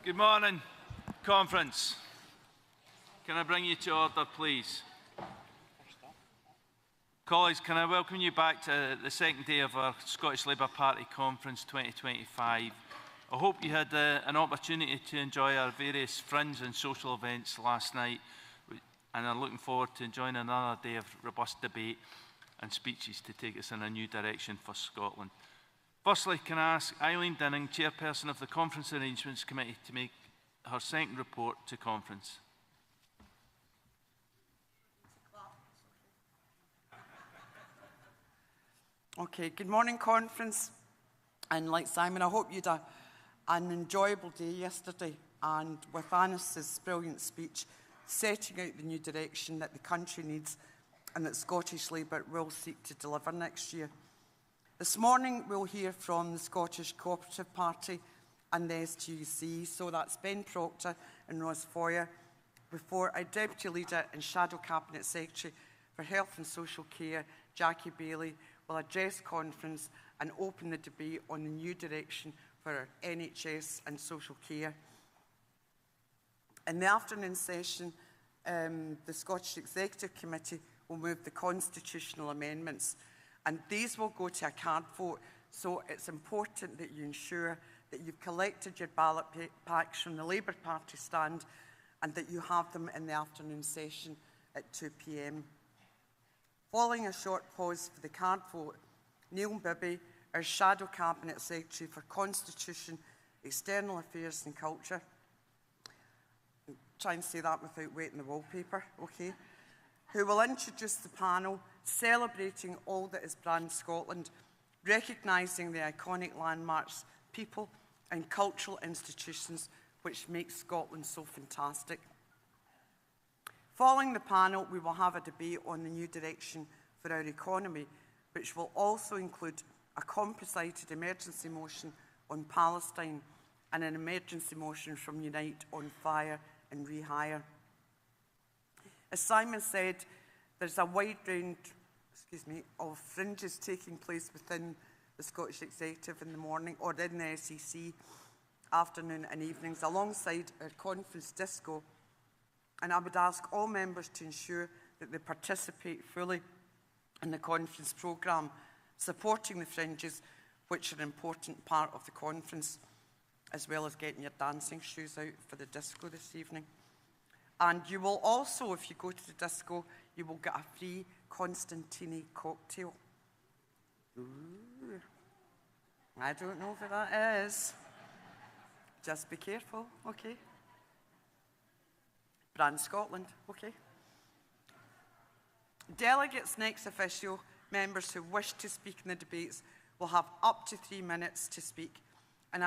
Good morning, conference. Can I bring you to order, please? Colleagues, can I welcome you back to the second day of our Scottish Labour Party Conference 2025. I hope you had an opportunity to enjoy our various fringe and social events last night, and are looking forward to enjoying another day of robust debate and speeches to take us in a new direction for Scotland. Firstly, can I ask Eileen Dinning, Chairperson of the Conference Arrangements Committee, to make her second report to conference. Okay, good morning, conference. And like Simon, I hope you had an enjoyable day yesterday, and with Annis's brilliant speech setting out the new direction that the country needs and that Scottish Labour will seek to deliver next year. This morning we'll hear from the Scottish Co-operative Party and the STUC, so that's Ben Proctor and Ros Foyer, before our Deputy Leader and Shadow Cabinet Secretary for Health and Social Care, Jackie Bailey, will address conference and open the debate on the new direction for our NHS and social care. In the afternoon session, the Scottish Executive Committee will move the constitutional amendments, and these will go to a card vote, so it's important that you ensure that you've collected your ballot packs from the Labour Party stand and that you have them in the afternoon session at 2 p.m. Following a short pause for the card vote, Neil Bibby, our Shadow Cabinet Secretary for Constitution, External Affairs and Culture, try and say that without wetting the wallpaper, okay, who will introduce the panel celebrating all that is brand Scotland, recognising the iconic landmarks, people and cultural institutions which make Scotland so fantastic. Following the panel, we will have a debate on the new direction for our economy, which will also include a composited emergency motion on Palestine and an emergency motion from Unite on fire and rehire. As Simon said, there's a wide range of fringes taking place within the Scottish Executive in the morning, or in the SEC afternoon and evenings, alongside our conference disco. And I would ask all members to ensure that they participate fully in the conference programme, supporting the fringes, which are an important part of the conference, as well as getting your dancing shoes out for the disco this evening. And you will also, if you go to the disco, you will get a free Constantini cocktail. Ooh. I don't know where that is. Just be careful, okay? Brand Scotland, okay? Delegates next officio, members who wish to speak in the debates, will have up to 3 minutes to speak. And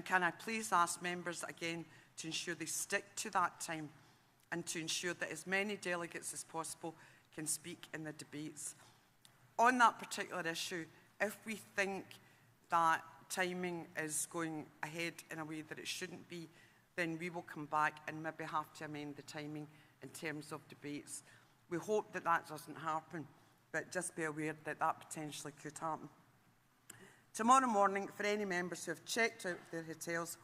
can I please ask members again to ensure they stick to that time, and to ensure that as many delegates as possible can speak in the debates. On that particular issue, if we think that timing is going ahead in a way that it shouldn't be, then we will come back and maybe have to amend the timing in terms of debates. We hope that that doesn't happen, but just be aware that that potentially could happen. Tomorrow morning, for any members who have checked out of their hotels,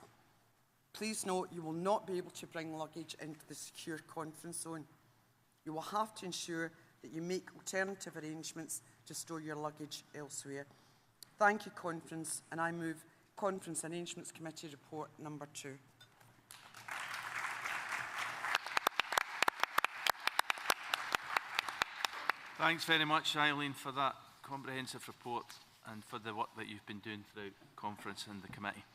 please note you will not be able to bring luggage into the secure conference zone. You will have to ensure that you make alternative arrangements to store your luggage elsewhere. Thank you, conference, and I move Conference Arrangements Committee Report number 2. Thanks very much, Eileen, for that comprehensive report and for the work that you've been doing throughout the conference and the committee.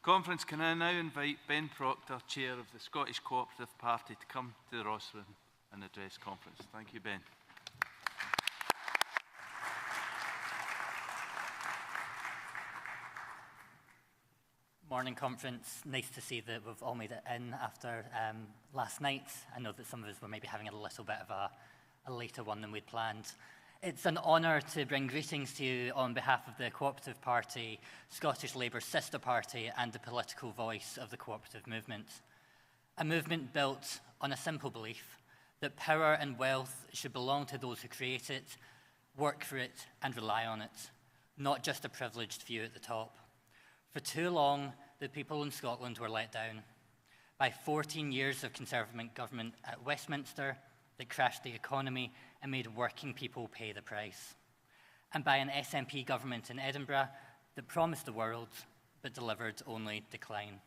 Conference, can I now invite Ben Proctor, Chair of the Scottish Co-operative Party, to come to the rostrum and address conference. Thank you, Ben. Morning, conference. Nice to see that we've all made it in after last night. I know that some of us were maybe having a little bit of a later one than we'd planned. It's an honour to bring greetings to you on behalf of the Co-operative Party, Scottish Labour's sister party, and the political voice of the cooperative movement. A movement built on a simple belief that power and wealth should belong to those who create it, work for it, and rely on it, not just a privileged few at the top. For too long, the people in Scotland were let down. by 14 years of Conservative government at Westminster that crashed the economy and made working people pay the price, and by an SNP government in Edinburgh that promised the world but delivered only decline.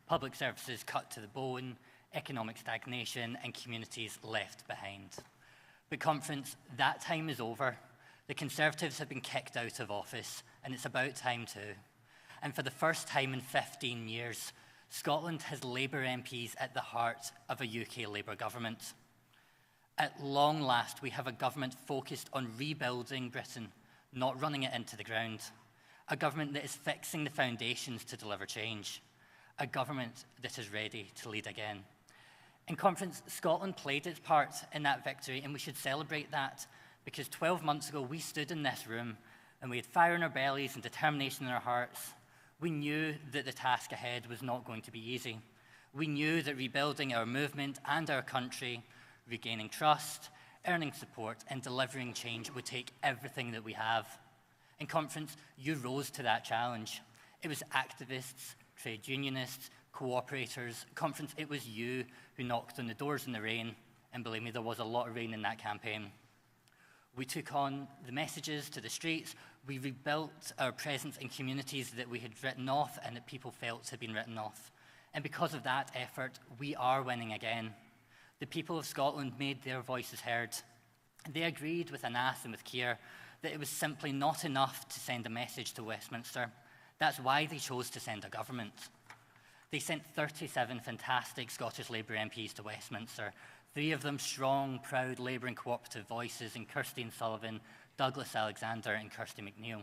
Public services cut to the bone, economic stagnation, and communities left behind. But conference, that time is over. The Conservatives have been kicked out of office, and it's about time too. And for the first time in 15 years, Scotland has Labour MPs at the heart of a UK Labour government. At long last, we have a government focused on rebuilding Britain, not running it into the ground. A government that is fixing the foundations to deliver change. A government that is ready to lead again. In conference, Scotland played its part in that victory, and we should celebrate that, because 12 months ago we stood in this room and we had fire in our bellies and determination in our hearts. We knew that the task ahead was not going to be easy. We knew that rebuilding our movement and our country, regaining trust, earning support, and delivering change would take everything that we have. In conference, you rose to that challenge. It was activists, trade unionists, co-operators. Conference, it was you who knocked on the doors in the rain, and believe me, there was a lot of rain in that campaign. We took on the messages to the streets. We rebuilt our presence in communities that we had written off and that people felt had been written off. And because of that effort, we are winning again. The people of Scotland made their voices heard. They agreed with Anas and with Keir that it was simply not enough to send a message to Westminster. That's why they chose to send a government. They sent 37 fantastic Scottish Labour MPs to Westminster, 3 of them strong, proud Labour and cooperative voices in Kirsty Sullivan, Douglas Alexander and Kirsty McNeill.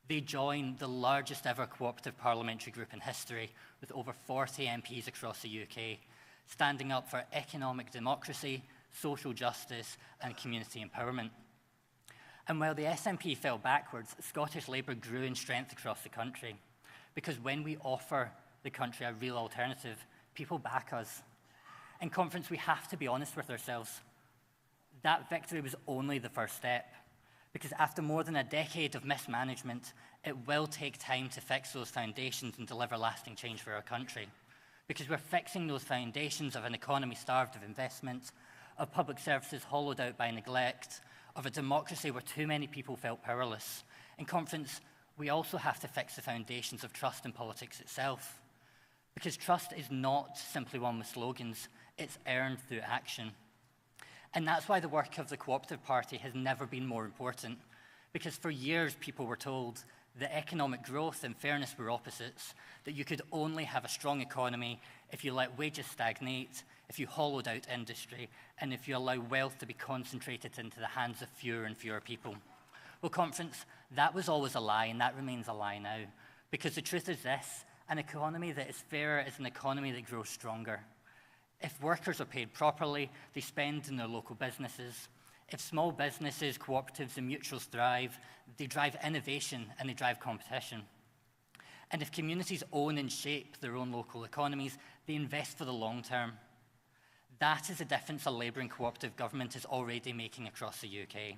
They joined the largest ever cooperative parliamentary group in history, with over 40 MPs across the UK, standing up for economic democracy, social justice and community empowerment. And while the SNP fell backwards, Scottish Labour grew in strength across the country, because when we offer the country a real alternative, people back us. In conference, we have to be honest with ourselves. That victory was only the first step, because after more than a decade of mismanagement, it will take time to fix those foundations and deliver lasting change for our country. Because we're fixing those foundations of an economy starved of investment, of public services hollowed out by neglect, of a democracy where too many people felt powerless. In conference, we also have to fix the foundations of trust in politics itself. Because trust is not simply won with slogans, it's earned through action. And that's why the work of the Cooperative Party has never been more important. Because for years people were told that economic growth and fairness were opposites, that you could only have a strong economy if you let wages stagnate, if you hollowed out industry, and if you allow wealth to be concentrated into the hands of fewer and fewer people. Well, conference, that was always a lie, and that remains a lie now. Because the truth is this: an economy that is fairer is an economy that grows stronger. If workers are paid properly, they spend in their local businesses. If small businesses, cooperatives and mutuals thrive, they drive innovation and they drive competition. And if communities own and shape their own local economies, they invest for the long term. That is the difference a Labour and cooperative government is already making across the UK.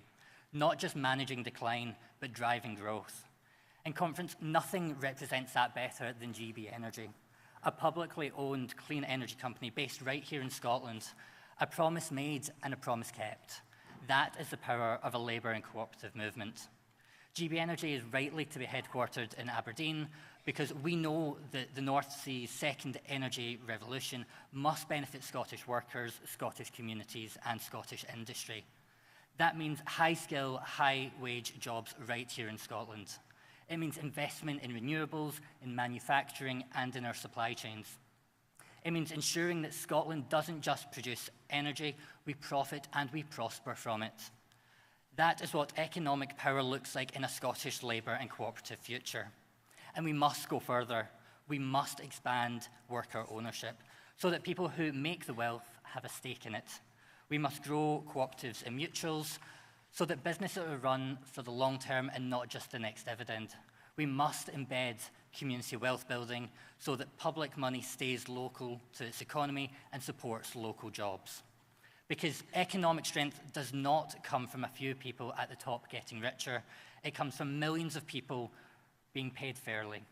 Not just managing decline, but driving growth. In conference, nothing represents that better than GB Energy, a publicly owned clean energy company based right here in Scotland. A promise made and a promise kept. That is the power of a Labour and cooperative movement. GB Energy is rightly to be headquartered in Aberdeen because we know that the North Sea's second energy revolution must benefit Scottish workers, Scottish communities and Scottish industry. That means high-skill, high-wage jobs right here in Scotland. It means investment in renewables, in manufacturing and in our supply chains. It means ensuring that Scotland doesn't just produce energy, we profit and we prosper from it. That is what economic power looks like in a Scottish Labour and cooperative future. And we must go further. We must expand worker ownership so that people who make the wealth have a stake in it. We must grow cooperatives and mutuals so that businesses are run for the long term and not just the next dividend. We must embed community wealth building so that public money stays local to its economy and supports local jobs. Because economic strength does not come from a few people at the top getting richer. It comes from millions of people being paid fairly,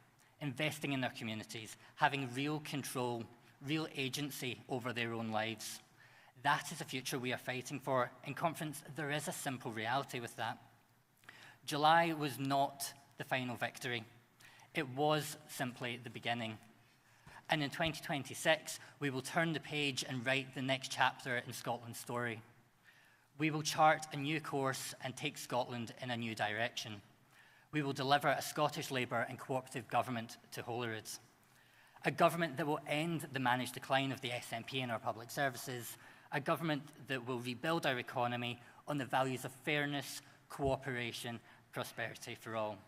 investing in their communities, having real control, real agency over their own lives. That is the future we are fighting for. In conference, there is a simple reality with that. July was not the final victory. It was simply the beginning. And in 2026, we will turn the page and write the next chapter in Scotland's story. We will chart a new course and take Scotland in a new direction. We will deliver a Scottish Labour and cooperative government to Holyrood. A government that will end the managed decline of the SNP in our public services. A government that will rebuild our economy on the values of fairness, cooperation, prosperity for all.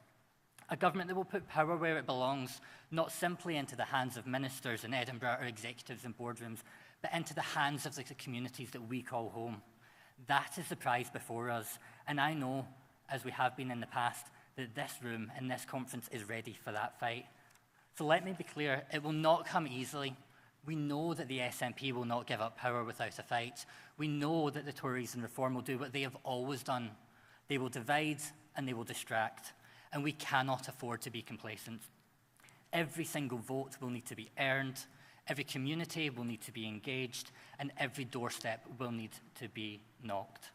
A government that will put power where it belongs, not simply into the hands of ministers in Edinburgh or executives in boardrooms, but into the hands of the communities that we call home. That is the prize before us, and I know, as we have been in the past, that this room and this conference is ready for that fight. So let me be clear, it will not come easily. We know that the SNP will not give up power without a fight. We know that the Tories and Reform will do what they have always done. They will divide and they will distract, and we cannot afford to be complacent. Every single vote will need to be earned, every community will need to be engaged, and every doorstep will need to be knocked.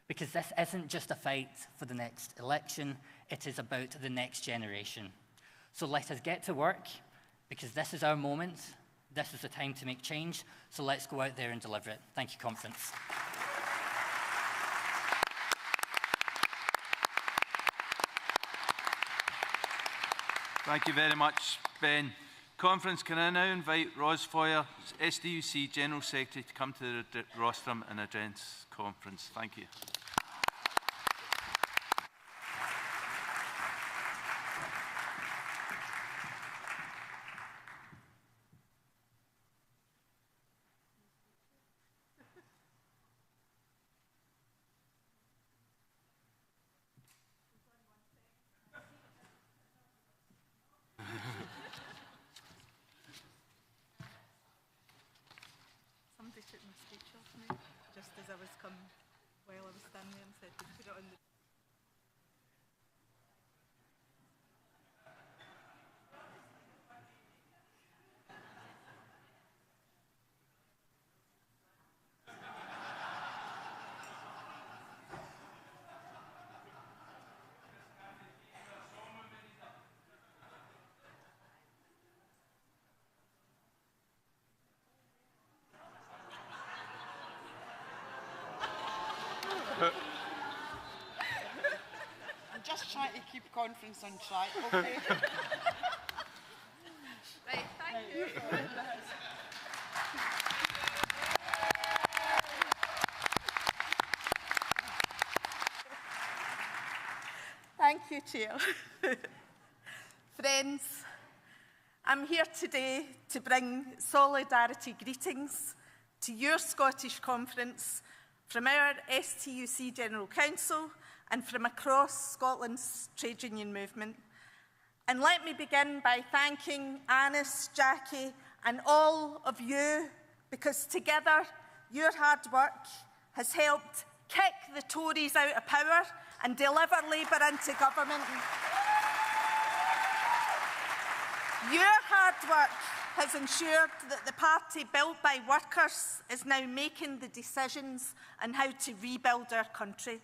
Because this isn't just a fight for the next election, it is about the next generation. So let us get to work, because this is our moment, this is the time to make change, so let's go out there and deliver it. Thank you, conference. Thank you very much, Ben. Conference, can I now invite Ros Foyer, STUC General Secretary, to come to the rostrum and address conference. Thank you. Somebody took my speech off me just as I was coming while I was standing there and said to put it on the... I'm just trying to keep conference on track, okay? Right, thank you. Thank you, Chair. Friends, I'm here today to bring solidarity greetings to your Scottish Conference from our STUC General Council and from across Scotland's trade union movement. And let me begin by thanking Annis, Jackie and all of you, because together your hard work has helped kick the Tories out of power and deliver Labour into government. Your hard work has ensured that the party built by workers is now making the decisions on how to rebuild our country.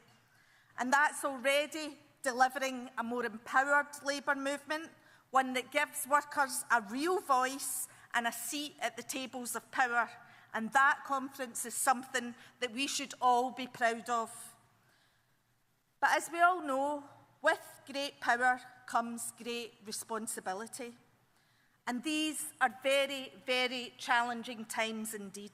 And that's already delivering a more empowered Labour movement, one that gives workers a real voice and a seat at the tables of power. And that conference is something that we should all be proud of. But as we all know, with great power comes great responsibility. And these are very, very challenging times indeed.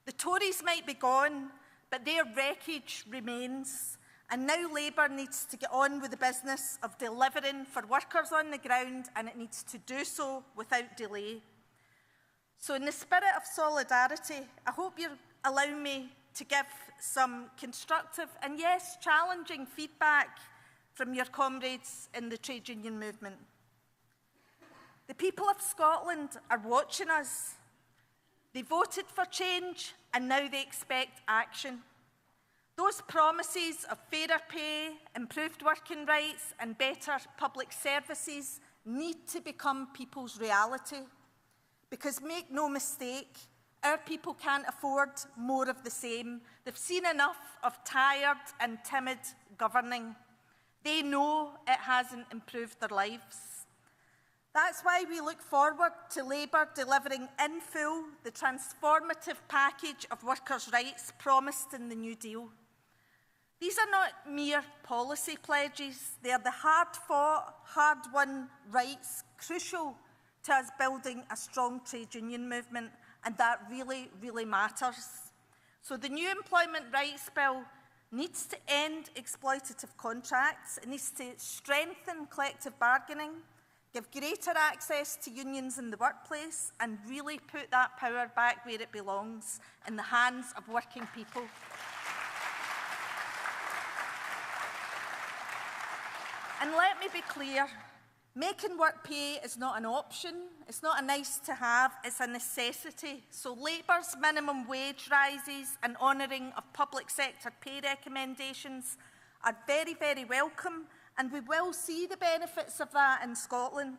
The Tories might be gone, but their wreckage remains. And now Labour needs to get on with the business of delivering for workers on the ground, and it needs to do so without delay. So in the spirit of solidarity, I hope you'll allow me to give some constructive and, yes, challenging feedback from your comrades in the trade union movement. The people of Scotland are watching us. They voted for change and now they expect action. Those promises of fairer pay, improved working rights and better public services need to become people's reality. Because make no mistake, our people can't afford more of the same. They've seen enough of tired and timid governing. They know it hasn't improved their lives. That's why we look forward to Labour delivering in full the transformative package of workers' rights promised in the New Deal. These are not mere policy pledges. They are the hard-fought, hard-won rights crucial to us building a strong trade union movement, and that really, really matters. So the new Employment Rights Bill needs to end exploitative contracts. It needs to strengthen collective bargaining, give greater access to unions in the workplace, and really put that power back where it belongs, in the hands of working people. And let me be clear, making work pay is not an option, it's not a nice to have, it's a necessity. So Labour's minimum wage rises and honouring of public sector pay recommendations are very, very welcome, and we will see the benefits of that in Scotland.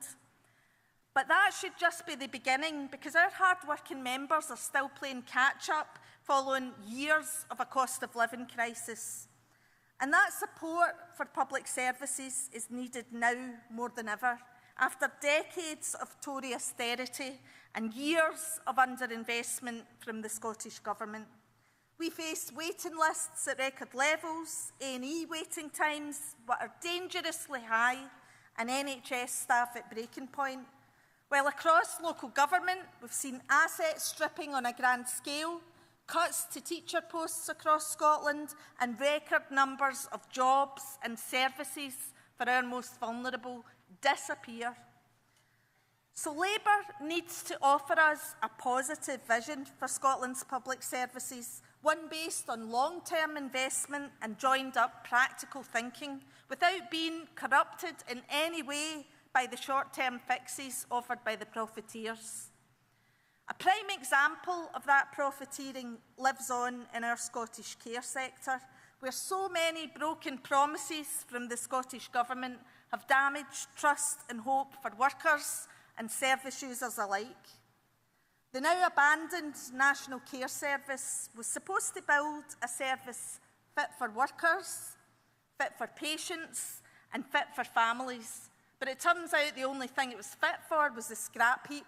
But that should just be the beginning, because our hard-working members are still playing catch-up following years of a cost of living crisis. And that support for public services is needed now more than ever, after decades of Tory austerity and years of underinvestment from the Scottish Government. We face waiting lists at record levels, A&E waiting times that are dangerously high, and NHS staff at breaking point. While across local government, we've seen asset stripping on a grand scale, cuts to teacher posts across Scotland, and record numbers of jobs and services for our most vulnerable disappear. So Labour needs to offer us a positive vision for Scotland's public services, one based on long-term investment and joined-up practical thinking, without being corrupted in any way by the short-term fixes offered by the profiteers. A prime example of that profiteering lives on in our Scottish care sector, where so many broken promises from the Scottish Government have damaged trust and hope for workers and service users alike. The now abandoned National Care Service was supposed to build a service fit for workers, fit for patients, and fit for families. But it turns out the only thing it was fit for was the scrap heap.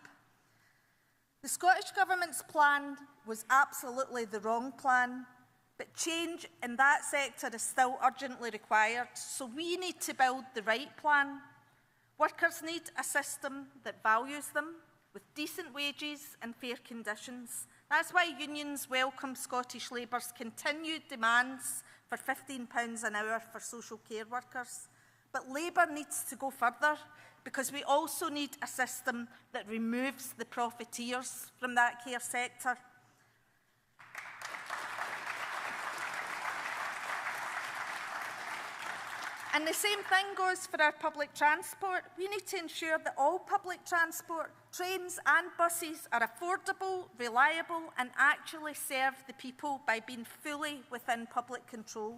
The Scottish Government's plan was absolutely the wrong plan, but change in that sector is still urgently required, so we need to build the right plan. Workers need a system that values them, with decent wages and fair conditions. That's why unions welcome Scottish Labour's continued demands for £15 an hour for social care workers. But Labour needs to go further, because we also need a system that removes the profiteers from that care sector. And the same thing goes for our public transport. We need to ensure that all public transport, trains and buses, are affordable, reliable, and actually serve the people by being fully within public control.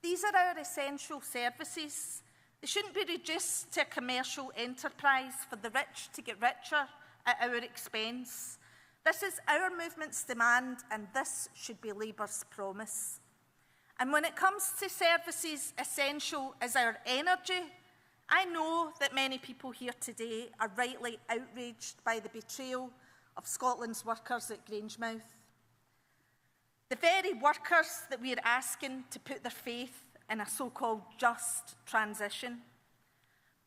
These are our essential services. They shouldn't be reduced to a commercial enterprise for the rich to get richer at our expense. This is our movement's demand, and this should be Labour's promise. And when it comes to services essential as our energy, I know that many people here today are rightly outraged by the betrayal of Scotland's workers at Grangemouth. The very workers that we are asking to put their faith in a so-called just transition.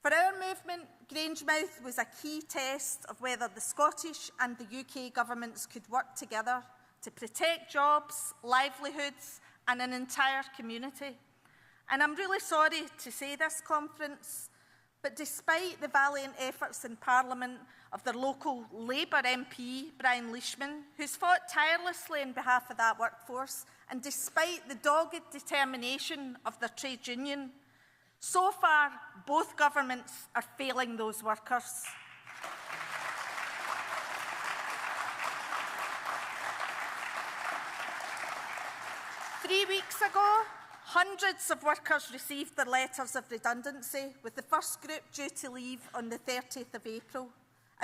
For our movement, Grangemouth was a key test of whether the Scottish and the UK governments could work together to protect jobs, livelihoods, and an entire community. And I'm really sorry to say this, conference, but despite the valiant efforts in Parliament of their local Labour MP, Brian Leishman, who's fought tirelessly on behalf of that workforce, and despite the dogged determination of their trade union, so far both governments are failing those workers. Three weeks ago, hundreds of workers received their letters of redundancy, with the first group due to leave on the 30th of April.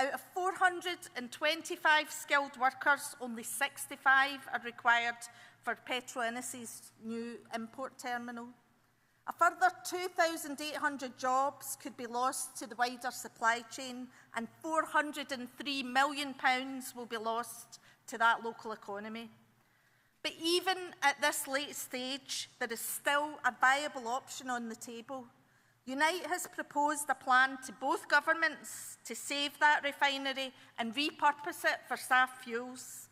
Out of 425 skilled workers, only 65 are required for Petroinnis's new import terminal. A further 2,800 jobs could be lost to the wider supply chain, and £403 million will be lost to that local economy. But even at this late stage, there is still a viable option on the table. Unite has proposed a plan to both governments to save that refinery and repurpose it for SAF fuels.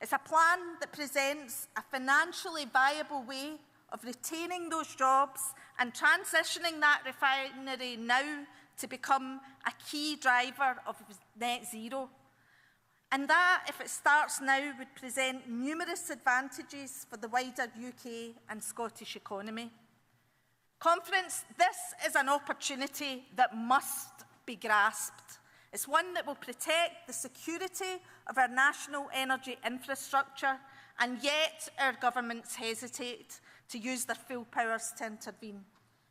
It's a plan that presents a financially viable way of retaining those jobs and transitioning that refinery now to become a key driver of net zero. And that, if it starts now, would present numerous advantages for the wider UK and Scottish economy. Conference, this is an opportunity that must be grasped. It's one that will protect the security of our national energy infrastructure, and yet our governments hesitate to use their full powers to intervene.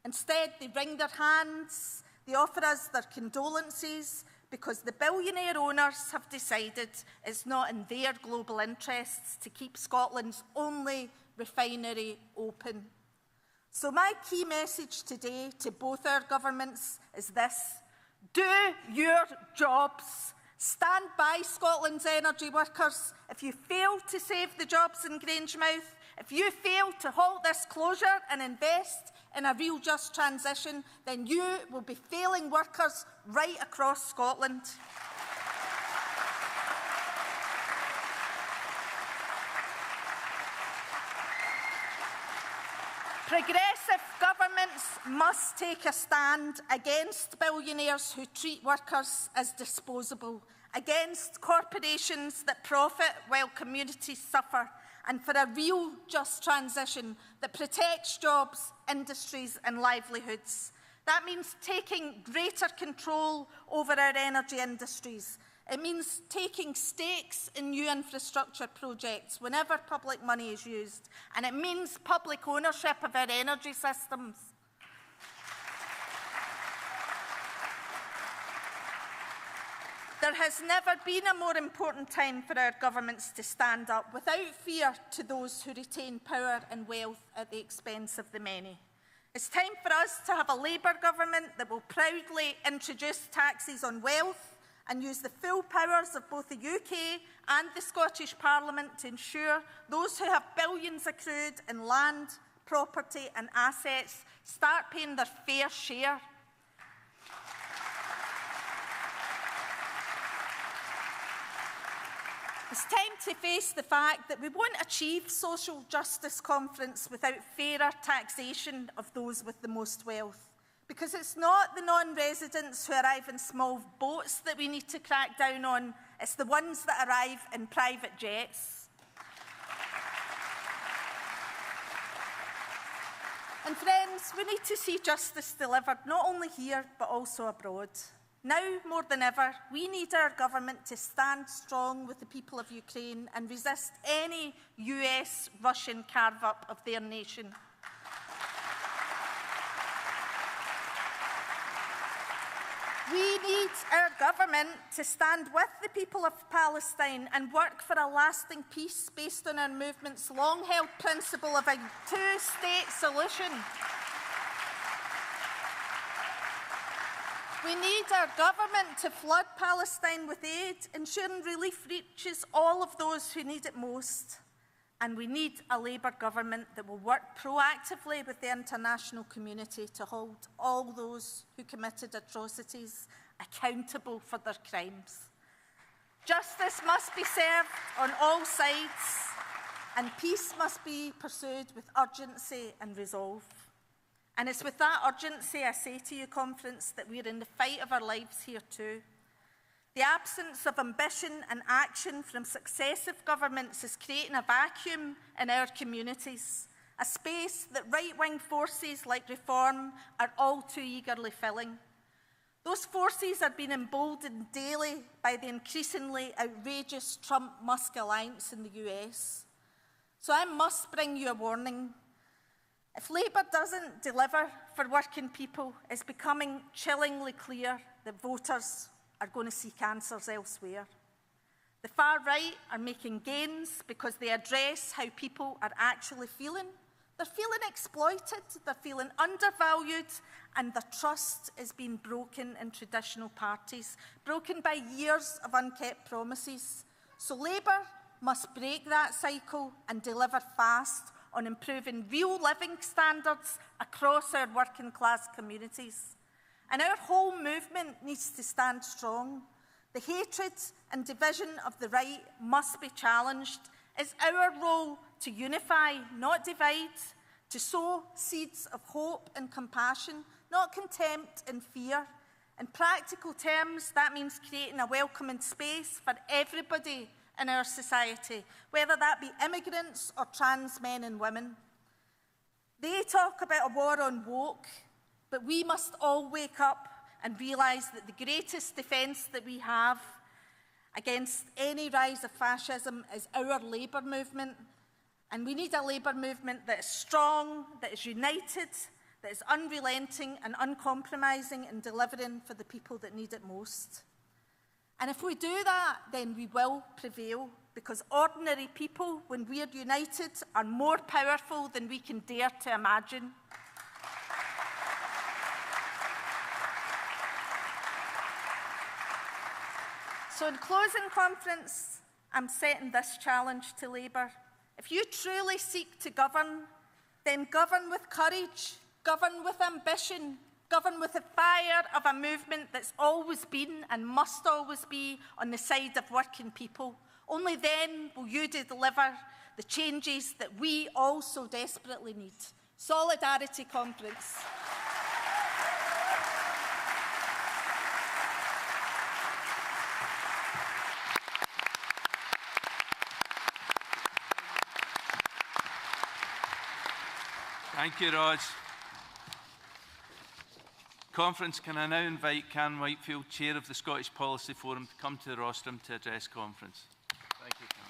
Instead, they wring their hands, they offer us their condolences, because the billionaire owners have decided it's not in their global interests to keep Scotland's only refinery open. So my key message today to both our governments is this: do your jobs. Stand by Scotland's energy workers. If you fail to save the jobs in Grangemouth, if you fail to halt this closure and invest in a real just transition, then you will be failing workers right across Scotland. Progressive governments must take a stand against billionaires who treat workers as disposable, against corporations that profit while communities suffer, and for a real just transition that protects jobs, industries and livelihoods. That means taking greater control over our energy industries. It means taking stakes in new infrastructure projects whenever public money is used. And it means public ownership of our energy systems. There has never been a more important time for our governments to stand up without fear to those who retain power and wealth at the expense of the many. It's time for us to have a Labour government that will proudly introduce taxes on wealth and use the full powers of both the UK and the Scottish Parliament to ensure those who have billions accrued in land, property and assets start paying their fair share. It's time to face the fact that we won't achieve social justice conference without fairer taxation of those with the most wealth. Because it's not the non-residents who arrive in small boats that we need to crack down on, it's the ones that arrive in private jets. And friends, we need to see justice delivered not only here but also abroad. Now more than ever, we need our government to stand strong with the people of Ukraine and resist any US-Russian carve-up of their nation. We need our government to stand with the people of Palestine and work for a lasting peace based on our movement's long-held principle of a two-state solution. We need our government to flood Palestine with aid, ensuring relief reaches all of those who need it most. And we need a Labour government that will work proactively with the international community to hold all those who committed atrocities accountable for their crimes. Justice must be served on all sides, and peace must be pursued with urgency and resolve. And it's with that urgency I say to you, Conference, that we're in the fight of our lives here too. The absence of ambition and action from successive governments is creating a vacuum in our communities, a space that right-wing forces like Reform are all too eagerly filling. Those forces are being emboldened daily by the increasingly outrageous Trump-Musk alliance in the US. So I must bring you a warning. If Labour doesn't deliver for working people, it's becoming chillingly clear that voters are going to seek answers elsewhere. The far right are making gains because they address how people are actually feeling. They're feeling exploited, they're feeling undervalued, and their trust is being broken in traditional parties, broken by years of unkept promises. So Labour must break that cycle and deliver fast on improving real living standards across our working class communities. And our whole movement needs to stand strong. The hatred and division of the right must be challenged. It's our role to unify, not divide, to sow seeds of hope and compassion, not contempt and fear. In practical terms, that means creating a welcoming space for everybody in our society, whether that be immigrants or trans men and women. They talk about a war on woke, but we must all wake up and realise that the greatest defence that we have against any rise of fascism is our Labour movement. And we need a Labour movement that is strong, that is united, that is unrelenting and uncompromising in delivering for the people that need it most. And if we do that, then we will prevail, because ordinary people, when we are united, are more powerful than we can dare to imagine. So in closing, conference, I'm setting this challenge to Labour. If you truly seek to govern, then govern with courage, govern with ambition, govern with the fire of a movement that's always been and must always be on the side of working people. Only then will you deliver the changes that we all so desperately need. Solidarity Conference. Thank you, Ros. Conference, can I now invite Can Whitefield, Chair of the Scottish Policy Forum, to come to the rostrum to address conference. Thank you, Can.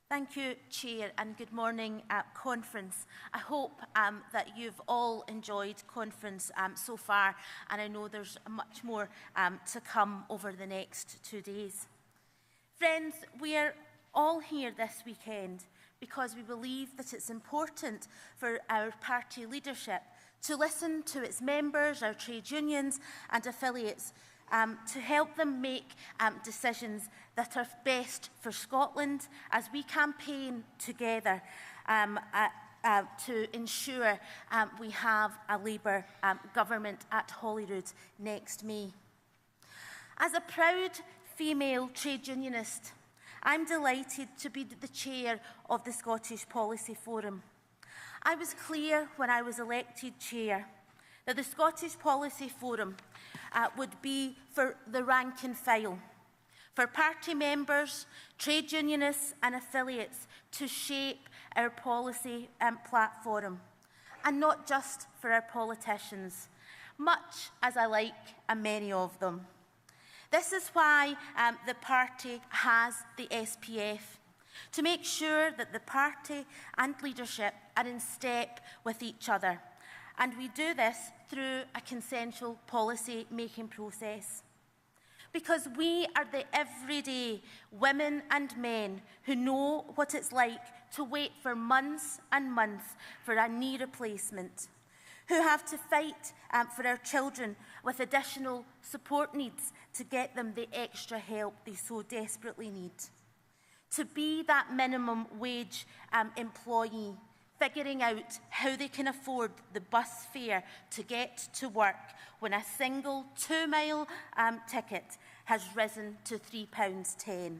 Thank you, Chair, and good morning at conference. I hope that you've all enjoyed conference so far, and I know there's much more to come over the next 2 days. Friends, we are all here this weekend because we believe that it's important for our party leadership to listen to its members, our trade unions and affiliates, to help them make decisions that are best for Scotland as we campaign together to ensure we have a Labour government at Holyrood next May. As a proud female trade unionist, I'm delighted to be the chair of the Scottish Policy Forum. I was clear when I was elected chair that the Scottish Policy Forum would be for the rank and file, for party members, trade unionists and affiliates to shape our policy platform, and not just for our politicians, much as I like many of them. This is why the party has the SPF, to make sure that the party and leadership are in step with each other. And we do this through a consensual policy-making process. Because we are the everyday women and men who know what it's like to wait for months and months for a knee replacement, who have to fight for our children with additional support needs to get them the extra help they so desperately need. To be that minimum wage employee, figuring out how they can afford the bus fare to get to work when a single 2-mile ticket has risen to £3.10.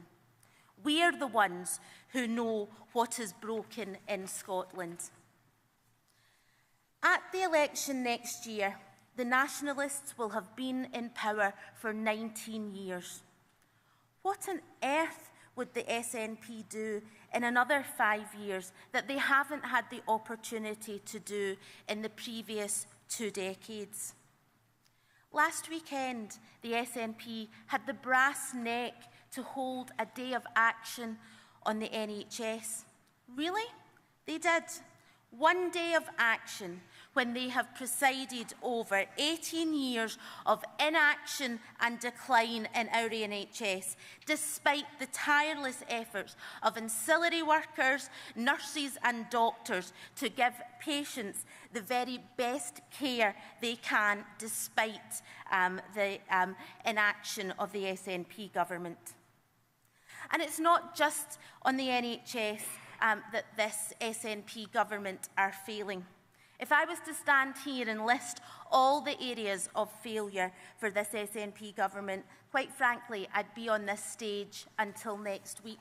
We are the ones who know what is broken in Scotland. At the election next year, the Nationalists will have been in power for 19 years. What on earth would the SNP do in another 5 years that they haven't had the opportunity to do in the previous 2 decades? Last weekend, the SNP had the brass neck to hold a day of action on the NHS. Really? They did. One day of action when they have presided over 18 years of inaction and decline in our NHS, despite the tireless efforts of ancillary workers, nurses and doctors to give patients the very best care they can, despite the inaction of the SNP government. And it's not just on the NHS that this SNP government are failing. If I was to stand here and list all the areas of failure for this SNP government, quite frankly, I'd be on this stage until next week.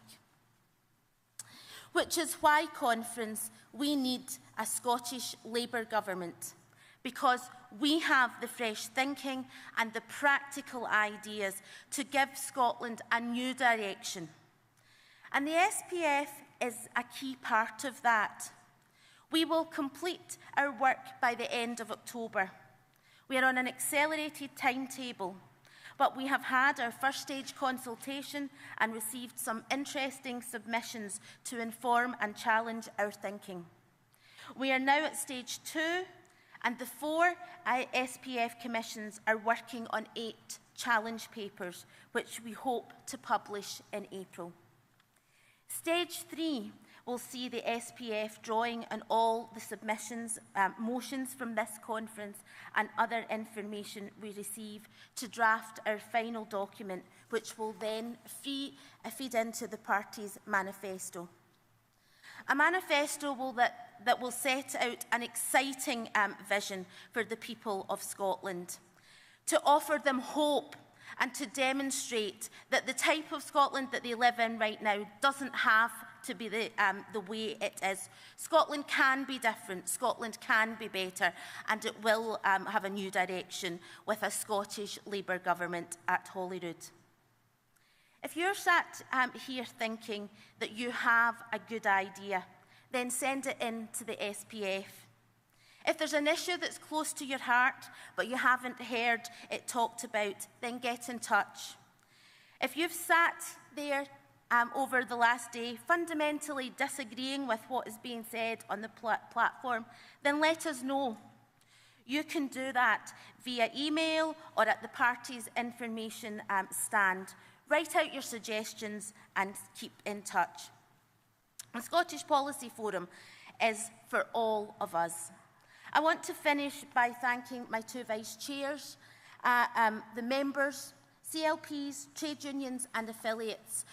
Which is why, Conference, we need a Scottish Labour government, because we have the fresh thinking and the practical ideas to give Scotland a new direction. And the SPF is a key part of that. We will complete our work by the end of October. We are on an accelerated timetable, but we have had our first stage consultation and received some interesting submissions to inform and challenge our thinking. We are now at stage 2, and the 4 SPF commissions are working on 8 challenge papers, which we hope to publish in April. Stage 3 will see the SPF drawing on all the submissions, motions from this conference and other information we receive to draft our final document, which will then feed into the party's manifesto. A manifesto that will set out an exciting vision for the people of Scotland, to offer them hope and to demonstrate that the type of Scotland that they live in right now doesn't have to be the way it is. Scotland can be different, Scotland can be better, and it will have a new direction with a Scottish Labour government at Holyrood. If you're sat here thinking that you have a good idea, then send it in to the SPF. If there's an issue that's close to your heart, but you haven't heard it talked about, then get in touch. If you've sat there over the last day fundamentally disagreeing with what is being said on the platform, then let us know. You can do that via email or at the party's information stand. Write out your suggestions and keep in touch. The Scottish Policy Forum is for all of us. I want to finish by thanking my 2 vice-chairs, the members, CLPs, trade unions and affiliates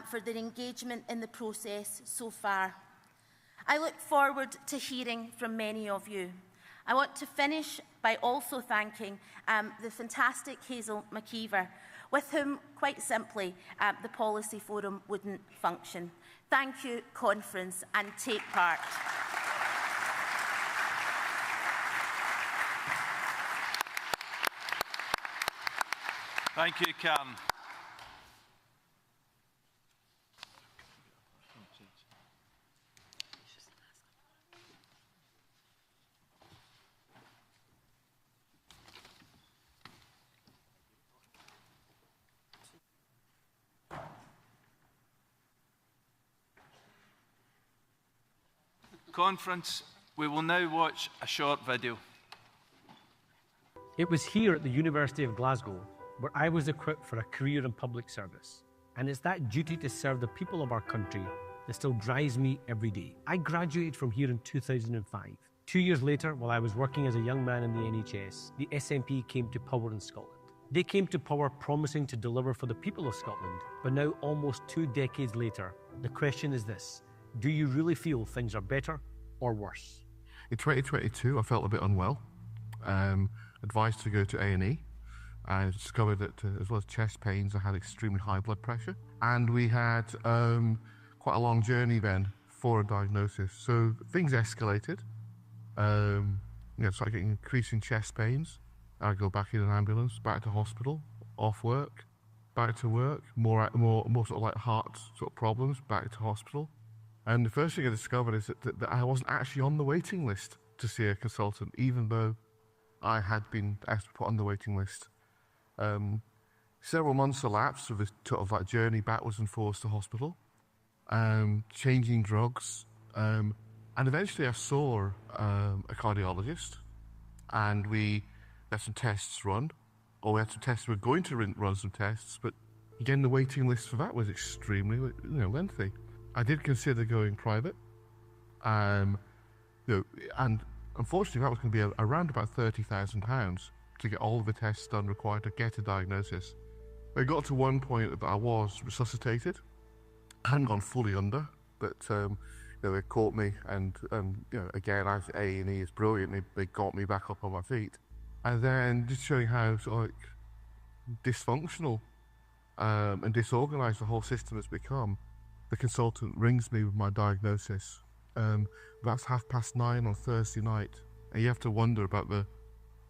for their engagement in the process so far. I look forward to hearing from many of you. I want to finish by also thanking the fantastic Hazel McKeever, with whom, quite simply, the Policy Forum wouldn't function. Thank you, Conference, and take part. Thank you, Karen. Conference, we will now watch a short video. It was here at the University of Glasgow where I was equipped for a career in public service. And it's that duty to serve the people of our country that still drives me every day. I graduated from here in 2005. 2 years later, while I was working as a young man in the NHS, the SNP came to power in Scotland. They came to power promising to deliver for the people of Scotland, but now almost 2 decades later, the question is this: do you really feel things are better or worse? In 2022, I felt a bit unwell. Advised to go to A&E. I discovered that as well as chest pains, I had extremely high blood pressure. And we had quite a long journey then for a diagnosis. So things escalated. Started getting increasing chest pains. I go back in an ambulance, back to hospital, off work, back to work, more sort of like heart sort of problems, back to hospital. And the first thing I discovered is that I wasn't actually on the waiting list to see a consultant, even though I had been asked to put on the waiting list. Several months elapsed of this sort of like journey backwards and forwards to hospital, changing drugs, And eventually I saw a cardiologist, and we had some tests run, or we had some tests, we were going to run some tests, but again, the waiting list for that was extremely lengthy. I did consider going private, and unfortunately that was going to be around about £30,000 to get all of the tests done required to get a diagnosis. It got to one point that I was resuscitated. I hadn't gone fully under, but they caught me, and again, as A&E is brilliant, they got me back up on my feet. And then just showing how sort of dysfunctional and disorganised the whole system has become, the consultant rings me with my diagnosis. That's 9:30 on Thursday night, and you have to wonder about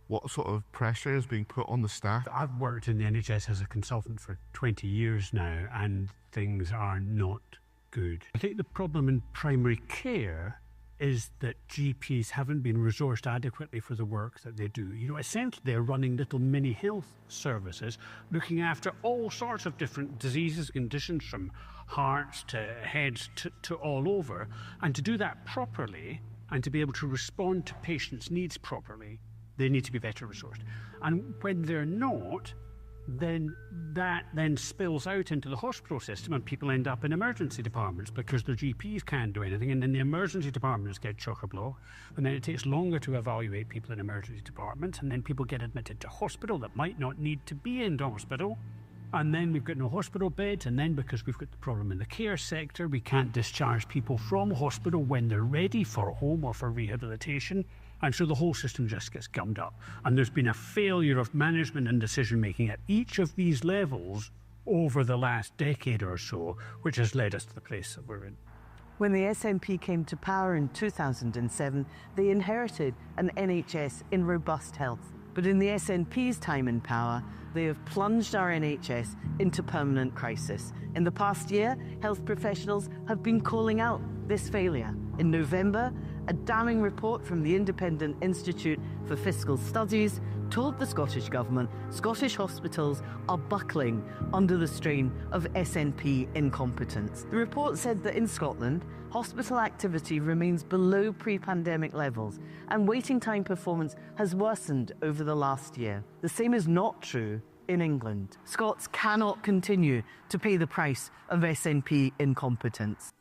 what sort of pressure is being put on the staff. I've worked in the NHS as a consultant for 20 years now, and things are not good. I think the problem in primary care is that GPs haven't been resourced adequately for the work that they do. Essentially they're running little mini health services looking after all sorts of different diseases, conditions, from hearts to heads to all over. And to do that properly and to be able to respond to patients' needs properly, they need to be better resourced. And when they're not, then that spills out into the hospital system, and people end up in emergency departments because their GPs can't do anything, and then the emergency departments get chock-a-block, and then it takes longer to evaluate people in emergency departments, and then people get admitted to hospital that might not need to be in hospital, and then we've got no hospital beds, and then because we've got the problem in the care sector, we can't discharge people from hospital when they're ready for home or for rehabilitation. And so the whole system just gets gummed up. And there's been a failure of management and decision-making at each of these levels over the last decade or so, which has led us to the place that we're in. When the SNP came to power in 2007, they inherited an NHS in robust health. But in the SNP's time in power, they have plunged our NHS into permanent crisis. In the past year, health professionals have been calling out this failure. In November, a damning report from the Independent Institute for Fiscal Studies told the Scottish Government Scottish hospitals are buckling under the strain of SNP incompetence. The report said that in Scotland, hospital activity remains below pre-pandemic levels, and waiting time performance has worsened over the last year. The same is not true in England. Scots cannot continue to pay the price of SNP incompetence.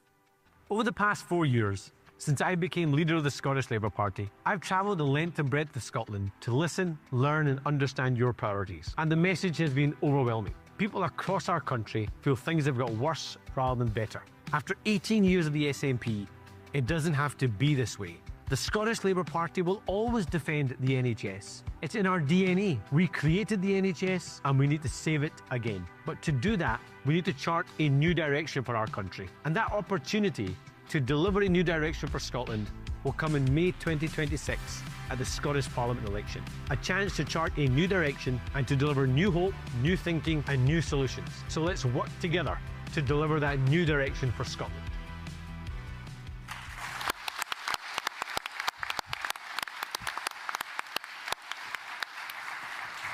Over the past 4 years, since I became leader of the Scottish Labour Party, I've travelled the length and breadth of Scotland to listen, learn and understand your priorities. And the message has been overwhelming. People across our country feel things have got worse rather than better. After 18 years of the SNP, it doesn't have to be this way. The Scottish Labour Party will always defend the NHS. It's in our DNA. We created the NHS and we need to save it again. But to do that, we need to chart a new direction for our country. And that opportunity to deliver a new direction for Scotland will come in May 2026 at the Scottish Parliament election. A chance to chart a new direction and to deliver new hope, new thinking and new solutions. So let's work together to deliver that new direction for Scotland.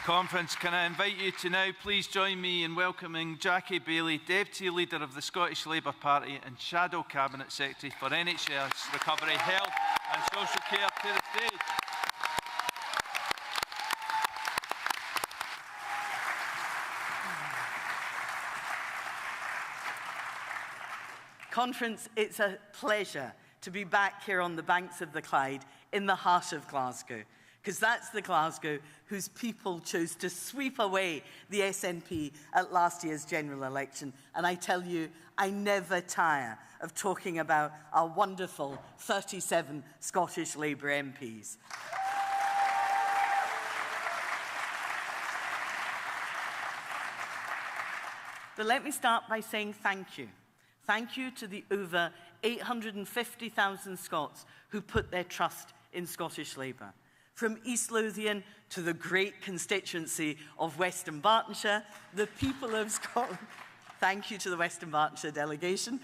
Conference, can I invite you to now please join me in welcoming Jackie Bailey, Deputy Leader of the Scottish Labour Party and Shadow Cabinet Secretary for NHS Recovery, Health and Social Care, to the stage. Conference, it's a pleasure to be back here on the banks of the Clyde in the heart of Glasgow, because that's the Glasgow whose people chose to sweep away the SNP at last year's general election. And I tell you, I never tire of talking about our wonderful 37 Scottish Labour MPs. But let me start by saying thank you. Thank you to the over 850,000 Scots who put their trust in Scottish Labour. From East Lothian to the great constituency of Western Bartonshire, the people of Scotland, thank you to the Western Bartonshire delegation,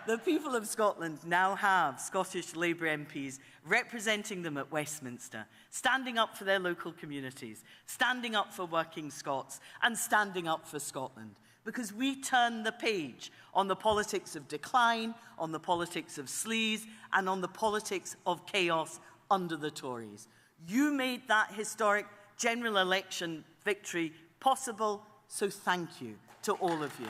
the people of Scotland now have Scottish Labour MPs representing them at Westminster, standing up for their local communities, standing up for working Scots, and standing up for Scotland. because we turn the page on the politics of decline, on the politics of sleaze, and on the politics of chaos under the Tories. You made that historic general election victory possible, so thank you to all of you.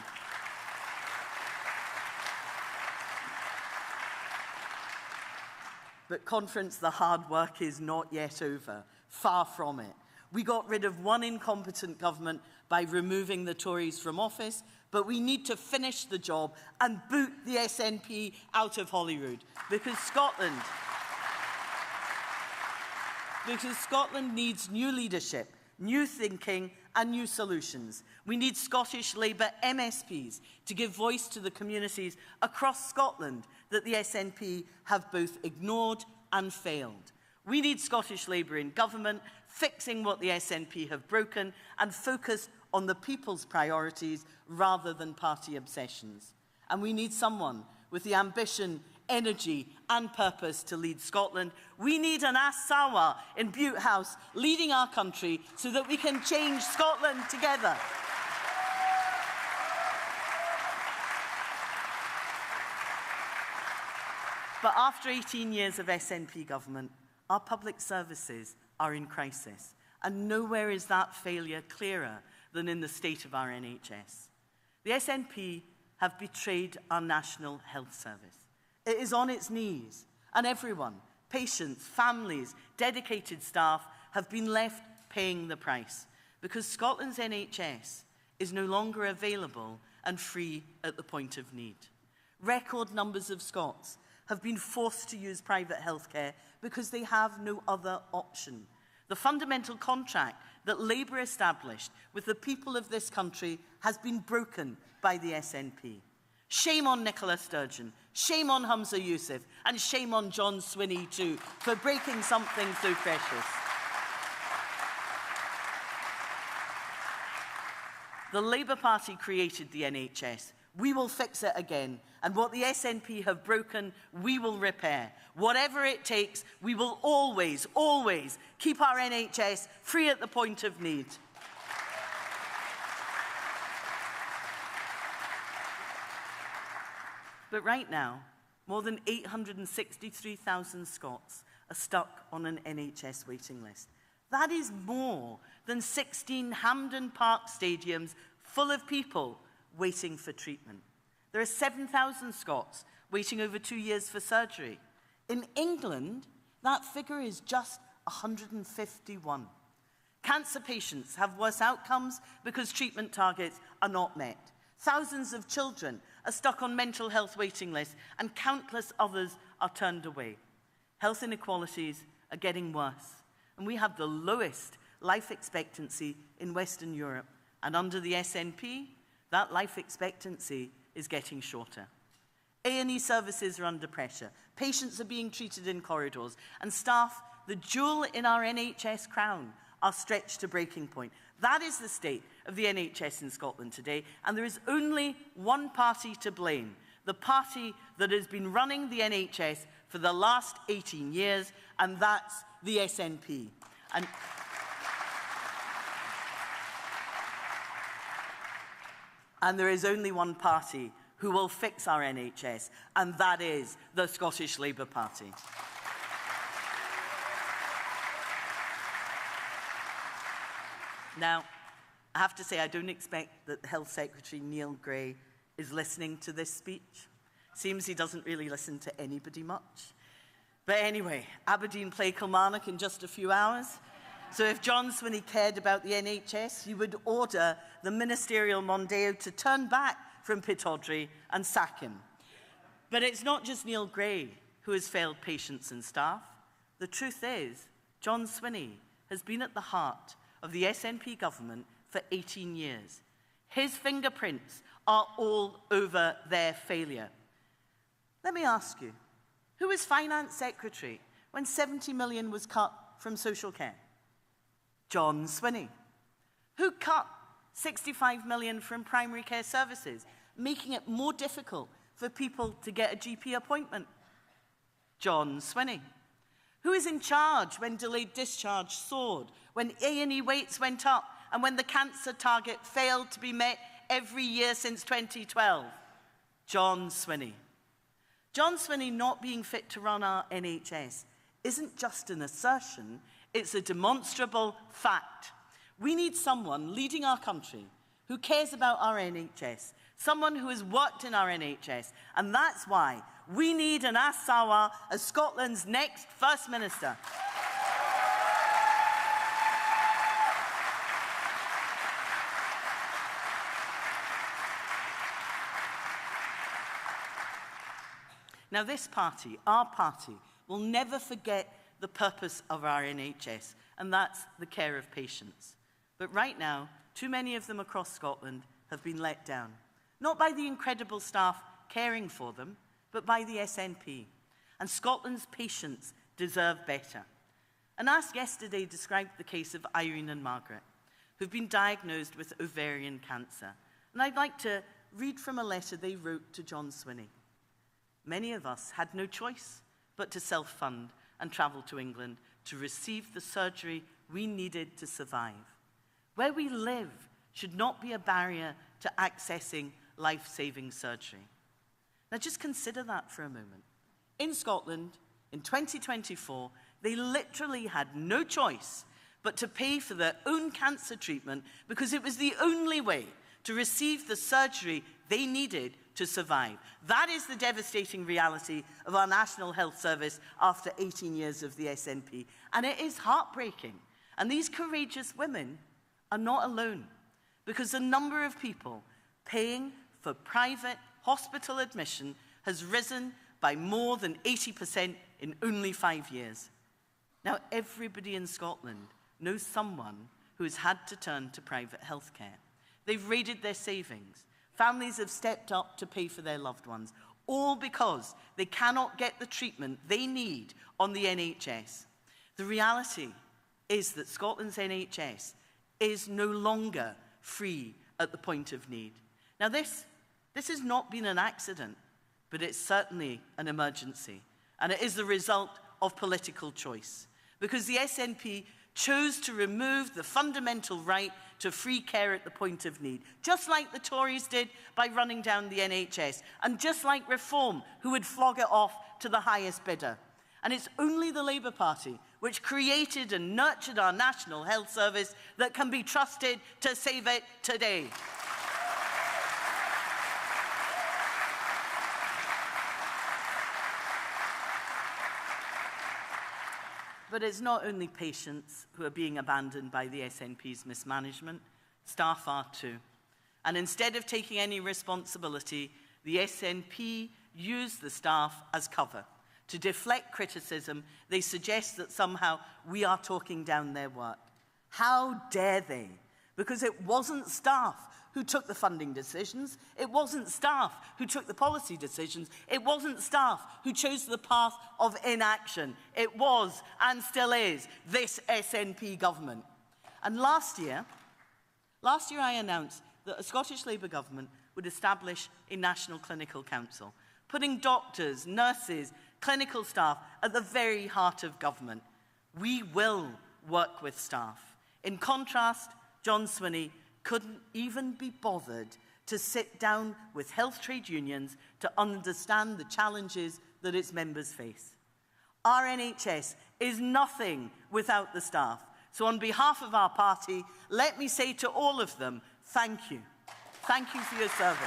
But conference, the hard work is not yet over. Far from it. We got rid of one incompetent government by removing the Tories from office, but we need to finish the job and boot the SNP out of Holyrood, because Scotland needs new leadership, new thinking and new solutions. We need Scottish Labour MSPs to give voice to the communities across Scotland that the SNP have both ignored and failed. We need Scottish Labour in government, fixing what the SNP have broken and focus on the people's priorities rather than party obsessions. And we need someone with the ambition, energy and purpose to lead Scotland. We need an Asawa in Butte House leading our country so that we can change Scotland together. But after 18 years of SNP government, our public services are in crisis, and nowhere is that failure clearer than in the state of our NHS. The SNP have betrayed our National Health Service. It is on its knees, and everyone, patients, families, dedicated staff, have been left paying the price because Scotland's NHS is no longer available and free at the point of need. Record numbers of Scots have been forced to use private healthcare because they have no other option. The fundamental contract that Labour established with the people of this country has been broken by the SNP. Shame on Nicola Sturgeon, shame on Humza Yousaf, and shame on John Swinney too for breaking something so precious. The Labour Party created the NHS. We will fix it again. And what the SNP have broken, we will repair. Whatever it takes, we will always, always keep our NHS free at the point of need. But right now, more than 863,000 Scots are stuck on an NHS waiting list. That is more than 16 Hampden Park stadiums full of people waiting for treatment. There are 7,000 Scots waiting over 2 years for surgery. In England, that figure is just 151. Cancer patients have worse outcomes because treatment targets are not met. Thousands of children are stuck on mental health waiting lists, and countless others are turned away. Health inequalities are getting worse, and we have the lowest life expectancy in Western Europe. And under the SNP, that life expectancy is getting shorter. A&E services are under pressure. Patients are being treated in corridors, and staff, the jewel in our NHS crown, are stretched to breaking point. That is the state of the NHS in Scotland today, and there is only one party to blame, the party that has been running the NHS for the last 18 years, and that's the SNP. And there is only one party who will fix our NHS, and that is the Scottish Labour Party. Now, I have to say, I don't expect that the Health Secretary, Neil Gray, is listening to this speech. Seems he doesn't really listen to anybody much. But anyway, Aberdeen play Kilmarnock in just a few hours. So if John Swinney cared about the NHS, he would order the ministerial Mondeo to turn back from Pittodrie and sack him. But it's not just Neil Gray who has failed patients and staff. The truth is, John Swinney has been at the heart of the SNP government for 18 years. His fingerprints are all over their failure. Let me ask you, who was Finance Secretary when 70 million was cut from social care? John Swinney. Who cut 65 million from primary care services, making it more difficult for people to get a GP appointment? John Swinney. Who is in charge when delayed discharge soared, when A&E waits went up, and when the cancer target failed to be met every year since 2012? John Swinney. John Swinney not being fit to run our NHS isn't just an assertion, it's a demonstrable fact. We need someone leading our country who cares about our NHS, someone who has worked in our NHS, and that's why we need an Anas Sarwar as Scotland's next First Minister. Now this party, our party, will never forget the purpose of our NHS, and that's the care of patients. But right now, too many of them across Scotland have been let down, not by the incredible staff caring for them, but by the SNP. And Scotland's patients deserve better. An Ask yesterday described the case of Irene and Margaret, who've been diagnosed with ovarian cancer. And I'd like to read from a letter they wrote to John Swinney. Many of us had no choice but to self-fund and travel to England to receive the surgery we needed to survive. Where we live should not be a barrier to accessing life-saving surgery. Now just consider that for a moment. In Scotland, in 2024, they literally had no choice but to pay for their own cancer treatment because it was the only way to receive the surgery they needed to survive. That is the devastating reality of our National Health Service after 18 years of the SNP. And it is heartbreaking. And these courageous women are not alone, because the number of people paying for private hospital admission has risen by more than 80% in only 5 years. Now, everybody in Scotland knows someone who has had to turn to private healthcare. They've raided their savings. Families have stepped up to pay for their loved ones, all because they cannot get the treatment they need on the NHS. The reality is that Scotland's NHS is no longer free at the point of need. Now this has not been an accident, but it's certainly an emergency. And it is the result of political choice. Because the SNP chose to remove the fundamental right to free care at the point of need, just like the Tories did by running down the NHS, and just like Reform, who would flog it off to the highest bidder. And it's only the Labour Party, which created and nurtured our National Health Service, that can be trusted to save it today. But it's not only patients who are being abandoned by the SNP's mismanagement, staff are too. And instead of taking any responsibility, the SNP use the staff as cover. To deflect criticism, they suggest that somehow we are talking down their work. How dare they? Because it wasn't staff who took the funding decisions. It wasn't staff who took the policy decisions. It wasn't staff who chose the path of inaction. It was, and still is, this SNP government. And last year I announced that a Scottish Labour government would establish a National Clinical Council, putting doctors, nurses, clinical staff at the very heart of government. We will work with staff. In contrast, John Swinney couldn't even be bothered to sit down with health trade unions to understand the challenges that its members face. Our NHS is nothing without the staff. So on behalf of our party, let me say to all of them, thank you. Thank you for your service.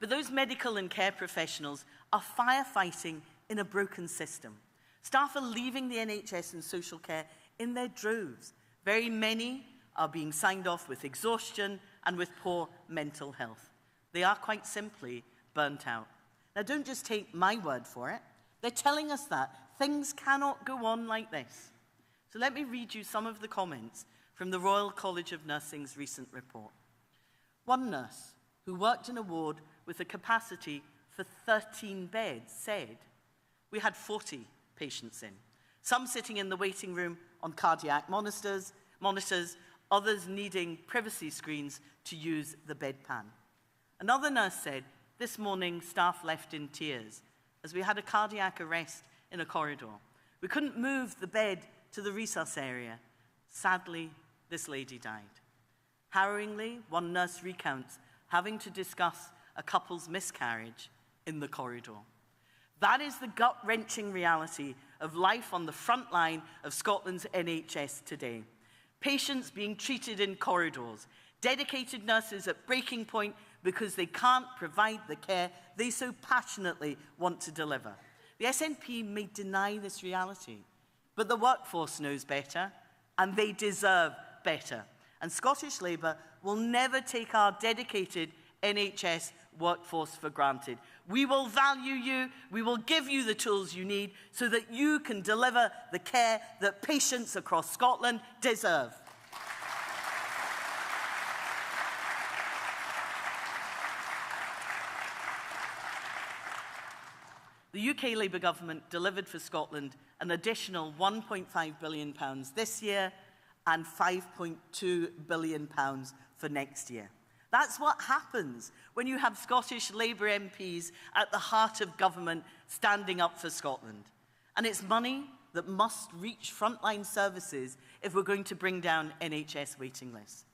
But those medical and care professionals are firefighting in a broken system. Staff are leaving the NHS and social care in their droves. Very many are being signed off with exhaustion and with poor mental health. They are quite simply burnt out. Now, don't just take my word for it. They're telling us that things cannot go on like this. So let me read you some of the comments from the Royal College of Nursing's recent report. One nurse who worked in a ward with a capacity for 13 beds said, "We had 40 patients in, some sitting in the waiting room on cardiac monitors, others needing privacy screens to use the bedpan." Another nurse said, "This morning staff left in tears as we had a cardiac arrest in a corridor. We couldn't move the bed to the resus area. Sadly, this lady died. Harrowingly, one nurse recounts having to discuss a couple's miscarriage in the corridor. That is the gut-wrenching reality of life on the front line of Scotland's NHS today. Patients being treated in corridors, dedicated nurses at breaking point because they can't provide the care they so passionately want to deliver. The SNP may deny this reality, but the workforce knows better, and they deserve better. And Scottish Labour will never take our dedicated NHS workforce for granted. We will value you, we will give you the tools you need so that you can deliver the care that patients across Scotland deserve. The UK Labour government delivered for Scotland an additional £1.5 billion this year and £5.2 billion for next year. That's what happens when you have Scottish Labour MPs at the heart of government standing up for Scotland. And it's money that must reach frontline services if we're going to bring down NHS waiting lists.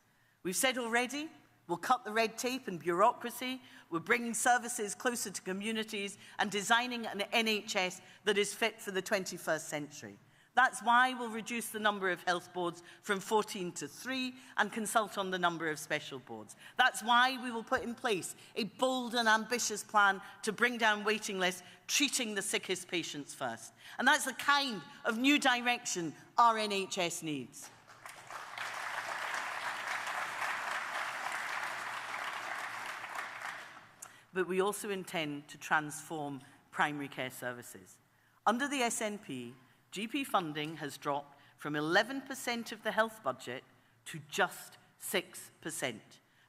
We've said already, we'll cut the red tape and bureaucracy, we're bringing services closer to communities and designing an NHS that is fit for the 21st century. That's why we'll reduce the number of health boards from 14 to 3 and consult on the number of special boards. That's why we will put in place a bold and ambitious plan to bring down waiting lists, treating the sickest patients first. And that's the kind of new direction our NHS needs. But we also intend to transform primary care services. Under the SNP, GP funding has dropped from 11% of the health budget to just 6%.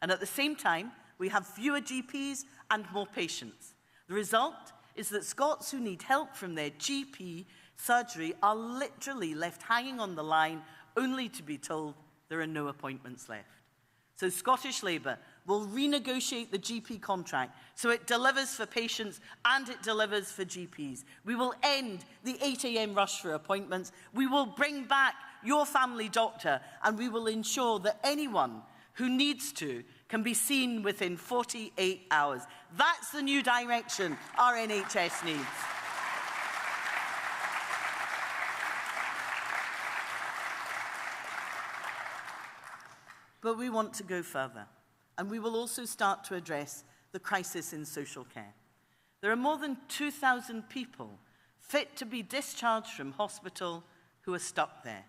And at the same time, we have fewer GPs and more patients. The result is that Scots who need help from their GP surgery are literally left hanging on the line only to be told there are no appointments left. So Scottish Labour will renegotiate the GP contract so it delivers for patients and it delivers for GPs. We will end the 8 a.m. rush for appointments. We will bring back your family doctor, and we will ensure that anyone who needs to can be seen within 48 hours. That's the new direction our NHS needs. But we want to go further, and we will also start to address the crisis in social care. There are more than 2,000 people fit to be discharged from hospital who are stuck there,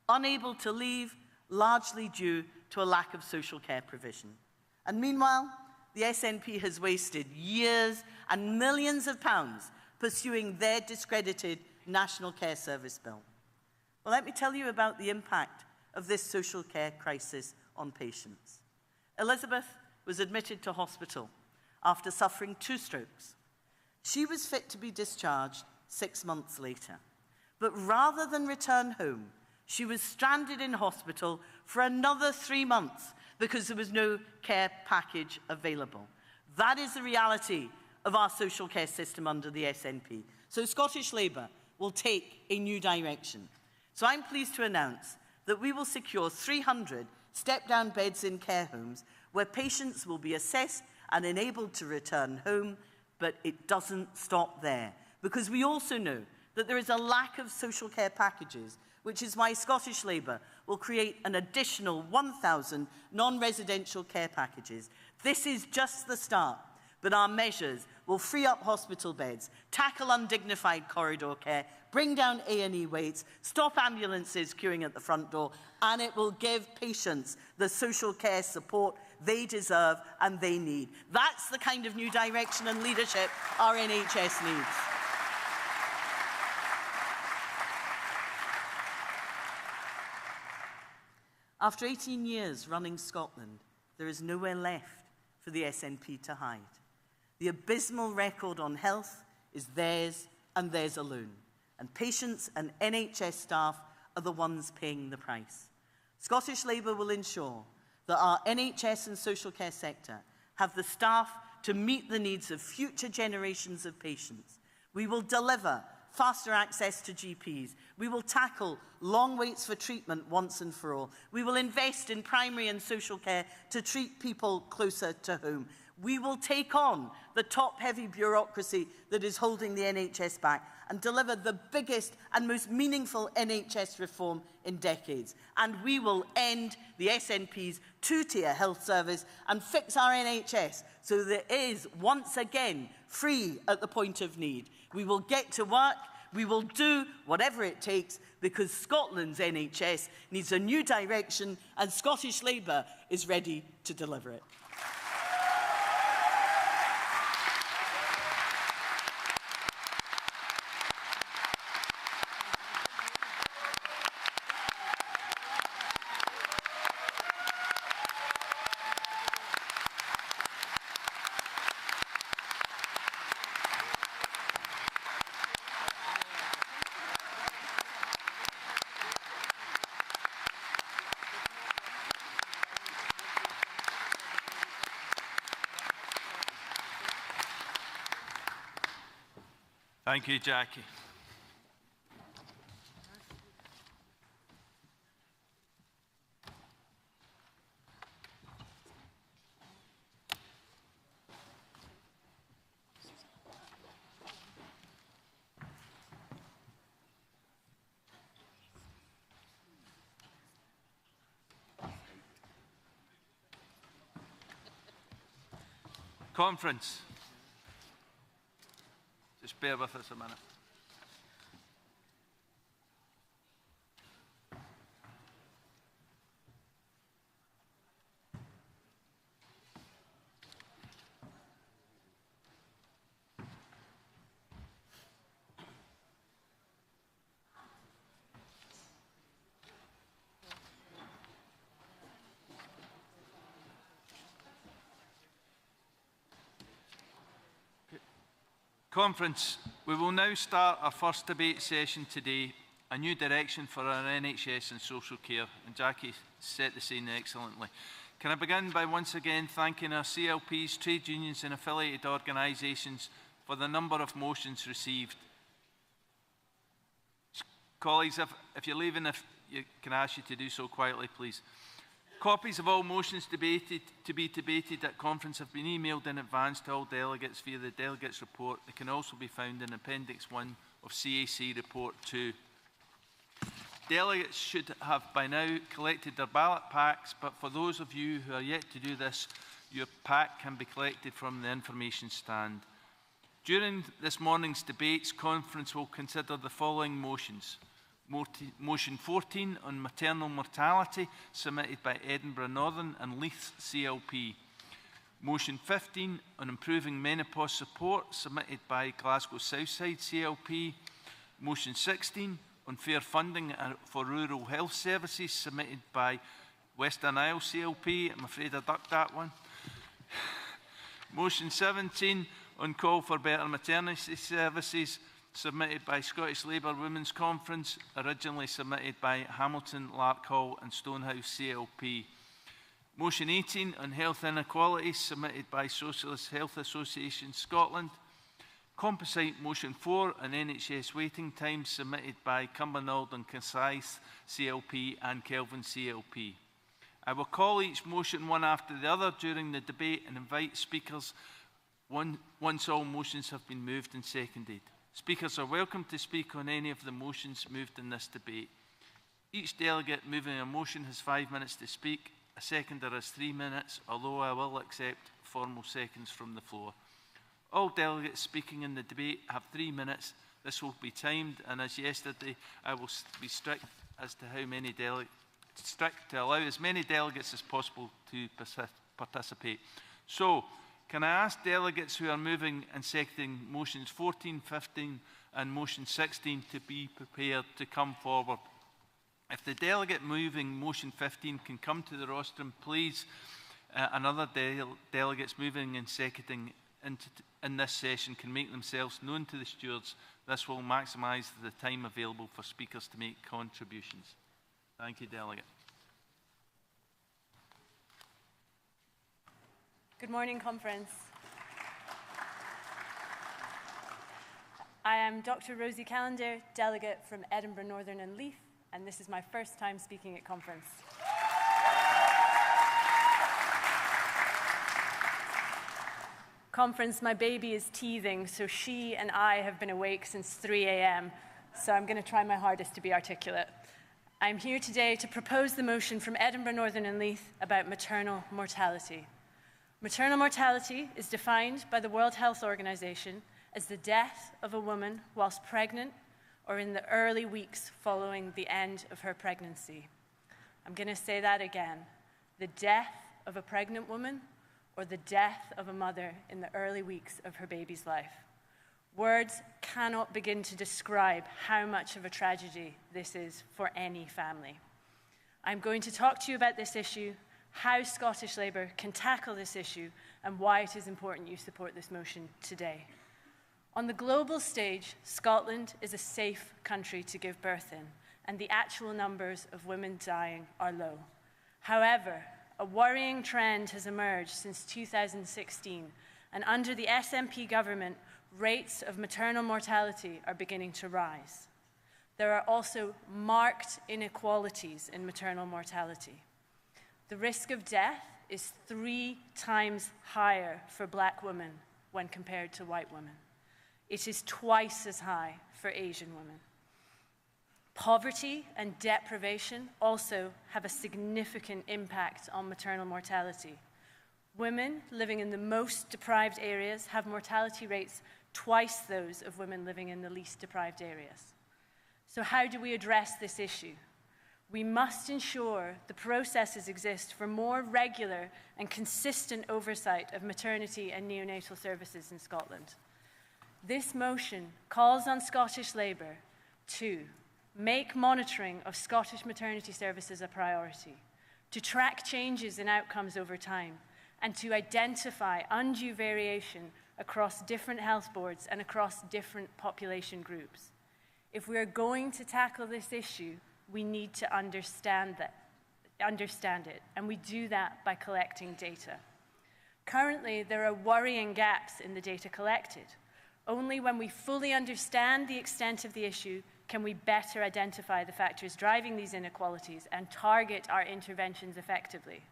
unable to leave, largely due to a lack of social care provision. And meanwhile, the SNP has wasted years and millions of pounds pursuing their discredited National Care Service bill. Well, let me tell you about the impact of this social care crisis on patients. Elizabeth was admitted to hospital after suffering 2 strokes. She was fit to be discharged 6 months later. But rather than return home, she was stranded in hospital for another 3 months because there was no care package available. That is the reality of our social care system under the SNP. So Scottish Labour will take a new direction. So I'm pleased to announce that we will secure 300 step-down beds in care homes where patients will be assessed and enabled to return home, but it doesn't stop there, because we also know that there is a lack of social care packages, which is why Scottish Labour will create an additional 1,000 non-residential care packages. This is just the start, but our measures will free up hospital beds, tackle undignified corridor care, bring down A&E waits, stop ambulances queuing at the front door, and it will give patients the social care support they deserve and they need. That's the kind of new direction and leadership our NHS needs. After 18 years running Scotland, there is nowhere left for the SNP to hide. The abysmal record on health is theirs and theirs alone. And patients and NHS staff are the ones paying the price. Scottish Labour will ensure that our NHS and social care sector have the staff to meet the needs of future generations of patients. We will deliver faster access to GPs. We will tackle long waits for treatment once and for all. We will invest in primary and social care to treat people closer to home. We will take on the top-heavy bureaucracy that is holding the NHS back and deliver the biggest and most meaningful NHS reform in decades. And we will end the SNP's two-tier health service and fix our NHS so that it is, once again, free at the point of need. We will get to work. We will do whatever it takes because Scotland's NHS needs a new direction and Scottish Labour is ready to deliver it. Thank you, Jackie. Conference. Just bear with us a minute. Conference, we will now start our first debate session today, a new direction for our NHS and social care, and Jackie set the scene excellently. Can I begin by once again thanking our CLPs, trade unions and affiliated organisations for the number of motions received. Colleagues, if you're leaving, can I ask you to do so quietly, please. Copies of all motions to be debated at conference have been emailed in advance to all delegates via the delegates report. They can also be found in Appendix 1 of CAC Report 2. Delegates should have by now collected their ballot packs, but for those of you who are yet to do this, your pack can be collected from the information stand. During this morning's debates, conference will consider the following motions. Motion 14 on maternal mortality, submitted by Edinburgh Northern and Leith CLP. Motion 15 on improving menopause support, submitted by Glasgow Southside CLP. Motion 16 on fair funding for rural health services, submitted by Western Isle CLP. I'm afraid I ducked that one. Motion 17 on call for better maternity services, submitted by Scottish Labour Women's Conference, originally submitted by Hamilton, Larkhall and Stonehouse CLP. Motion 18 on health inequalities, submitted by Socialist Health Association Scotland. Composite Motion 4 on NHS waiting times, submitted by Cumbernauld and Concise CLP and Kelvin CLP. I will call each motion one after the other during the debate and invite speakers once all motions have been moved and seconded. Speakers are welcome to speak on any of the motions moved in this debate. Each delegate moving a motion has 5 minutes to speak. A seconder has 3 minutes, although I will accept formal seconds from the floor. All delegates speaking in the debate have 3 minutes. This will be timed, and as yesterday, I will be strict as to how many to allow as many delegates as possible to participate. So, can I ask delegates who are moving and seconding motions 14, 15 and motion 16 to be prepared to come forward? If the delegate moving motion 15 can come to the rostrum, please, and other delegates moving and seconding in this session can make themselves known to the stewards. This will maximise the time available for speakers to make contributions. Thank you, delegate. Good morning, Conference. I am Dr. Rosie Callender, delegate from Edinburgh, Northern and Leith, and this is my first time speaking at conference. Conference, my baby is teething, so she and I have been awake since 3 a.m., so I'm going to try my hardest to be articulate. I'm here today to propose the motion from Edinburgh, Northern and Leith about maternal mortality. Maternal mortality is defined by the World Health Organization as the death of a woman whilst pregnant or in the early weeks following the end of her pregnancy. I'm going to say that again. The death of a pregnant woman or the death of a mother in the early weeks of her baby's life. Words cannot begin to describe how much of a tragedy this is for any family. I'm going to talk to you about this issue, how Scottish Labour can tackle this issue, and why it is important you support this motion today. On the global stage, Scotland is a safe country to give birth in, and the actual numbers of women dying are low. However, a worrying trend has emerged since 2016, and under the SNP government, rates of maternal mortality are beginning to rise. There are also marked inequalities in maternal mortality. The risk of death is 3 times higher for Black women when compared to white women. It is twice as high for Asian women. Poverty and deprivation also have a significant impact on maternal mortality. Women living in the most deprived areas have mortality rates twice those of women living in the least deprived areas. So how do we address this issue? We must ensure the processes exist for more regular and consistent oversight of maternity and neonatal services in Scotland. This motion calls on Scottish Labour to make monitoring of Scottish maternity services a priority, to track changes in outcomes over time, and to identify undue variation across different health boards and across different population groups. If we are going to tackle this issue, we need to understand it, and we do that by collecting data. Currently, there are worrying gaps in the data collected. Only when we fully understand the extent of the issue can we better identify the factors driving these inequalities and target our interventions effectively.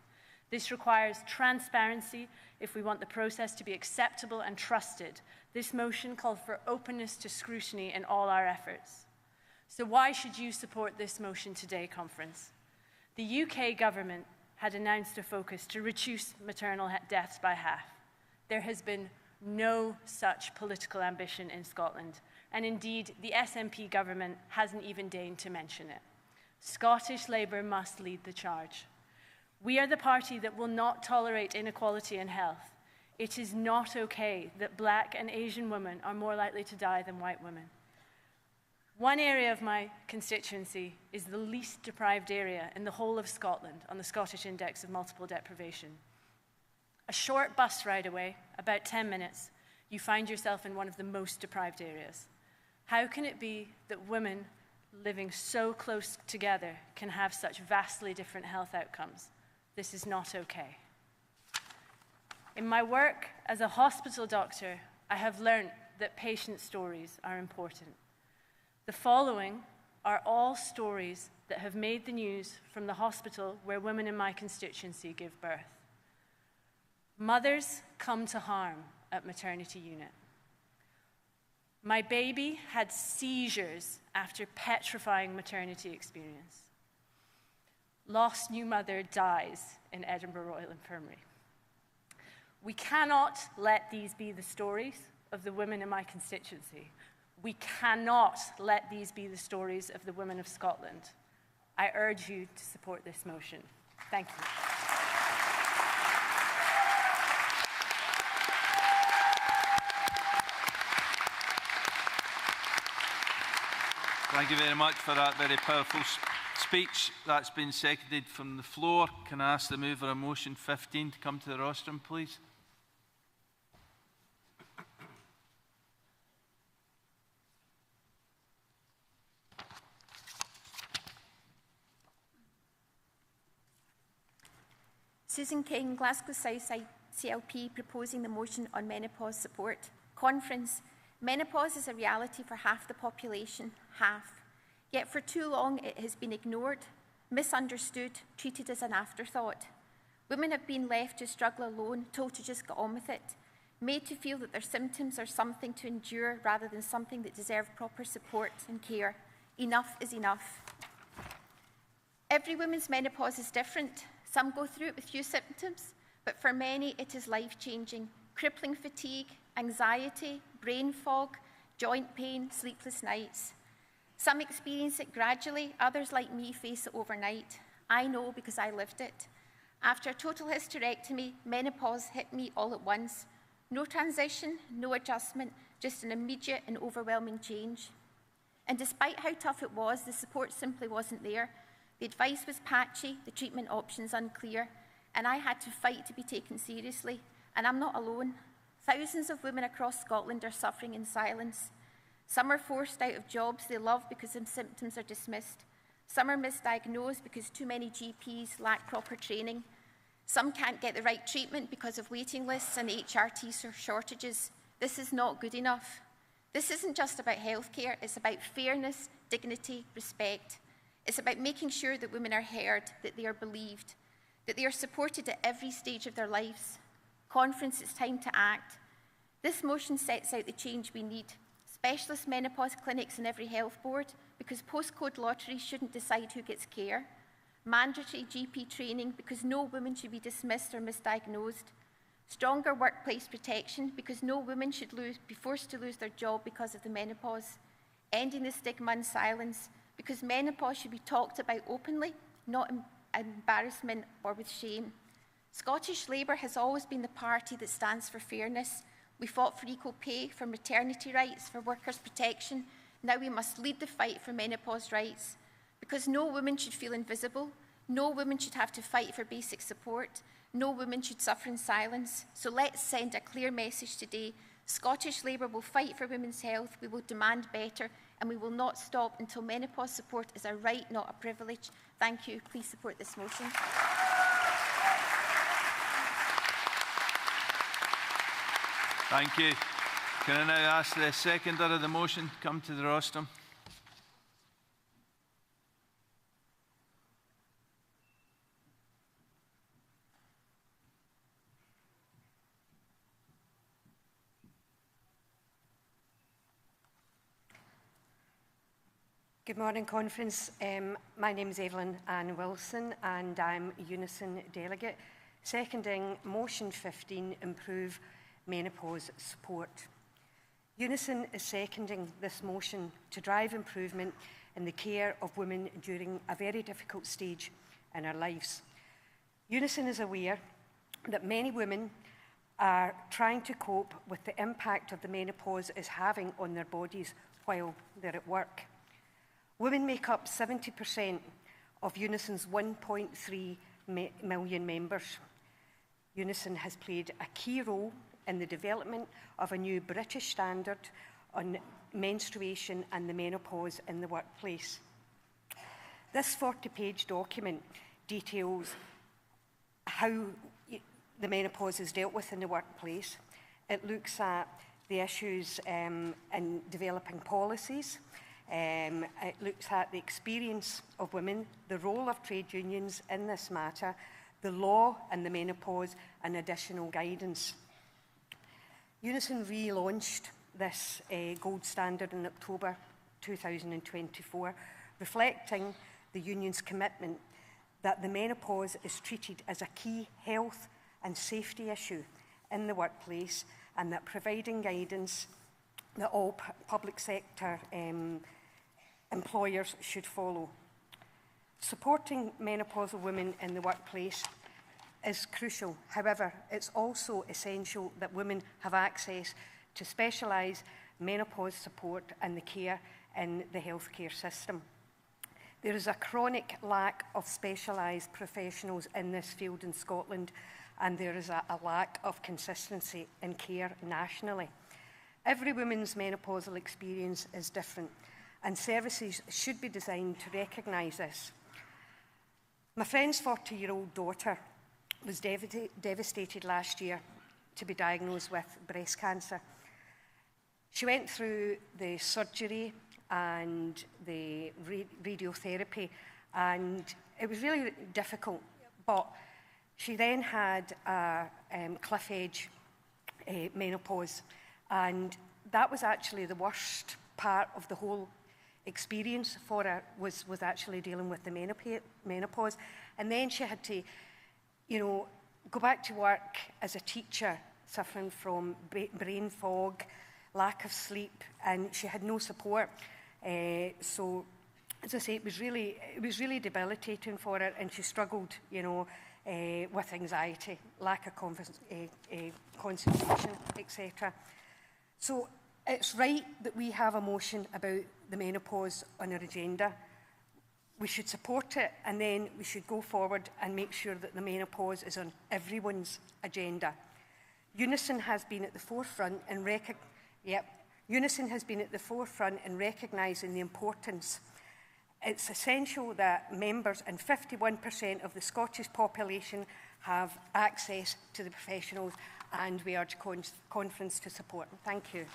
This requires transparency if we want the process to be acceptable and trusted. This motion calls for openness to scrutiny in all our efforts. So why should you support this motion today, conference? The UK government had announced a focus to reduce maternal deaths by half. There has been no such political ambition in Scotland, and indeed the SNP government hasn't even deigned to mention it. Scottish Labour must lead the charge. We are the party that will not tolerate inequality in health. It is not okay that Black and Asian women are more likely to die than white women. One area of my constituency is the least deprived area in the whole of Scotland on the Scottish Index of Multiple Deprivation. A short bus ride away, about 10 minutes, you find yourself in one of the most deprived areas. How can it be that women living so close together can have such vastly different health outcomes? This is not okay. In my work as a hospital doctor, I have learned that patient stories are important. The following are all stories that have made the news from the hospital where women in my constituency give birth. Mothers come to harm at maternity unit. My baby had seizures after petrifying maternity experience. Lost new mother dies in Edinburgh Royal Infirmary. We cannot let these be the stories of the women in my constituency. We cannot let these be the stories of the women of Scotland. I urge you to support this motion. Thank you. Thank you very much for that very powerful speech. That's been seconded from the floor. Can I ask the mover of motion 15 to come to the rostrum, please? Susan King, Glasgow Southside CLP, proposing the motion on menopause support. Conference. Menopause is a reality for half the population, half. Yet for too long it has been ignored, misunderstood, treated as an afterthought. Women have been left to struggle alone, told to just get on with it, made to feel that their symptoms are something to endure rather than something that deserve proper support and care. Enough is enough. Every woman's menopause is different. Some go through it with few symptoms, but for many it is life-changing. Crippling fatigue, anxiety, brain fog, joint pain, sleepless nights. Some experience it gradually, others like me face it overnight. I know because I lived it. After a total hysterectomy, menopause hit me all at once. No transition, no adjustment, just an immediate and overwhelming change. And despite how tough it was, the support simply wasn't there. The advice was patchy, the treatment options unclear, and I had to fight to be taken seriously. And I'm not alone. Thousands of women across Scotland are suffering in silence. Some are forced out of jobs they love because their symptoms are dismissed. Some are misdiagnosed because too many GPs lack proper training. Some can't get the right treatment because of waiting lists and HRT shortages. This is not good enough. This isn't just about healthcare, it's about fairness, dignity, respect. It's about making sure that women are heard, that they are believed, that they are supported at every stage of their lives. Conference, it's time to act. This motion sets out the change we need. Specialist menopause clinics in every health board, because postcode lotteries shouldn't decide who gets care. Mandatory GP training, because no woman should be dismissed or misdiagnosed. Stronger workplace protection, because no woman should be forced to lose their job because of the menopause. Ending the stigma and silence, because menopause should be talked about openly, not in embarrassment or with shame. Scottish Labour has always been the party that stands for fairness. We fought for equal pay, for maternity rights, for workers' protection. Now we must lead the fight for menopause rights. Because no woman should feel invisible, no woman should have to fight for basic support, no woman should suffer in silence. So let's send a clear message today. Scottish Labour will fight for women's health, we will demand better, and we will not stop until menopause support is a right, not a privilege. Thank you. Please support this motion. Thank you. Can I now ask the seconder of the motion to come to the rostrum? Good morning, Conference. My name is Evelyn Ann Wilson and I'm a Unison delegate, seconding motion 15, improve menopause support. Unison is seconding this motion to drive improvement in the care of women during a very difficult stage in our lives. Unison is aware that many women are trying to cope with the impact of the menopause is having on their bodies while they're at work. Women make up 70% of Unison's 1.3 million members. Unison has played a key role in the development of a new British standard on menstruation and the menopause in the workplace. This 40-page document details how the menopause is dealt with in the workplace. It looks at the issues in developing policies. It looks at the experience of women, the role of trade unions in this matter, the law and the menopause, and additional guidance. Unison relaunched this gold standard in October 2024, reflecting the union's commitment that the menopause is treated as a key health and safety issue in the workplace, and that providing guidance that all public sector employers should follow. Supporting menopausal women in the workplace is crucial. However, it's also essential that women have access to specialised menopause support and the care in the healthcare system. There is a chronic lack of specialised professionals in this field in Scotland, and there is a lack of consistency in care nationally. Every woman's menopausal experience is different, and services should be designed to recognise this. My friend's 40-year-old daughter was devastated last year to be diagnosed with breast cancer. She went through the surgery and the radiotherapy, and it was really difficult. But she then had a cliff edge menopause, and that was actually the worst part of the whole experience for her, was actually dealing with the menopause. And then she had to, go back to work as a teacher, suffering from brain fog, lack of sleep, and she had no support. So, as I say, it was really debilitating for her, and she struggled, with anxiety, lack of concentration, etc. So it's right that we have a motion about the menopause on our agenda. We should support it, and then we should go forward and make sure that the menopause is on everyone's agenda. Unison has been at the forefront in recognising the importance. It's essential that members and 51% of the Scottish population have access to the professionals, and we urge conference to support. Thank you.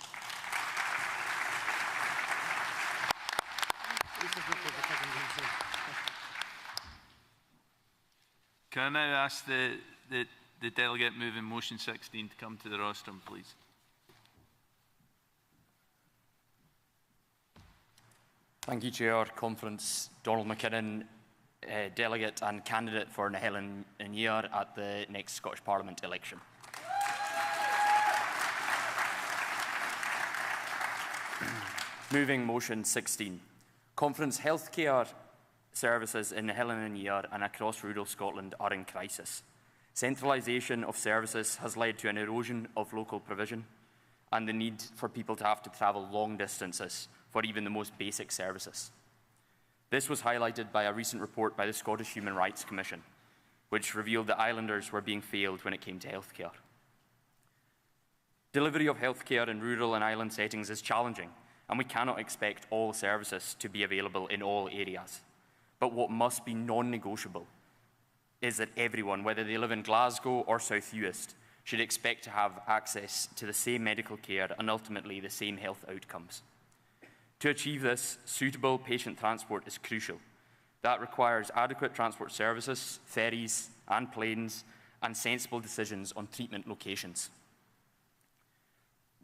Can I now ask the delegate moving motion 16 to come to the rostrum, please? Thank you, Chair. Conference. Donald McKinnon, delegate and candidate for Nahelin and Year at the next Scottish Parliament election. Moving motion 16. Conference. Healthcare services in Nahelin and Year and across rural Scotland are in crisis. Centralisation of services has led to an erosion of local provision and the need for people to have to travel long distances for even the most basic services. This was highlighted by a recent report by the Scottish Human Rights Commission, which revealed that islanders were being failed when it came to healthcare. Delivery of healthcare in rural and island settings is challenging, and we cannot expect all services to be available in all areas. But what must be non-negotiable is that everyone, whether they live in Glasgow or South Uist, should expect to have access to the same medical care and ultimately the same health outcomes. To achieve this, suitable patient transport is crucial. That requires adequate transport services, ferries and planes, and sensible decisions on treatment locations.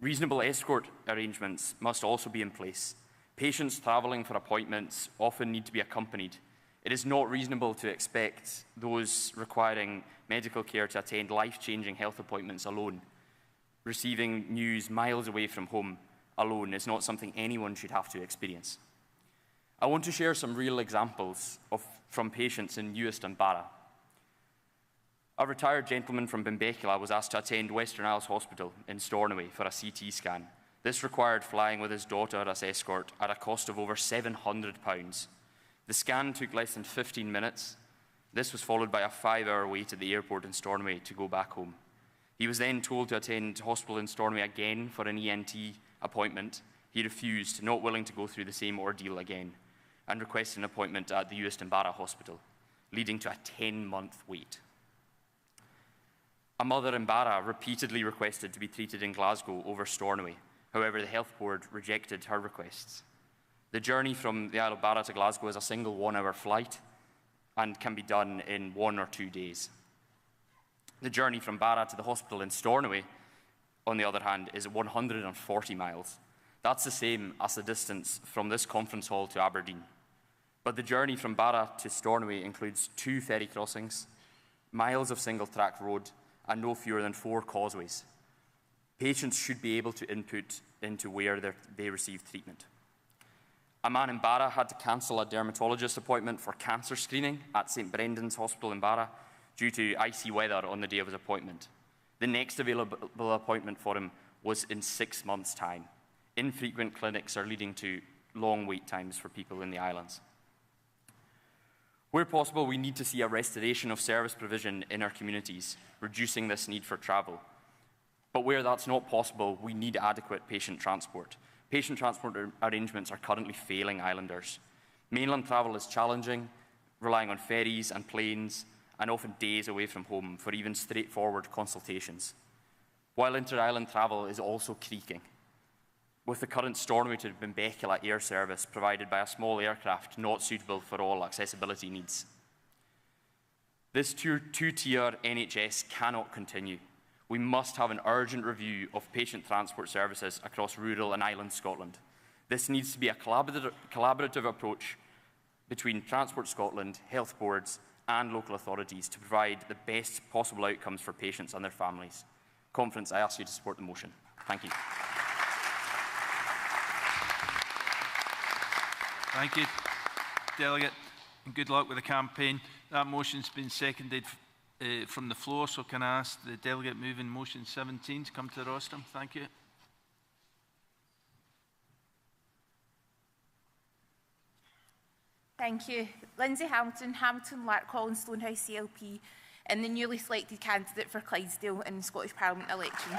Reasonable escort arrangements must also be in place. Patients travelling for appointments often need to be accompanied. It is not reasonable to expect those requiring medical care to attend life-changing health appointments alone. Receiving news miles away from home alone is not something anyone should have to experience. I want to share some real examples from patients in Uist and Barra. A retired gentleman from Benbecula was asked to attend Western Isles Hospital in Stornoway for a CT scan. This required flying with his daughter as escort at a cost of over £700. The scan took less than 15 minutes. This was followed by a 5-hour wait at the airport in Stornoway to go back home. He was then told to attend hospital in Stornoway again for an ENT appointment. He refused, not willing to go through the same ordeal again, and requested an appointment at the Uist and Barra Hospital, leading to a 10-month wait. A mother in Barra repeatedly requested to be treated in Glasgow over Stornoway. However, the health board rejected her requests. The journey from the Isle of Barra to Glasgow is a single 1-hour flight and can be done in 1 or 2 days. The journey from Barra to the hospital in Stornoway, on the other hand, is 140 miles. That's the same as the distance from this conference hall to Aberdeen. But the journey from Barra to Stornoway includes 2 ferry crossings, miles of single-track road, and no fewer than 4 causeways. Patients should be able to input into where they receive treatment. A man in Barra had to cancel a dermatologist appointment for cancer screening at St Brendan's Hospital in Barra due to icy weather on the day of his appointment. The next available appointment for him was in 6 months' time. Infrequent clinics are leading to long wait times for people in the islands. Where possible, we need to see a restoration of service provision in our communities, reducing this need for travel. But where that's not possible, we need adequate patient transport. Patient transport arrangements are currently failing islanders. Mainland travel is challenging, relying on ferries and planes, and often days away from home for even straightforward consultations. While inter-island travel is also creaking. with the current Stornoway to Benbecula air service provided by a small aircraft not suitable for all accessibility needs. This two-tier NHS cannot continue. We must have an urgent review of patient transport services across rural and island Scotland. This needs to be a collaborative approach between Transport Scotland, health boards and local authorities to provide the best possible outcomes for patients and their families. Conference, I ask you to support the motion. Thank you. Thank you, Delegate, and good luck with the campaign. That motion's been seconded from the floor, so can I ask the Delegate moving motion 17 to come to the rostrum? Thank you. Thank you. Lindsay Hamilton, Hamilton, Lark, Stonehouse CLP, and the newly selected candidate for Clydesdale in the Scottish Parliament election.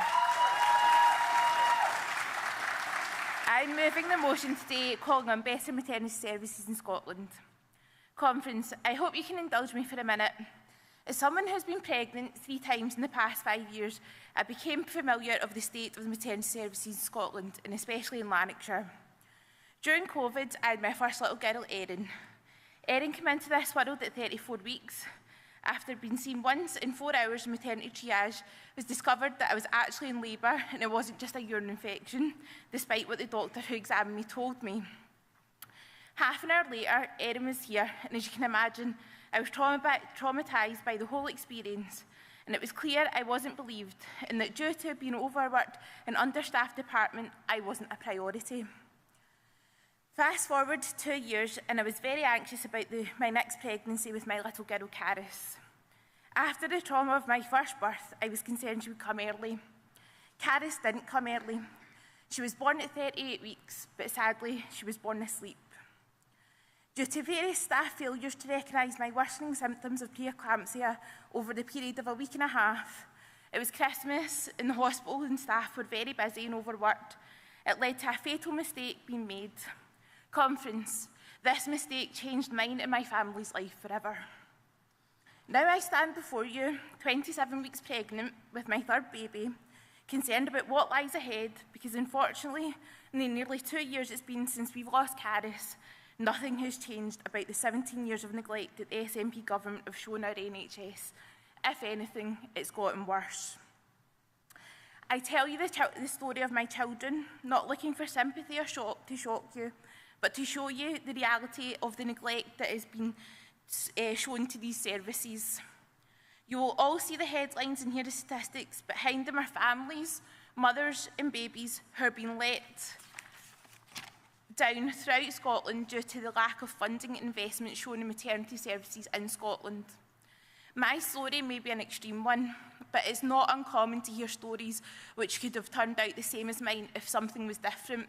I'm moving the motion today calling on better maternity services in Scotland. Conference, I hope you can indulge me for a minute. As someone who's been pregnant 3 times in the past 5 years, I became familiar of the state of the maternity services in Scotland, and especially in Lanarkshire. During COVID, I had my first little girl, Erin. Erin came into this world at 34 weeks. After being seen once in 4 hours of maternity triage, it was discovered that I was actually in labour and it wasn't just a urine infection, despite what the doctor who examined me told me. Half an hour later, Erin was here, and as you can imagine, I was traumatised by the whole experience, and it was clear I wasn't believed, and that due to being overworked and understaffed department, I wasn't a priority. Fast forward 2 years, and I was very anxious about my next pregnancy with my little girl, Caris. After the trauma of my first birth, I was concerned she would come early. Caris didn't come early. She was born at 38 weeks, but sadly, she was born asleep. Due to various staff failures to recognise my worsening symptoms of preeclampsia over the period of a week and a half, it was Christmas and the hospital and staff were very busy and overworked. It led to a fatal mistake being made. Conference, this mistake changed mine and my family's life forever. Now I stand before you, 27 weeks pregnant with my 3rd baby, concerned about what lies ahead because unfortunately, in the nearly 2 years it's been since we've lost Caris, nothing has changed about the 17 years of neglect that the SNP government have shown our NHS. If anything, it's gotten worse. I tell you the story of my children, not looking for sympathy or shock to shock you, but to show you the reality of the neglect that has been shown to these services. You will all see the headlines and hear the statistics. Behind them are families, mothers and babies who are being let down throughout Scotland due to the lack of funding and investment shown in maternity services in Scotland. My story may be an extreme one, but it's not uncommon to hear stories which could have turned out the same as mine if something was different.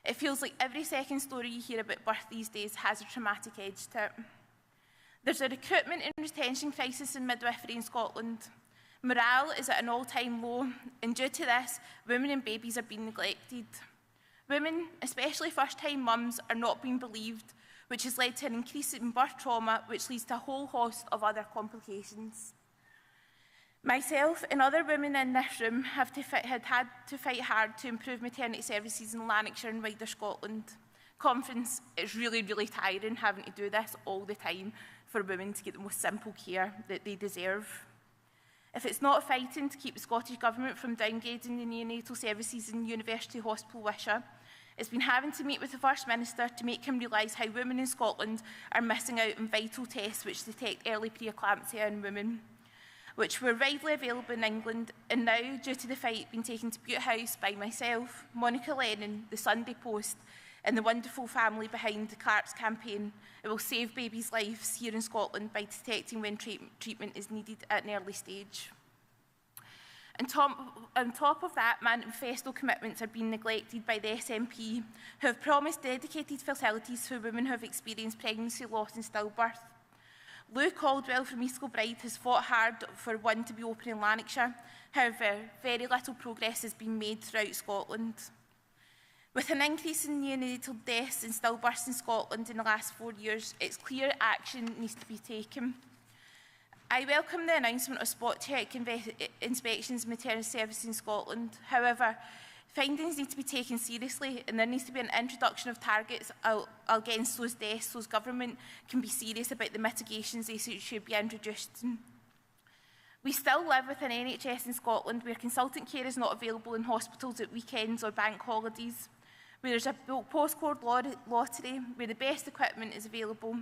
It feels like every second story you hear about birth these days has a traumatic edge to it. There's a recruitment and retention crisis in midwifery in Scotland. Morale is at an all-time low, and due to this, women and babies are being neglected. Women, especially first-time mums, are not being believed, which has led to an increase in birth trauma, which leads to a whole host of other complications. Myself and other women in this room had had to fight hard to improve maternity services in Lanarkshire and wider Scotland. Conference, it's really, really tiring having to do this all the time for women to get the most simple care that they deserve. If it's not fighting to keep the Scottish Government from downgrading the neonatal services in University Hospital Wishaw, it's been having to meet with the First Minister to make him realise how women in Scotland are missing out on vital tests which detect early preeclampsia in women, which were widely available in England, and now, due to the fight being taken to Bute House by myself, Monica Lennon, the Sunday Post, and the wonderful family behind the Clark's campaign, it will save babies' lives here in Scotland by detecting when treatment is needed at an early stage. On top of that, manifesto commitments are being neglected by the SNP, who have promised dedicated facilities for women who have experienced pregnancy loss and stillbirth. Lou Caldwell from East Kilbride has fought hard for one to be open in Lanarkshire. However, very little progress has been made throughout Scotland. With an increase in neonatal deaths and stillbirths in Scotland in the last 4 years, it's clear action needs to be taken. I welcome the announcement of spot check inspections in maternity services in Scotland. However, Findings need to be taken seriously, and there needs to be an introduction of targets against those deaths so government can be serious about the mitigations they should be introduced. We still live with an NHS in Scotland where consultant care is not available in hospitals at weekends or bank holidays, where there's a postcode lottery, where the best equipment is available.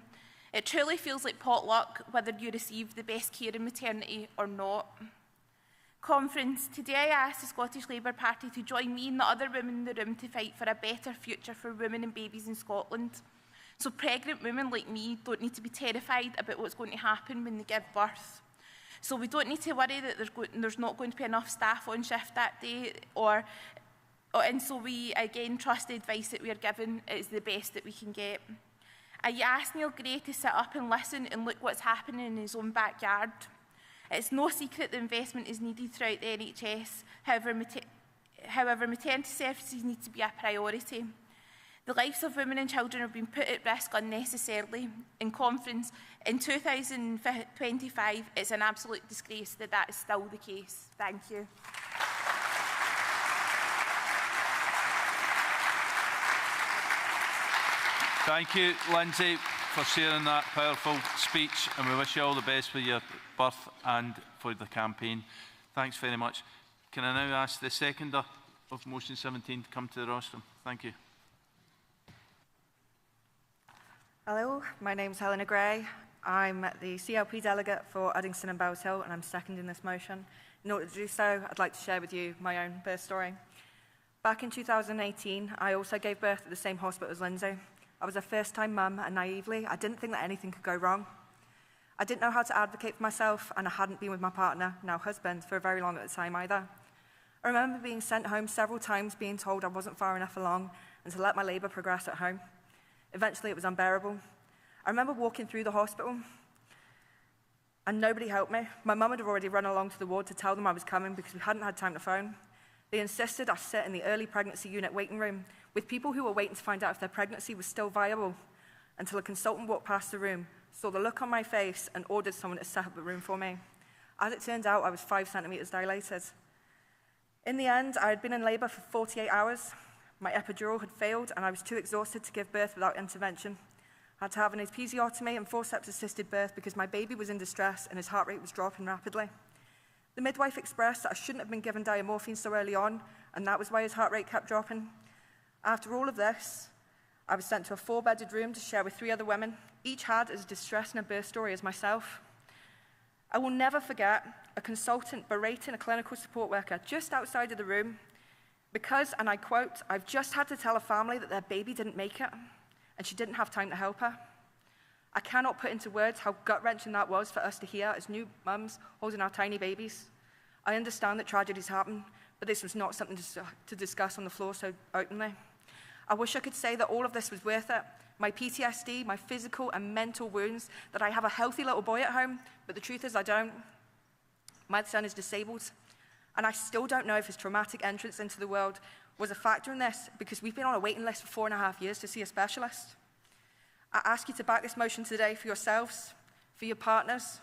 It truly feels like potluck whether you receive the best care in maternity or not. Conference, today I ask the Scottish Labour Party to join me and the other women in the room to fight for a better future for women and babies in Scotland. So pregnant women like me don't need to be terrified about what's going to happen when they give birth. So we don't need to worry that there's not going to be enough staff on shift that day, and so we again trust the advice that we are given is the best that we can get. I asked Neil Gray to sit up and listen and look what's happening in his own backyard. It's no secret that investment is needed throughout the NHS, however maternity services need to be a priority. The lives of women and children have been put at risk unnecessarily. In conference, in 2025, it's an absolute disgrace that that is still the case. Thank you. Thank you, Lindsay, for sharing that powerful speech, and we wish you all the best with your birth and for the campaign. Thanks very much. Can I now ask the seconder of motion 17 to come to the rostrum? Thank you. Hello, my name is Helena Gray. I'm the CLP delegate for Uddingston and Bells Hill, and I'm seconding this motion. In order to do so, I'd like to share with you my own birth story. Back in 2018, I also gave birth at the same hospital as Lindsay. I was a first-time mum, and naively, I didn't think that anything could go wrong. I didn't know how to advocate for myself, and I hadn't been with my partner, now husband, for very long at the time either. I remember being sent home several times, being told I wasn't far enough along, and to let my labour progress at home. Eventually, it was unbearable. I remember walking through the hospital, and nobody helped me. My mum had already run along to the ward to tell them I was coming because we hadn't had time to phone. They insisted I sit in the early pregnancy unit waiting room with people who were waiting to find out if their pregnancy was still viable, until a consultant walked past the room, saw the look on my face, and ordered someone to set up the room for me. As it turned out, I was 5 centimetres dilated. In the end, I had been in labour for 48 hours. My epidural had failed, and I was too exhausted to give birth without intervention. I had to have an episiotomy and forceps-assisted birth because my baby was in distress and his heart rate was dropping rapidly. The midwife expressed that I shouldn't have been given diamorphine so early on, and that was why his heart rate kept dropping. After all of this, I was sent to a 4-bedded room to share with 3 other women. Each had as distressing a birth story as myself. I will never forget a consultant berating a clinical support worker just outside of the room because, and I quote, "I've just had to tell a family that their baby didn't make it, and she didn't have time to help her." I cannot put into words how gut-wrenching that was for us to hear as new mums holding our tiny babies. I understand that tragedies happen, but this was not something to discuss on the floor so openly. I wish I could say that all of this was worth it. My PTSD, my physical and mental wounds, that I have a healthy little boy at home, but the truth is I don't. My son is disabled, and I still don't know if his traumatic entrance into the world was a factor in this because we've been on a waiting list for 4.5 years to see a specialist. I ask you to back this motion today for yourselves, for your partners,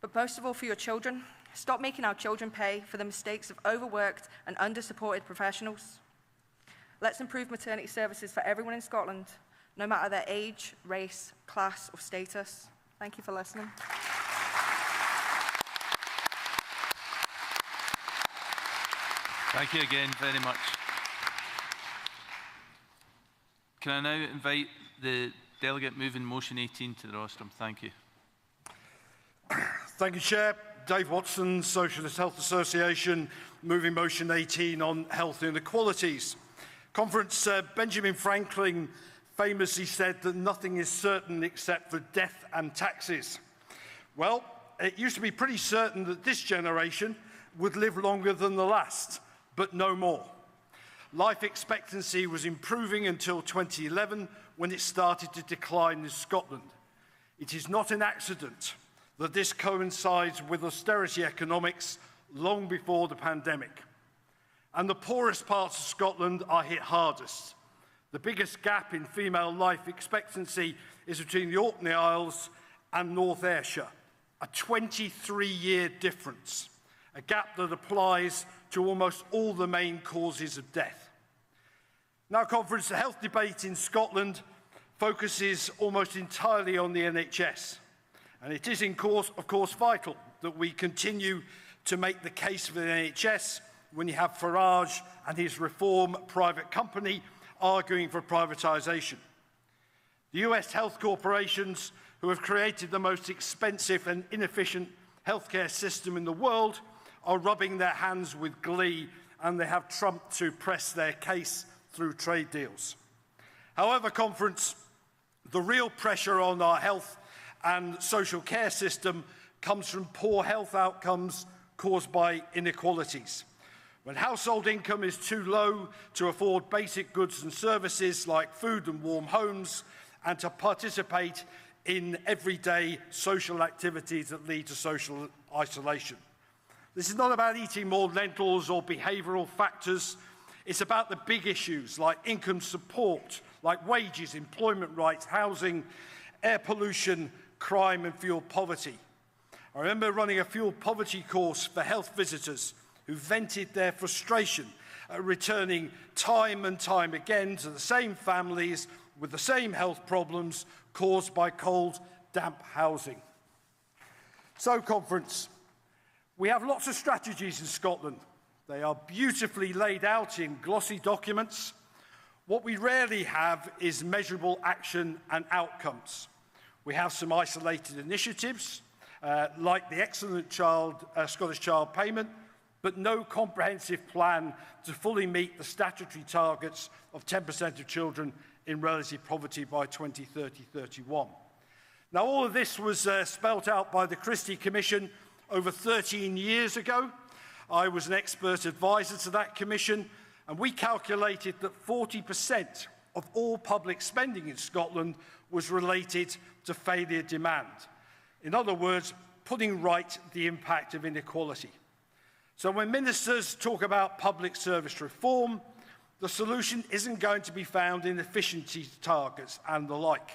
but most of all for your children. Stop making our children pay for the mistakes of overworked and under-supported professionals. Let's improve maternity services for everyone in Scotland, no matter their age, race, class, or status. Thank you for listening. Thank you again very much. Can I now invite the delegate moving motion 18 to the rostrum? Thank you. Thank you, Chair. Dave Watson, Socialist Health Association, moving motion 18 on health inequalities. Conference, Benjamin Franklin famously said that nothing is certain except for death and taxes. Well, it used to be pretty certain that this generation would live longer than the last, but no more. Life expectancy was improving until 2011, when it started to decline in Scotland. It is not an accident that this coincides with austerity economics long before the pandemic. And the poorest parts of Scotland are hit hardest. The biggest gap in female life expectancy is between the Orkney Isles and North Ayrshire, a 23-year difference, a gap that applies to almost all the main causes of death. Now, Conference, the health debate in Scotland focuses almost entirely on the NHS. And it is, of course, vital that we continue to make the case for the NHS when you have Farage and his Reform private company arguing for privatisation. The US health corporations, who have created the most expensive and inefficient healthcare system in the world, are rubbing their hands with glee, and they have Trump to press their case through trade deals. However, Conference, the real pressure on our health and social care system comes from poor health outcomes caused by inequalities. When household income is too low to afford basic goods and services like food and warm homes, and to participate in everyday social activities that lead to social isolation. This is not about eating more lentils or behavioural factors. It's about the big issues like income support, like wages, employment rights, housing, air pollution, crime and fuel poverty. I remember running a fuel poverty course for health visitors who vented their frustration at returning time and time again to the same families with the same health problems caused by cold, damp housing. So, Conference, we have lots of strategies in Scotland. They are beautifully laid out in glossy documents. What we rarely have is measurable action and outcomes. We have some isolated initiatives, like the excellent Scottish Child Payment, but no comprehensive plan to fully meet the statutory targets of 10% of children in relative poverty by 2030-31. Now, all of this was spelt out by the Christie Commission over 13 years ago. I was an expert advisor to that commission, and we calculated that 40% of all public spending in Scotland was related to failure demand. In other words, putting right the impact of inequality. So when ministers talk about public service reform, the solution isn't going to be found in efficiency targets and the like.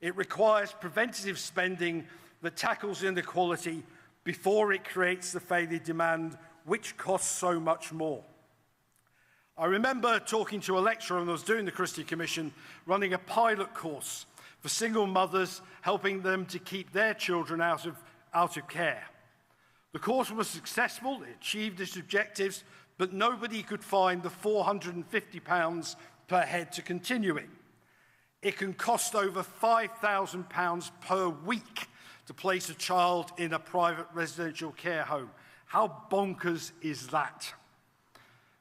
It requires preventative spending that tackles inequality before it creates the failure demand, which costs so much more. I remember talking to a lecturer when I was doing the Christie Commission, running a pilot course for single mothers, helping them to keep their children out of care. The course was successful, it achieved its objectives, but nobody could find the £450 per head to continue it. It can cost over £5,000 per week to place a child in a private residential care home. How bonkers is that?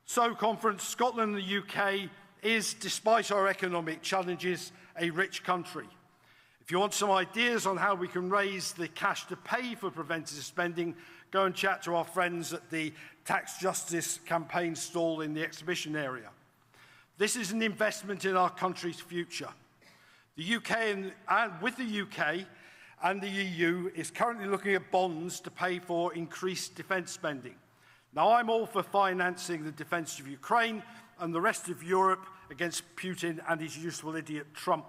So, Conference, Scotland and the UK is, despite our economic challenges, a rich country. If you want some ideas on how we can raise the cash to pay for preventative spending, go and chat to our friends at the Tax Justice campaign stall in the exhibition area. This is an investment in our country's future. The UK and with the UK and the EU is currently looking at bonds to pay for increased defence spending. Now, I'm all for financing the defence of Ukraine and the rest of Europe against Putin and his useful idiot Trump.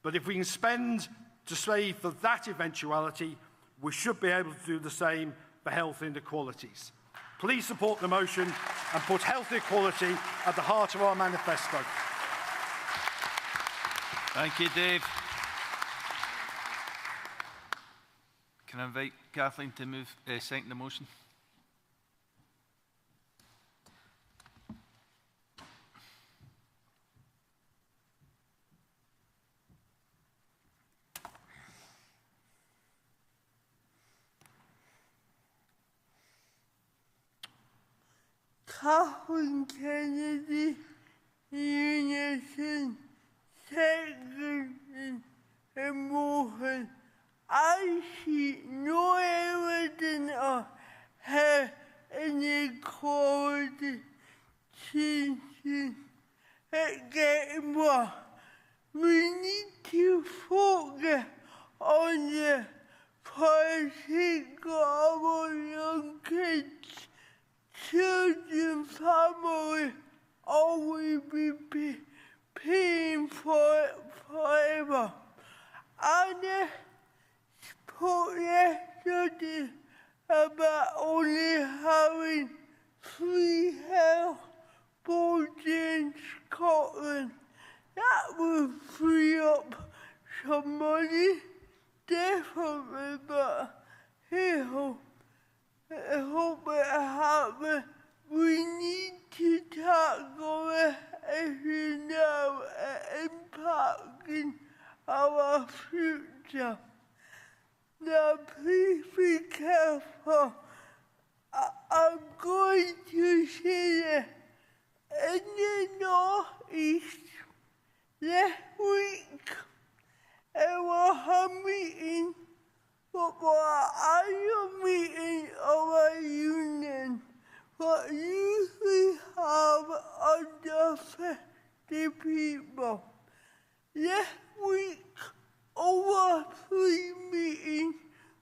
But if we can spend to save for that eventuality, we should be able to do the same for health inequalities. Please support the motion and put health equality at the heart of our manifesto. Thank you, Dave. Can I invite Kathleen to move, second the motion? Kathleen Kennedy, Unison, second and motion. I see no evidence of health inequality changing. It's getting worse. We need to focus on the policy of our young kids. Children, families, always be paying for it forever. And spoke yesterday about only having free health boards in Scotland. That will free up some money, definitely, but hey ho, I hope it happens. We need to tackle the issue now impacting our future. Now please be careful. I'm going to say that in the northeast this week I will have a meeting for our annual meeting of our union. But usually have under 50 people. This week, over 3 meetings,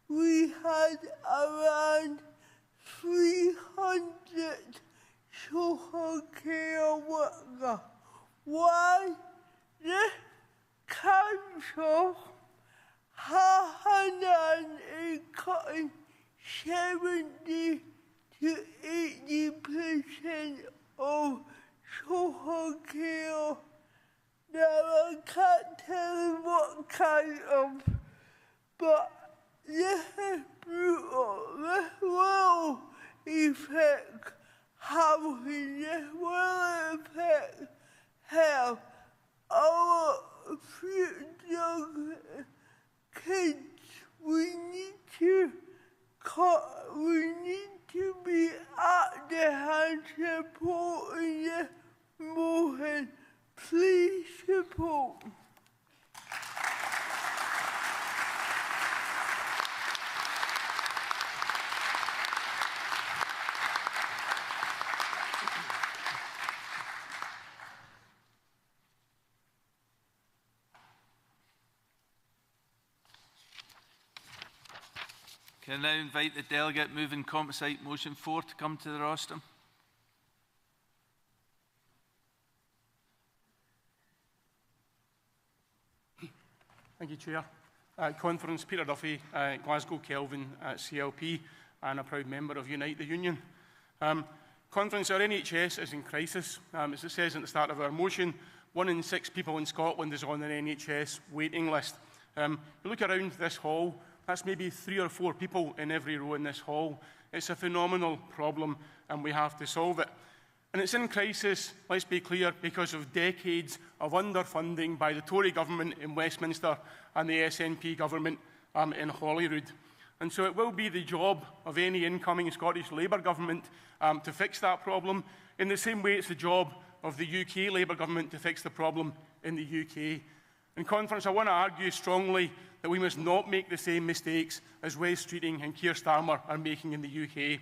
we had around 300 social care workers. Why? This council had an cutting 70 to 80% of social care. Now I can't tell you what kind of, but this is brutal. This will affect housing, this will affect health. Our future kids, we need to be at the hand supporting this movement. Please support. Can I now invite the delegate moving Composite Motion 4 to come to the rostrum? Thank you, Chair. Conference, Peter Duffy, Glasgow Kelvin at CLP, and a proud member of Unite the Union. Conference, our NHS is in crisis. As it says at the start of our motion, 1 in 6 people in Scotland is on an NHS waiting list. You look around this hall, that's maybe 3 or 4 people in every row in this hall. It's a phenomenal problem, and we have to solve it. And it's in crisis, let's be clear, because of decades of underfunding by the Tory government in Westminster and the SNP government in Holyrood. And so it will be the job of any incoming Scottish Labour government to fix that problem, in the same way it's the job of the UK Labour government to fix the problem in the UK. In Conference, I want to argue strongly that we must not make the same mistakes as Wes Streeting and Keir Starmer are making in the UK.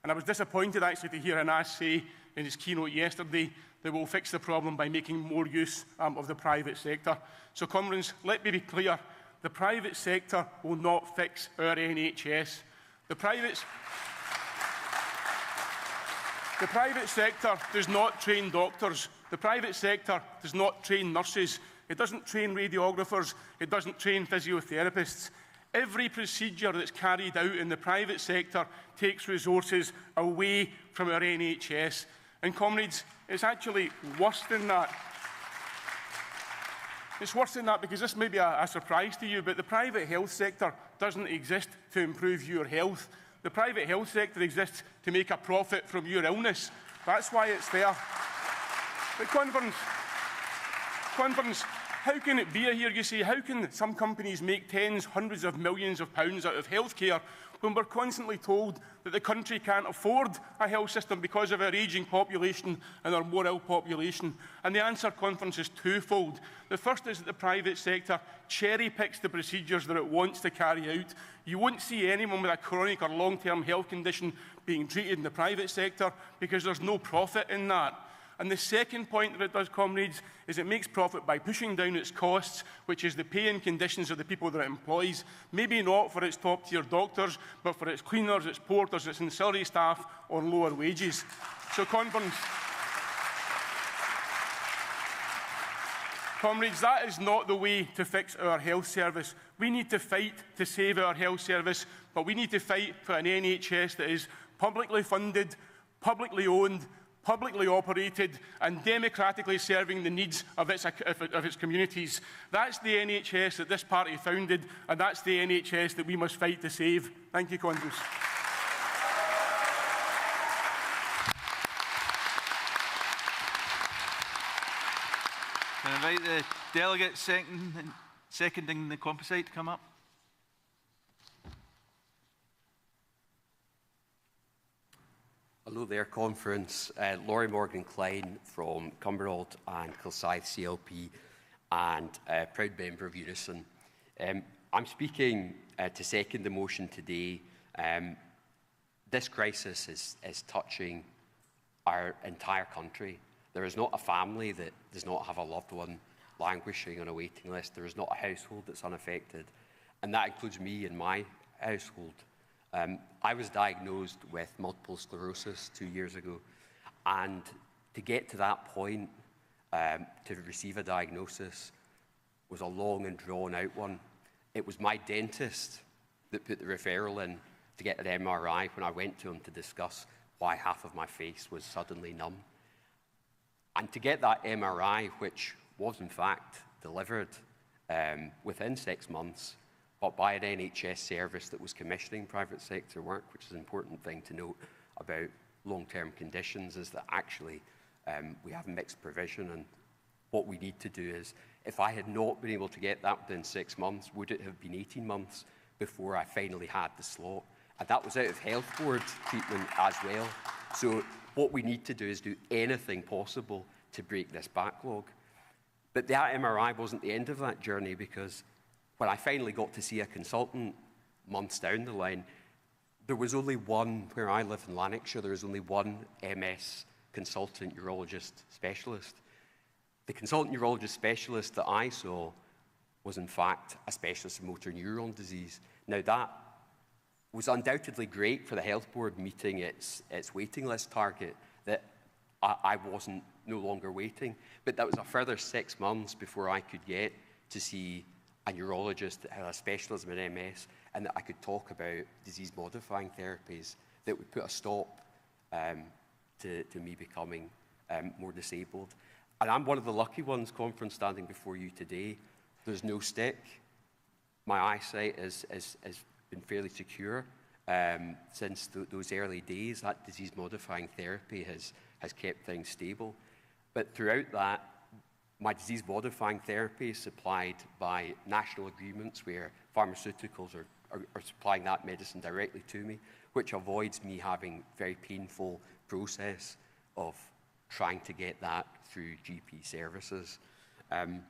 And I was disappointed actually to hear Anas say in his keynote yesterday that we'll fix the problem by making more use of the private sector. So, Conference, let me be clear. The private sector will not fix our NHS. The private sector does not train doctors. The private sector does not train nurses. It doesn't train radiographers. It doesn't train physiotherapists. Every procedure that's carried out in the private sector takes resources away from our NHS. And comrades, it's actually worse than that. It's worse than that because this may be a surprise to you, but the private health sector doesn't exist to improve your health. The private health sector exists to make a profit from your illness. That's why it's there. But Conference, how can it be here, you say, how can some companies make tens, hundreds of millions of pounds out of healthcare when we're constantly told that the country can't afford a health system because of our ageing population and our more ill population? And the answer, Conference, is twofold. The first is that the private sector cherry-picks the procedures that it wants to carry out. You won't see anyone with a chronic or long-term health condition being treated in the private sector because there's no profit in that. And the second point that it does, comrades, is it makes profit by pushing down its costs, which is the pay and conditions of the people that it employs, maybe not for its top-tier doctors, but for its cleaners, its porters, its ancillary staff on lower wages. So, Conference, comrades, that is not the way to fix our health service. We need to fight to save our health service, but we need to fight for an NHS that is publicly funded, publicly owned, publicly operated, and democratically serving the needs of its communities. That's the NHS that this party founded, and that's the NHS that we must fight to save. Thank you, Conference. Can I invite the delegate seconding the composite to come up? Hello there, Conference. Laurie Morgan-Klein from Cumbernauld and Kilsyth CLP and proud member of Unison. I'm speaking to second the motion today. This crisis is touching our entire country. There is not a family that does not have a loved one languishing on a waiting list. There is not a household that's unaffected. And that includes me and my household. I was diagnosed with multiple sclerosis 2 years ago. And to get to that point, to receive a diagnosis, was a long and drawn out one. It was my dentist that put the referral in to get an MRI when I went to him to discuss why half of my face was suddenly numb. And to get that MRI, which was in fact delivered within 6 months, but by an NHS service that was commissioning private sector work, which is an important thing to note about long-term conditions, is that actually we have mixed provision, and what we need to do is, if I had not been able to get that within 6 months, would it have been 18 months before I finally had the slot? And that was out of health board treatment as well. So what we need to do is do anything possible to break this backlog. But that MRI wasn't the end of that journey, because when I finally got to see a consultant months down the line, there was only one, where I live in Lanarkshire, there was only one MS consultant urologist specialist. The consultant urologist specialist that I saw was in fact a specialist in motor neuron disease. Now that was undoubtedly great for the health board meeting its waiting list target, that I wasn't no longer waiting, but that was a further 6 months before I could get to see a neurologist that had a specialism in MS, and that I could talk about disease-modifying therapies that would put a stop to me becoming more disabled. And I'm one of the lucky ones, Conference, standing before you today. There's no STUC. My eyesight has been fairly secure since those early days. That disease-modifying therapy has kept things stable. But throughout that, my disease-modifying therapy is supplied by national agreements where pharmaceuticals are supplying that medicine directly to me, which avoids me having a very painful process of trying to get that through GP services. And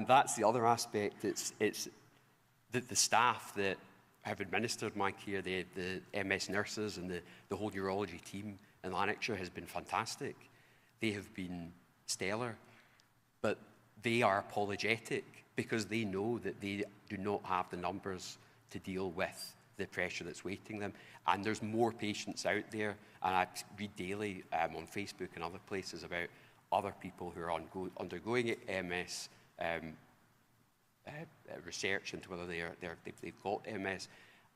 that's the other aspect. It's that the staff that have administered my care, the MS nurses and the whole neurology team in Lanarkshire has been fantastic. They have been stellar. But they are apologetic because they know that they do not have the numbers to deal with the pressure that's waiting them. And there's more patients out there, and I read daily on Facebook and other places about other people who are undergoing MS research into whether they've got MS,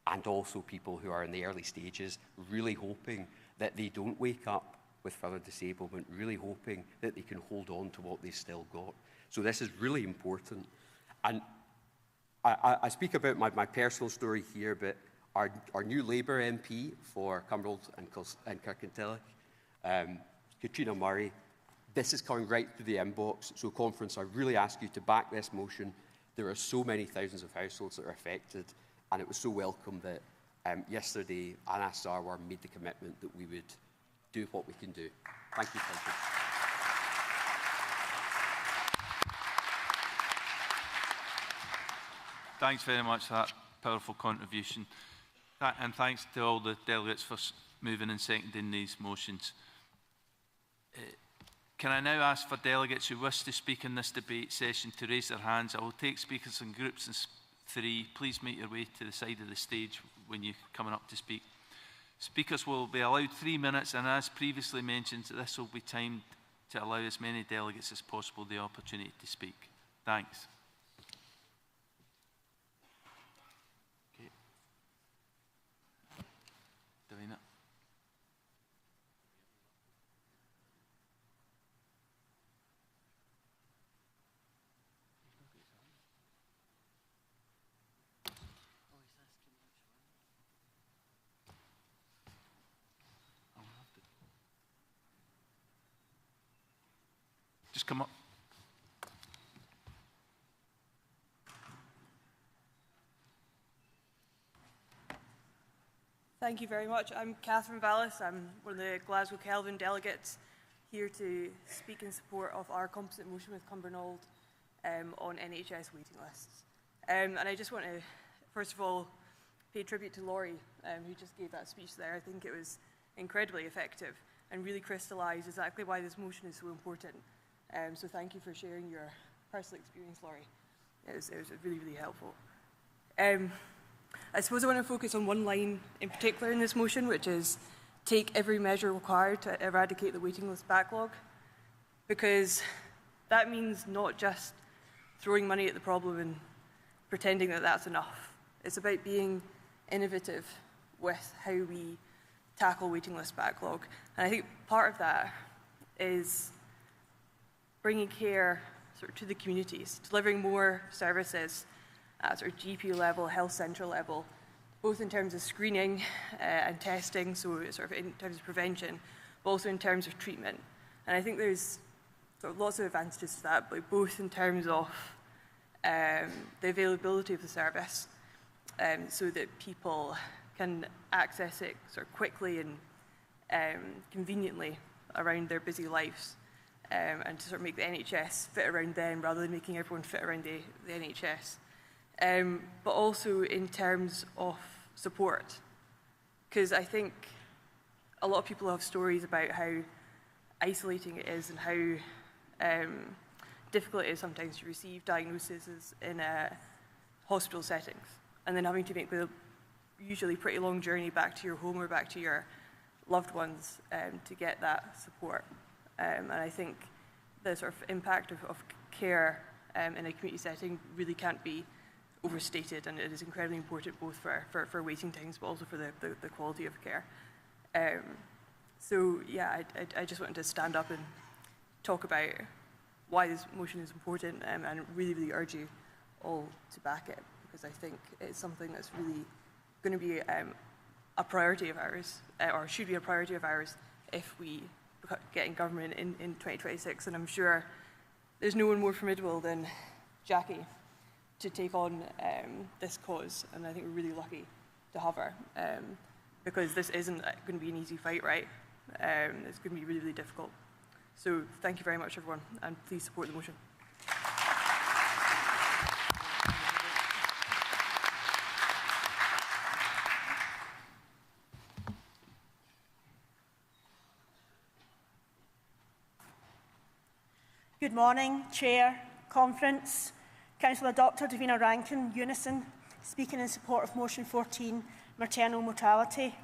and also people who are in the early stages, really hoping that they don't wake up with further disablement, really hoping that they can hold on to what they've still got. So this is really important. And I speak about my personal story here, but our new Labour MP for Cumbernauld and Kirkintilloch, Katrina Murray, this is coming right through the inbox. So Conference, I really ask you to back this motion. There are so many thousands of households that are affected, and it was so welcome that yesterday Anna Sarwar made the commitment that we would do what we can do. Thank you, Conference. Thanks very much for that powerful contribution. And thanks to all the delegates for moving and seconding these motions. Can I now ask for delegates who wish to speak in this debate session to raise their hands? I will take speakers in groups of 3. Please make your way to the side of the stage when you're coming up to speak. Speakers will be allowed 3 minutes, and as previously mentioned, this will be timed to allow as many delegates as possible the opportunity to speak. Thanks. Okay. Davina. just come up. Thank you very much. I'm Catherine Vallis. I'm one of the Glasgow Kelvin delegates here to speak in support of our composite motion with Cumbernauld on NHS waiting lists. And I just want to, first of all, pay tribute to Laurie, who just gave that speech there. I think it was incredibly effective and really crystallised exactly why this motion is so important. So thank you for sharing your personal experience, Laurie. It was really, really helpful. I suppose I want to focus on one line in particular in this motion, which is take every measure required to eradicate the waiting list backlog, because that means not just throwing money at the problem and pretending that that's enough. It's about being innovative with how we tackle waiting list backlog. And I think part of that is bringing care sort of to the communities, delivering more services at sort of GP level, health centre level, both in terms of screening and testing, so sort of in terms of prevention, but also in terms of treatment. And I think there's sort of lots of advantages to that, but both in terms of the availability of the service, so that people can access it sort of quickly and conveniently around their busy lives, and to sort of make the NHS fit around them rather than making everyone fit around the NHS. But also in terms of support, because I think a lot of people have stories about how isolating it is and how difficult it is sometimes to receive diagnoses in hospital settings, and then having to make the usually pretty long journey back to your home or back to your loved ones to get that support. And I think the sort of impact of care in a community setting really can't be overstated, and it is incredibly important both for waiting times but also for the quality of care. So yeah, I just wanted to stand up and talk about why this motion is important, and really, really urge you all to back it, because I think it's something that's really going to be a priority of ours, or should be a priority of ours if we get in government in 2026. And I'm sure there's no one more formidable than Jackie to take on this cause, and I think we're really lucky to have her, because this isn't going to be an easy fight, right? It's going to be really, really difficult. So thank you very much, everyone, and please support the motion. Good morning, Chair, Conference, Councillor Dr Davina Rankin, Unison, speaking in support of Motion 14, maternal mortality.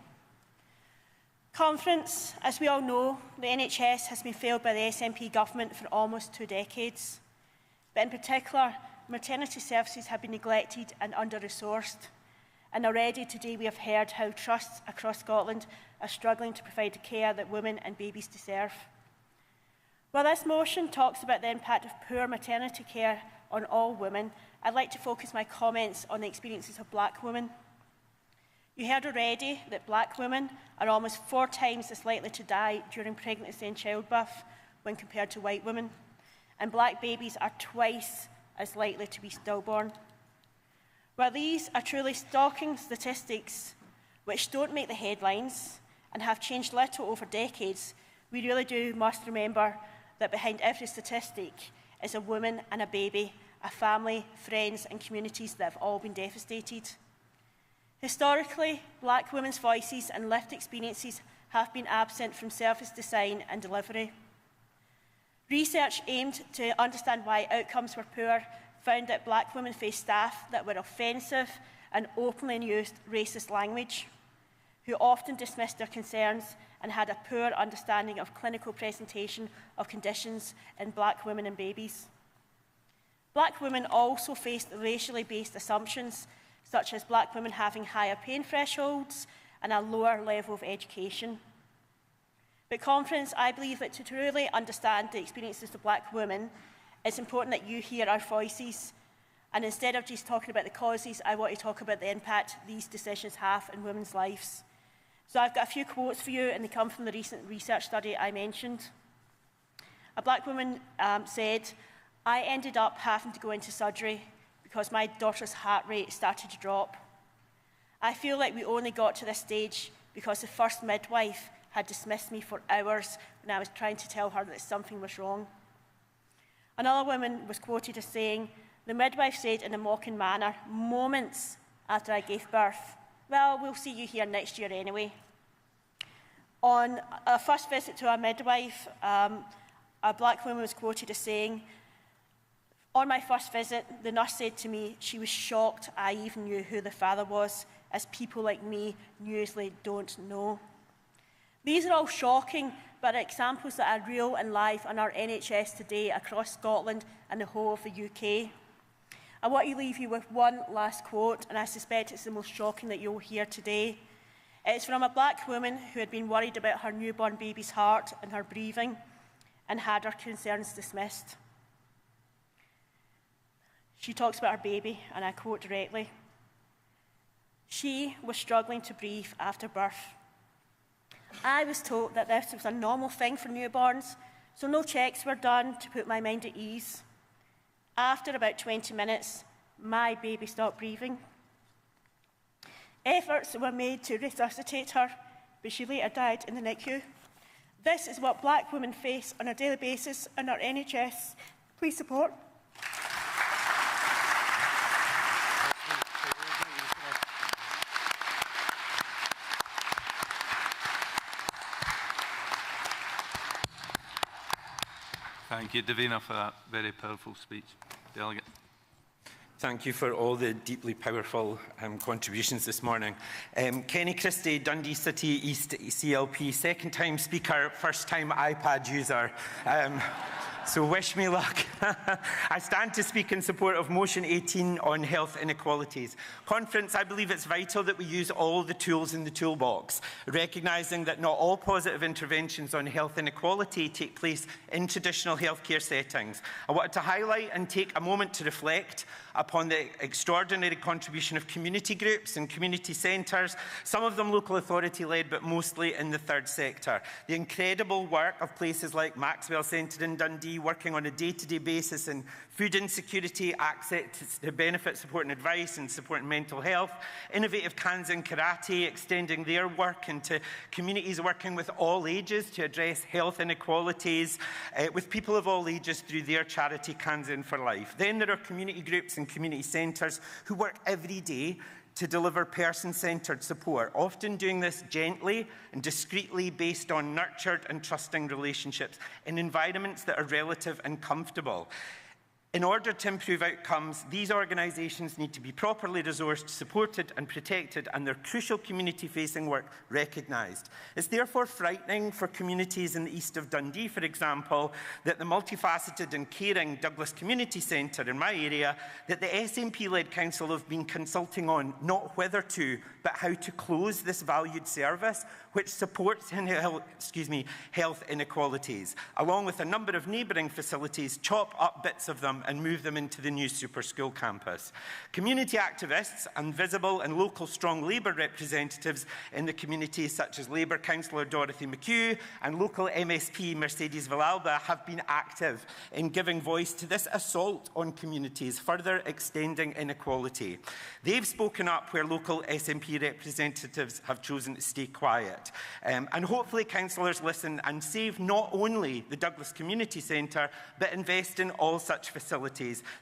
Conference, as we all know, the NHS has been failed by the SNP government for almost 2 decades. But in particular, maternity services have been neglected and under-resourced. And already today we have heard how trusts across Scotland are struggling to provide the care that women and babies deserve. While this motion talks about the impact of poor maternity care on all women, I'd like to focus my comments on the experiences of black women. You heard already that black women are almost 4 times as likely to die during pregnancy and childbirth when compared to white women, and black babies are twice as likely to be stillborn. While these are truly shocking statistics which don't make the headlines and have changed little over decades, we really must remember that behind every statistic is a woman and a baby, a family, friends and communities that have all been devastated. Historically, black women's voices and lived experiences have been absent from service design and delivery. Research aimed to understand why outcomes were poor found that black women faced staff that were offensive and openly used racist language, who often dismissed their concerns and had a poor understanding of clinical presentation of conditions in black women and babies. Black women also faced racially based assumptions, such as black women having higher pain thresholds and a lower level of education. But Conference, I believe that to truly understand the experiences of black women, it's important that you hear our voices. And instead of just talking about the causes, I want to talk about the impact these decisions have in women's lives. So I've got a few quotes for you, and they come from the recent research study I mentioned. A black woman said, "I ended up having to go into surgery because my daughter's heart rate started to drop. I feel like we only got to this stage because the first midwife had dismissed me for hours when I was trying to tell her that something was wrong." Another woman was quoted as saying, "The midwife said in a mocking manner, moments after I gave birth, 'Well, we'll see you here next year anyway.'" On a first visit to a midwife, a black woman was quoted as saying, "On my first visit, the nurse said to me she was shocked I even knew who the father was, as people like me usually don't know." These are all shocking, but examples that are real and live on our NHS today across Scotland and the whole of the UK. I want to leave you with one last quote, and I suspect it's the most shocking that you'll hear today. It's from a black woman who had been worried about her newborn baby's heart and her breathing and had her concerns dismissed. She talks about her baby, and I quote directly, "She was struggling to breathe after birth. I was told that this was a normal thing for newborns, so no checks were done to put my mind at ease. After about 20 minutes, my baby stopped breathing. Efforts were made to resuscitate her, but she later died in the NICU. This is what black women face on a daily basis in our NHS. Please support." Thank you, Davina, for that very powerful speech. Delegate. Thank you for all the deeply powerful contributions this morning. Kenny Christie, Dundee City East CLP, second time speaker, first time iPad user. So wish me luck. I stand to speak in support of motion 18 on health inequalities. Conference, I believe it's vital that we use all the tools in the toolbox, recognising that not all positive interventions on health inequality take place in traditional healthcare settings. I wanted to highlight and take a moment to reflect upon the extraordinary contribution of community groups and community centres, some of them local authority led, but mostly in the third sector. The incredible work of places like Maxwell Centre in Dundee, working on a day-to-day basis in food insecurity, access to benefit support and advice, and supporting mental health. Innovative Cans in Karate, extending their work into communities working with all ages to address health inequalities, with people of all ages through their charity Cans in for Life. Then there are community groups and community centres who work every day to deliver person-centred support, often doing this gently and discreetly based on nurtured and trusting relationships in environments that are relative and comfortable. In order to improve outcomes, these organisations need to be properly resourced, supported and protected, and their crucial community-facing work recognised. It's therefore frightening for communities in the east of Dundee, for example, that the multifaceted and caring Douglas Community Centre in my area, that the SNP-led council have been consulting on not whether to, but how to close this valued service, which supports health inequalities, along with a number of neighbouring facilities, chop up bits of them and move them into the new super school campus. Community activists and visible and local strong Labour representatives in the community, such as Labour councillor Dorothy McHugh and local MSP Mercedes Villalba, have been active in giving voice to this assault on communities, further extending inequality. They've spoken up where local SNP representatives have chosen to stay quiet. And hopefully councillors listen and save not only the Douglas Community Centre, but invest in all such facilities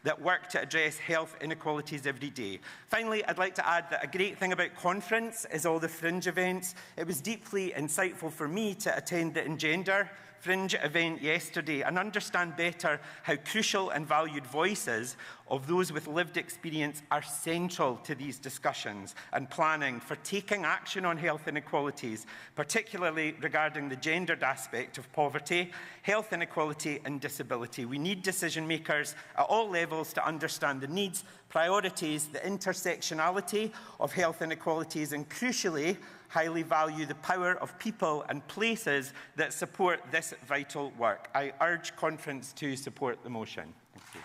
that work to address health inequalities every day. Finally, I'd like to add that a great thing about conference is all the fringe events. It was deeply insightful for me to attend the Engender Fringe event yesterday and understand better how crucial and valued voices of those with lived experience are central to these discussions and planning for taking action on health inequalities, particularly regarding the gendered aspect of poverty, health inequality and disability. We need decision makers at all levels to understand the needs, priorities, the intersectionality of health inequalities, and crucially, highly value the power of people and places that support this vital work. I urge conference to support the motion. Thank you.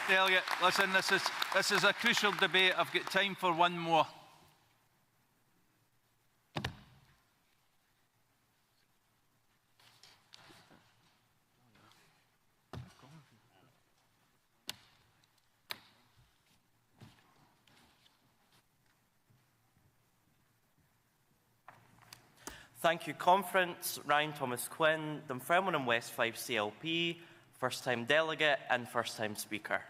Delegate, listen, this is a crucial debate. I've got time for one more. Thank you, Conference, Ryan Thomas Quinn, Dunfermline and West 5 CLP, first-time delegate and first-time speaker.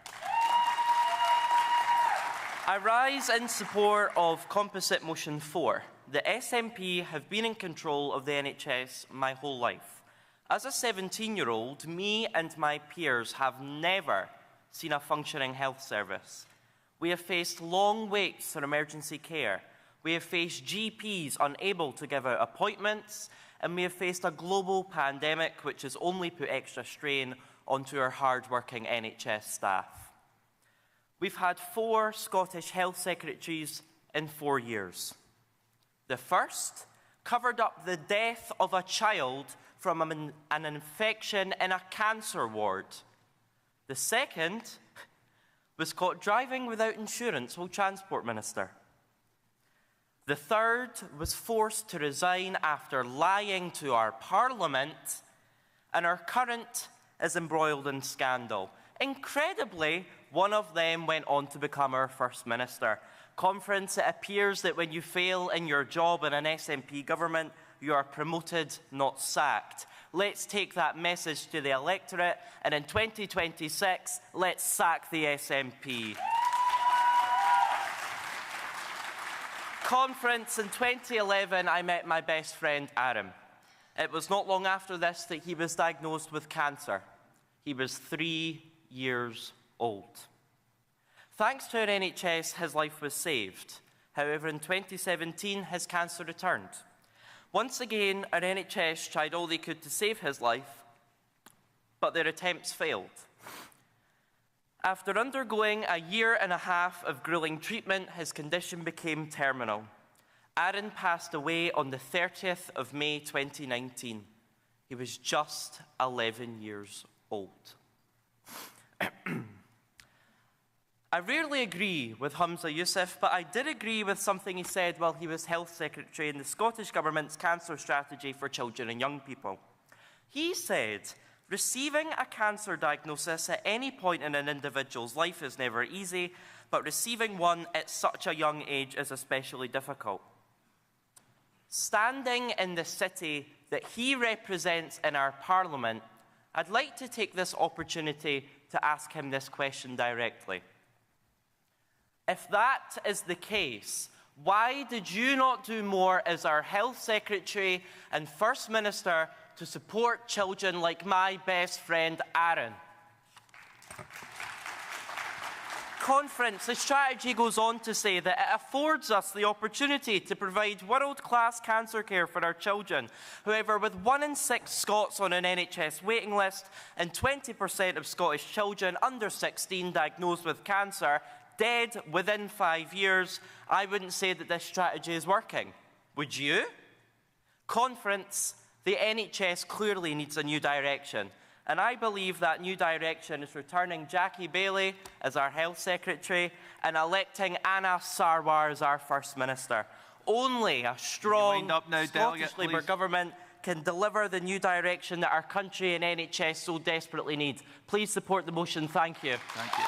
I rise in support of Composite Motion 4. The SNP have been in control of the NHS my whole life. As a 17-year-old, me and my peers have never seen a functioning health service. We have faced long waits for emergency care. We have faced GPs unable to give out appointments, and we have faced a global pandemic which has only put extra strain onto our hard-working NHS staff. We've had 4 Scottish Health Secretaries in 4 years. The first covered up the death of a child from an infection in a cancer ward. The second was caught driving without insurance while Transport Minister. The third was forced to resign after lying to our Parliament, and our current is embroiled in scandal. Incredibly, one of them went on to become our First Minister. Conference, it appears that when you fail in your job in an SNP government, you are promoted, not sacked. Let's take that message to the electorate, and in 2026, let's sack the SNP. Conference, in 2011, I met my best friend, Aaron. It was not long after this that he was diagnosed with cancer. He was 3 years old. Thanks to our NHS, his life was saved. However, in 2017, his cancer returned. Once again, our NHS tried all they could to save his life, but their attempts failed. After undergoing a 1.5 years of grueling treatment, his condition became terminal. Aaron passed away on the 30th of May 2019. He was just 11 years old. I rarely agree with Humza Yousaf, but I did agree with something he said while he was Health Secretary in the Scottish Government's cancer strategy for children and young people. He said, receiving a cancer diagnosis at any point in an individual's life is never easy, but receiving one at such a young age is especially difficult. Standing in the city that he represents in our Parliament, I'd like to take this opportunity to ask him this question directly. If that is the case, why did you not do more as our Health Secretary and First Minister to support children like my best friend, Aaron? Conference, the strategy goes on to say that it affords us the opportunity to provide world-class cancer care for our children. However, with 1 in 6 Scots on an NHS waiting list and 20% of Scottish children under 16 diagnosed with cancer dead within 5 years, I wouldn't say that this strategy is working. Would you? Conference, the NHS clearly needs a new direction. And I believe that new direction is returning Jackie Bailey as our Health Secretary and electing Anna Sarwar as our First Minister. Only a strong Scottish Labour government can deliver the new direction that our country and NHS so desperately need. Please support the motion. Thank you. Thank you.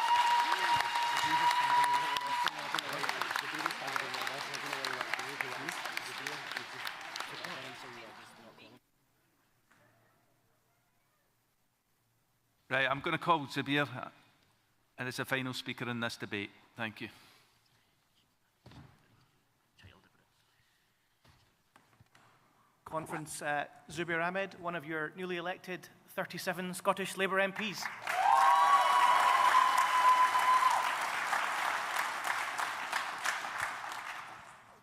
Right, I'm going to call Zabir as the final speaker in this debate. Thank you. Conference, Zubir Ahmed, one of your newly elected 37 Scottish Labour MPs.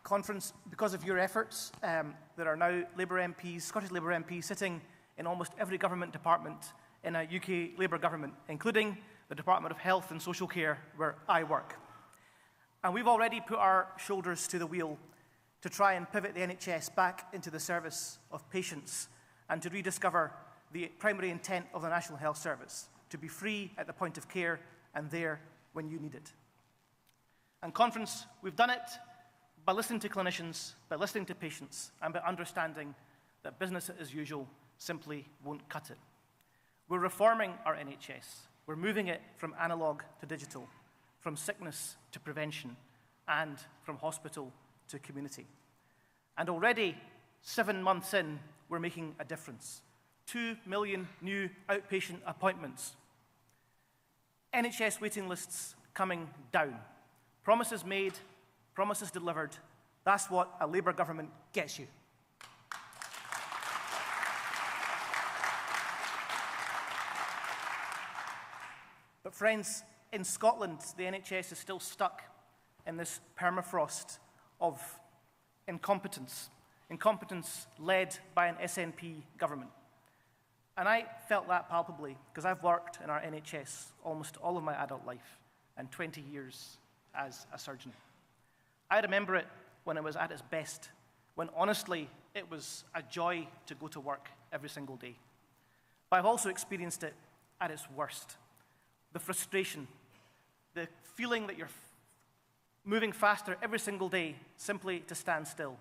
Conference, because of your efforts, there are now Labour MPs, Scottish Labour MPs, sitting in almost every government department in a UK Labour government, including the Department of Health and Social Care, where I work. And we've already put our shoulders to the wheel to try and pivot the NHS back into the service of patients and to rediscover the primary intent of the National Health Service, to be free at the point of care and there when you need it. And Conference, we've done it by listening to clinicians, by listening to patients, and by understanding that business as usual simply won't cut it. We're reforming our NHS. We're moving it from analogue to digital, from sickness to prevention, and from hospital to community. And already, 7 months in, we're making a difference. 2 million new outpatient appointments. NHS waiting lists coming down. Promises made, promises delivered. That's what a Labour government gets you. But friends, in Scotland, the NHS is still stuck in this permafrost of incompetence. Incompetence led by an SNP government. And I felt that palpably because I've worked in our NHS almost all of my adult life and 20 years as a surgeon. I remember it when it was at its best, when honestly it was a joy to go to work every single day. But I've also experienced it at its worst. The frustration, the feeling that you're moving faster every single day simply to stand still.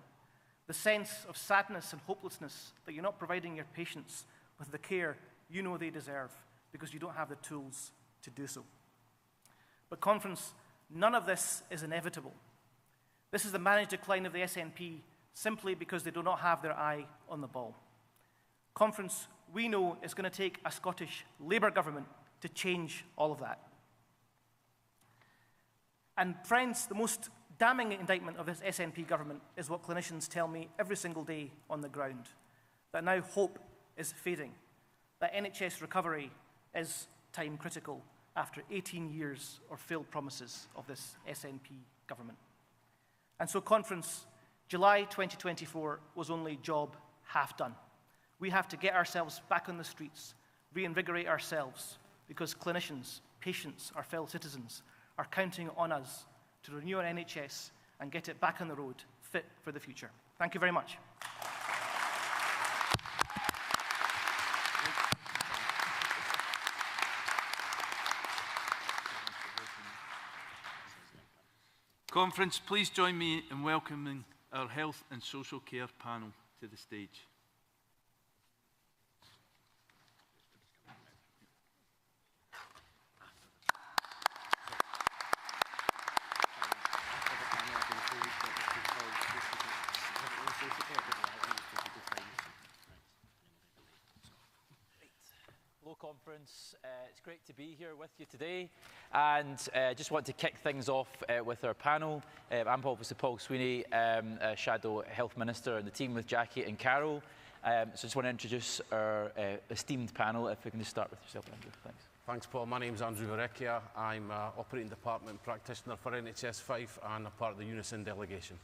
The sense of sadness and hopelessness that you're not providing your patients with the care you know they deserve because you don't have the tools to do so. But conference, none of this is inevitable. This is the managed decline of the SNP simply because they do not have their eye on the ball. Conference, we know it's going to take a Scottish Labour government to change all of that. And friends, the most damning indictment of this SNP government is what clinicians tell me every single day on the ground, that now hope is fading, that NHS recovery is time critical after 18 years of failed promises of this SNP government. And so conference, July 2024 was only job half done. We have to get ourselves back on the streets, reinvigorate ourselves, because clinicians, patients, our fellow citizens are counting on us to renew our NHS and get it back on the road, fit for the future. Thank you very much. Conference, please join me in welcoming our Health and Social Care panel to the stage. Hello Conference, it's great to be here with you today, and just want to kick things off with our panel. I'm obviously Paul Sweeney, Shadow Health Minister, and the team with Jackie and Carol. So just want to introduce our esteemed panel. If we can just start with yourself, Andrew. Thanks. Thanks, Paul. My name's Andrew Varecchia. I'm Operating Department Practitioner for NHS 5 and a part of the Unison delegation.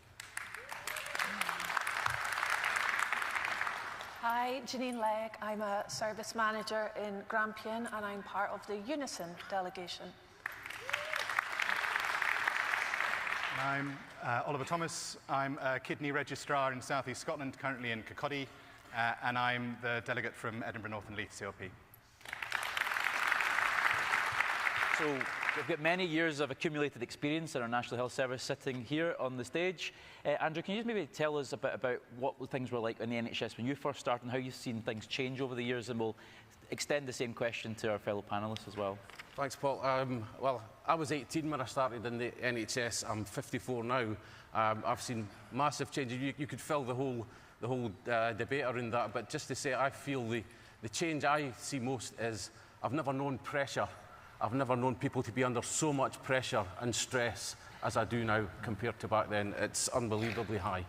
Hi, Janine Legg. I'm a Service Manager in Grampian and I'm part of the Unison delegation. I'm Oliver Thomas. I'm a Kidney Registrar in South East Scotland, currently in Kirkcaldy, and I'm the delegate from Edinburgh North and Leith CLP. So we've got many years of accumulated experience in our National Health Service sitting here on the stage. Andrew, can you just maybe tell us a bit about what things were like in the NHS when you first started and how you've seen things change over the years, and we'll extend the same question to our fellow panellists as well. Thanks, Paul. Well, I was 18 when I started in the NHS. I'm 54 now. I've seen massive changes. You could fill the whole debate around that, but just to say, I feel the change I see most is I've never known pressure. I've never known people to be under so much pressure and stress as I do now compared to back then. It's unbelievably high.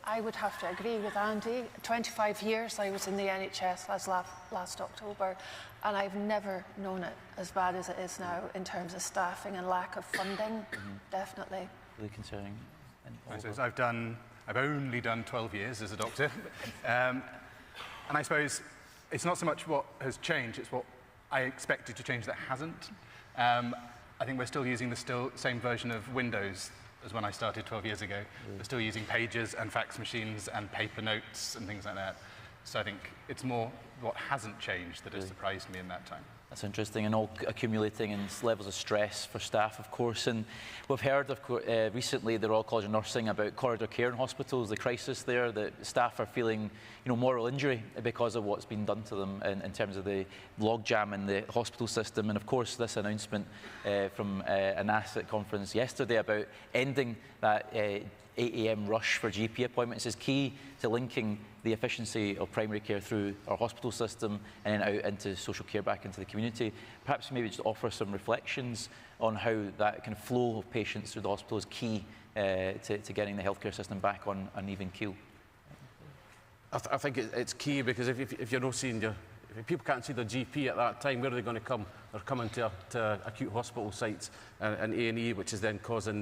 I would have to agree with Andy. 25 years I was in the NHS as last October, and I've never known it as bad as it is now in terms of staffing and lack of funding, definitely. Really concerning. I've only done 12 years as a doctor. And I suppose it's not so much what has changed, it's what I expected to change that hasn't. I think we're still using the same version of Windows as when I started 12 years ago. We're still using pages and fax machines and paper notes and things like that. So I think it's more what hasn't changed that has surprised me in that time. That's interesting, and all accumulating in levels of stress for staff, of course. And we've heard, of course, recently the Royal College of Nursing about corridor care in hospitals, the crisis there, that staff are feeling, moral injury because of what's been done to them in terms of the logjam in the hospital system. And of course, this announcement from an ASIC conference yesterday about ending that 8 a.m. rush for GP appointments is key to linking the efficiency of primary care through our hospital system and then out into social care back into the community. Perhaps maybe just offer some reflections on how that kind of flow of patients through the hospital is key to getting the healthcare system back on an even keel. I think it's key, because if you're not seeing if people can't see their GP at that time, where are they going to come? They're coming to acute hospital sites and A&E, which is then causing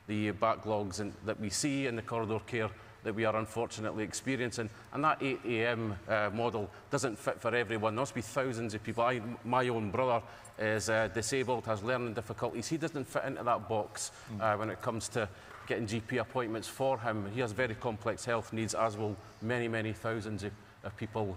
the backlogs that we see in the corridor care that we are unfortunately experiencing. And that 8 a.m. Model doesn't fit for everyone. There must be thousands of people. My own brother is disabled, has learning difficulties. He doesn't fit into that box when it comes to getting GP appointments for him. He has very complex health needs, as will many, many thousands of people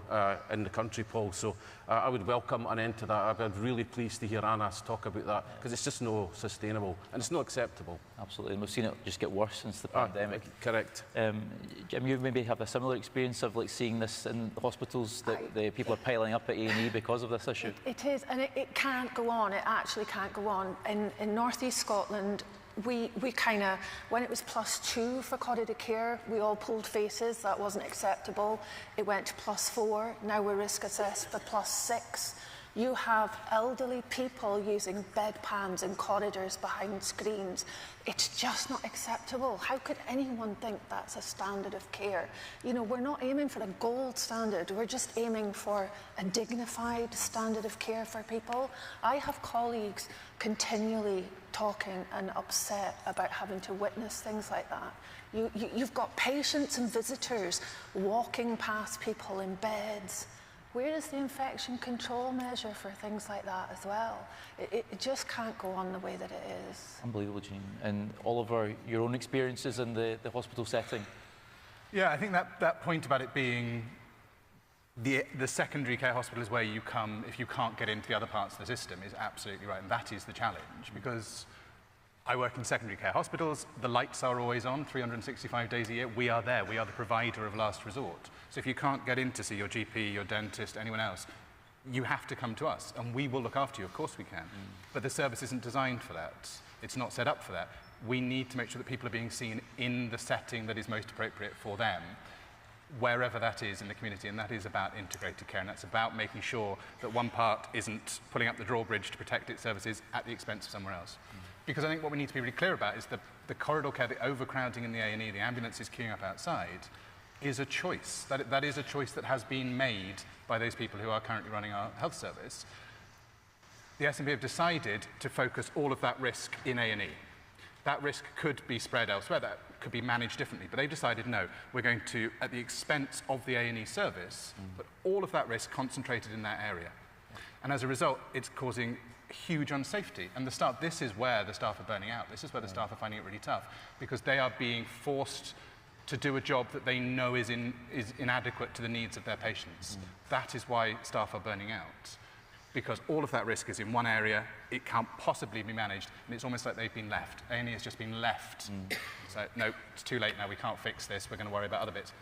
in the country, Paul. So I would welcome an end to that. I'd be really pleased to hear Anas talk about that, because it's just not sustainable and it's not acceptable. Absolutely, and we've seen it just get worse since the pandemic. Correct. Jim, you maybe have a similar experience of seeing this in the hospitals, that the people are piling up at A&E because of this issue. It is, and it can't go on. It actually can't go on. In North East Scotland, we kind of, when it was +2 for corridor care, we all pulled faces. That wasn't acceptable. It went to +4. Now we're risk assessed for +6. You have elderly people using bedpans in corridors behind screens. It's just not acceptable. How could anyone think that's a standard of care? You know, we're not aiming for a gold standard. We're just aiming for a dignified standard of care for people. I have colleagues continually talking and upset about having to witness things like that. You've got patients and visitors walking past people in beds. Where is the infection control measure for things like that as well? It just can't go on the way that it is. Unbelievable, Jean. And Oliver, your own experiences in the hospital setting? Yeah, I think that point about it being the secondary care hospital is where you come if you can't get into the other parts of the system is absolutely right, and that is the challenge, because I work in secondary care hospitals. The lights are always on, 365 days a year. We are there. We are the provider of last resort. So if you can't get in to see your GP, your dentist, anyone else, you have to come to us, and we will look after you. Of course we can. But the service isn't designed for that. It's not set up for that. We need to make sure that people are being seen in the setting that is most appropriate for them, wherever that is in the community, and that is about integrated care, and that's about making sure that one part isn't pulling up the drawbridge to protect its services at the expense of somewhere else. Because I think what we need to be really clear about is the corridor care, the overcrowding in the A&E, the ambulances queuing up outside, is a choice. That is a choice that has been made by those people who are currently running our health service. The SNP have decided to focus all of that risk in A&E. That risk could be spread elsewhere, that could be managed differently, but they've decided, no, we're going to, at the expense of the A&E service, but all of that risk concentrated in that area. And as a result, it's causing huge unsafety. And this is where the staff are burning out. This is where the staff are finding it really tough, because they are being forced to do a job that they know is inadequate to the needs of their patients. That is why staff are burning out, because all of that risk is in one area. It can't possibly be managed, and it's almost like they've been left. A&E has just been left. So, no, it's too late now. We can't fix this. We're going to worry about other bits.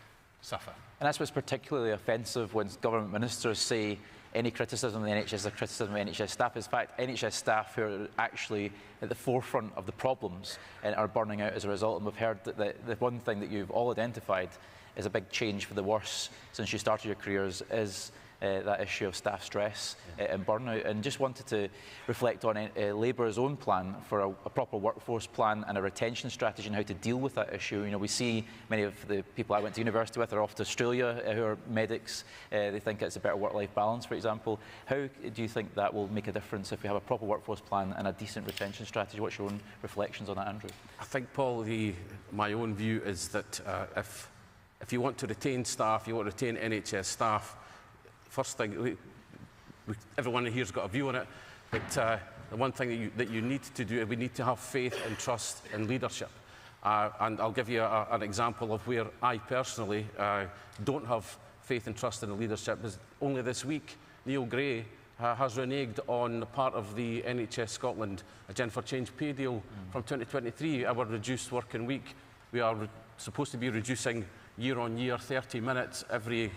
Suffer. And that's what's particularly offensive when government ministers say any criticism of the NHS is a criticism of NHS staff. In fact, NHS staff who are actually at the forefront of the problems and are burning out as a result. And we've heard that the one thing that you've all identified is a big change for the worse since you started your careers is that issue of staff stress and burnout. And just wanted to reflect on Labour's own plan for a proper workforce plan and a retention strategy and how to deal with that issue. You know, we see many of the people I went to university with are off to Australia who are medics. They think it's a better work-life balance, for example. How do you think that will make a difference if we have a proper workforce plan and a decent retention strategy? What's your own reflections on that, Andrew? I think, Paul, my own view is that if you want to retain staff, you want to retain NHS staff, first thing, everyone here's got a view on it, but the one thing that you need to do, we need to have faith and trust in leadership. And I'll give you an example of where I personally don't have faith and trust in the leadership. Only this week, Neil Gray has reneged on part of the NHS Scotland Agenda for Change pay deal from 2023, our reduced working week. We are supposed to be reducing year on year 30 minutes every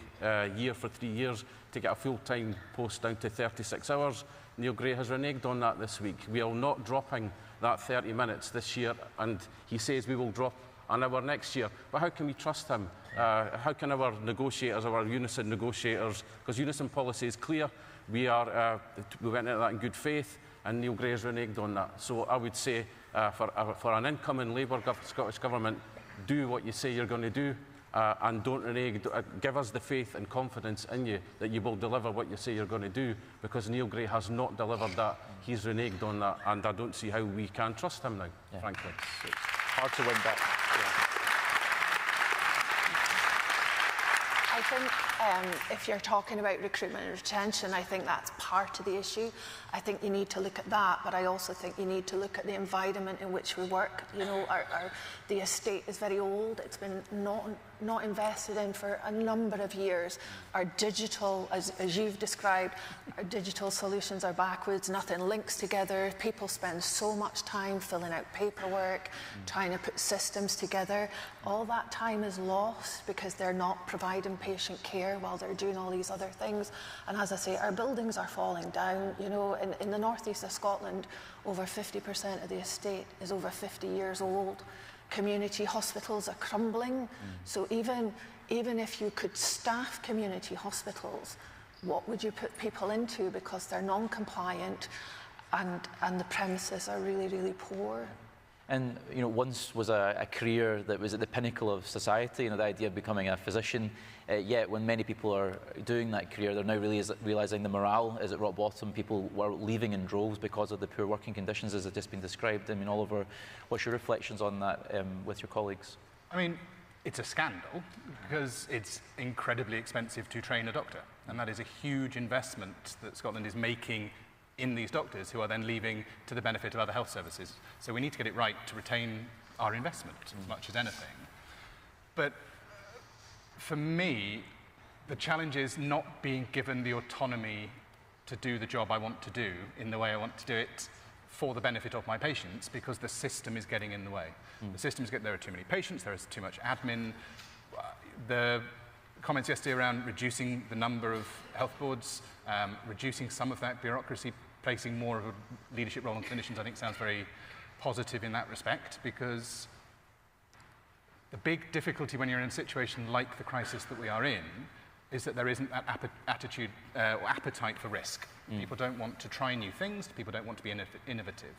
year for 3 years to get a full-time post down to 36 hours. Neil Gray has reneged on that this week. We are not dropping that 30 minutes this year, and he says we will drop and our next year. But how can we trust him? How can our negotiators, our unison negotiators, because unison policy is clear, we went into that in good faith, and Neil Gray has reneged on that. So I would say for an incoming Labour Scottish Government, do what you say you're going to do, and don't renege. Give us the faith and confidence in you that you will deliver what you say you're going to do, because Neil Gray has not delivered that. He's reneged on that, and I don't see how we can trust him now, frankly. It's hard to win back. I think if you're talking about recruitment and retention, I think that's part of the issue. I think you need to look at that, but I also think you need to look at the environment in which we work. You know, the estate is very old. It's been not invested in for a number of years. Our digital, as you've described, our digital solutions are backwards. Nothing links together. People spend so much time filling out paperwork, trying to put systems together. All that time is lost because they're not providing patient care while they're doing all these other things. And as I say, our buildings are falling down. You know, in the northeast of Scotland, over 50% of the estate is over 50 years old. Community hospitals are crumbling. So even if you could staff community hospitals, what would you put people into, because they're non-compliant and the premises are really, really poor? And you know, once was a career that was at the pinnacle of society, you know, the idea of becoming a physician. Yet when many people are doing that career, they're now really realising the morale is at rock bottom. People were leaving in droves because of the poor working conditions, as has just been described. I mean, Oliver, what's your reflections on that with your colleagues? I mean, it's a scandal because it's incredibly expensive to train a doctor, and that is a huge investment that Scotland is making in these doctors, who are then leaving to the benefit of other health services. So we need to get it right to retain our investment as much as anything. But for me, the challenge is not being given the autonomy to do the job I want to do in the way I want to do it for the benefit of my patients, because the system is getting in the way. The system is there are too many patients, there is too much admin. The comments yesterday around reducing the number of health boards, reducing some of that bureaucracy, placing more of a leadership role on clinicians, I think sounds very positive in that respect, because the big difficulty when you're in a situation like the crisis that we are in is that there isn't that attitude or appetite for risk. People don't want to try new things, people don't want to be innovative.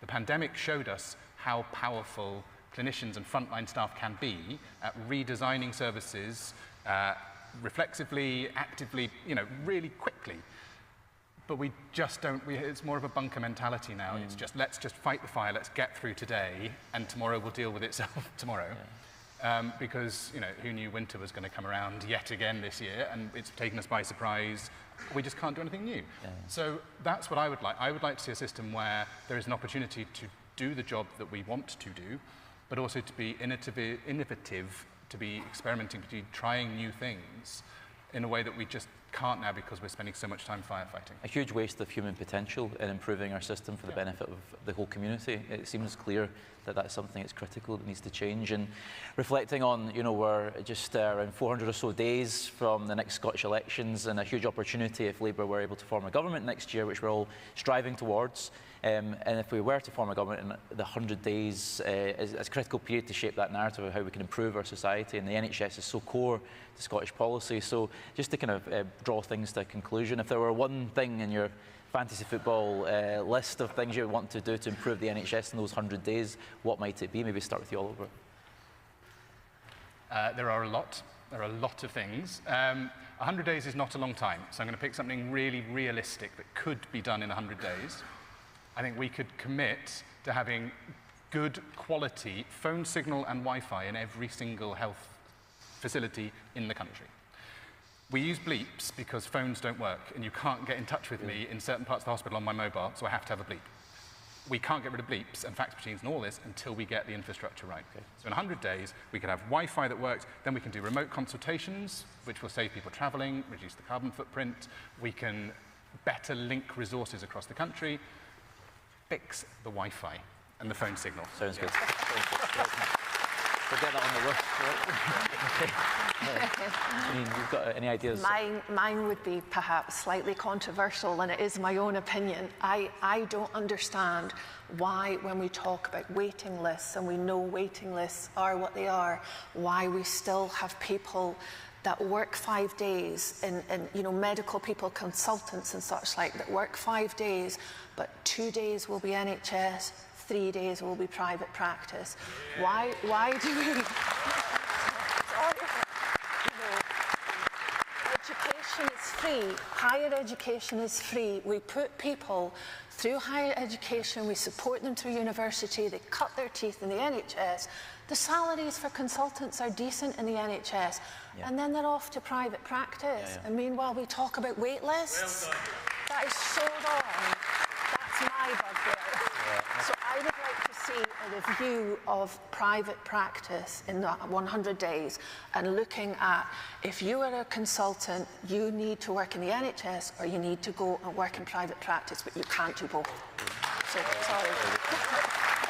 The pandemic showed us how powerful clinicians and frontline staff can be at redesigning services reflexively, actively, you know, really quickly. But we just don't, it's more of a bunker mentality now. It's just, let's just fight the fire, let's get through today, and tomorrow will deal with itself tomorrow. Because, you know, who knew winter was going to come around yet again this year, and it's taken us by surprise. We just can't do anything new. So that's what I would like. I would like to see a system where there is an opportunity to do the job that we want to do, but also to be innovative, to be experimenting, to be trying new things in a way that we just can't now because we're spending so much time firefighting. A huge waste of human potential in improving our system for the benefit of the whole community. It seems clear that that's something that's critical, that needs to change. And reflecting on, you know, we're just around 400 or so days from the next Scottish elections, and a huge opportunity if Labour were able to form a government next year, which we're all striving towards. And if we were to form a government in the 100 days, is a critical period to shape that narrative of how we can improve our society. And the NHS is so core to Scottish policy. So just to kind of draw things to a conclusion, if there were one thing in your fantasy football list of things you want to do to improve the NHS in those 100 days, what might it be? Maybe start with you, Oliver. There are a lot. There are a lot of things. 100 days is not a long time, so I'm going to pick something really realistic that could be done in 100 days. I think we could commit to having good quality phone signal and Wi-Fi in every single health facility in the country. We use bleeps because phones don't work and you can't get in touch with me in certain parts of the hospital on my mobile, so I have to have a bleep. We can't get rid of bleeps and fax machines and all this until we get the infrastructure right. So in 100 days, we could have Wi-Fi that works, then we can do remote consultations, which will save people traveling, reduce the carbon footprint. We can better link resources across the country, fix the Wi-Fi and the phone signal. Sounds good. We'll get that on the list. You've got any ideas? Mine would be perhaps slightly controversial, and it is my own opinion. I don't understand why, when we talk about waiting lists, and we know waiting lists are what they are, why we still have people that work 5 days, and you know, medical people, consultants and such like, that work 5 days, but 2 days will be NHS, 3 days will be private practice. Why do we... Education is free. Higher education is free. We put people through higher education, we support them through university, they cut their teeth in the NHS. The salaries for consultants are decent in the NHS, and then they're off to private practice. And meanwhile, we talk about wait lists. That is so wrong. That's my bugbear. So I would like to see a review of private practice in the 100 days and looking at, if you are a consultant, you need to work in the NHS or you need to go and work in private practice, but you can't do both. So, sorry.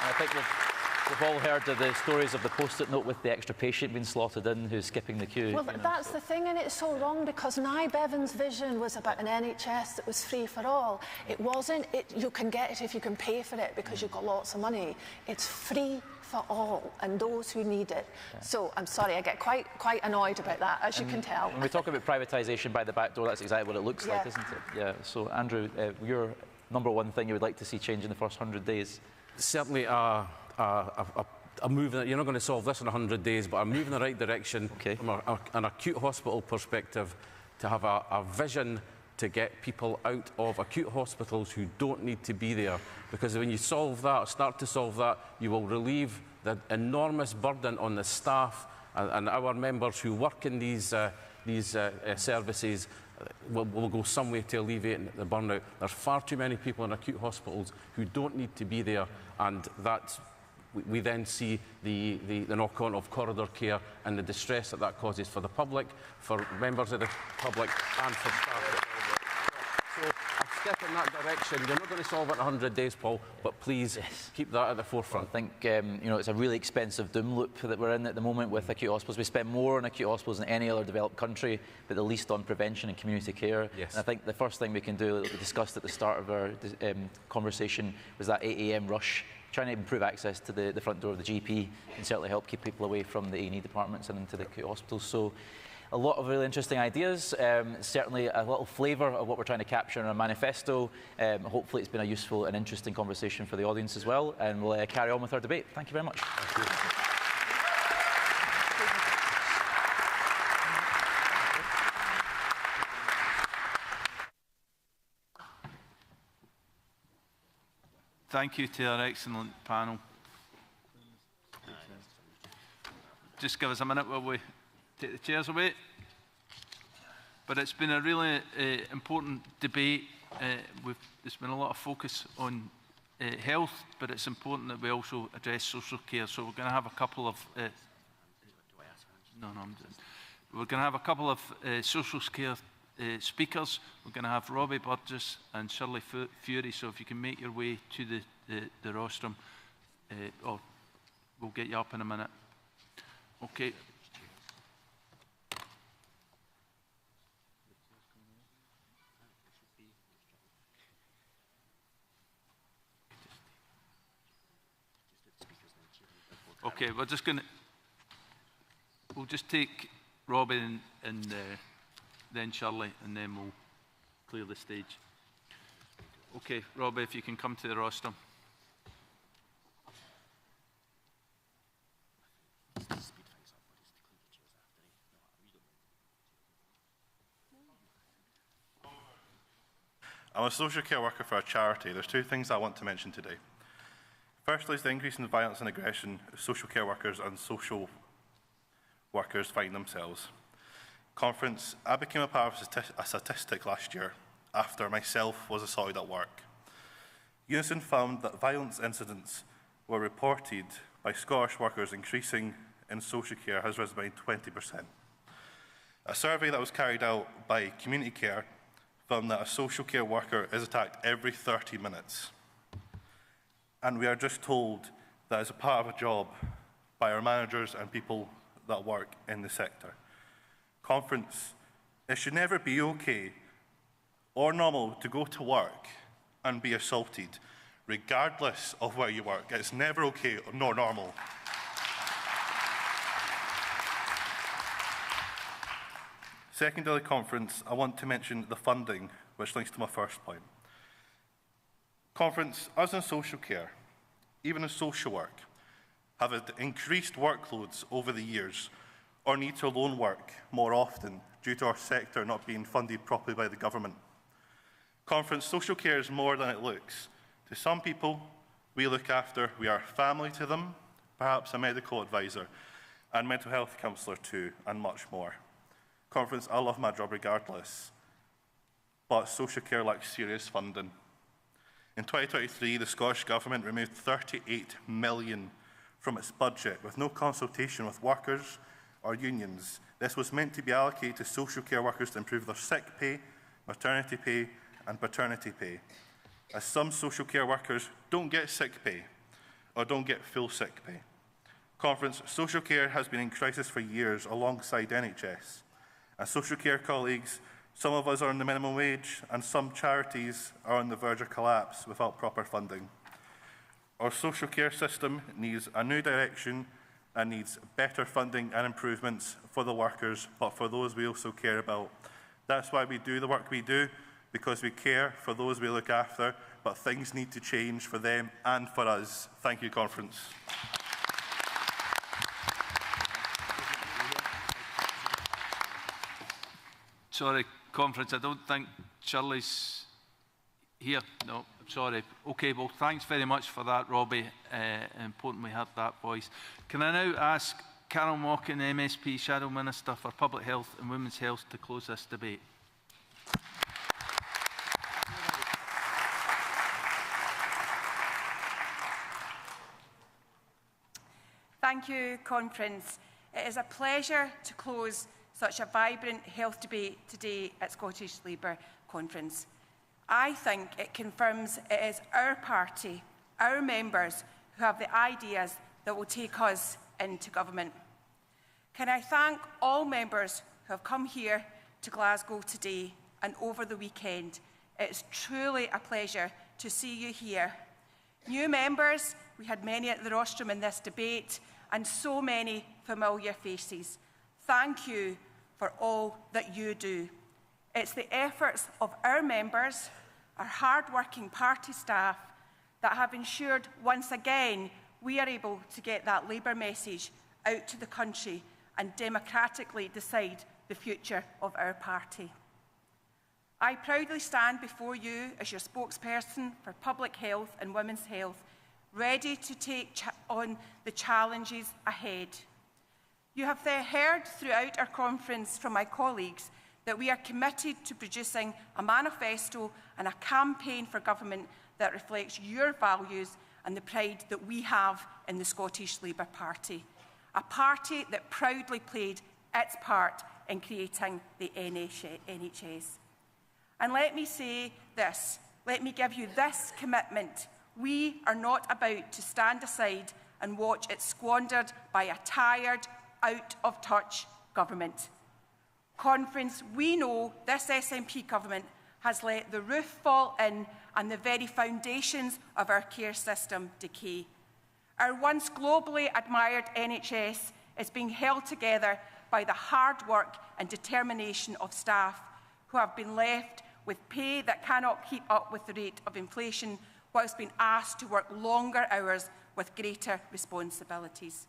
I think we've all heard of the stories of the post-it note with the extra patient being slotted in who's skipping the queue. Well, that's the thing, and it's so wrong, because Nye Bevan's vision was about an NHS that was free for all. It wasn't. You can get it if you can pay for it because you've got lots of money. It's free for all and those who need it. So I'm sorry, I get quite annoyed about that, as you can tell. When we talk about privatisation by the back door, that's exactly what it looks like, isn't it? Yeah. So Andrew, your number one thing you would like to see change in the first 100 days? Certainly a move that you're not going to solve this in 100 days, but a move in the right direction from an acute hospital perspective, to have a vision to get people out of acute hospitals who don't need to be there. Because when you solve that, or start to solve that, you will relieve the enormous burden on the staff and our members who work in these services. Will go some way to alleviate the burnout. There's far too many people in acute hospitals who don't need to be there, and that's we then see the knock-on of corridor care and the distress that causes for the public, for members of the public, and for staff. So a step in that direction. You're not going to solve it in 100 days, Paul, but please keep that at the forefront. I think you know, it's a really expensive doom loop that we're in at the moment with acute hospitals. We spend more on acute hospitals than any other developed country, but the least on prevention and community care. And I think the first thing we can do, that we discussed at the start of our conversation, was that 8 a.m. rush. Trying to improve access to the front door of the GP can certainly help keep people away from the A&E departments and into the acute hospitals. So a lot of really interesting ideas, certainly a little flavour of what we're trying to capture in our manifesto. Hopefully it's been a useful and interesting conversation for the audience as well, and we'll carry on with our debate. Thank you very much. Thank you. Thank you to our excellent panel. Just give us a minute while we take the chairs away. But it's been a really important debate. There's been a lot of focus on health, but it's important that we also address social care. So we're going to have a couple of... We're going to have a couple of social care speakers. We're going to have Robbie Burgess and Shirley Fury, so if you can make your way to the rostrum, or we'll get you up in a minute. Okay. Okay, we'll just take Robbie and then Shirley, and then we'll clear the stage. Okay, Robbie, if you can come to the rostrum. I'm a social care worker for a charity. There's two things I want to mention today. Firstly is the increase in violence and aggression social care workers and social workers find themselves. Conference, I became a part of a statistic last year after myself was assaulted at work. Unison found that violence incidents were reported by Scottish workers increasing in social care has risen by 20%. A survey that was carried out by Community Care found that a social care worker is attacked every 30 minutes. And we are just told that as a part of a job by our managers and people that work in the sector. Conference, it should never be okay or normal to go to work and be assaulted, regardless of where you work. It's never okay nor normal. Secondly, conference, I want to mention the funding, which links to my first point. Conference, us in social care, even in social work, have had increased workloads over the years or need to loan work more often due to our sector not being funded properly by the government. Conference, social care is more than it looks. To some people we look after, we are family to them, perhaps a medical advisor, and mental health counsellor too, and much more. Conference, I love my job regardless, but social care lacks serious funding. In 2023, the Scottish Government removed 38 million from its budget with no consultation with workers or unions. This was meant to be allocated to social care workers to improve their sick pay, maternity pay and paternity pay, as some social care workers don't get sick pay or don't get full sick pay. Conference, social care has been in crisis for years alongside NHS. As social care colleagues, some of us are on the minimum wage and some charities are on the verge of collapse without proper funding. Our social care system needs a new direction and needs better funding and improvements for the workers, but for those we also care about. That's why we do the work we do, because we care for those we look after, but things need to change for them and for us. Thank you, Conference. Sorry, Conference, I don't think Shirley's here. No, I'm sorry. Okay, well, thanks very much for that, Robbie. Important we had that voice. Can I now ask Carol Mockin, MSP Shadow Minister for Public Health and Women's Health, to close this debate? Thank you, Conference. It is a pleasure to close such a vibrant health debate today at Scottish Labour Conference. I think it confirms it is our party, our members, who have the ideas that will take us into government. Can I thank all members who have come here to Glasgow today and over the weekend. It's truly a pleasure to see you here. New members, we had many at the rostrum in this debate, and so many familiar faces. Thank you for all that you do. It's the efforts of our members, our hard-working party staff, that have ensured once again we are able to get that Labour message out to the country and democratically decide the future of our party. I proudly stand before you as your spokesperson for public health and women's health, ready to take on the challenges ahead. You have heard throughout our conference from my colleagues that we are committed to producing a manifesto and a campaign for government that reflects your values and the pride that we have in the Scottish Labour Party, a party that proudly played its part in creating the NHS. And let me say this, let me give you this commitment. We are not about to stand aside and watch it squandered by a tired, out-of-touch government. Conference, we know this SNP government has let the roof fall in and the very foundations of our care system decay. Our once globally admired NHS is being held together by the hard work and determination of staff who have been left with pay that cannot keep up with the rate of inflation, whilst being asked to work longer hours with greater responsibilities.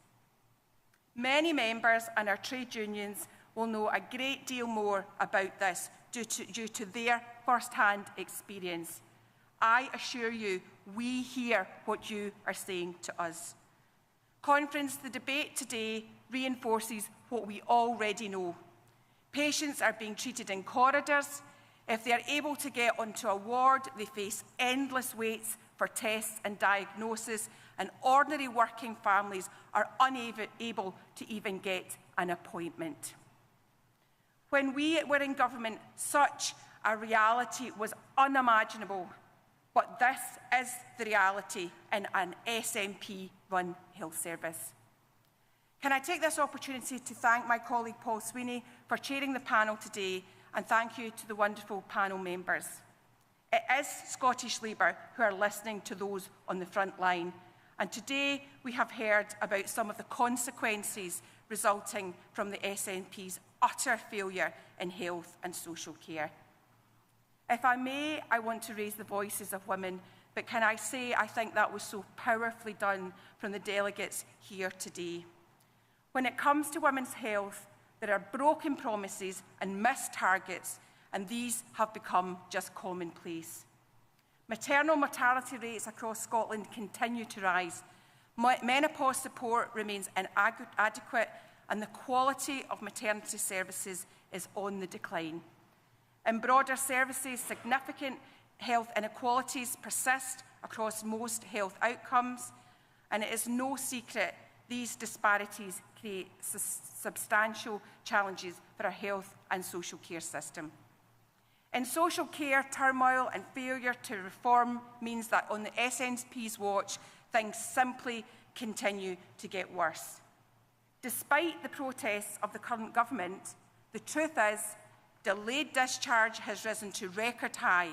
Many members and our trade unions will know a great deal more about this due to their first-hand experience. I assure you, we hear what you are saying to us. Conference, the debate today reinforces what we already know. Patients are being treated in corridors. If they are able to get onto a ward, they face endless waits for tests and diagnosis, and ordinary working families are unable to even get an appointment. When we were in government, such a reality was unimaginable, but this is the reality in an SNP-run health service. Can I take this opportunity to thank my colleague Paul Sweeney for chairing the panel today, and thank you to the wonderful panel members. It is Scottish Labour who are listening to those on the front line, and today we have heard about some of the consequences resulting from the SNP's utter failure in health and social care. If I may, I want to raise the voices of women, but can I say I think that was so powerfully done from the delegates here today. When it comes to women's health, there are broken promises and missed targets, and these have become just commonplace. Maternal mortality rates across Scotland continue to rise. Menopause support remains inadequate, and the quality of maternity services is on the decline. In broader services, significant health inequalities persist across most health outcomes, and it is no secret these disparities create substantial challenges for our health and social care system. In social care, turmoil and failure to reform means that on the SNP's watch, things simply continue to get worse. Despite the protests of the current government, the truth is delayed discharge has risen to record high.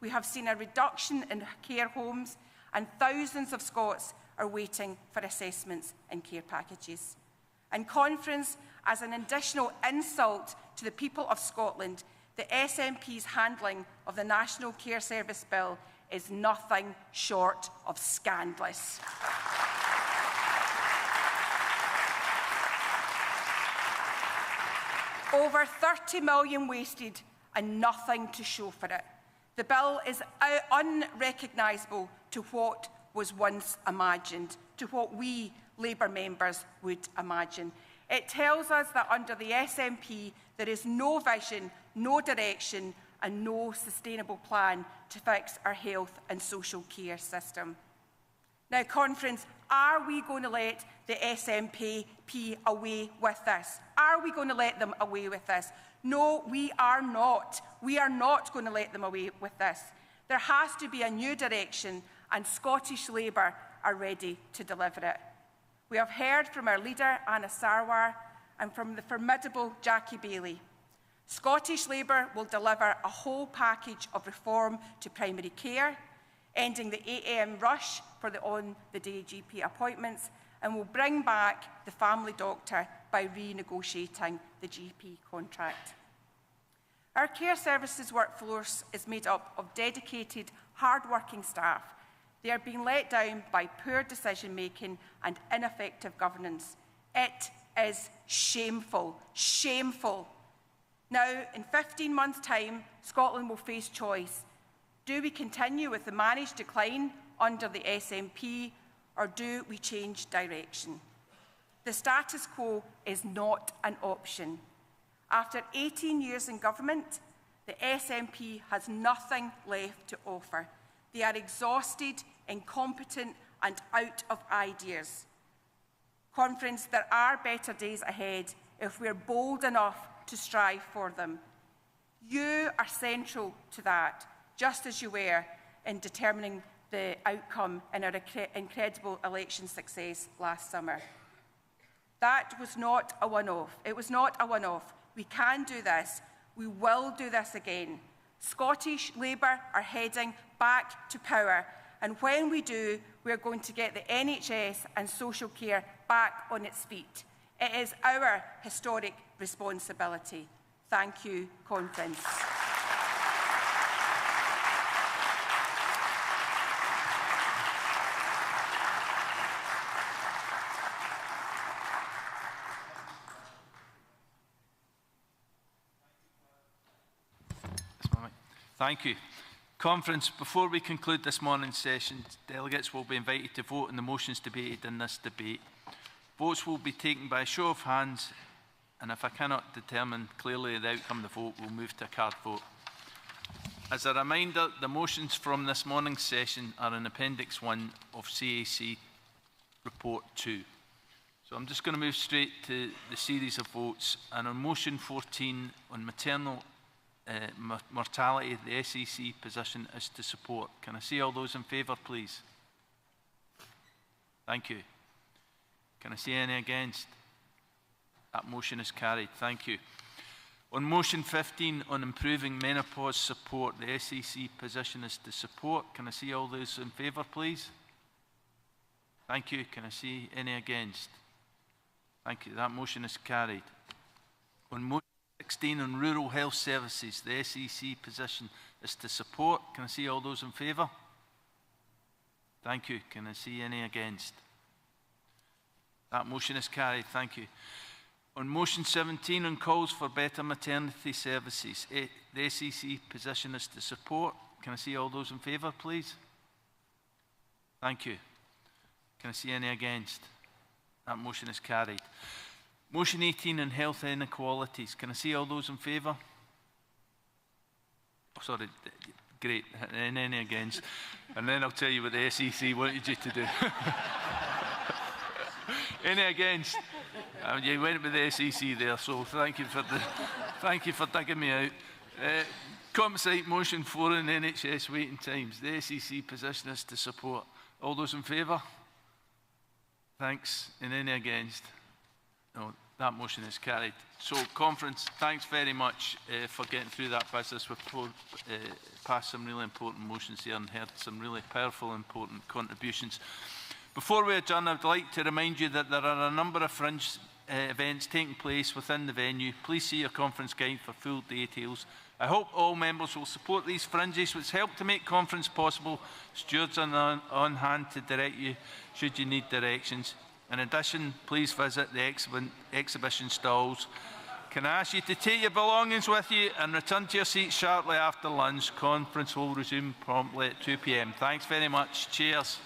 We have seen a reduction in care homes, and thousands of Scots are waiting for assessments and care packages. In conference, as an additional insult to the people of Scotland, the SNP's handling of the National Care Service Bill is nothing short of scandalous. Over 30 million wasted and nothing to show for it. The bill is unrecognisable to what was once imagined, to what we Labour members would imagine. It tells us that under the SNP there is no vision, no direction and no sustainable plan to fix our health and social care system. Now, conference, are we going to let the SNP away with this? Are we going to let them away with this? No, we are not. We are not going to let them away with this. There has to be a new direction, and Scottish Labour are ready to deliver it. We have heard from our leader, Anna Sarwar, and from the formidable Jackie Baillie. Scottish Labour will deliver a whole package of reform to primary care, ending the 8 AM rush for the on-the-day GP appointments, and will bring back the family doctor by renegotiating the GP contract. Our care services workforce is made up of dedicated, hard-working staff. They are being let down by poor decision-making and ineffective governance. It is shameful, shameful. Now, in 15 months' time, Scotland will face choice. Do we continue with the managed decline under the SNP, or do we change direction? The status quo is not an option. After 18 years in government, the SNP has nothing left to offer. They are exhausted, incompetent, and out of ideas. Conference, there are better days ahead if we're bold enough to strive for them. You are central to that, just as you were in determining the outcome in our incredible election success last summer. That was not a one-off. It was not a one-off. We can do this. We will do this again. Scottish Labour are heading back to power, and when we do, we are going to get the NHS and social care back on its feet. It is our historic responsibility. Thank you, conference. Thank you. Conference, before we conclude this morning's session, delegates will be invited to vote on the motions debated in this debate. Votes will be taken by a show of hands, and if I cannot determine clearly the outcome of the vote, we'll move to a card vote. As a reminder, the motions from this morning's session are in Appendix 1 of CAC Report 2. So I'm just going to move straight to the series of votes, and on motion 14 on maternal mortality, the SEC position is to support. Can I see all those in favour, please? Thank you. Can I see any against? That motion is carried. Thank you. On motion 15 on improving menopause support, the SEC position is to support. Can I see all those in favour, please? Thank you. Can I see any against? Thank you. That motion is carried. On motion 16 on rural health services, the SEC position is to support. Can I see all those in favour? Thank you. Can I see any against? That motion is carried. Thank you. On motion 17 on calls for better maternity services, the SEC position is to support. Can I see all those in favour, please? Thank you. Can I see any against? That motion is carried. Motion 18 on health inequalities. Can I see all those in favour? Oh, sorry, great. And any against? And then I'll tell you what the SEC wanted you to do. Any against? You went with the SEC there, so thank you for digging me out. Composite motion 4 on NHS waiting times. The SEC position is to support. All those in favour? Thanks. And any against? No, that motion is carried. So, conference, thanks very much for getting through that business. We've passed some really important motions here and heard some really powerful, important contributions. Before we adjourn, I would like to remind you that there are a number of fringe events taking place within the venue. Please see your conference guide for full details. I hope all members will support these fringes, which help to make conference possible. Stewards are on hand to direct you should you need directions. In addition, please visit the exhibition stalls. Can I ask you to take your belongings with you and return to your seats shortly after lunch? Conference will resume promptly at 2 p.m. Thanks very much. Cheers.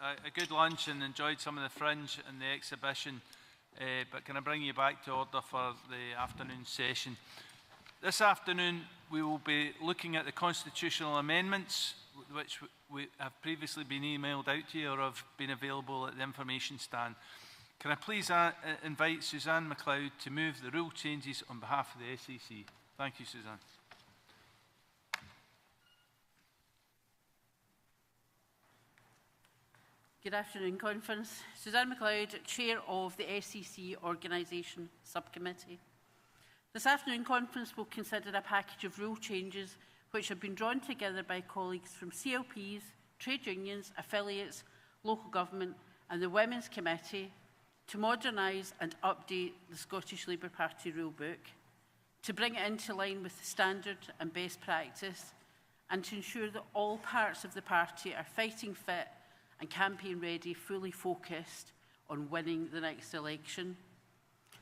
a good lunch and enjoyed some of the fringe and the exhibition, but can I bring you back to order for the afternoon session? This afternoon we will be looking at the constitutional amendments which have previously been emailed out to you or have been available at the information stand. Can I please invite Suzanne MacLeod to move the rule changes on behalf of the SEC? Thank you, Suzanne. Good afternoon, Conference. Suzanne MacLeod, Chair of the SEC Organisation Subcommittee. This afternoon, Conference will consider a package of rule changes which have been drawn together by colleagues from CLPs, trade unions, affiliates, local government and the Women's Committee to modernise and update the Scottish Labour Party rulebook, to bring it into line with the standard and best practice, and to ensure that all parts of the party are fighting fit and campaign ready, fully focused on winning the next election.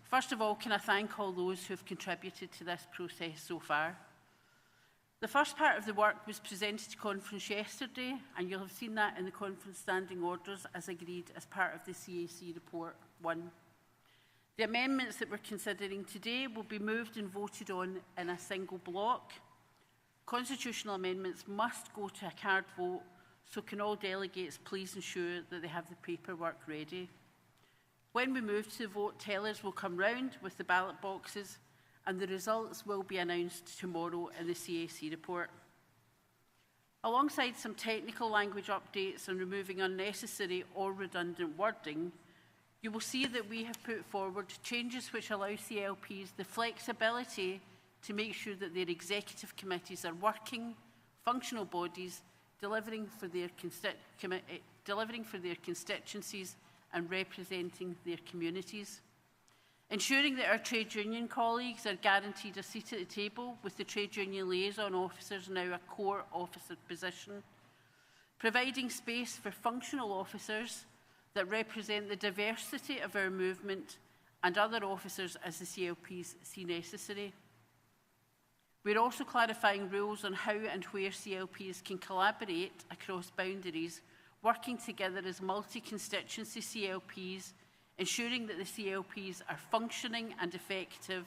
First of all, can I thank all those who have contributed to this process so far. The first part of the work was presented to Conference yesterday, and you'll have seen that in the Conference standing orders as agreed as part of the CAC Report 1. The amendments that we're considering today will be moved and voted on in a single block. Constitutional amendments must go to a card vote, so can all delegates please ensure that they have the paperwork ready. When we move to the vote, tellers will come round with the ballot boxes and the results will be announced tomorrow in the CAC report. Alongside some technical language updates and removing unnecessary or redundant wording, you will see that we have put forward changes which allow CLPs the flexibility to make sure that their executive committees are working, functional bodies, delivering for their constituencies and representing their communities. Ensuring that our trade union colleagues are guaranteed a seat at the table with the trade union liaison officers now a core officer position. Providing space for functional officers that represent the diversity of our movement and other officers as the CLPs see necessary. We're also clarifying rules on how and where CLPs can collaborate across boundaries, working together as multi-constituency CLPs, ensuring that the CLPs are functioning and effective,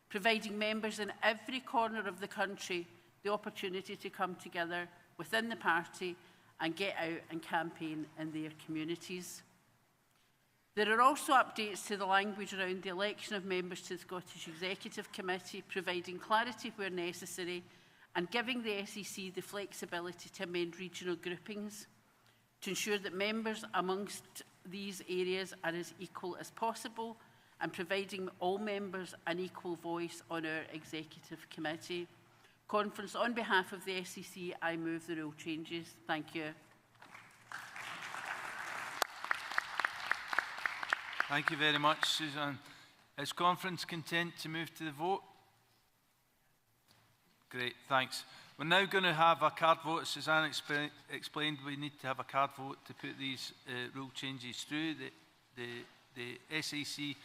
providing members in every corner of the country the opportunity to come together within the party and get out and campaign in their communities. There are also updates to the language around the election of members to the Scottish Executive Committee, providing clarity where necessary and giving the SEC the flexibility to amend regional groupings to ensure that members amongst these areas are as equal as possible and providing all members an equal voice on our Executive Committee. Conference, on behalf of the SEC, I move the rule changes. Thank you. Thank you very much, Suzanne. Is Conference content to move to the vote? Great, thanks. We're now going to have a card vote. As Suzanne explained, we need to have a card vote to put these rule changes through. The SEC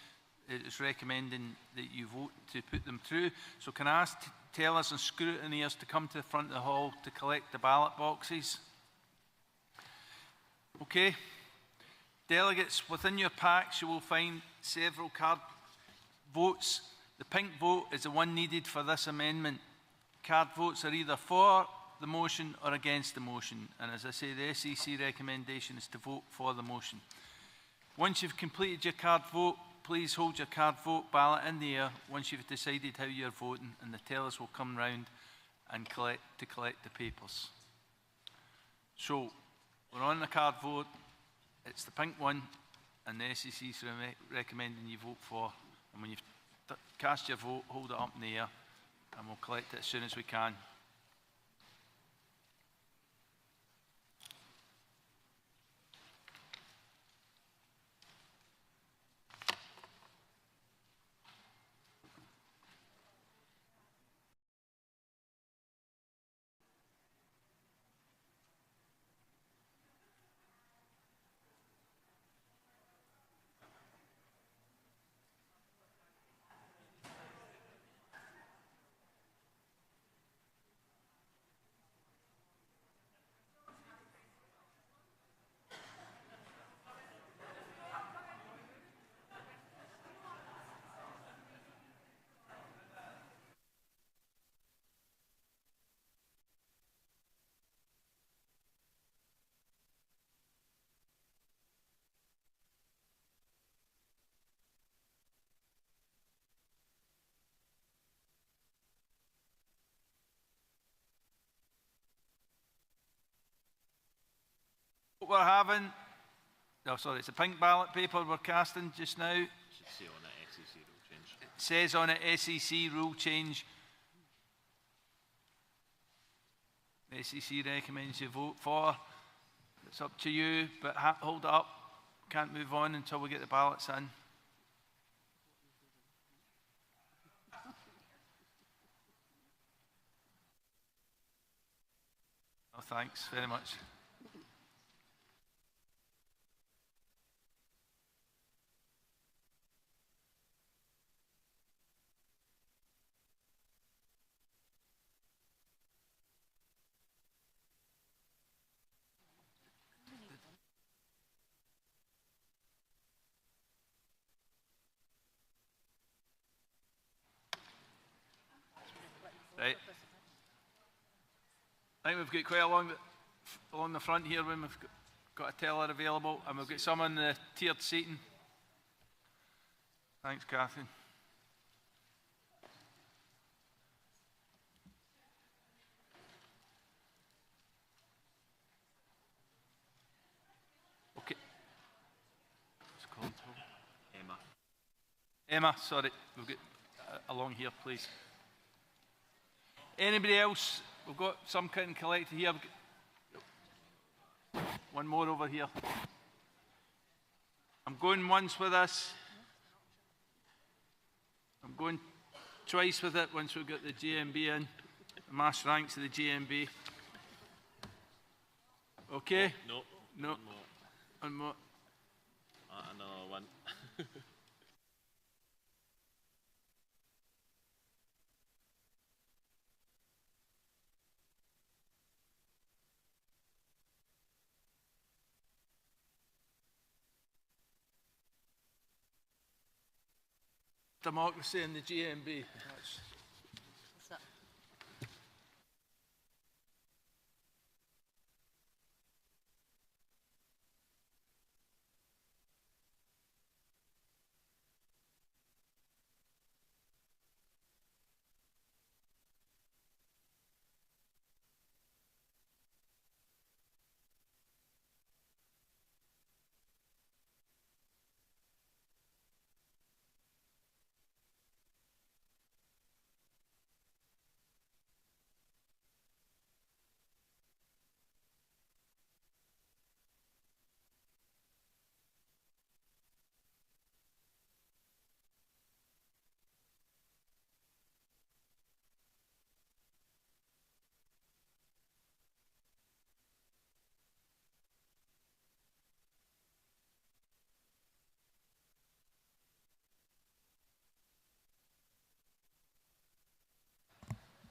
is recommending that you vote to put them through. So can I ask tellers and scrutineers to come to the front of the hall to collect the ballot boxes? Okay. Delegates, within your packs you will find several card votes. The pink vote is the one needed for this amendment. Card votes are either for the motion or against the motion. And as I say, the SEC recommendation is to vote for the motion. Once you've completed your card vote, please hold your card vote ballot in the air once you've decided how you're voting, and the tellers will come round and collect the papers. So, we're on the card vote. It's the pink one, and the SEC is recommending you vote for. And when you've cast your vote, hold it up in the air, and we'll collect it as soon as we can. what we're having, no, sorry, it's a pink ballot paper we're casting just now. It says on it SEC rule change. The SEC recommends you vote for. It's up to you, but hold it up. Can't move on until we get the ballots in. Oh, thanks very much. Right. I think we've got quite along the front here when we've got a teller available, and we've got some on the tiered seating. Thanks, Catherine. Okay. What's called? Emma. Emma, sorry. We've got along here, please. Anybody else? We've got some kind of collected here. One more over here. I'm going once with this. I'm going twice with it once we've got the GMB in. The mass ranks of the GMB. Okay? No. No. One more. One more. Another one. Democracy in the GMB. What's that?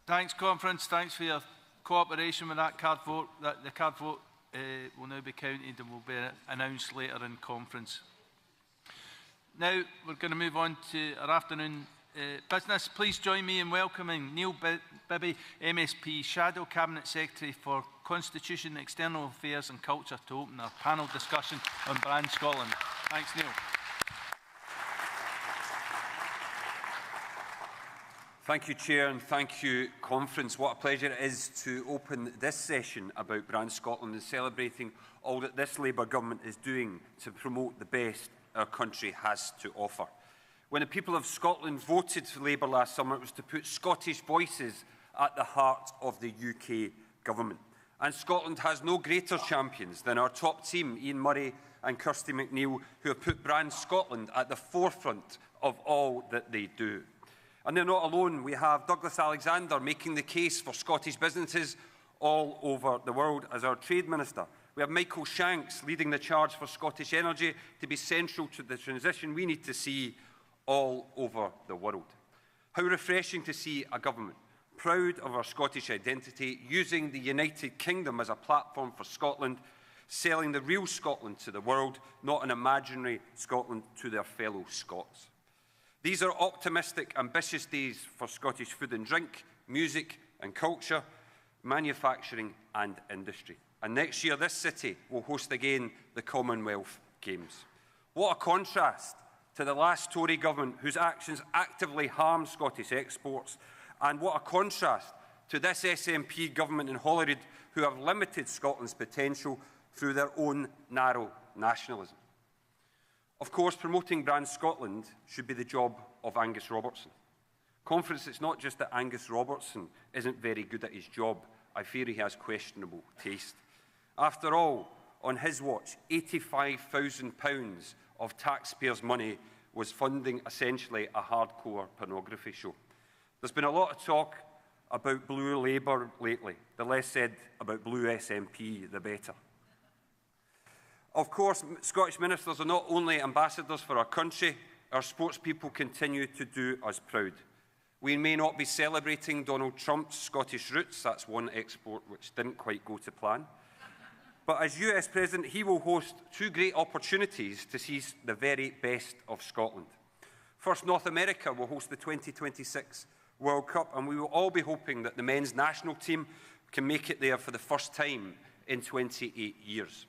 Thanks, conference. Thanks for your cooperation with that card vote. The card vote will now be counted and will be announced later in conference. Now we're going to move on to our afternoon business. Please join me in welcoming Neil Bibby, MSP, Shadow Cabinet Secretary for Constitution, External Affairs and Culture, to open our panel discussion on Brand Scotland. Thanks, Neil. Thank you, Chair, and thank you, Conference. What a pleasure it is to open this session about Brand Scotland and celebrating all that this Labour Government is doing to promote the best our country has to offer. When the people of Scotland voted for Labour last summer, it was to put Scottish voices at the heart of the UK Government. And Scotland has no greater champions than our top team, Ian Murray and Kirsty McNeill, who have put Brand Scotland at the forefront of all that they do. And they're not alone. We have Douglas Alexander making the case for Scottish businesses all over the world as our Trade Minister. We have Michael Shanks leading the charge for Scottish energy to be central to the transition we need to see all over the world. How refreshing to see a government proud of our Scottish identity, using the United Kingdom as a platform for Scotland, selling the real Scotland to the world, not an imaginary Scotland to their fellow Scots. These are optimistic, ambitious days for Scottish food and drink, music and culture, manufacturing and industry. And next year, this city will host again the Commonwealth Games. What a contrast to the last Tory government, whose actions actively harm Scottish exports, and what a contrast to this SNP government in Holyrood, who have limited Scotland's potential through their own narrow nationalism. Of course, promoting Brand Scotland should be the job of Angus Robertson. Conference, it's not just that Angus Robertson isn't very good at his job. I fear he has questionable taste. After all, on his watch, £85,000 of taxpayers' money was funding essentially a hardcore pornography show. There's been a lot of talk about Blue Labour lately. The less said about Blue SNP, the better. Of course, Scottish ministers are not only ambassadors for our country, our sportspeople continue to do us proud. We may not be celebrating Donald Trump's Scottish roots, that's one export which didn't quite go to plan. But as US President, he will host two great opportunities to see the very best of Scotland. First, North America will host the 2026 World Cup, and we will all be hoping that the men's national team can make it there for the first time in 28 years.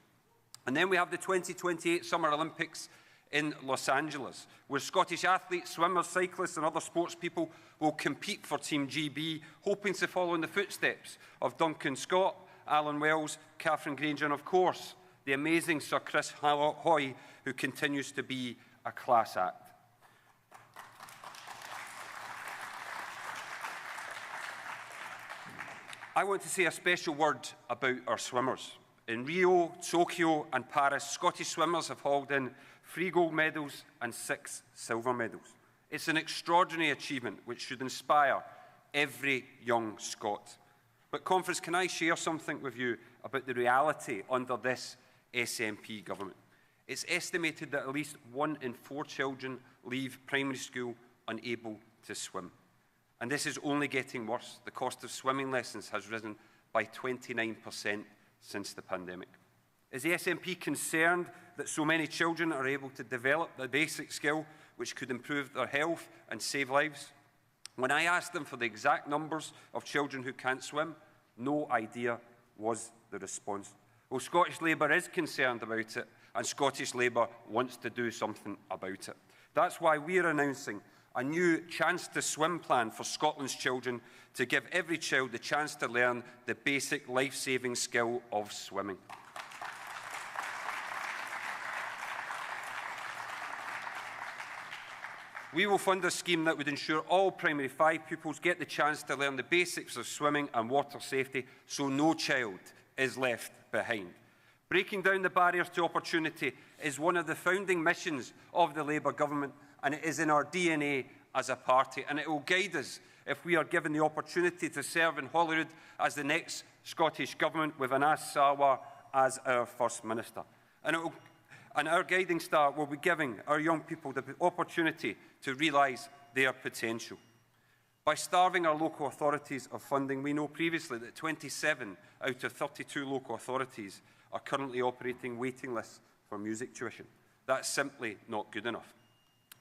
And then we have the 2028 Summer Olympics in Los Angeles, where Scottish athletes, swimmers, cyclists and other sports people will compete for Team GB, hoping to follow in the footsteps of Duncan Scott, Alan Wells, Catherine Granger and, of course, the amazing Sir Chris Hoy, who continues to be a class act. I want to say a special word about our swimmers. In Rio, Tokyo and Paris, Scottish swimmers have hauled in 3 gold medals and 6 silver medals. It's an extraordinary achievement which should inspire every young Scot. But Conference, can I share something with you about the reality under this SNP government? It's estimated that at least 1 in 4 children leave primary school unable to swim. And this is only getting worse. The cost of swimming lessons has risen by 29% since the pandemic. Is the SNP concerned that so many children are able to develop the basic skill which could improve their health and save lives? When I asked them for the exact numbers of children who can't swim, no idea was the response. Well, Scottish Labour is concerned about it, and Scottish Labour wants to do something about it. That's why we are announcing a new Chance to Swim plan for Scotland's children to give every child the chance to learn the basic life-saving skill of swimming. We will fund a scheme that would ensure all primary 5 pupils get the chance to learn the basics of swimming and water safety, so no child is left behind. Breaking down the barriers to opportunity is one of the founding missions of the Labour government, and it is in our DNA as a party, and it will guide us if we are given the opportunity to serve in Holyrood as the next Scottish Government with Anas Sarwar as our First Minister. And our guiding star will be giving our young people the opportunity to realise their potential. By starving our local authorities of funding, we know previously that 27 out of 32 local authorities are currently operating waiting lists for music tuition. That's simply not good enough.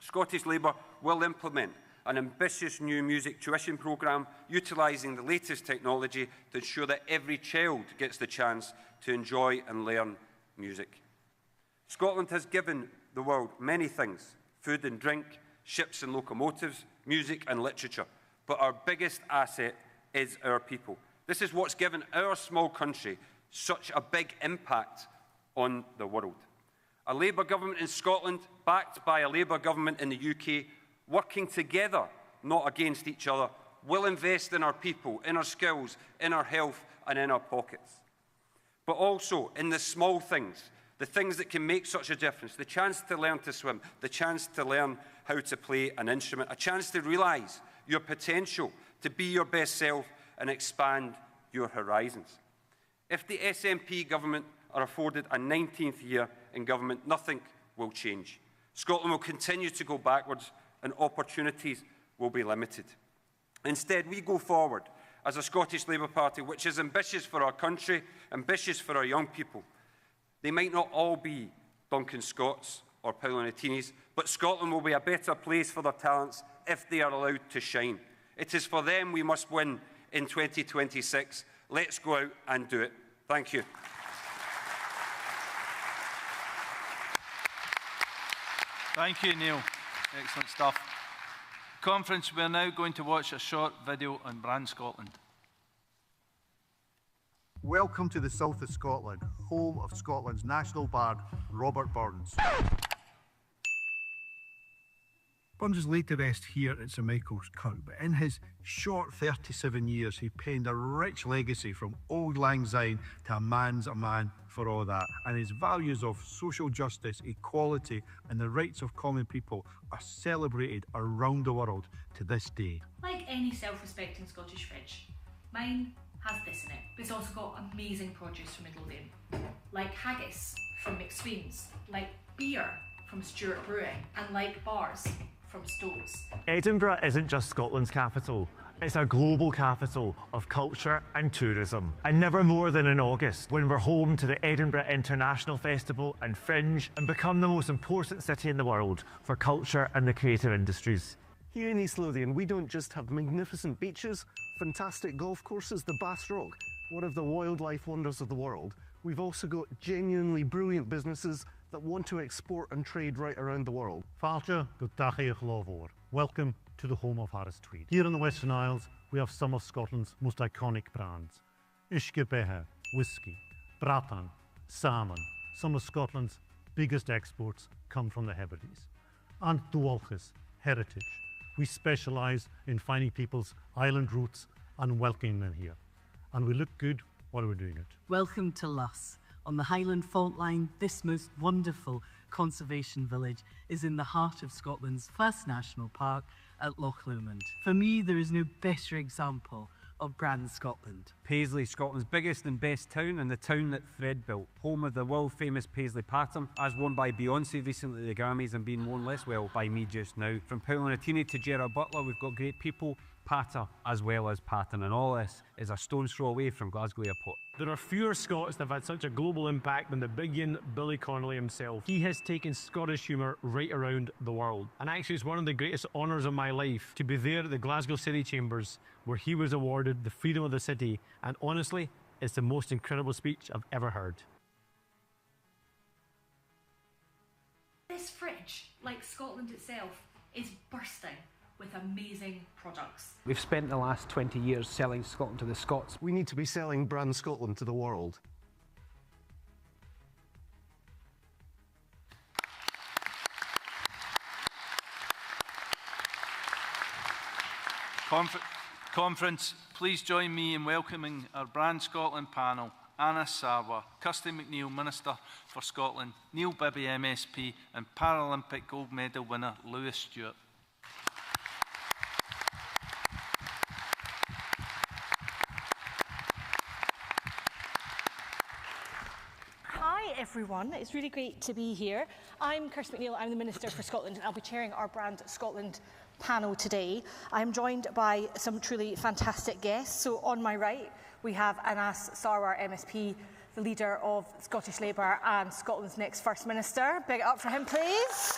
Scottish Labour will implement an ambitious new music tuition programme utilising the latest technology to ensure that every child gets the chance to enjoy and learn music. Scotland has given the world many things: food and drink, ships and locomotives, music and literature. But our biggest asset is our people. This is what's given our small country such a big impact on the world. A Labour government in Scotland, backed by a Labour government in the UK, working together, not against each other, will invest in our people, in our skills, in our health and in our pockets. But also in the small things, the things that can make such a difference: the chance to learn to swim, the chance to learn how to play an instrument, a chance to realise your potential, to be your best self and expand your horizons. If the SNP government are afforded a 19th year in government, nothing will change. Scotland will continue to go backwards and opportunities will be limited. Instead, we go forward as a Scottish Labour Party which is ambitious for our country, ambitious for our young people. They might not all be Duncan Scotts or Paolo Nutini's, but Scotland will be a better place for their talents if they are allowed to shine. It is for them we must win in 2026. Let's go out and do it. Thank you. Thank you, Neil. Excellent stuff. Conference, we are now going to watch a short video on Brand Scotland. Welcome to the south of Scotland, home of Scotland's national bard, Robert Burns. Burns is laid to rest here at St Michael's Kirk, but in his short 37 years he penned a rich legacy from Old Lang Syne to a man's a man for all that, and his values of social justice, equality and the rights of common people are celebrated around the world to this day. Like any self-respecting Scottish fridge, mine has this in it, but it's also got amazing produce from Midlothian, like haggis from McSween's, like beer from Stewart Brewing, and like bars from Stowe's. Edinburgh isn't just Scotland's capital, it's a global capital of culture and tourism. And never more than in August, when we're home to the Edinburgh International Festival and Fringe, and become the most important city in the world for culture and the creative industries. Here in East Lothian, we don't just have magnificent beaches, fantastic golf courses, the Bass Rock, one of the wildlife wonders of the world. We've also got genuinely brilliant businesses that want to export and trade right around the world. Fáilte go dtaithíoch lámhór. Welcome to the home of Harris Tweed. Here in the Western Isles, we have some of Scotland's most iconic brands. Uisce Beatha, whiskey, Bratan, salmon. Some of Scotland's biggest exports come from the Hebrides. And Dualchis, heritage. We specialise in finding people's island roots and welcoming them here. And we look good while we're doing it. Welcome to Luss. On the Highland fault line, this most wonderful conservation village is in the heart of Scotland's first national park at Loch Lomond. For me, there is no better example of Brand Scotland. Paisley, Scotland's biggest and best town, and the town that Fred built, home of the world-famous Paisley pattern, as worn by Beyoncé recently at the Grammys and being worn less well by me just now. From Paolo Nutini to Gerard Butler, we've got great people, patter as well as pattern, and all this is a stone's throw away from Glasgow Airport. There are fewer Scots that have had such a global impact than the big yin Billy Connolly himself. He has taken Scottish humour right around the world. And actually it's one of the greatest honours of my life to be there at the Glasgow City Chambers where he was awarded the Freedom of the City, and honestly, it's the most incredible speech I've ever heard. This fridge, like Scotland itself, is bursting with amazing products. We've spent the last 20 years selling Scotland to the Scots. We need to be selling Brand Scotland to the world. Conference, please join me in welcoming our Brand Scotland panel, Anna Sarwar, Kirsty McNeill, Minister for Scotland, Neil Bibby, MSP, and Paralympic gold medal winner Lewis Stewart. Hi everyone, it's really great to be here. I'm Kirsty McNeill, I'm the Minister for Scotland, and I'll be chairing our Brand Scotland panel today. I'm joined by some truly fantastic guests. So on my right, we have Anas Sarwar, MSP, the leader of Scottish Labour and Scotland's next First Minister. Big it up for him, please.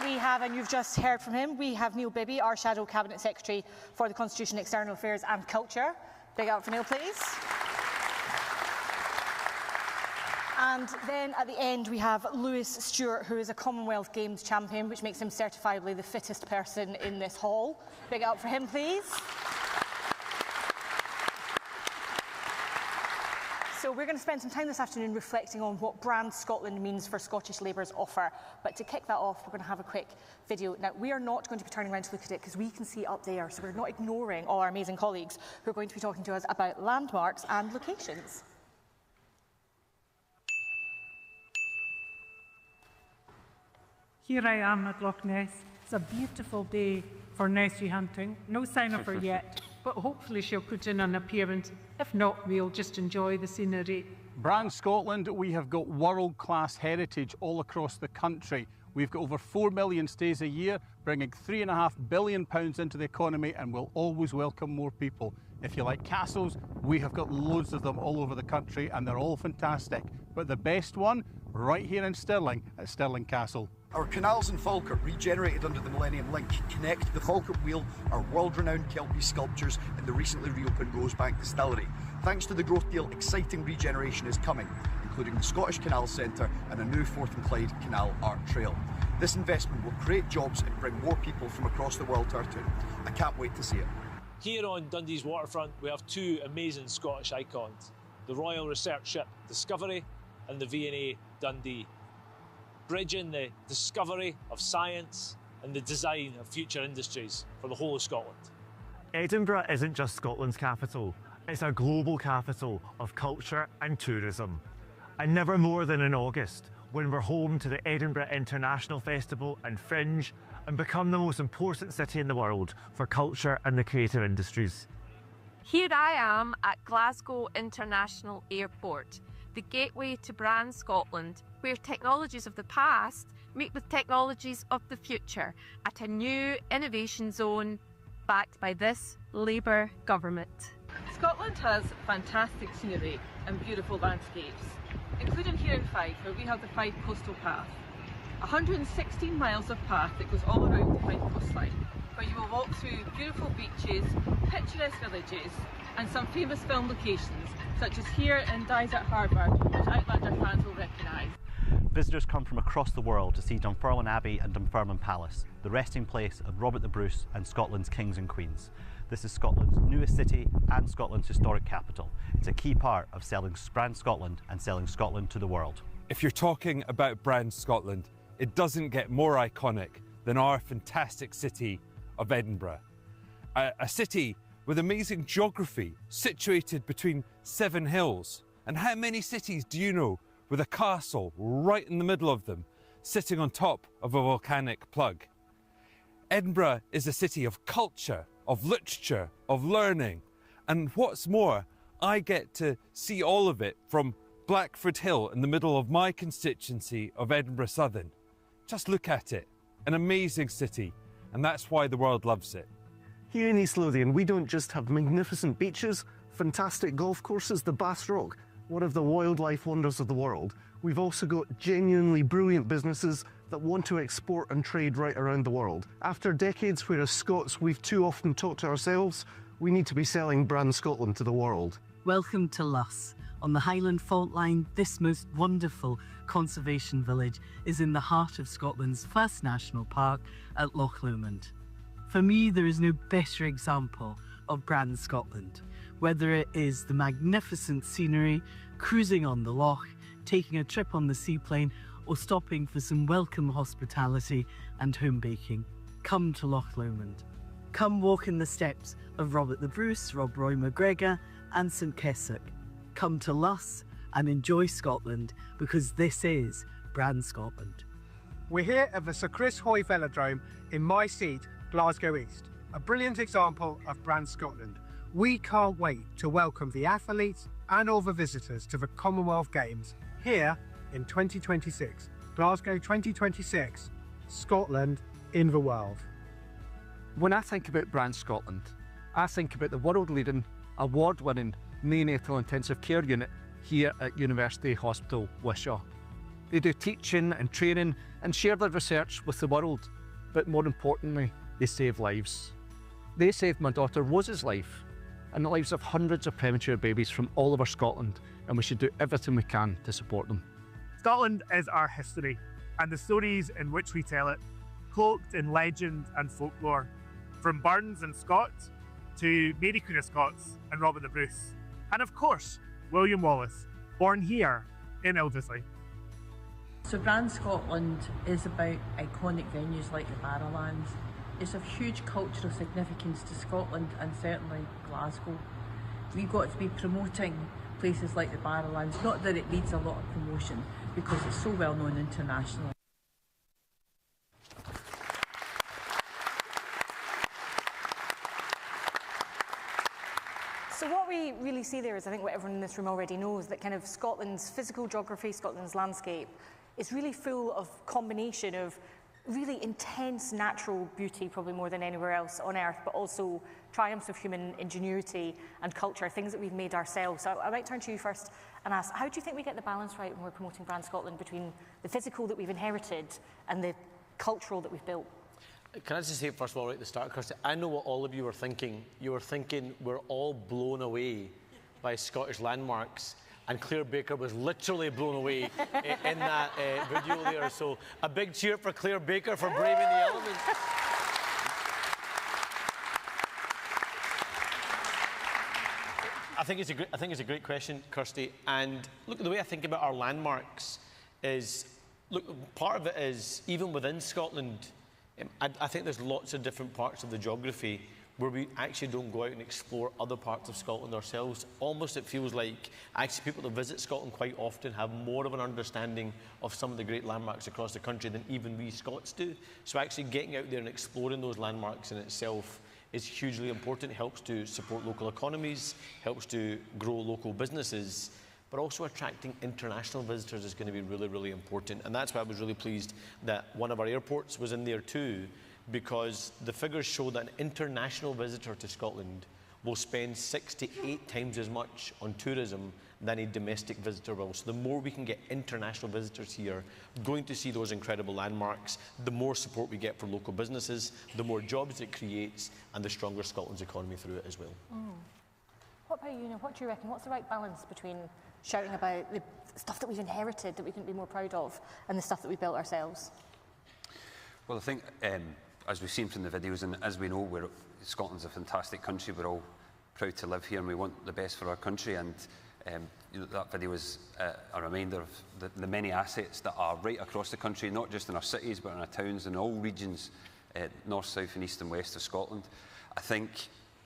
We have, and you've just heard from him, we have Neil Bibby, our Shadow Cabinet Secretary for the Constitution, External Affairs and Culture. Big it up for Neil, please. And then at the end we have Lewis Stewart, who is a Commonwealth Games champion, which makes him certifiably the fittest person in this hall. Big it up for him, please. So we're going to spend some time this afternoon reflecting on what Brand Scotland means for Scottish Labour's offer. But to kick that off, we're going to have a quick video. Now, we are not going to be turning around to look at it because we can see up there, so we're not ignoring all our amazing colleagues who are going to be talking to us about landmarks and locations. Here I am at Loch Ness. It's a beautiful day for Nessie hunting. No sign of her yet, but hopefully she'll put in an appearance. If not, we'll just enjoy the scenery. Brand Scotland, we have got world-class heritage all across the country. We've got over 4 million stays a year, bringing £3.5 billion into the economy, and we'll always welcome more people. If you like castles, we have got loads of them all over the country, and they're all fantastic. But the best one, right here in Stirling, at Stirling Castle. Our canals in Falkirk, regenerated under the Millennium Link, connect the Falkirk Wheel, our world-renowned Kelpie sculptures, and the recently reopened Rosebank Distillery. Thanks to the growth deal, exciting regeneration is coming, including the Scottish Canal Centre and a new Forth and Clyde Canal Art Trail. This investment will create jobs and bring more people from across the world to our town. I can't wait to see it. Here on Dundee's waterfront, we have two amazing Scottish icons, the Royal Research Ship Discovery and the V&A Dundee, bridging the discovery of science and the design of future industries for the whole of Scotland. Edinburgh isn't just Scotland's capital, it's a global capital of culture and tourism. And never more than in August, when we're home to the Edinburgh International Festival and Fringe, and become the most important city in the world for culture and the creative industries. Here I am at Glasgow International Airport, the gateway to Brand Scotland, where technologies of the past meet with technologies of the future at a new innovation zone backed by this Labour government. Scotland has fantastic scenery and beautiful landscapes, including here in Fife, where we have the Fife Coastal Path. 116 miles of path that goes all around the Fife coastline, where you will walk through beautiful beaches, picturesque villages and some famous film locations, such as here in Dysart Harbour, which Outlander fans will recognise. Visitors come from across the world to see Dunfermline Abbey and Dunfermline Palace, the resting place of Robert the Bruce and Scotland's kings and queens. This is Scotland's newest city and Scotland's historic capital. It's a key part of selling Brand Scotland and selling Scotland to the world. If you're talking about Brand Scotland, it doesn't get more iconic than our fantastic city of Edinburgh. A city with amazing geography, situated between 7 hills. And how many cities do you know with a castle right in the middle of them, sitting on top of a volcanic plug? Edinburgh is a city of culture, of literature, of learning. And what's more, I get to see all of it from Blackford Hill in the middle of my constituency of Edinburgh Southern. Just look at it, an amazing city, and that's why the world loves it. Here in East Lothian, we don't just have magnificent beaches, fantastic golf courses, the Bass Rock, one of the wildlife wonders of the world. We've also got genuinely brilliant businesses that want to export and trade right around the world. After decades where as Scots we've too often talked to ourselves, we need to be selling Brand Scotland to the world. Welcome to Luss. On the Highland Fault Line, this most wonderful conservation village is in the heart of Scotland's first national park at Loch Lomond. For me, there is no better example of Brand Scotland, whether it is the magnificent scenery, cruising on the loch, taking a trip on the seaplane, or stopping for some welcome hospitality and home baking. Come to Loch Lomond. Come walk in the steps of Robert the Bruce, Rob Roy McGregor and St Kessock. Come to Luss and enjoy Scotland, because this is Brand Scotland. We're here at the Sir Chris Hoy Velodrome in my seat, Glasgow East, a brilliant example of Brand Scotland. We can't wait to welcome the athletes and all the visitors to the Commonwealth Games here in 2026. Glasgow 2026, Scotland in the world. When I think about Brand Scotland, I think about the world-leading, award-winning neonatal intensive care unit here at University Hospital Wishaw. They do teaching and training and share their research with the world, but more importantly, they save lives. They saved my daughter Rose's life and the lives of hundreds of premature babies from all over Scotland, and we should do everything we can to support them. Scotland is our history, and the stories in which we tell it, cloaked in legend and folklore, from Burns and Scott to Mary Queen of Scots and Robert the Bruce, and of course, William Wallace, born here in Ildesley. So Brand Scotland is about iconic venues like the Barrowlands. It's of huge cultural significance to Scotland and certainly Glasgow. We've got to be promoting places like the Barrowlands, not that it needs a lot of promotion because it's so well known internationally. So what we really see there is, I think what everyone in this room already knows, that kind of Scotland's physical geography, Scotland's landscape, is really full of combination of really intense natural beauty, probably more than anywhere else on earth, but also triumphs of human ingenuity and culture, things that we've made ourselves. So I might turn to you first and ask, how do you think we get the balance right when we're promoting Brand Scotland between the physical that we've inherited and the cultural that we've built? Can I just say, first of all, right at the start, Kirsty, I know what all of you were thinking. You were thinking we're all blown away by Scottish landmarks, and Claire Baker was literally blown away in that video there. So a big cheer for Claire Baker for braving the elements. think it's a great question, Kirsty. And look, the way I think about our landmarks is, look, part of it is even within Scotland. I think there's lots of different parts of the geography where we actually don't go out and explore other parts of Scotland ourselves. Almost it feels like actually people that visit Scotland quite often have more of an understanding of some of the great landmarks across the country than even we Scots do. So actually getting out there and exploring those landmarks in itself is hugely important. It helps to support local economies, helps to grow local businesses, but also attracting international visitors is going to be really, really important. And that's why I was really pleased that one of our airports was in there too, because the figures show that an international visitor to Scotland will spend 6 to 8 times as much on tourism than a domestic visitor will. So the more we can get international visitors here going to see those incredible landmarks, the more support we get for local businesses, the more jobs it creates, and the stronger Scotland's economy through it as well. What about you, Neil? What do you reckon? What's the right balance between shouting about the stuff that we've inherited that we couldn't be more proud of and the stuff that we built ourselves? Well, I think as we've seen from the videos, and as we know, Scotland's a fantastic country. We're all proud to live here and we want the best for our country. And you know, that video is a reminder of the many assets that are right across the country, not just in our cities, but in our towns and all regions, north, south and east and west of Scotland. I think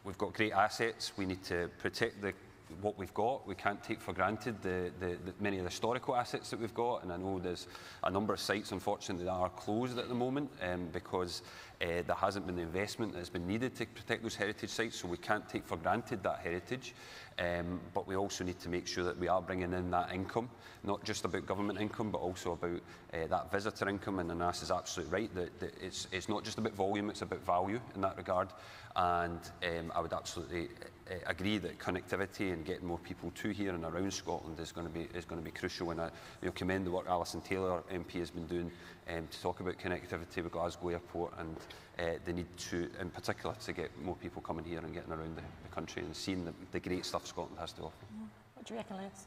we've got great assets. We need to protect what we've got. We can't take for granted the many of the historical assets that we've got, and I know there's a number of sites, unfortunately, that are closed at the moment because there hasn't been the investment that's been needed to protect those heritage sites, so we can't take for granted that heritage. But we also need to make sure that we are bringing in that income, not just about government income, but also about that visitor income. And Anas is absolutely right that it's not just about volume, it's about value in that regard. And I would absolutely agree that connectivity and getting more people to here and around Scotland is going to be crucial. And I commend the work Alison Taylor MP has been doing to talk about connectivity with Glasgow Airport and the need to, in particular, to get more people coming here and getting around the country and seeing the great stuff Scotland has to offer. What do you reckon, Lewis?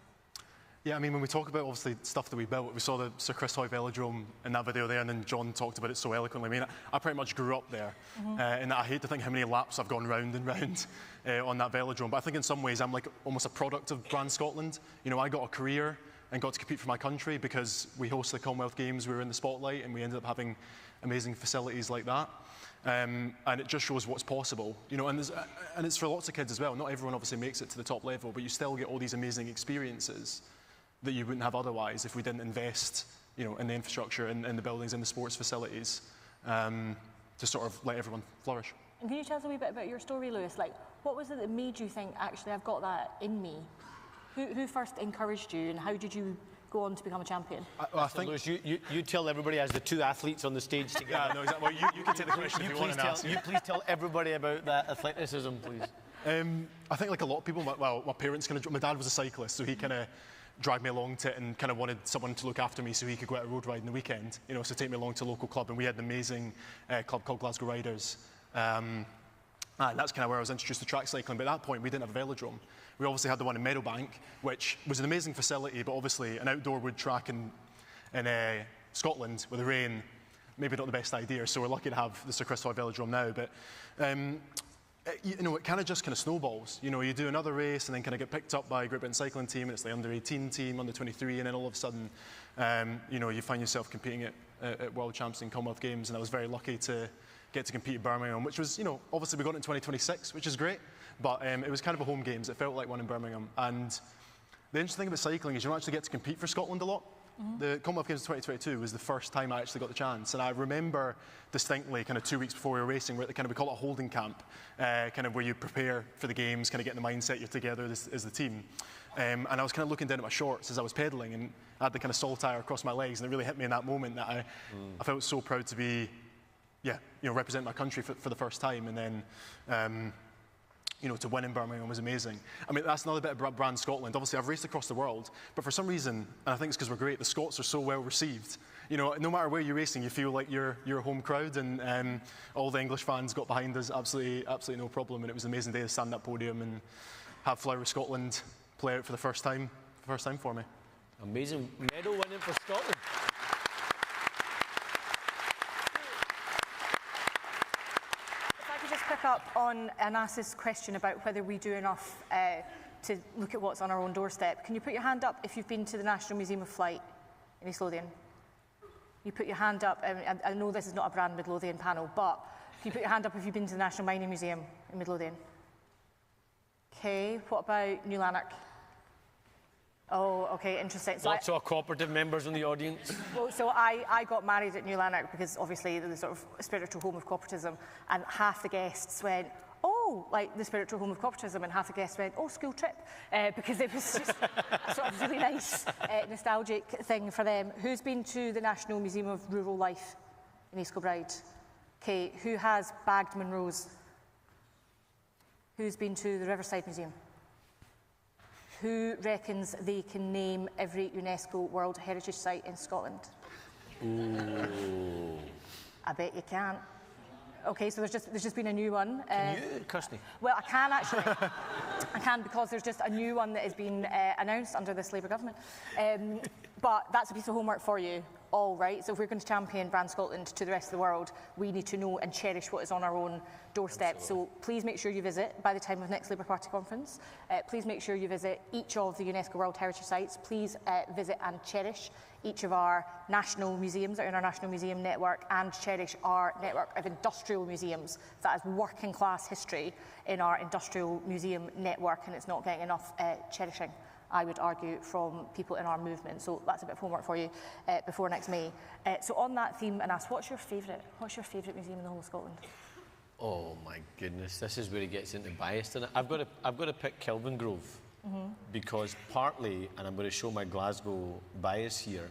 Yeah, I mean, when we talk about, obviously, stuff that we built, we saw the Sir Chris Hoy Velodrome in that video there, and then John talked about it so eloquently. I mean, I pretty much grew up there, and I hate to think how many laps I've gone round and round on that velodrome, but I think in some ways I'm like almost a product of Brand Scotland. You know, I got a career and got to compete for my country because we hosted the Commonwealth Games, we were in the spotlight, and we ended up having amazing facilities like that. And it just shows what's possible, you know, and it's for lots of kids as well. Not everyone obviously makes it to the top level, but you still get all these amazing experiences that you wouldn't have otherwise if we didn't invest, you know, in the infrastructure, in the buildings, in the sports facilities, to sort of let everyone flourish. And can you tell us a wee bit about your story, Lewis? Like, what was it that made you think, actually, I've got that in me? Who first encouraged you, and how did you go on to become a champion? I think Lewis, you tell everybody as the two athletes on the stage together. Yeah, no, exactly. Well, you can take the question if you want to ask. You please tell everybody about that athleticism, please. I think like a lot of people, my parents my dad was a cyclist, so he kind of dragged me along to it and kind of wanted someone to look after me so he could go out a road ride in the weekend, you know, so take me along to a local club, and we had an amazing club called Glasgow Riders. And that's kind of where I was introduced to track cycling, but at that point we didn't have a velodrome. We obviously had the one in Meadowbank, which was an amazing facility, but obviously an outdoor wood track in Scotland with the rain, maybe not the best idea, so we're lucky to have the Sir Chris Hoy Velodrome now, but you know, it kind of snowballs. You know, you do another race and then kind of get picked up by a Great Britain cycling team, and it's the under-18 team, under-23, and then all of a sudden, you know, you find yourself competing at World Champs and Commonwealth Games, and I was very lucky to get to compete at Birmingham, which was, you know, obviously we got it in 2026, which is great, but it was kind of a home games. It felt like one in Birmingham, and the interesting thing about cycling is you don't actually get to compete for Scotland a lot. The Commonwealth Games of 2022 was the first time I actually got the chance, and I remember distinctly kind of 2 weeks before we were racing, we're at we call it a holding camp, kind of where you prepare for the games, kind of get in the mindset you're together as the team. And I was kind of looking down at my shorts as I was pedalling, and I had the kind of saltire across my legs, and it really hit me in that moment that I felt so proud to be, you know, represent my country for the first time, and then you know, to win in Birmingham was amazing. I mean, that's another bit of Brand Scotland. Obviously, I've raced across the world, but for some reason, and I think it's because we're great, the Scots are so well received. You know, no matter where you're racing, you feel like you're a home crowd, and all the English fans got behind us, absolutely no problem. And it was an amazing day to stand at that podium and have Flower of Scotland play out for the first time for me. Amazing medal winning for Scotland. Pick up on Anas's question about whether we do enough to look at what's on our own doorstep. Can you put your hand up if you've been to the National Museum of Flight in East Lothian? You put your hand up. I know this is not a brand Midlothian panel, but can you put your hand up if you've been to the National Mining Museum in Midlothian? Okay, what about New Lanark? Oh, okay, interesting. So Lots of co-operative members in the audience. Well, so I got married at New Lanark because obviously the sort of spiritual home of cooperativism, and half the guests went, oh, like the spiritual home of cooperativism, and half the guests went, oh, school trip, because it was just a sort of really nice, nostalgic thing for them. Who's been to the National Museum of Rural Life in East Kilbride? Okay, who has bagged Monroe's? Who's been to the Riverside Museum? Who reckons they can name every UNESCO World Heritage Site in Scotland? Ooh. I bet you can't. Okay, so there's just been a new one. Can you, Kirsty? Well, I can actually. I can, because there's just a new one that has been announced under this Labour government. But that's a piece of homework for you. All right, so if we're going to champion Brand Scotland to the rest of the world, we need to know and cherish what is on our own doorstep. Absolutely. So please make sure you visit by the time of next Labour Party conference. Please make sure you visit each of the UNESCO World Heritage Sites. Please visit and cherish each of our national museums that are in our National Museum network, and cherish our network of industrial museums that has working class history in our industrial museum network, and it's not getting enough cherishing, I would argue, from people in our movement. So that's a bit of homework for you before next May. So on that theme, and ask, what's your favourite museum in the whole of Scotland? Oh my goodness, this is where he gets into bias, and I've got to pick Kelvin Grove. Because partly, and I'm going to show my Glasgow bias here,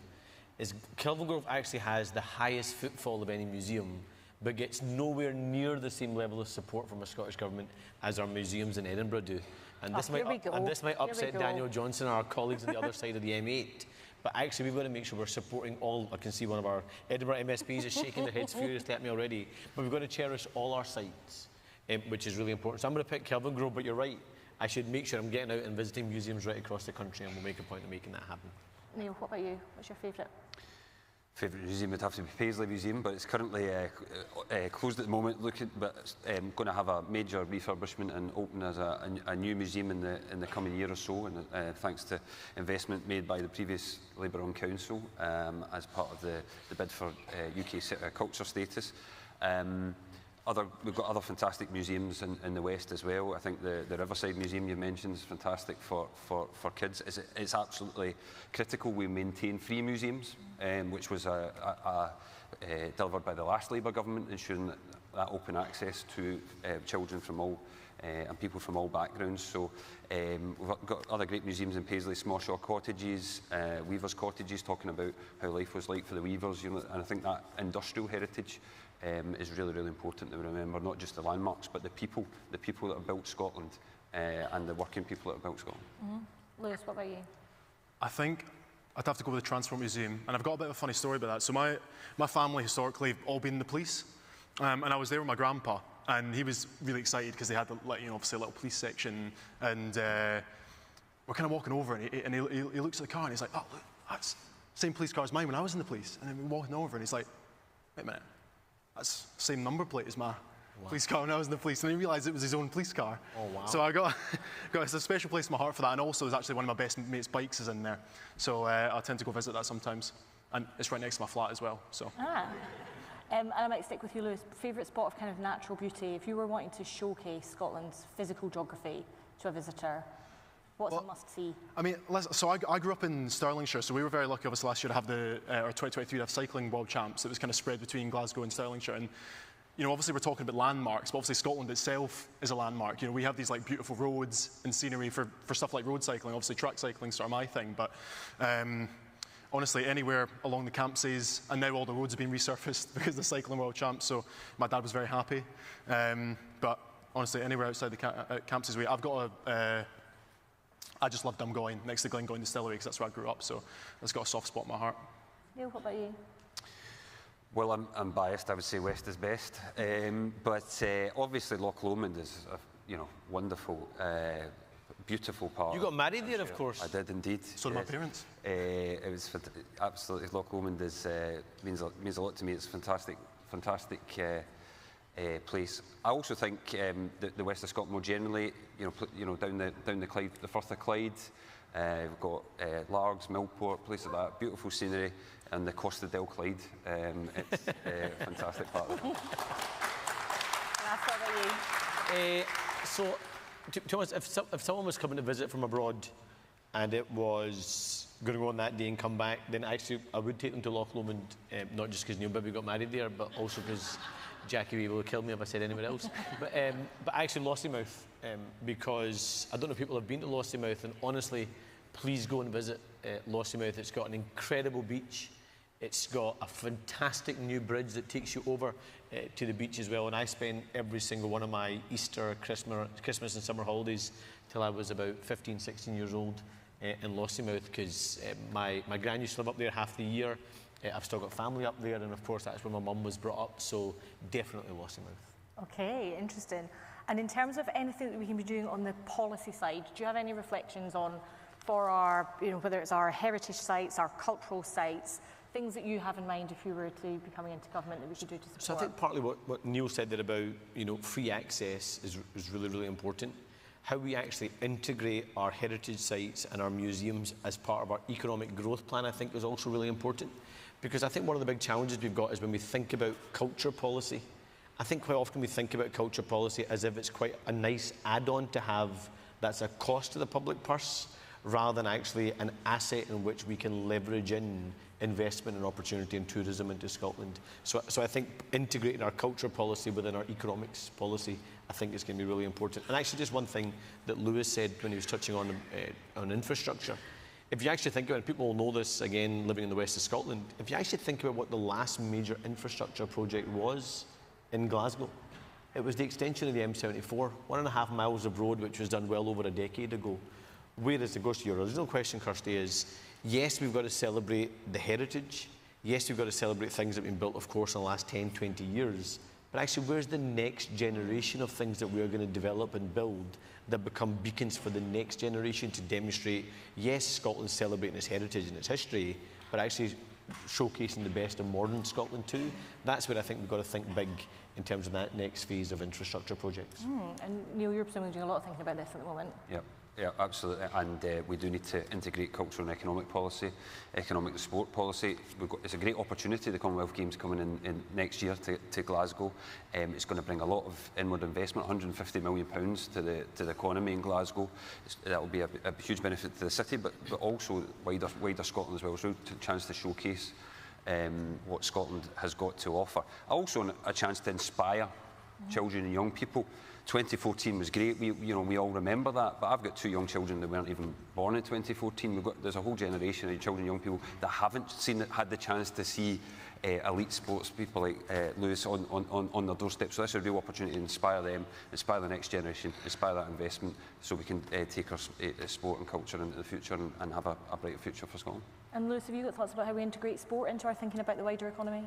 is Kelvin Grove actually has the highest footfall of any museum, but gets nowhere near the same level of support from a Scottish government as our museums in Edinburgh do. And this, might upset Daniel Johnson, our colleagues on the other side of the M8. But actually, we've got to make sure we're supporting all. I can see one of our Edinburgh MSPs is shaking their heads furiously at me already. But we've got to cherish all our sites, which is really important. So I'm going to pick Kelvin Grove, but you're right. I should make sure I'm getting out and visiting museums right across the country, and we'll make a point of making that happen. Neil, what about you? What's your favourite? Favourite museum would have to be Paisley Museum, but it's currently closed at the moment. But going to have a major refurbishment and open as a new museum in the coming year or so, and thanks to investment made by the previous Labour-run council as part of the bid for UK culture status. We've got other fantastic museums in the West as well. I think the Riverside Museum you mentioned is fantastic for kids. It's absolutely critical we maintain free museums, which was delivered by the last Labour government, ensuring that open access to children from all and people from all backgrounds. So we've got other great museums in Paisley, Smarshaw Cottages, Weavers' Cottages, talking about how life was like for the weavers. And I think that industrial heritage is really, really important to remember, not just the landmarks, but the people that have built Scotland and the working people that have built Scotland. Lewis, what about you? I think I'd have to go with the Transport Museum, and I've got a bit of a funny story about that. So my family historically have all been in the police, and I was there with my grandpa, and he was really excited because they had, obviously a little police section, and we're kind of walking over, and he looks at the car, and he's like, oh, look, that's the same police car as mine when I was in the police. And then we're walking over, and he's like, wait a minute. That's the same number plate as my police car when I was in the police, and he realised it was his own police car. Oh, wow. So I got a special place in my heart for that, and also it's actually one of my best mates' bikes is in there. So I tend to go visit that sometimes. And it's right next to my flat as well. So. And I might stick with you, Lewis. Favourite spot of kind of natural beauty, if you were wanting to showcase Scotland's physical geography to a visitor, what's a must-see? I mean, so I grew up in Stirlingshire, so we were very lucky, obviously, last year to have our 2023 to have cycling world champs. It was kind of spread between Glasgow and Stirlingshire, and obviously we're talking about landmarks, but obviously Scotland itself is a landmark. We have these beautiful roads and scenery for stuff like road cycling. Obviously, track cycling is sort of my thing, but honestly, anywhere along the Campsies, and now all the roads have been resurfaced because of the cycling world champs. So my dad was very happy, but honestly, anywhere outside the Campsies way, I've got I just love Dumgoyne, next to Glengoyne Distillery, because that's where I grew up, so it's got a soft spot in my heart. Neil, what about you? Well, I'm biased. I would say West is best, but obviously Loch Lomond is a wonderful, beautiful part. You got married there, of course. I did indeed. So did my parents. It was absolutely. Loch Lomond means a lot to me. It's fantastic place. I also think the west of Scotland more generally, down the Clyde, the Firth of Clyde, we've got Largs, Millport, places like that, beautiful scenery, and the Costa del Clyde. It's a fantastic part of it. So, to be honest, if someone was coming to visit from abroad and it was going to go on that day and come back, then actually I would take them to Loch Lomond, not just because Neil Bibby got married there, but also because Jackie Wee will kill me if I said anywhere else. But actually Lossiemouth, because I don't know if people have been to Lossiemouth, and honestly, please go and visit Lossiemouth. It's got an incredible beach. It's got a fantastic new bridge that takes you over to the beach as well. And I spent every single one of my Easter, Christmas and summer holidays till I was about 15, 16 years old in Lossiemouth, because my gran used to live up there half the year. I've still got family up there, and of course that's where my mum was brought up, so definitely Lossiemouth. Okay, interesting. And in terms of anything that we can be doing on the policy side, do you have any reflections on, for our, whether it's our heritage sites, our cultural sites, things that you have in mind if you were to be coming into government that we could do to support? So I think partly what Neil said there about free access is really, really important. How we actually integrate our heritage sites and our museums as part of our economic growth plan, I think, is also really important. Because I think one of the big challenges we've got is when we think about culture policy. I think quite often we think about culture policy as if it's quite a nice add-on to have that's a cost to the public purse, rather than actually an asset in which we can leverage in investment and opportunity and tourism into Scotland. So I think integrating our culture policy within our economics policy, I think is going to be really important. And actually just one thing that Lewis said when he was touching on infrastructure. If you actually think about it, people will know this, again, living in the west of Scotland, if you actually think about what the last major infrastructure project was in Glasgow, it was the extension of the M74, 1.5 miles of road, which was done well over a decade ago. Whereas, it goes to your original question, Kirsty, is yes, we've got to celebrate the heritage. Yes, we've got to celebrate things that have been built, of course, in the last 10, 20 years. But actually, where's the next generation of things that we're going to develop and build that become beacons for the next generation to demonstrate, yes, Scotland's celebrating its heritage and its history, but actually showcasing the best of modern Scotland too? That's where I think we've got to think big in terms of that next phase of infrastructure projects. And Neil, you're presumably doing a lot of thinking about this at the moment. Yep. Yeah, absolutely, and we do need to integrate cultural and economic policy, economic and sport policy. It's a great opportunity, the Commonwealth Games coming in next year to Glasgow. It's going to bring a lot of inward investment, £150 million to the economy in Glasgow. That will be a huge benefit to the city, but also wider Scotland as well. So a chance to showcase what Scotland has got to offer. Also a chance to inspire children and young people. 2014 was great, we all remember that, but I've got 2 young children that weren't even born in 2014. There's a whole generation of children and young people that haven't had the chance to see elite sports people like Lewis on their doorstep. So this is a real opportunity to inspire them, inspire the next generation, inspire that investment, so we can take our sport and culture into the future and have a brighter future for Scotland. And Lewis, have you got thoughts about how we integrate sport into our thinking about the wider economy?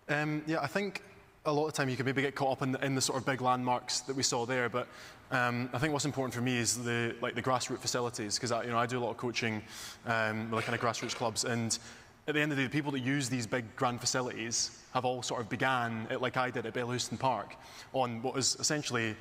Yeah, I think a lot of the time you can maybe get caught up in the sort of big landmarks that we saw there, but I think what's important for me is the grassroots facilities, because I do a lot of coaching with kind of grassroots clubs, and at the end of the day, the people that use these big grand facilities have all sort of began, like I did at Bellhouston Park, on what was essentially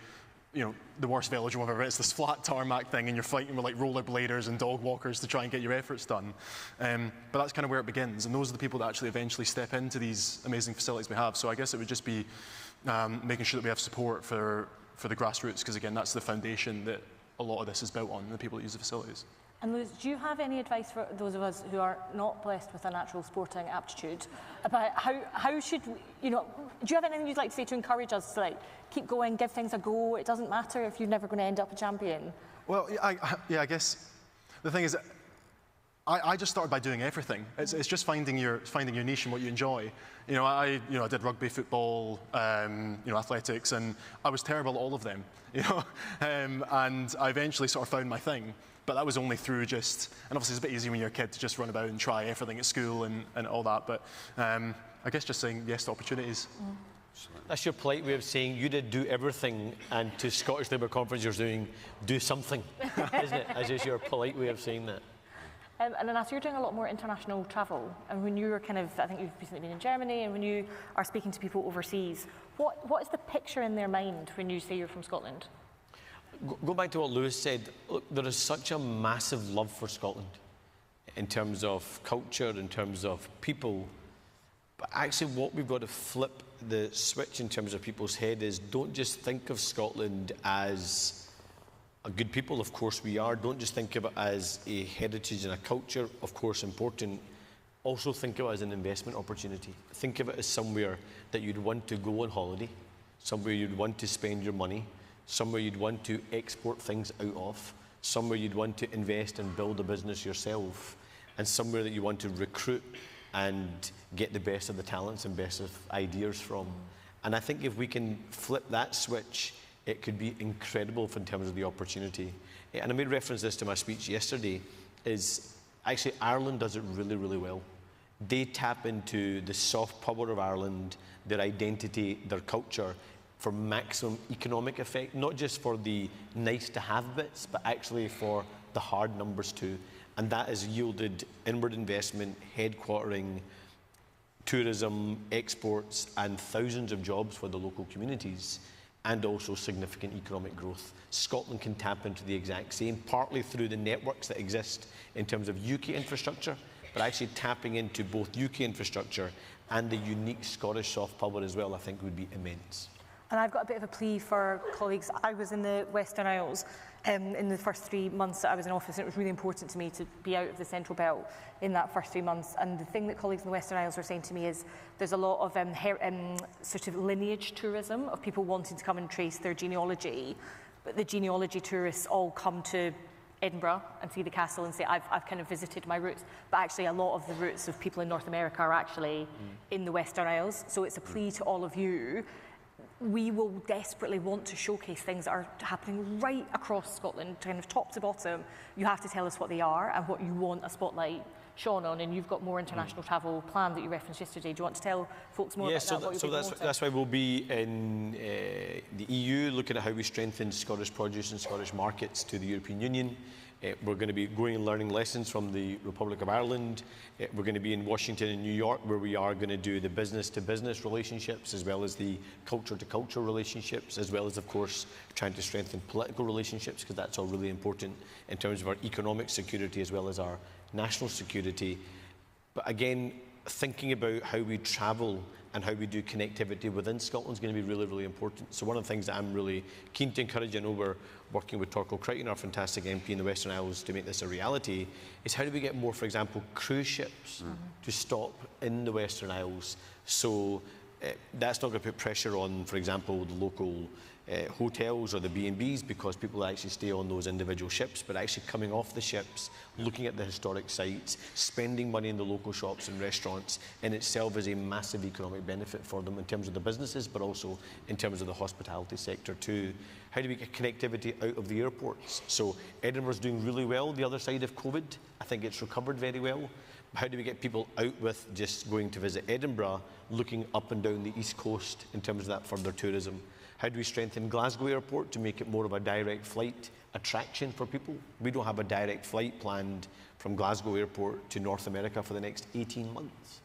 the worst velodrome ever. It's this flat tarmac thing, and you're fighting with like rollerbladers and dog walkers to try and get your efforts done. But that's kind of where it begins, and those are the people that actually eventually step into these amazing facilities we have. So I guess it would just be making sure that we have support for the grassroots, because again, that's the foundation that a lot of this is built on, the people that use the facilities. And Lewis, do you have any advice for those of us who are not blessed with a natural sporting aptitude about how should we, do you have anything you'd like to say to encourage us to keep going, give things a go? It doesn't matter if you're never going to end up a champion. Well, I guess the thing is, I just started by doing everything. It's just finding your niche and what you enjoy. I did rugby, football, athletics, and I was terrible at all of them. And I eventually sort of found my thing. But that was only through and obviously it's a bit easy when you're a kid to just run about and try everything at school and all that. But I guess just saying yes to opportunities. That's your polite way of saying you did do everything, and to Scottish Labour Conference you're doing do something, isn't it? As is your polite way of saying that. And then as you're doing a lot more international travel, and when you're I think you've recently been in Germany, and when you are speaking to people overseas, what is the picture in their mind when you say you're from Scotland? Go back to what Lewis said. Look, there is such a massive love for Scotland in terms of culture, in terms of people. But actually what we've got to flip the switch in terms of people's head is, don't just think of Scotland as a good people, of course we are. Don't just think of it as a heritage and a culture, of course important. Also think of it as an investment opportunity. Think of it as somewhere that you'd want to go on holiday, somewhere you'd want to spend your money, somewhere you'd want to export things out of, somewhere you'd want to invest and build a business yourself, and somewhere that you want to recruit and get the best of the talents and best of ideas from. And I think if we can flip that switch, it could be incredible in terms of the opportunity. And I made reference to this to my speech yesterday, is actually Ireland does it really, really well. They tap into the soft power of Ireland, their identity, their culture, for maximum economic effect, not just for the nice to have bits, but actually for the hard numbers too. And that has yielded inward investment, headquartering, tourism, exports, and thousands of jobs for the local communities, and also significant economic growth. Scotland can tap into the exact same, partly through the networks that exist in terms of UK infrastructure, but actually tapping into both UK infrastructure and the unique Scottish soft power as well, I think would be immense. And I've got a bit of a plea for colleagues. I was in the Western Isles in the first 3 months that I was in office, and it was really important to me to be out of the Central Belt in that first 3 months. And the thing that colleagues in the Western Isles were saying to me is there's a lot of sort of lineage tourism, of people wanting to come and trace their genealogy, but the genealogy tourists all come to Edinburgh and see the castle and say, I've kind of visited my roots. But actually a lot of the roots of people in North America are actually in the Western Isles. So it's a plea to all of you. We will desperately want to showcase things that are happening right across Scotland, kind of top to bottom. You have to tell us what they are and what you want a spotlight shone on, and you've got more international travel planned that you referenced yesterday. Do you want to tell folks more about that? That's why we'll be in the EU, looking at how we strengthen Scottish produce and Scottish markets to the European Union. We're going to be going and learning lessons from the Republic of Ireland. We're going to be in Washington and New York, where we are going to do the business-to-business relationships, as well as the culture-to-culture relationships, as well as, of course, trying to strengthen political relationships, because that's all really important in terms of our economic security as well as our national security. But again, thinking about how we travel and how we do connectivity within Scotland is going to be really, really important. So one of the things that I'm really keen to encourage, I know we're working with Torquil Crichton, our fantastic MP in the Western Isles, to make this a reality, is how do we get more, for example, cruise ships to stop in the Western Isles. So that's not going to put pressure on, for example, the local hotels or the B&Bs, because people actually stay on those individual ships, but actually coming off the ships, looking at the historic sites, spending money in the local shops and restaurants in itself is a massive economic benefit for them in terms of the businesses, but also in terms of the hospitality sector too. How do we get connectivity out of the airports? So Edinburgh's doing really well the other side of COVID. I think it's recovered very well. How do we get people out with just going to visit Edinburgh, looking up and down the East Coast in terms of that further tourism? How do we strengthen Glasgow Airport to make it more of a direct flight attraction for people? We don't have a direct flight planned from Glasgow Airport to North America for the next 18 months,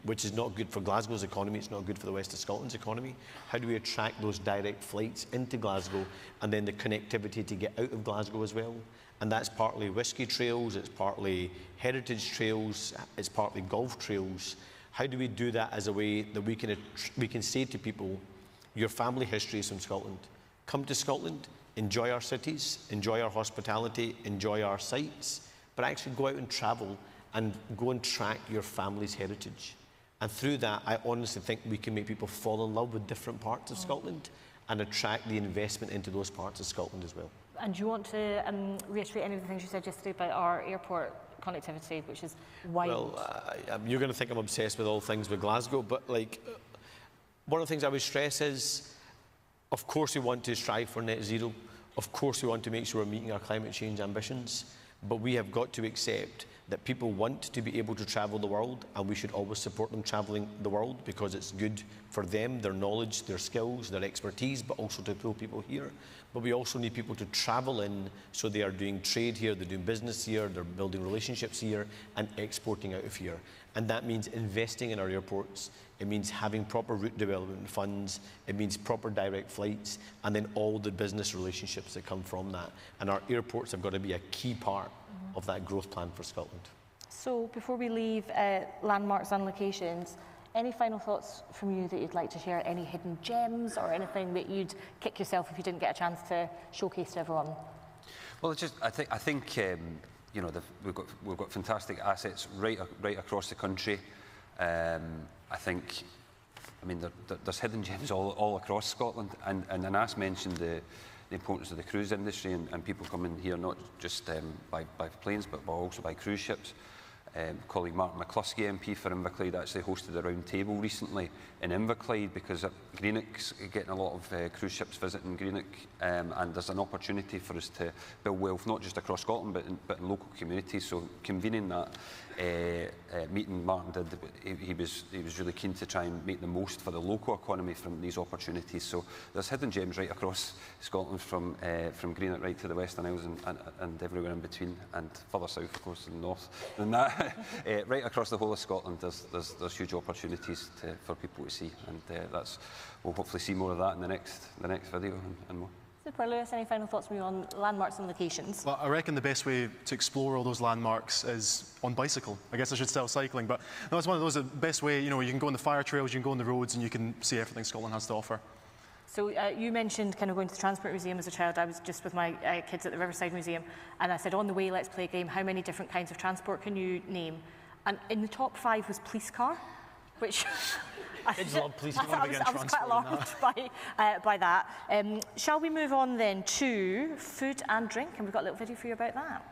which is not good for Glasgow's economy, it's not good for the West of Scotland's economy. How do we attract those direct flights into Glasgow, and then the connectivity to get out of Glasgow as well? And that's partly whisky trails, it's partly heritage trails, it's partly golf trails. How do we do that as a way that we can say to people, your family history is from Scotland. Come to Scotland, enjoy our cities, enjoy our hospitality, enjoy our sites, but actually go out and travel and go and track your family's heritage. And through that, I honestly think we can make people fall in love with different parts of Scotland and attract the investment into those parts of Scotland as well. And do you want to reiterate any of the things you said yesterday about our airport connectivity, which is wild? Well, you're going to think I'm obsessed with all things with Glasgow, but like, one of the things I would stress is, of course we want to strive for net zero. Of course we want to make sure we're meeting our climate change ambitions. But we have got to accept that people want to be able to travel the world, and we should always support them travelling the world because it's good for them, their knowledge, their skills, their expertise, but also to pull people here. But we also need people to travel in, so they are doing trade here, they're doing business here, they're building relationships here and exporting out of here. And that means investing in our airports. It means having proper route development funds. It means proper direct flights, and then all the business relationships that come from that. And our airports have got to be a key part of that growth plan for Scotland. So before we leave landmarks and locations, any final thoughts from you that you'd like to share? Any hidden gems or anything that you'd kick yourself if you didn't get a chance to showcase to everyone? Well, it's just, I think you know, we've got fantastic assets right across the country. I think, I mean, there's hidden gems all across Scotland, and Anas mentioned the importance of the cruise industry and people coming here not just by planes but also by cruise ships. Colleague Martin McCluskey MP for Inverclyde actually hosted a round table recently in Inverclyde because Greenock's getting a lot of cruise ships visiting Greenock, and there's an opportunity for us to build wealth not just across Scotland but in local communities. So convening that meeting Martin did, he was really keen to try and make the most for the local economy from these opportunities. So there's hidden gems right across Scotland from Greenock right to the Western Isles and everywhere in between, and further south of course in the north than that. Right across the whole of Scotland there's huge opportunities for people to see, and we'll hopefully see more of that in the next video and more. Super. Lewis, any final thoughts from you on landmarks and locations? Well, I reckon the best way to explore all those landmarks is on bicycle. I guess I should start cycling, but that's one of those, the best way, you know, you can go on the fire trails, you can go on the roads, and you can see everything Scotland has to offer. So you mentioned kind of going to the Transport Museum as a child. I was just with my kids at the Riverside Museum, and I said, on the way, let's play a game. How many different kinds of transport can you name? And in the top 5 was police car, which Kids love police car. I was quite alarmed by that. Shall we move on then to food and drink? And we've got a little video for you about that.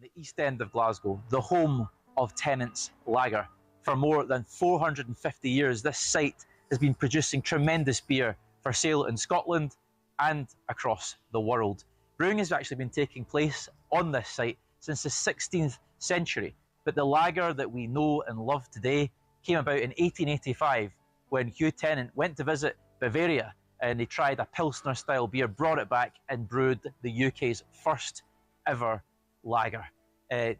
The East End of Glasgow, the home of Tennent's Lager. For more than 450 years, this site has been producing tremendous beer for sale in Scotland and across the world. Brewing has actually been taking place on this site since the 16th century, but the lager that we know and love today came about in 1885 when Hugh Tennant went to visit Bavaria and he tried a Pilsner-style beer, brought it back and brewed the UK's first ever lager.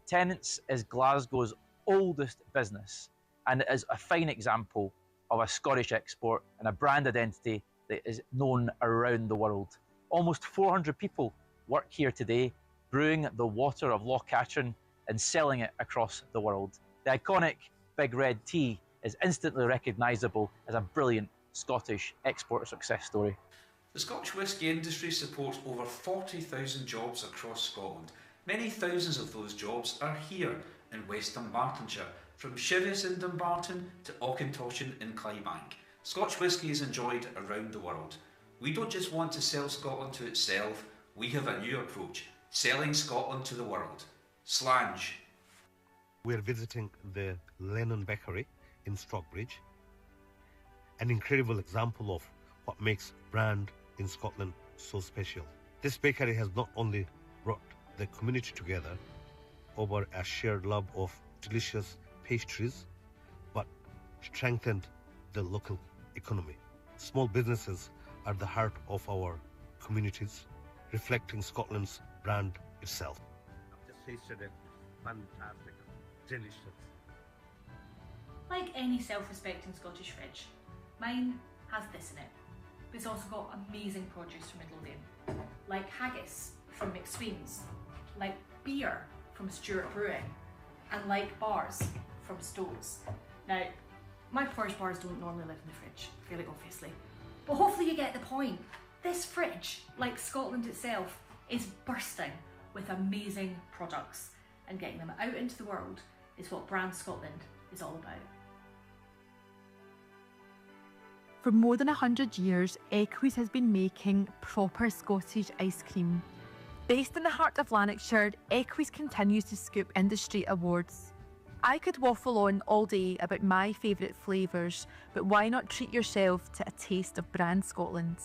Tennent's is Glasgow's oldest business, and it is a fine example of a Scottish export and a brand identity that is known around the world. Almost 400 people work here today, brewing the water of Loch Katrine and selling it across the world. The iconic Big Red Tea is instantly recognisable as a brilliant Scottish export success story. The Scotch whisky industry supports over 40,000 jobs across Scotland. Many thousands of those jobs are here in West Dunbartonshire, from Chivis in Dumbarton to Auchentoshan in Clydebank. Scotch whisky is enjoyed around the world. We don't just want to sell Scotland to itself, we have a new approach, selling Scotland to the world. Slange. We're visiting the Lennon Bakery in Stockbridge, an incredible example of what makes brand in Scotland so special. This bakery has not only brought the community together over a shared love of delicious pastries, but strengthened the local economy. Small businesses are the heart of our communities, reflecting Scotland's brand itself. I've just tasted it. Fantastic. Delicious. Like any self-respecting Scottish fridge, mine has this in it, but it's also got amazing produce from Midlothian, like haggis from McSween's, like beer from Stewart Brewing, and like bars from Stowe's. Now, my porridge bars don't normally live in the fridge, fairly obviously, but hopefully you get the point. This fridge, like Scotland itself, is bursting with amazing products, and getting them out into the world is what Brand Scotland is all about. For more than 100 years, Equus has been making proper Scottish ice cream. Based in the heart of Lanarkshire, Equus continues to scoop industry awards. I could waffle on all day about my favourite flavours, but why not treat yourself to a taste of Brand Scotland?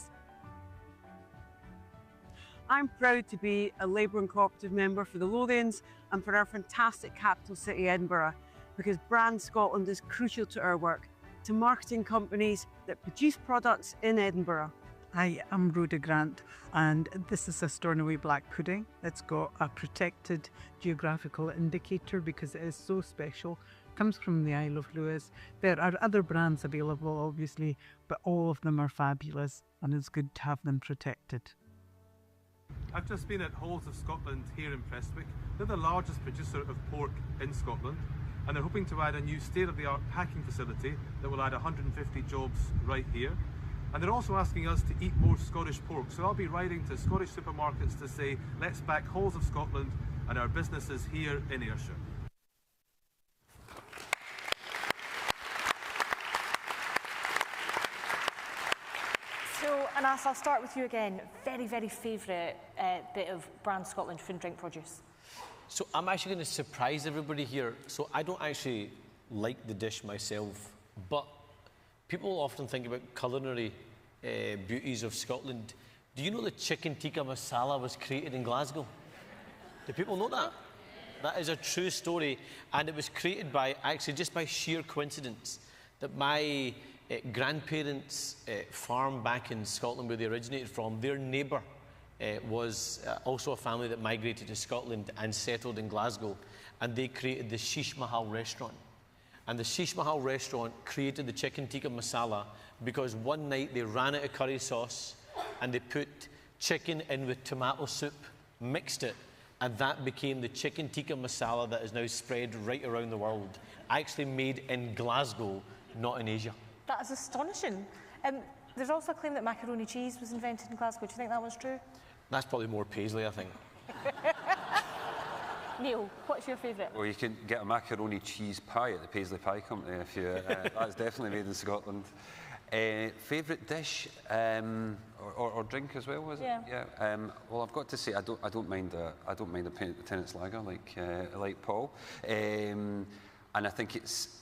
I'm proud to be a Labour and Co-operative member for the Lothians and for our fantastic capital city, Edinburgh, because Brand Scotland is crucial to our work, to marketing companies that produce products in Edinburgh. Hi, I'm Rhoda Grant, and this is a Stornoway Black Pudding. It's got a protected geographical indicator because it is so special. It comes from the Isle of Lewis. There are other brands available, obviously, but all of them are fabulous, and it's good to have them protected. I've just been at Halls of Scotland here in Prestwick. They're the largest producer of pork in Scotland, and they're hoping to add a new state-of-the-art packing facility that will add 150 jobs right here. And they're also asking us to eat more Scottish pork. So I'll be writing to Scottish supermarkets to say, let's back Halls of Scotland and our businesses here in Ayrshire. So, Anas, I'll start with you again. Very, very favourite bit of Brand Scotland food and drink produce? So I'm actually going to surprise everybody here. So I don't actually like the dish myself, but people often think about culinary beauties of Scotland. Do you know the chicken tikka masala was created in Glasgow? Do people know that? That is a true story, and it was created by, actually just by sheer coincidence, that my grandparents' farm back in Scotland where they originated from, their neighbour was also a family that migrated to Scotland and settled in Glasgow, and they created the Sheesh Mahal restaurant. And the Sheesh Mahal restaurant created the chicken tikka masala because one night they ran out of curry sauce and they put chicken in with tomato soup, mixed it, and that became the chicken tikka masala that is now spread right around the world. Actually made in Glasgow, not in Asia. That is astonishing. There's also a claim that macaroni cheese was invented in Glasgow. Do you think that one's true? That's probably more Paisley, I think. Neil, what's your favourite? Well, you can get a macaroni cheese pie at the Paisley Pie Company if you. That's definitely made in Scotland. Favourite dish or drink as well, was it? Yeah. Well, I've got to say I don't mind a Tennent's Lager like Paul, and I think it's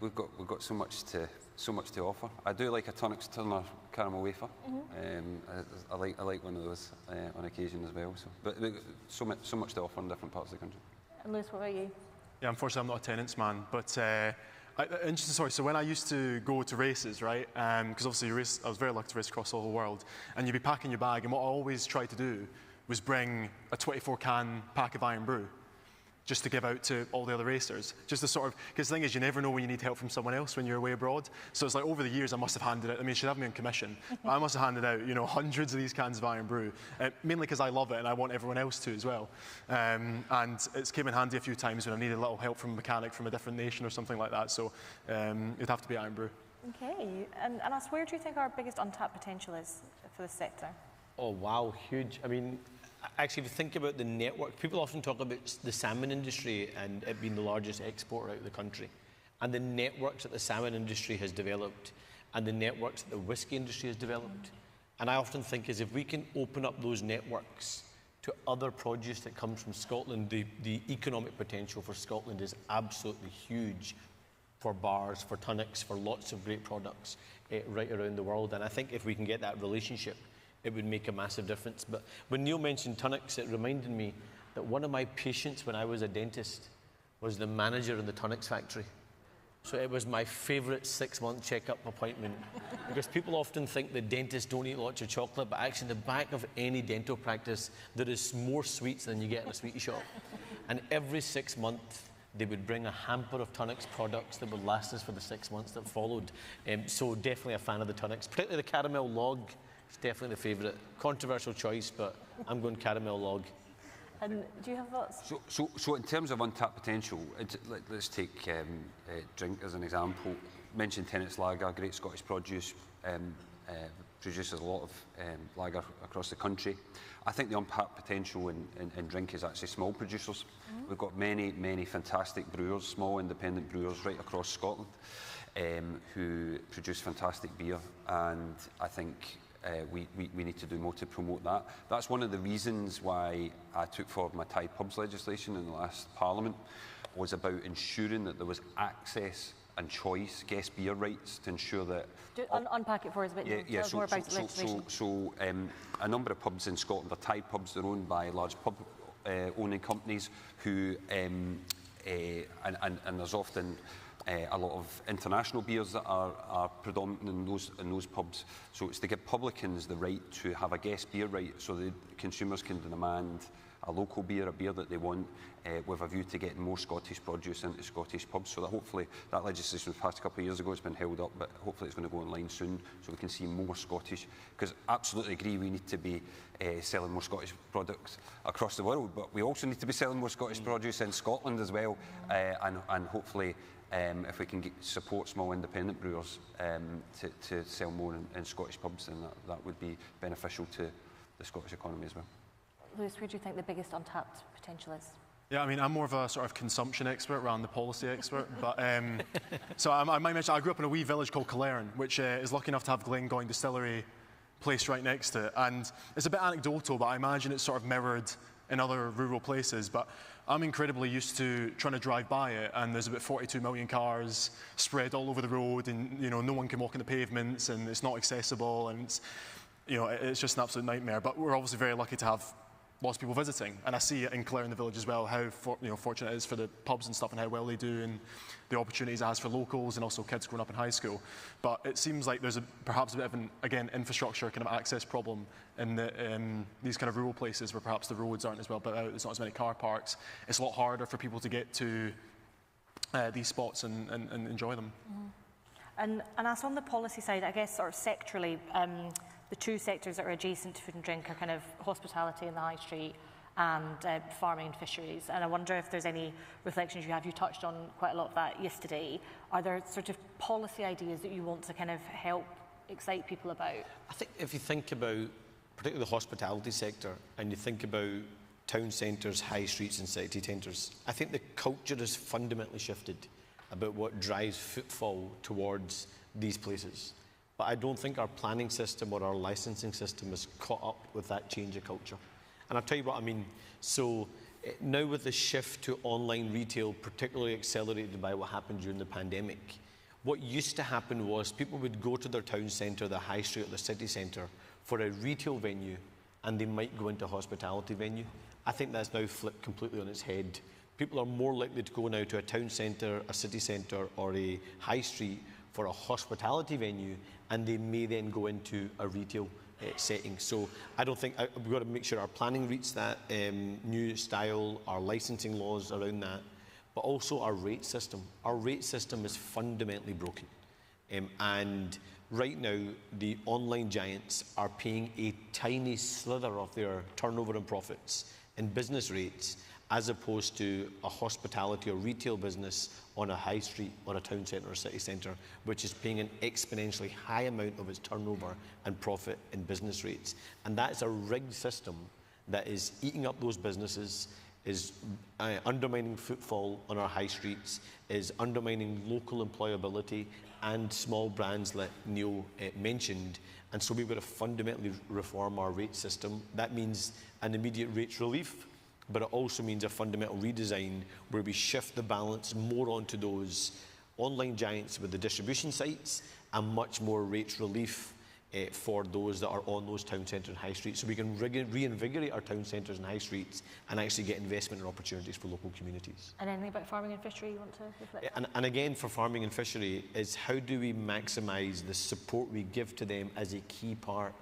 we've got so much to offer. I do like a Tunnock's Turner caramel wafer. I like one of those on occasion as well. So, but so much to offer in different parts of the country. And Lewis, what about you? Yeah, unfortunately, I'm not a Tennent's man, but interesting story. So when I used to go to races, right, because obviously I was very lucky to race across the whole world, and you'd be packing your bag, and what I always tried to do was bring a 24-can pack of Iron Brew, just to give out to all the other racers. Just to sort of, because the thing is, you never know when you need help from someone else when you're away abroad. So it's like over the years, I must have handed out, I mean, she'd have me on commission, but I must have handed out, you know, hundreds of these cans of Iron Brew, mainly because I love it and I want everyone else to as well. And it's came in handy a few times when I needed a little help from a mechanic from a different nation or something like that. So it'd have to be Iron Brew. Okay, and Anas, where do you think our biggest untapped potential is for this sector? Oh wow, huge. I mean, actually, if you think about the network, people often talk about the salmon industry and it being the largest exporter out of the country. And the networks that the salmon industry has developed and the networks that the whisky industry has developed. And I often think is if we can open up those networks to other produce that comes from Scotland, the economic potential for Scotland is absolutely huge for bars, for Tunnocks, for lots of great products right around the world. And I think if we can get that relationship, it would make a massive difference. But when Neil mentioned Tunnocks, it reminded me that one of my patients when I was a dentist was the manager in the Tunnocks factory. So it was my favourite 6-month checkup appointment because people often think that dentists don't eat lots of chocolate, but actually in the back of any dental practice, there is more sweets than you get in a sweetie shop. And every 6 months, they would bring a hamper of Tunnocks products that would last us for the 6 months that followed. So definitely a fan of the Tunnocks, particularly the caramel log. It's definitely the favourite. Controversial choice, but I'm going caramel log. And do you have thoughts? So in terms of untapped potential, let's take drink as an example. Mentioned Tennent's Lager, great Scottish produce, produces a lot of lager across the country. I think the untapped potential in drink is actually small producers. We've got many fantastic brewers, small independent brewers right across Scotland who produce fantastic beer, and I think we need to do more to promote that. That's one of the reasons why I took forward my Thai pubs legislation in the last Parliament, was about ensuring that there was access and choice, guest beer rights, to ensure that... Unpack it for us a bit. Tell us more about the legislation. So a number of pubs in Scotland are Thai pubs. They're owned by large pub owning companies who, and there's often a lot of international beers that are predominant in those pubs. So it's to give publicans the right to have a guest beer right, so the consumers can demand a local beer, a beer that they want, with a view to getting more Scottish produce into Scottish pubs. So that hopefully that legislation was passed a couple of years ago. It's been held up, but hopefully it's going to go online soon, so we can see more Scottish. Because I absolutely agree, we need to be selling more Scottish products across the world, but we also need to be selling more Scottish produce in Scotland as well, and hopefully if we can support small independent brewers to sell more in Scottish pubs, then that would be beneficial to the Scottish economy as well. Lewis, where do you think the biggest untapped potential is? Yeah, I mean, I'm more of a sort of consumption expert rather than the policy expert. But so I might mention, I grew up in a wee village called Killearn, which is lucky enough to have Glengoyne Distillery placed right next to it. And it's a bit anecdotal, but I imagine it's sort of mirrored in other rural places. But I'm incredibly used to trying to drive by it, and there's about 42 million cars spread all over the road, and no one can walk on the pavements, and it's not accessible, and it's just an absolute nightmare. But we're obviously very lucky to have lots of people visiting, and I see it in Clare in the village as well, how fortunate it is for the pubs and stuff, and how well they do, and the opportunities it has for locals and also kids growing up in high school. But it seems like there's perhaps a bit of an, again, infrastructure kind of access problem in these kind of rural places where perhaps the roads aren't as well built out, there's not as many car parks. It's a lot harder for people to get to these spots and enjoy them. And as on the policy side, I guess sort of sectorally, the two sectors that are adjacent to food and drink are kind of hospitality in the high street and farming and fisheries. And I wonder if there's any reflections you have. You touched on quite a lot of that yesterday. Are there sort of policy ideas that you want to kind of help excite people about? I think if you think about particularly the hospitality sector and you think about town centres, high streets and city centres, I think the culture has fundamentally shifted about what drives footfall towards these places. But I don't think our planning system or our licensing system has caught up with that change of culture. And I'll tell you what I mean. So now with the shift to online retail, particularly accelerated by what happened during the pandemic, what used to happen was people would go to their town centre, the high street or the city centre for a retail venue, and they might go into a hospitality venue. I think that's now flipped completely on its head. People are more likely to go now to a town centre, a city centre or a high street for a hospitality venue, and they may then go into a retail setting. So I don't think, we've got to make sure our planning reads that new style, our licensing laws around that, but also our rate system. Our rate system is fundamentally broken. And right now, the online giants are paying a tiny slither of their turnover and profits in business rates, as opposed to a hospitality or retail business on a high street or a town centre or city centre, which is paying an exponentially high amount of its turnover and profit in business rates. And that is a rigged system that is eating up those businesses, is undermining footfall on our high streets, is undermining local employability and small brands like Neil mentioned. And so we've got to fundamentally reform our rate system. That means an immediate rates relief, but it also means a fundamental redesign where we shift the balance more onto those online giants with the distribution sites and much more rates relief for those that are on those town centres and high streets, so we can reinvigorate our town centres and high streets and actually get investment and opportunities for local communities. And anything about farming and fishery you want to reflect on? And again, for farming and fishery, is how do we maximise the support we give to them as a key part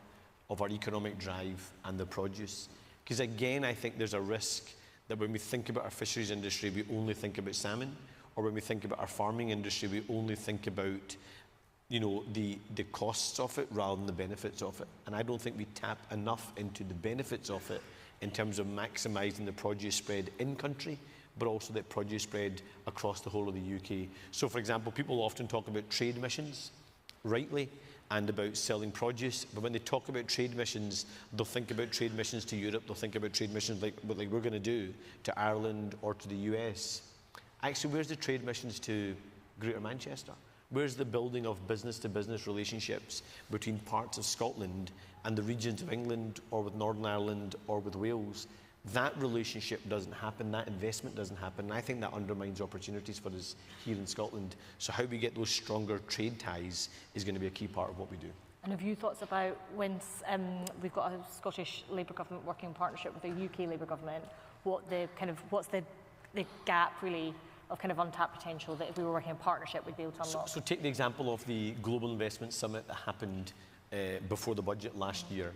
of our economic drive and the produce? Because again, I think there's a risk that when we think about our fisheries industry, we only think about salmon, or when we think about our farming industry, we only think about the costs of it rather than the benefits of it. And I don't think we tap enough into the benefits of it in terms of maximising the produce spread in country, but also the produce spread across the whole of the UK. So for example, people often talk about trade missions, rightly, and about selling produce, but when they talk about trade missions, they'll think about trade missions to Europe, they'll think about trade missions like we're going to do to Ireland or to the US. Actually, where's the trade missions to Greater Manchester? Where's the building of business-to-business relationships between parts of Scotland and the regions of England, or with Northern Ireland, or with Wales? That relationship doesn't happen, that investment doesn't happen, and I think that undermines opportunities for us here in Scotland. So how we get those stronger trade ties is going to be a key part of what we do. And have you thoughts about when we've got a Scottish Labour government working in partnership with a UK Labour government, what's the gap really of kind of untapped potential that if we were working in partnership we'd be able to unlock? So take the example of the Global Investment Summit that happened before the budget last year,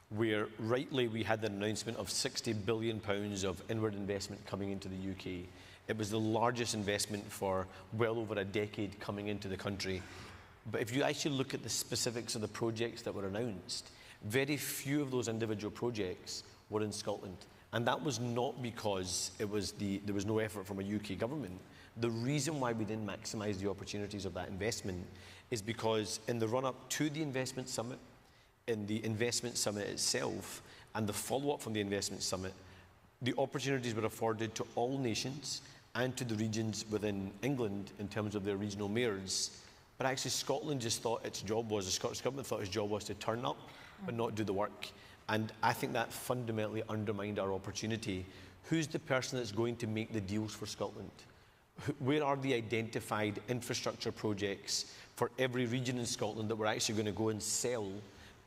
where rightly we had an announcement of £60 billion of inward investment coming into the UK. It was the largest investment for well over a decade coming into the country. But if you actually look at the specifics of the projects that were announced, very few of those individual projects were in Scotland. And that was not because there was no effort from a UK government. The reason why we didn't maximise the opportunities of that investment is because in the run-up to the investment summit, in the investment summit itself, and the follow-up from the investment summit, the opportunities were afforded to all nations and to the regions within England in terms of their regional mayors. But actually Scotland just thought its job was, the Scottish Government thought its job was to turn up but not do the work. And I think that fundamentally undermined our opportunity. Who's the person that's going to make the deals for Scotland? Where are the identified infrastructure projects for every region in Scotland that we're actually going to go and sell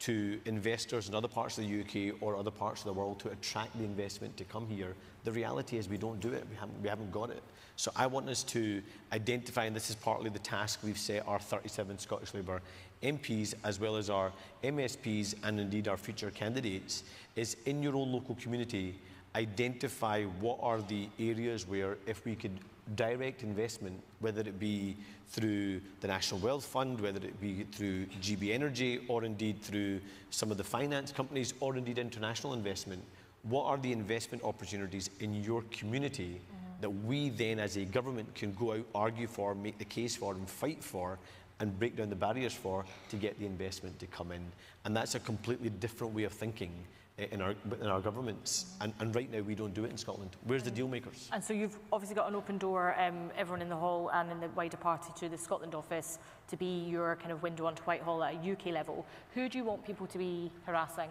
to investors in other parts of the UK or other parts of the world to attract the investment to come here? The reality is we don't do it. We haven't got it. So I want us to identify, and this is partly the task we've set our 37 Scottish Labour MPs as well as our MSPs and indeed our future candidates, is in your own local community, identify what are the areas where if we could direct investment, whether it be through the National Wealth Fund, whether it be through GB Energy or indeed through some of the finance companies or indeed international investment, what are the investment opportunities in your community that we then as a government can go out, argue for, make the case for and fight for and break down the barriers for to get the investment to come in. And that's a completely different way of thinking in our governments. And right now we don't do it in Scotland. Where's the deal makers? And so you've obviously got an open door, everyone in the hall and in the wider party, to the Scotland office to be your kind of window onto Whitehall at a UK level. Who do you want people to be harassing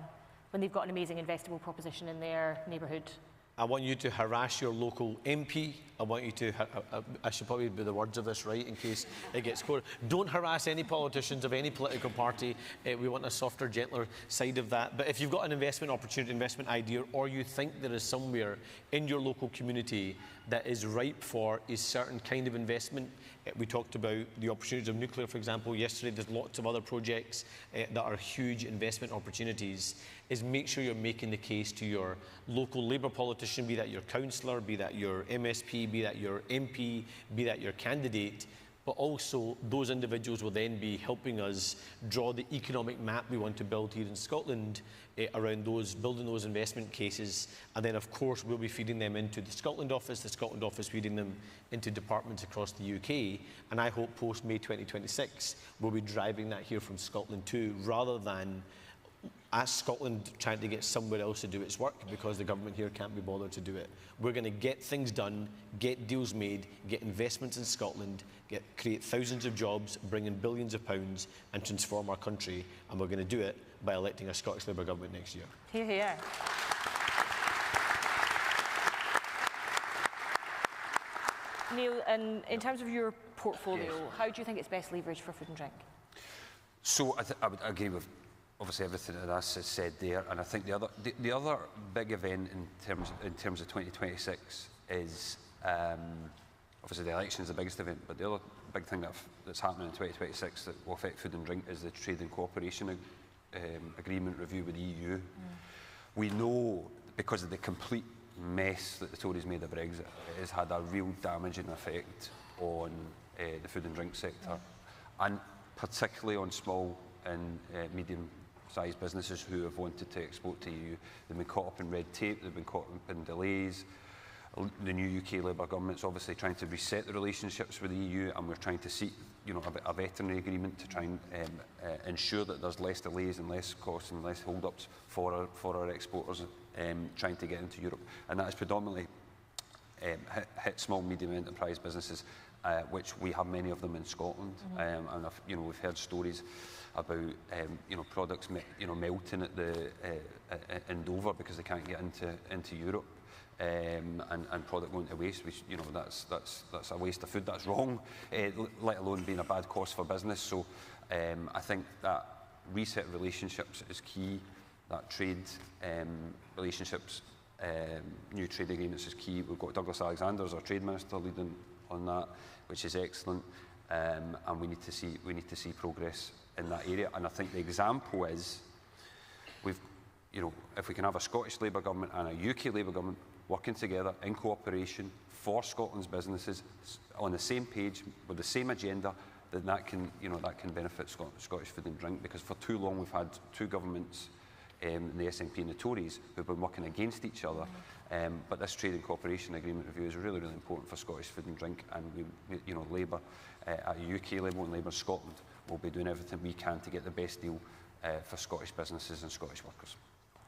when they've got an amazing investable proposition in their neighbourhood? I want you to harass your local MP. I want you to, I should probably be the words of this right in case it gets quoted. Don't harass any politicians of any political party. We want a softer, gentler side of that. But if you've got an investment opportunity, investment idea, or you think there is somewhere in your local community that is ripe for a certain kind of investment, we talked about the opportunities of nuclear, for example, yesterday. There's lots of other projects that are huge investment opportunities. Is make sure you're making the case to your local Labour politician, be that your councillor, be that your MSP, be that your MP, be that your candidate, but also those individuals will then be helping us draw the economic map we want to build here in Scotland around building those investment cases. And then of course we'll be feeding them into the Scotland office feeding them into departments across the UK. And I hope post May 2026 we'll be driving that here from Scotland too, rather than as Scotland trying to get somewhere else to do its work because the government here can't be bothered to do it. We're going to get things done, get deals made, get investments in Scotland, create thousands of jobs, bring in billions of pounds and transform our country, and we're going to do it by electing a Scottish Labour government next year. Hear, hear. Neil, in terms of your portfolio, how do you think it's best leveraged for food and drink? So I would agree with obviously everything that Anas has said there, and I think the other big event in terms of 2026 is obviously the election is the biggest event, but the other big thing that's happening in 2026 that will affect food and drink is the trade and cooperation agreement review with the EU. We know because of the complete mess that the Tories made of Brexit, it has had a real damaging effect on the food and drink sector, and particularly on small and medium-sized businesses who have wanted to export to the EU. They've been caught up in red tape, they've been caught up in delays. The new UK Labour government's obviously trying to reset the relationships with the EU, and we're trying to seek a veterinary agreement to try and ensure that there's less delays and less costs and less hold-ups for our exporters trying to get into Europe. And that has predominantly hit small, medium enterprise businesses which we have many of them in Scotland, and we've heard stories about products melting at in Dover because they can't get into Europe, and product going to waste. Which that's a waste of food. That's wrong, let alone being a bad cost for business. So I think that reset of relationships is key. That trade relationships, new trade agreements is key. We've got Douglas Alexander as our trade minister leading on that, which is excellent, and we need to see progress in that area. And I think the example is if we can have a Scottish Labour government and a UK Labour government working together in cooperation for Scotland's businesses on the same page with the same agenda, then that can benefit Scottish food and drink. Because for too long we've had two governments, the SNP and the Tories, who've been working against each other. But this trade and cooperation agreement review is really, really important for Scottish food and drink, and Labour at a UK level and Labour Scotland will be doing everything we can to get the best deal for Scottish businesses and Scottish workers.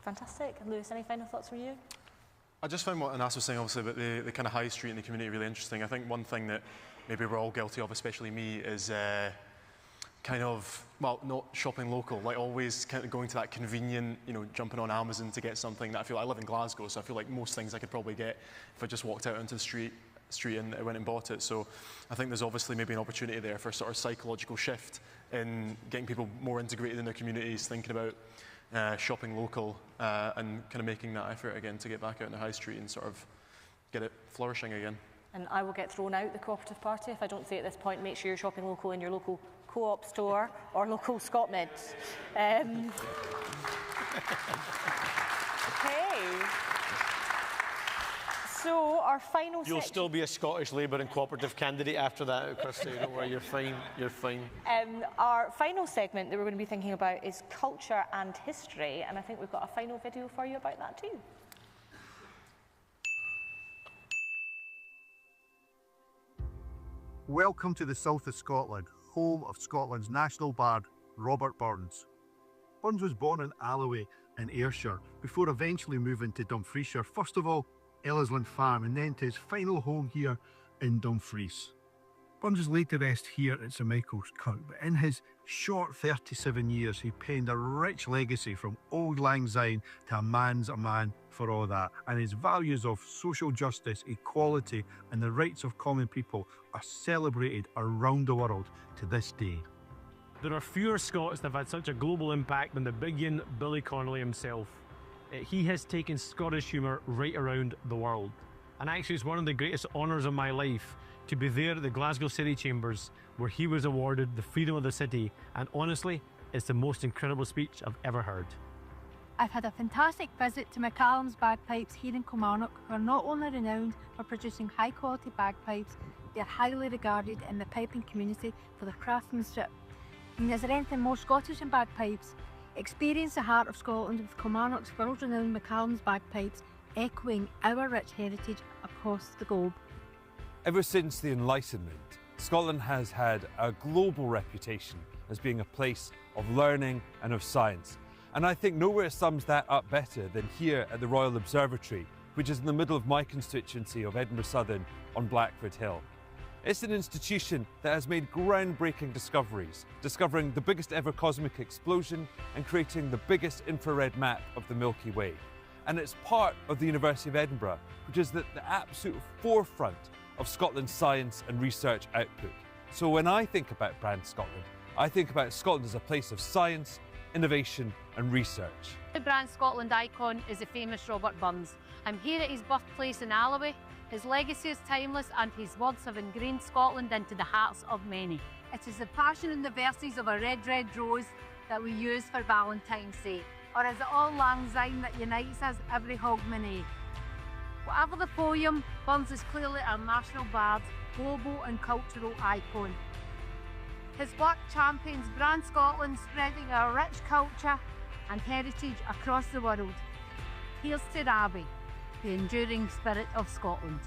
Fantastic. Lewis, any final thoughts from you? I just found what Anas was saying, obviously, about the kind of high street in the community really interesting. I think one thing that maybe we're all guilty of, especially me, is not shopping local, like always kind of going to that convenient, jumping on Amazon to get something that I live in Glasgow, so I feel like most things I could probably get if I just walked out into the street and went and bought it. So I think there's obviously maybe an opportunity there for a sort of psychological shift in getting people more integrated in their communities, thinking about shopping local and kind of making that effort again to get back out in the high street and sort of get it flourishing again. And I will get thrown out the Co-operative Party if I don't say at this point, make sure you're shopping local in your local Co-op store or local Scotmed. Okay. So our final You'll still be a Scottish Labour and cooperative candidate after that, Kirsty. Don't worry, you're fine. You're fine. Our final segment that we're going to be thinking about is culture and history, and I think we've got a final video for you about that too. Welcome to the south of Scotland, home of Scotland's national bard, Robert Burns. Burns was born in Alloway in Ayrshire before eventually moving to Dumfriesshire, first of all Ellisland Farm and then to his final home here in Dumfries. Burns is laid to rest here at St Michael's Kirk, but in his short 37 years he penned a rich legacy from Old Lang Syne to a man's a man for all that, and his values of social justice, equality and the rights of common people are celebrated around the world to this day. There are fewer Scots that have had such a global impact than the big yin Billy Connolly himself. He has taken Scottish humour right around the world. And actually it's one of the greatest honours of my life to be there at the Glasgow City Chambers where he was awarded the Freedom of the City, and honestly, it's the most incredible speech I've ever heard. I've had a fantastic visit to McCallum's Bagpipes here in Kilmarnock, who are not only renowned for producing high quality bagpipes, they are highly regarded in the piping community for their craftsmanship. And is there anything more Scottish than bagpipes? Experience the heart of Scotland with Kilmarnock's world-renowned McCallum's Bagpipes, echoing our rich heritage across the globe. Ever since the Enlightenment, Scotland has had a global reputation as being a place of learning and of science. And I think nowhere sums that up better than here at the Royal Observatory, which is in the middle of my constituency of Edinburgh Southern on Blackford Hill. It's an institution that has made groundbreaking discoveries, discovering the biggest ever cosmic explosion and creating the biggest infrared map of the Milky Way. And it's part of the University of Edinburgh, which is at the absolute forefront of Scotland's science and research output. So when I think about Brand Scotland, I think about Scotland as a place of science, innovation and research. The Brand Scotland icon is the famous Robert Burns. I'm here at his birthplace in Alloway. His legacy is timeless and his words have ingrained Scotland into the hearts of many. It is the passion and the verses of a red, red rose that we use for Valentine's Day. Or is it Auld Lang Syne that unites us every Hogmanay? Whatever the poem, Burns is clearly our national bard, global and cultural icon. His work champions Brand Scotland, spreading our rich culture and heritage across the world. Here's to Rabbie, the enduring spirit of Scotland.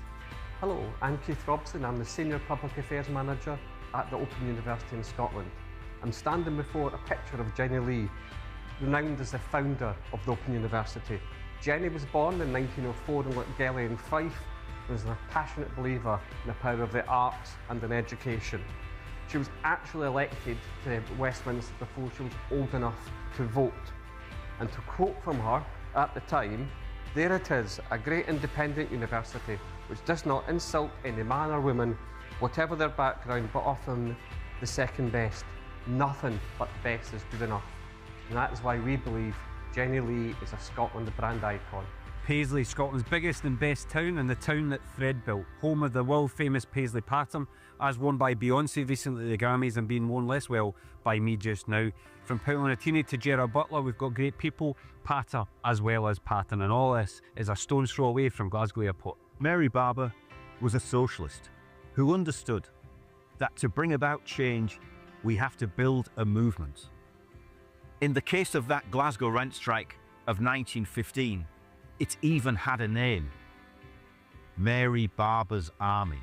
Hello, I'm Keith Robson. I'm the Senior Public Affairs Manager at the Open University in Scotland. I'm standing before a picture of Jenny Lee, renowned as the founder of the Open University. Jenny was born in 1904 in Lochgelly in Fife was a passionate believer in the power of the arts and in education. She was actually elected to Westminster before she was old enough to vote. And to quote from her at the time, "There it is, a great independent university which does not insult any man or woman, whatever their background, but offer them the second best. Nothing but best is good enough." And that is why we believe Jenny Lee is a Scotland brand icon. Paisley, Scotland's biggest and best town, and the town that Fred built, home of the world-famous Paisley pattern, as worn by Beyonce recently at the Grammys and being worn less well by me just now. From Paolo Nutini to Gerard Butler, we've got great people, patter as well as pattern, and all this is a stone's throw away from Glasgow Airport. Mary Barber was a socialist who understood that to bring about change, we have to build a movement. In the case of that Glasgow rent strike of 1915, it even had a name: Mary Barber's Army.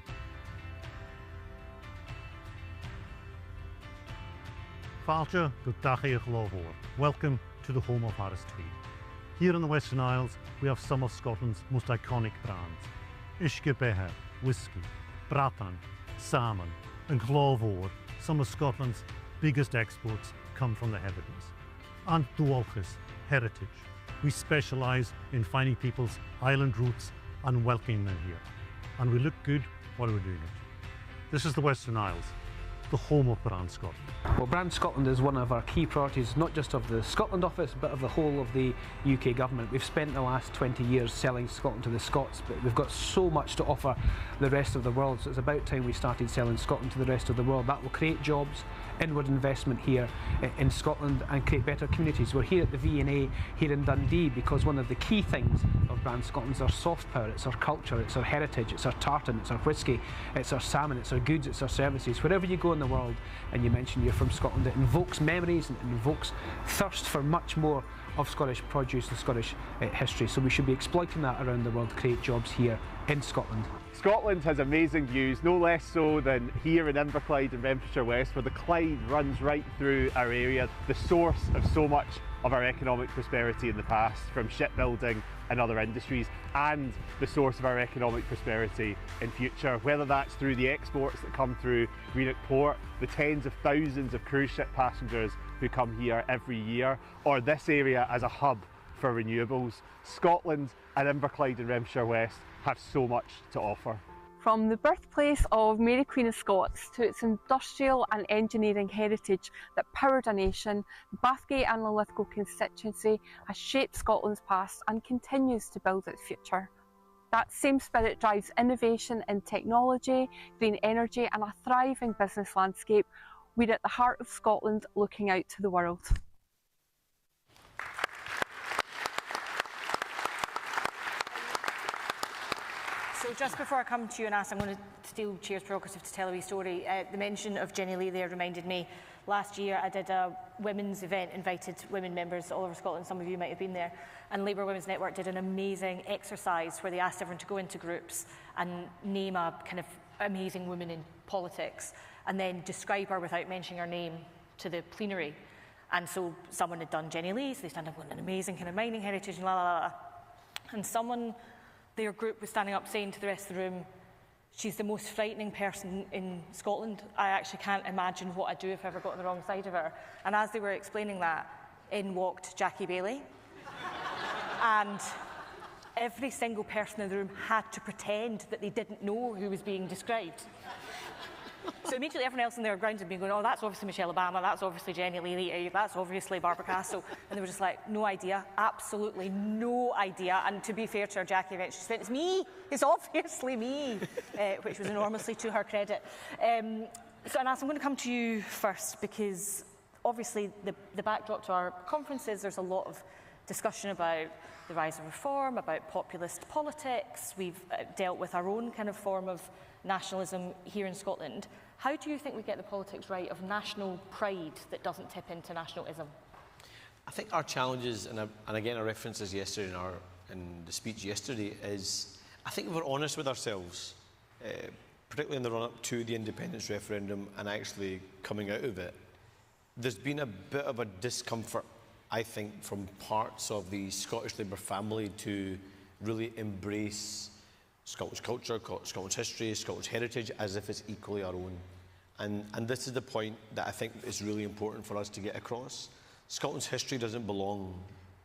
Fáilte go dtaithíoch lámhór. Welcome to the home of Harris Tweed. Here in the Western Isles, we have some of Scotland's most iconic brands. Uisce Beatha, whisky, Bratan, salmon, and Glávór. Some of Scotland's biggest exports come from the Hebrides. And Dualchas, heritage. We specialise in finding people's island roots and welcoming them here. And we look good while we're doing it. This is the Western Isles, the home of Brand Scotland. Well, Brand Scotland is one of our key priorities, not just of the Scotland office, but of the whole of the UK government. We've spent the last 20 years selling Scotland to the Scots, but we've got so much to offer the rest of the world, so it's about time we started selling Scotland to the rest of the world. That will create jobs, inward investment here in Scotland, and create better communities. We're here at the V&A here in Dundee because one of the key things of Brand Scotland is our soft power, it's our culture, it's our heritage, it's our tartan, it's our whisky, it's our salmon, it's our goods, it's our services. Wherever you go in the world and you mention you're from Scotland, it invokes memories and it invokes thirst for much more of Scottish produce and Scottish history. So we should be exploiting that around the world to create jobs here in Scotland. Scotland has amazing views, no less so than here in Inverclyde and Renfrewshire West, where the Clyde runs right through our area, the source of so much of our economic prosperity in the past, from shipbuilding and other industries, and the source of our economic prosperity in future, whether that's through the exports that come through Greenock Port, the tens of thousands of cruise ship passengers who come here every year, or this area as a hub for renewables. Scotland and Inverclyde and Renfrewshire West have so much to offer. From the birthplace of Mary Queen of Scots to its industrial and engineering heritage that powered a nation, Bathgate and Linlithgow constituency has shaped Scotland's past and continues to build its future. That same spirit drives innovation in technology, green energy and a thriving business landscape. We're at the heart of Scotland, looking out to the world. So just before I come to you and ask, I'm going to steal Chair's prerogative to tell a wee story. The mention of Jenny Lee there reminded me, last year I did a women's event, invited women members all over Scotland, some of you might have been there, and Labour Women's Network did an amazing exercise where they asked everyone to go into groups and name a kind of amazing woman in politics and then describe her without mentioning her name to the plenary. And so someone had done Jenny Lee, so they stand up going, an amazing kind of mining heritage and la la la. And someone, their group was standing up saying to the rest of the room, she's the most frightening person in Scotland. I actually can't imagine what I'd do if I ever got on the wrong side of her. And as they were explaining that, in walked Jackie Baillie. And every single person in the room had to pretend that they didn't know who was being described. So immediately everyone else in their grounds had been going, oh, that's obviously Michelle Obama, that's obviously Jenny Lee, that's obviously Barbara Castle. And they were just like, no idea, absolutely no idea. And to be fair to her, Jackie eventually said, it's me, it's obviously me, which was enormously to her credit. So Anas, I'm going to come to you first because obviously the backdrop to our conference is there's a lot of discussion about the rise of reform, about populist politics. We've dealt with our own kind of form of nationalism here in Scotland. How do you think we get the politics right of national pride that doesn't tip into nationalism? I think our challenges, and again our references yesterday in the speech yesterday, is I think if we're honest with ourselves, particularly in the run-up to the independence referendum and actually coming out of it, there's been a bit of a discomfort, I think, from parts of the Scottish Labour family to really embrace Scotland's culture, Scotland's history, Scotland's heritage, as if it's equally our own. And this is the point that I think is really important for us to get across. Scotland's history doesn't belong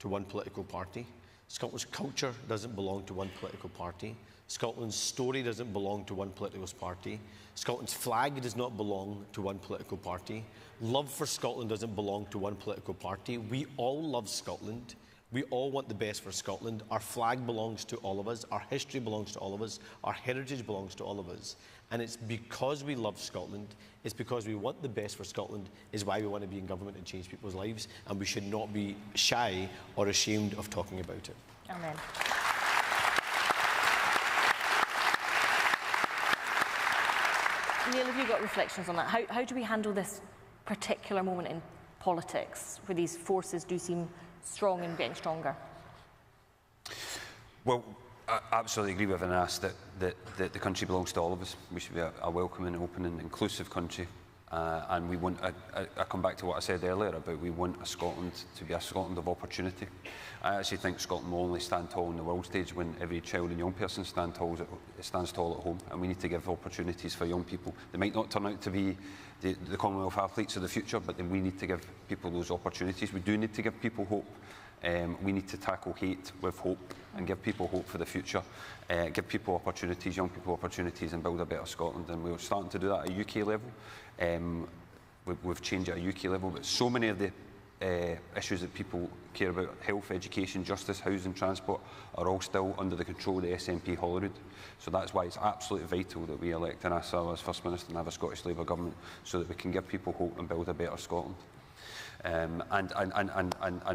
to one political party. Scotland's culture doesn't belong to one political party. Scotland's story doesn't belong to one political party. Scotland's flag does not belong to one political party. Love for Scotland doesn't belong to one political party. We all love Scotland. We all want the best for Scotland. Our flag belongs to all of us. Our history belongs to all of us. Our heritage belongs to all of us. And it's because we love Scotland, it's because we want the best for Scotland, is why we want to be in government and change people's lives. And we should not be shy or ashamed of talking about it. Amen. Neil, have you got reflections on that? How do we handle this particular moment in politics where these forces do seem strong and getting stronger? Well, I absolutely agree with Anas that the country belongs to all of us. We should be a welcoming, open and inclusive country. And we want, I come back to what I said earlier about we want a Scotland to be a Scotland of opportunity. I actually think Scotland will only stand tall on the world stage when every child and young person stands tall at home, and we need to give opportunities for young people. They might not turn out to be the Commonwealth athletes of the future, but then we need to give people those opportunities. We do need to give people hope. We need to tackle hate with hope and give people hope for the future, give people opportunities, young people opportunities, and build a better Scotland. And we're starting to do that at a UK level. We've changed at a UK level, but so many of the issues that people care about, health, education, justice, housing, transport, are all still under the control of the SNP Holyrood. So that's why it's absolutely vital that we elect Anas as First Minister and have a Scottish Labour government, so that we can give people hope and build a better Scotland. And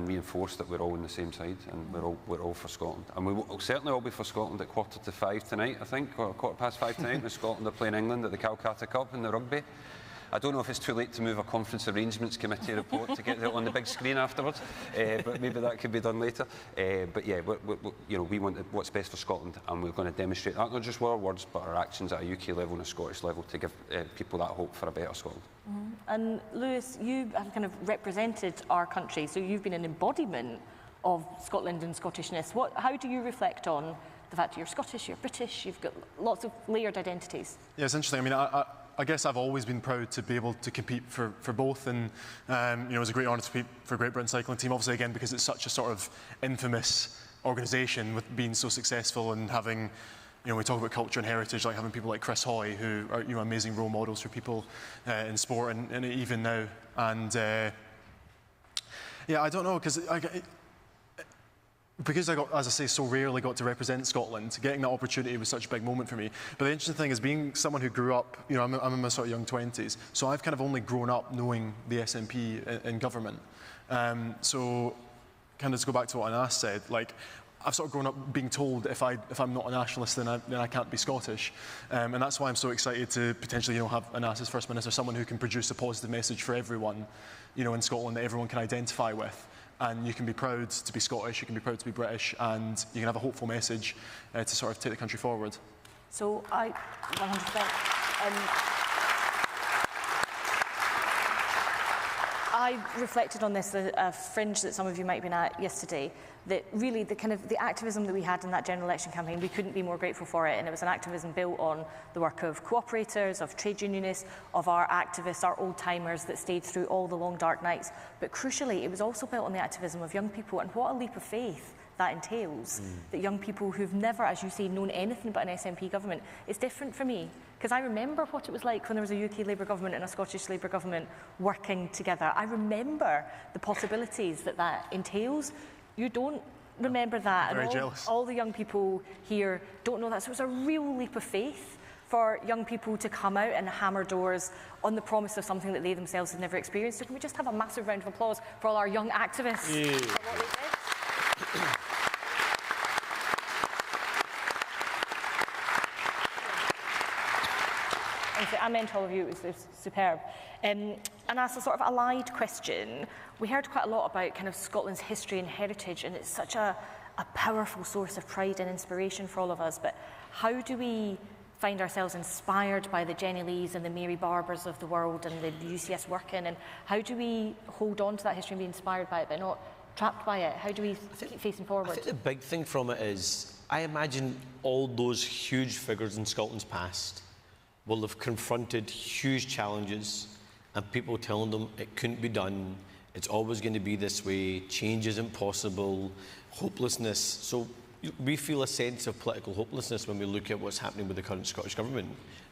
reinforce that we're all on the same side, and we're all for Scotland. And we will certainly all be for Scotland at 5:15 tonight, I think, or 5:15 tonight, when Scotland are playing England at the Calcutta Cup in the rugby. I don't know if it's too late to move a Conference Arrangements Committee report to get it on the big screen afterwards, but maybe that could be done later. But yeah, we want what's best for Scotland, and we're going to demonstrate that, not just with our words, but our actions at a UK level and a Scottish level, to give people that hope for a better Scotland. Mm-hmm. And Lewis, you have kind of represented our country, so you've been an embodiment of Scotland and Scottishness. How do you reflect on the fact that you're Scottish, you're British, you've got lots of layered identities? Yeah, it's interesting. I mean, I guess I've always been proud to be able to compete for both, and it was a great honour to compete for Great Britain Cycling Team, obviously again because it's such a sort of infamous organisation with being so successful and having, we talk about culture and heritage, like having people like Chris Hoy, who are amazing role models for people in sport and even now. And yeah, I don't know, because I got, as I say, so rarely got to represent Scotland, getting that opportunity was such a big moment for me. But the interesting thing is, being someone who grew up, I'm in my sort of young 20s, so I've kind of only grown up knowing the SNP in government. So kind of to go back to what Anas said, like, I've sort of grown up being told if I'm not a nationalist, then I can't be Scottish. And that's why I'm so excited to potentially have Anas as First Minister, someone who can produce a positive message for everyone, in Scotland, that everyone can identify with. And you can be proud to be Scottish, you can be proud to be British, and you can have a hopeful message to sort of take the country forward. So I 100%. I reflected on this at a fringe that some of you might have been at yesterday, that really the activism that we had in that general election campaign, we couldn't be more grateful for it, and it was an activism built on the work of co-operators, of trade unionists, of our activists, our old-timers that stayed through all the long dark nights. But crucially, it was also built on the activism of young people, and what a leap of faith that entails, that young people who've never, as you say, known anything but an SNP government. It's different for me, because I remember what it was like when there was a UK Labour government and a Scottish Labour government working together. I remember the possibilities that entails. You don't remember that. Very and jealous. All the young people here don't know that. So it was a real leap of faith for young people to come out and hammer doors on the promise of something that they themselves had never experienced. So can we just have a massive round of applause for all our young activists for what they did? I meant all of you, it was superb. And as a sort of allied question, we heard quite a lot about kind of Scotland's history and heritage, and it's such a powerful source of pride and inspiration for all of us. But how do we find ourselves inspired by the Jenny Lees and the Mary Barbers of the world and the UCS working, and how do we hold on to that history and be inspired by it but not trapped by it? How do we keep facing forward? I think the big thing from it is I imagine all those huge figures in Scotland's past will have confronted huge challenges and people telling them it couldn't be done, it's always going to be this way, change isn't possible, hopelessness. So we feel a sense of political hopelessness when we look at what's happening with the current Scottish Government.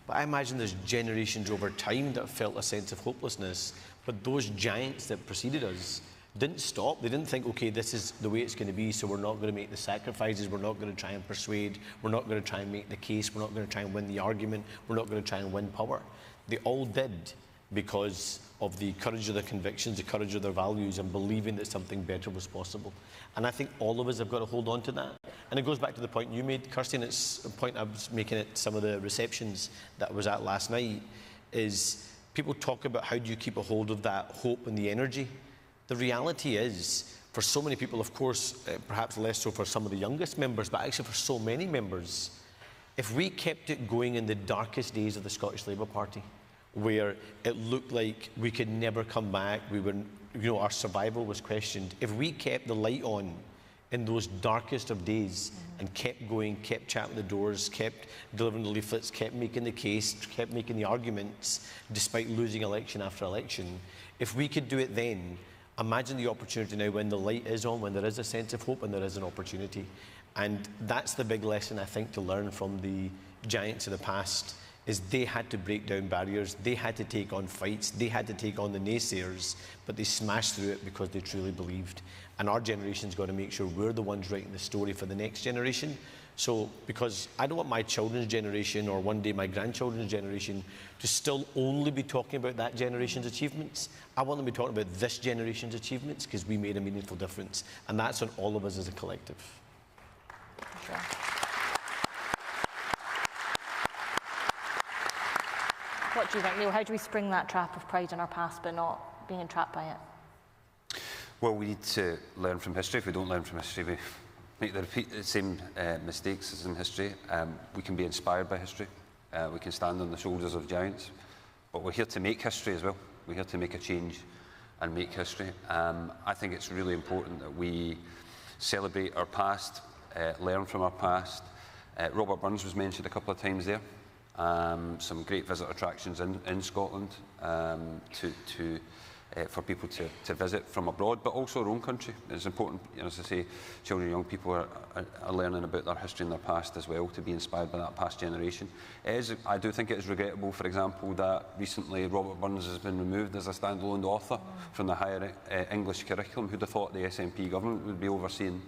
But I imagine there's generations over time that felt a sense of hopelessness. But those giants that preceded us didn't stop. They didn't think, OK, this is the way it's going to be, so we're not going to make the sacrifices, we're not going to try and persuade, we're not going to try and make the case, we're not going to try and win the argument, we're not going to try and win power. They all did because of the courage of their convictions, the courage of their values, and believing that something better was possible. And I think all of us have got to hold on to that. And it goes back to the point you made, Kirsty, and it's a point I was making at some of the receptions that I was at last night, is people talk about how do you keep a hold of that hope and the energy. The reality is, for so many people, of course, perhaps less so for some of the youngest members, but actually for so many members, if we kept it going in the darkest days of the Scottish Labour Party, where it looked like we could never come back, we were, our survival was questioned. If we kept the light on in those darkest of days and kept going, kept chatting the doors, kept delivering the leaflets, kept making the case, kept making the arguments, despite losing election after election, if we could do it then, imagine the opportunity now when the light is on, when there is a sense of hope and there is an opportunity. And that's the big lesson, I think, to learn from the giants of the past, is they had to break down barriers, they had to take on fights, they had to take on the naysayers, but they smashed through it because they truly believed. And our generation's got to make sure we're the ones writing the story for the next generation. So, because I don't want my children's generation or one day my grandchildren's generation to still only be talking about that generation's achievements. I want them to be talking about this generation's achievements because we made a meaningful difference. And that's on all of us as a collective. Sure. What do you think, Neil? How do we spring that trap of pride in our past but not being entrapped by it? Well, we need to learn from history. If we don't learn from history, we repeat the same mistakes as in history. We can be inspired by history. We can stand on the shoulders of giants. But we're here to make history as well. We're here to make a change and make history. I think it's really important that we celebrate our past, learn from our past. Robert Burns was mentioned a couple of times there. Some great visitor attractions in Scotland for people to visit from abroad, but also our own country. It's important, as I say, children and young people are learning about their history and their past as well, to be inspired by that past generation. I do think it is regrettable, for example, that recently Robert Burns has been removed as a standalone author from the higher English curriculum. Who'd have thought the SNP government would be overseeing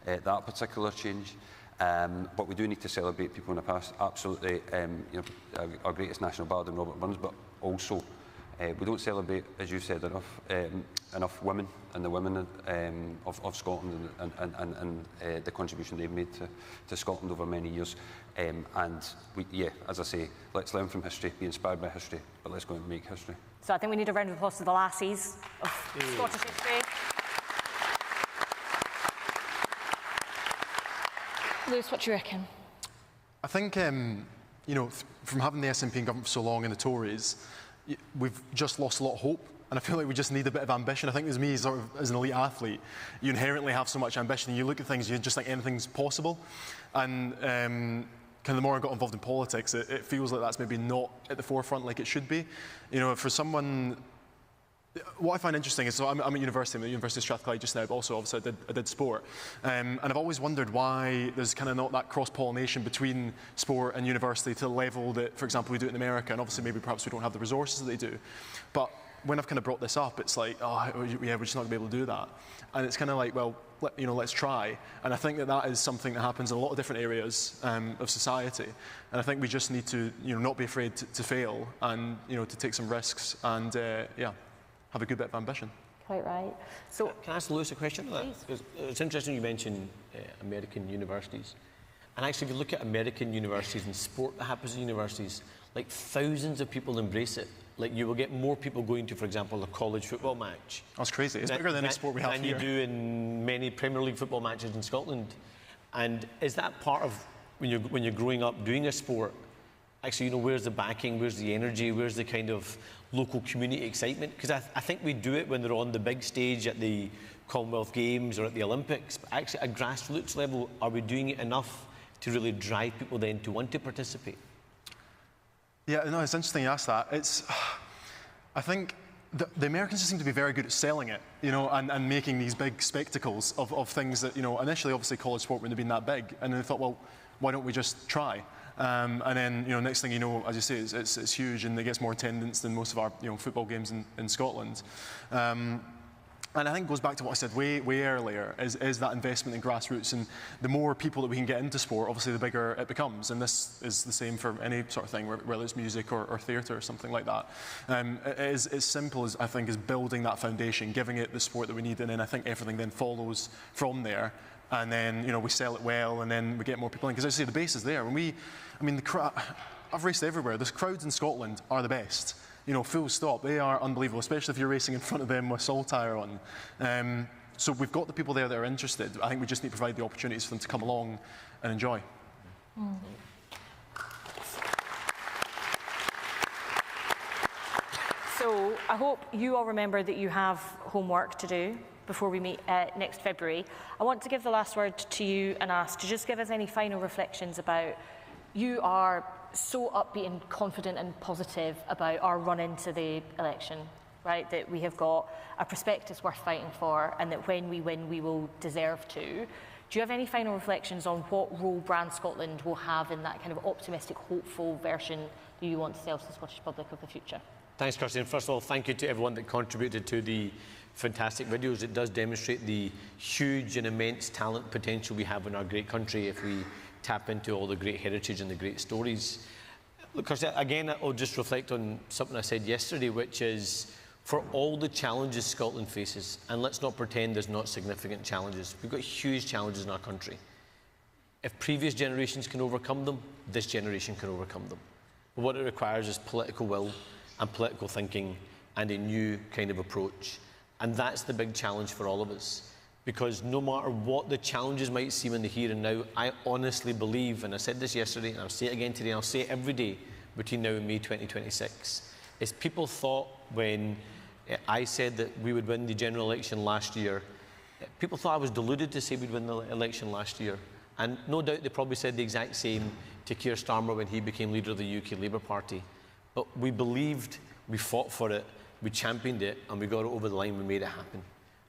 that particular change? But we do need to celebrate people in the past. Absolutely, our greatest national bard in Robert Burns, but also we don't celebrate, as you said, enough women and the women of Scotland and the contribution they've made to Scotland over many years. And as I say, let's learn from history, be inspired by history, but let's go and make history. So I think we need a round of applause to the lassies of Scottish history. Lewis, what do you reckon? I think, from having the SNP in government for so long and the Tories, we've just lost a lot of hope. And I feel like we just need a bit of ambition. I think as me, sort of, as an elite athlete, you inherently have so much ambition. You look at things, you just think anything's possible. And kind of the more I got involved in politics, it feels like that's maybe not at the forefront like it should be. For someone... What I find interesting is, so I'm at university, I'm at the University of Strathclyde just now, but also obviously I did sport. And I've always wondered why there's kind of not that cross-pollination between sport and university to the level that, for example, we do it in America, and obviously maybe perhaps we don't have the resources that they do. But when I've kind of brought this up, it's like, oh, yeah, we're just not going to be able to do that. And it's kind of like, well, let's try. And I think that is something that happens in a lot of different areas of society. And I think we just need to, not be afraid to fail and, to take some risks and, have a good bit of ambition. Quite right. So, can I ask Lewis a question on that? Because it's interesting you mentioned American universities. And actually, if you look at American universities and sport that happens in universities, like thousands of people embrace it. Like you will get more people going to, for example, a college football match. That's crazy. It's bigger than any sport we have here. Than you do in many Premier League football matches in Scotland. And is that part of when you're growing up doing a sport? Actually, where's the backing, where's the energy, where's the kind of local community excitement? Because I think we do it when they're on the big stage at the Commonwealth Games or at the Olympics, but actually at grassroots level, are we doing it enough to really drive people then to want to participate? Yeah, no, it's interesting you asked that. I think the Americans seem to be very good at selling it, you know, and making these big spectacles of things that, you know, initially obviously college sport wouldn't have been that big, and then they thought, well, why don't we just try? And then, you know, next thing you know, as you say, it's huge, and it gets more attendance than most of our, you know, football games in Scotland. And I think it goes back to what I said way earlier, is that investment in grassroots, and the more people that we can get into sport, obviously the bigger it becomes. And this is the same for any sort of thing, whether it's music or theatre or something like that. It is as simple as, I think, as building that foundation, giving it the support that we need, and then I think everything then follows from there. And then, you know, we sell it well, and then we get more people in. Because as I say, the base is there. I've raced everywhere. The crowds in Scotland are the best. You know, full stop. They are unbelievable, especially if you're racing in front of them with Saltire on. So we've got the people there that are interested. I think we just need to provide the opportunities for them to come along and enjoy. So I hope you all remember that you have homework to do before we meet next February. I want to give the last word to you and ask to just give us any final reflections about, you are so upbeat and confident and positive about our run into the election, right? That we have got a prospectus worth fighting for, and that when we win, we will deserve to. Do you have any final reflections on what role Brand Scotland will have in that kind of optimistic, hopeful version that you want to sell to the Scottish public of the future? Thanks, Kirsty. And first of all, thank you to everyone that contributed to the fantastic videos. It does demonstrate the huge and immense talent potential we have in our great country if we tap into all the great heritage and the great stories. Look, Kirsty, again, I'll just reflect on something I said yesterday, which is, for all the challenges Scotland faces, and let's not pretend there's not significant challenges, we've got huge challenges in our country. If previous generations can overcome them, this generation can overcome them. But what it requires is political will and political thinking and a new kind of approach. And that's the big challenge for all of us. Because no matter what the challenges might seem in the here and now, I honestly believe, and I said this yesterday, and I'll say it again today, and I'll say it every day between now and May 2026, is people thought when I said that we would win the general election last year, people thought I was deluded to say we'd win the election last year. And no doubt they probably said the exact same to Keir Starmer when he became leader of the UK Labour Party. But we believed, we fought for it, we championed it, and we got it over the line, we made it happen.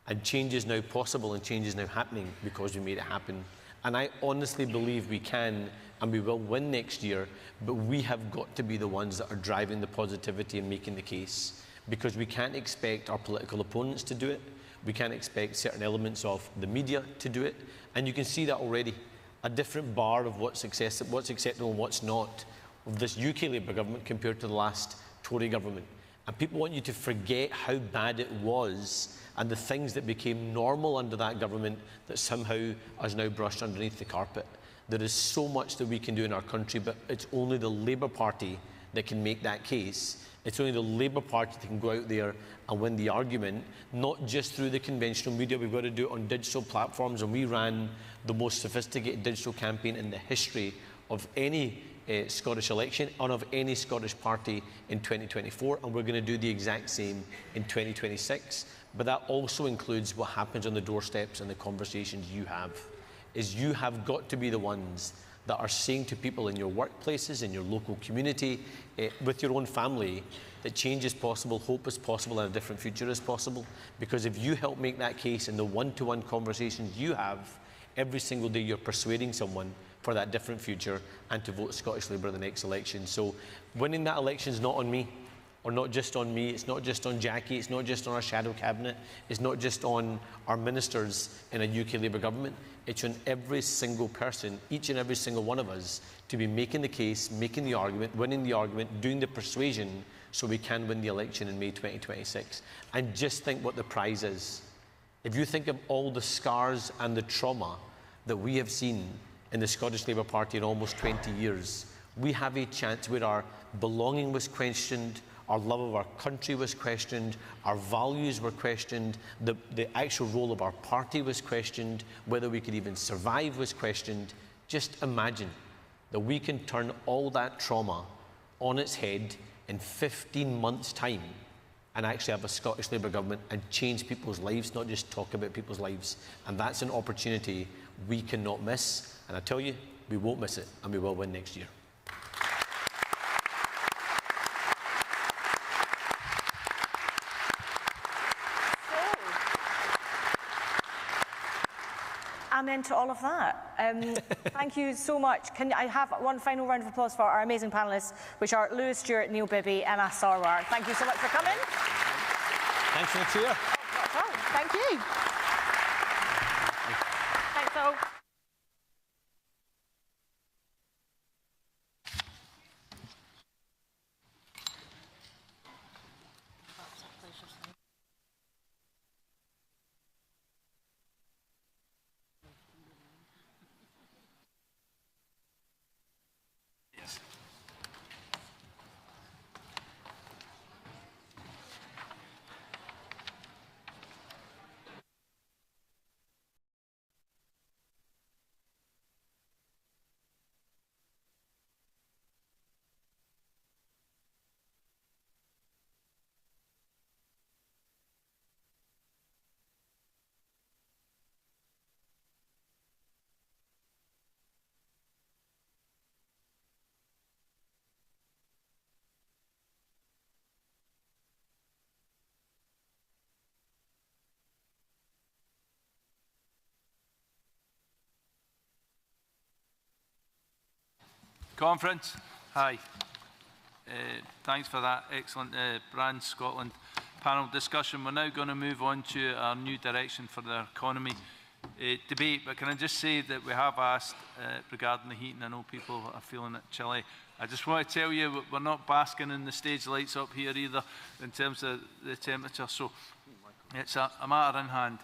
And change is now possible, and change is now happening because we made it happen. And I honestly believe we can and we will win next year, but we have got to be the ones that are driving the positivity and making the case. Because we can't expect our political opponents to do it. We can't expect certain elements of the media to do it. And you can see that already. A different bar of what's acceptable and what's not of this UK Labour government compared to the last Tory government. And people want you to forget how bad it was and the things that became normal under that government that somehow is now brushed underneath the carpet. There is so much that we can do in our country, but it's only the Labour Party that can make that case. It's only the Labour Party that can go out there and win the argument, not just through the conventional media. We've got to do it on digital platforms, and we ran the most sophisticated digital campaign in the history of any Scottish election and of any Scottish party in 2024, and we're going to do the exact same in 2026. But that also includes what happens on the doorsteps and the conversations you have. Is you have got to be the ones that are saying to people in your workplaces, in your local community, with your own family, that change is possible, hope is possible, and a different future is possible. Because if you help make that case in the one-to-one conversations you have, every single day you're persuading someone for that different future and to vote Scottish Labour in the next election. So winning that election is not on me, or not just on me, it's not just on Jackie, it's not just on our shadow cabinet, it's not just on our ministers in a UK Labour government, it's on every single person, each and every single one of us, to be making the case, making the argument, winning the argument, doing the persuasion so we can win the election in May 2026. And just think what the prize is. If you think of all the scars and the trauma that we have seen in the Scottish Labour Party in almost 20 years, we have a chance where our belonging was questioned, our love of our country was questioned, our values were questioned, the actual role of our party was questioned, whether we could even survive was questioned. Just imagine that we can turn all that trauma on its head in 15 months' time and actually have a Scottish Labour government and change people's lives, not just talk about people's lives. And that's an opportunity we cannot miss. And I tell you, We won't miss it, and we will win next year. Amen to all of that. Thank you so much. Can I have one final round of applause for our amazing panellists, which are Lewis Stewart, Neil Bibby, and Emma Sarwar. Thank you so much for coming. Thanks for the cheer. Thank you. Thanks all. Conference, hi. Thanks for that excellent Brand Scotland panel discussion. We're now going to move on to our new direction for the economy debate. But can I just say that we have asked regarding the heat, and I know people are feeling it chilly. I just want to tell you we're not basking in the stage lights up here either in terms of the temperature. So it's a matter in hand.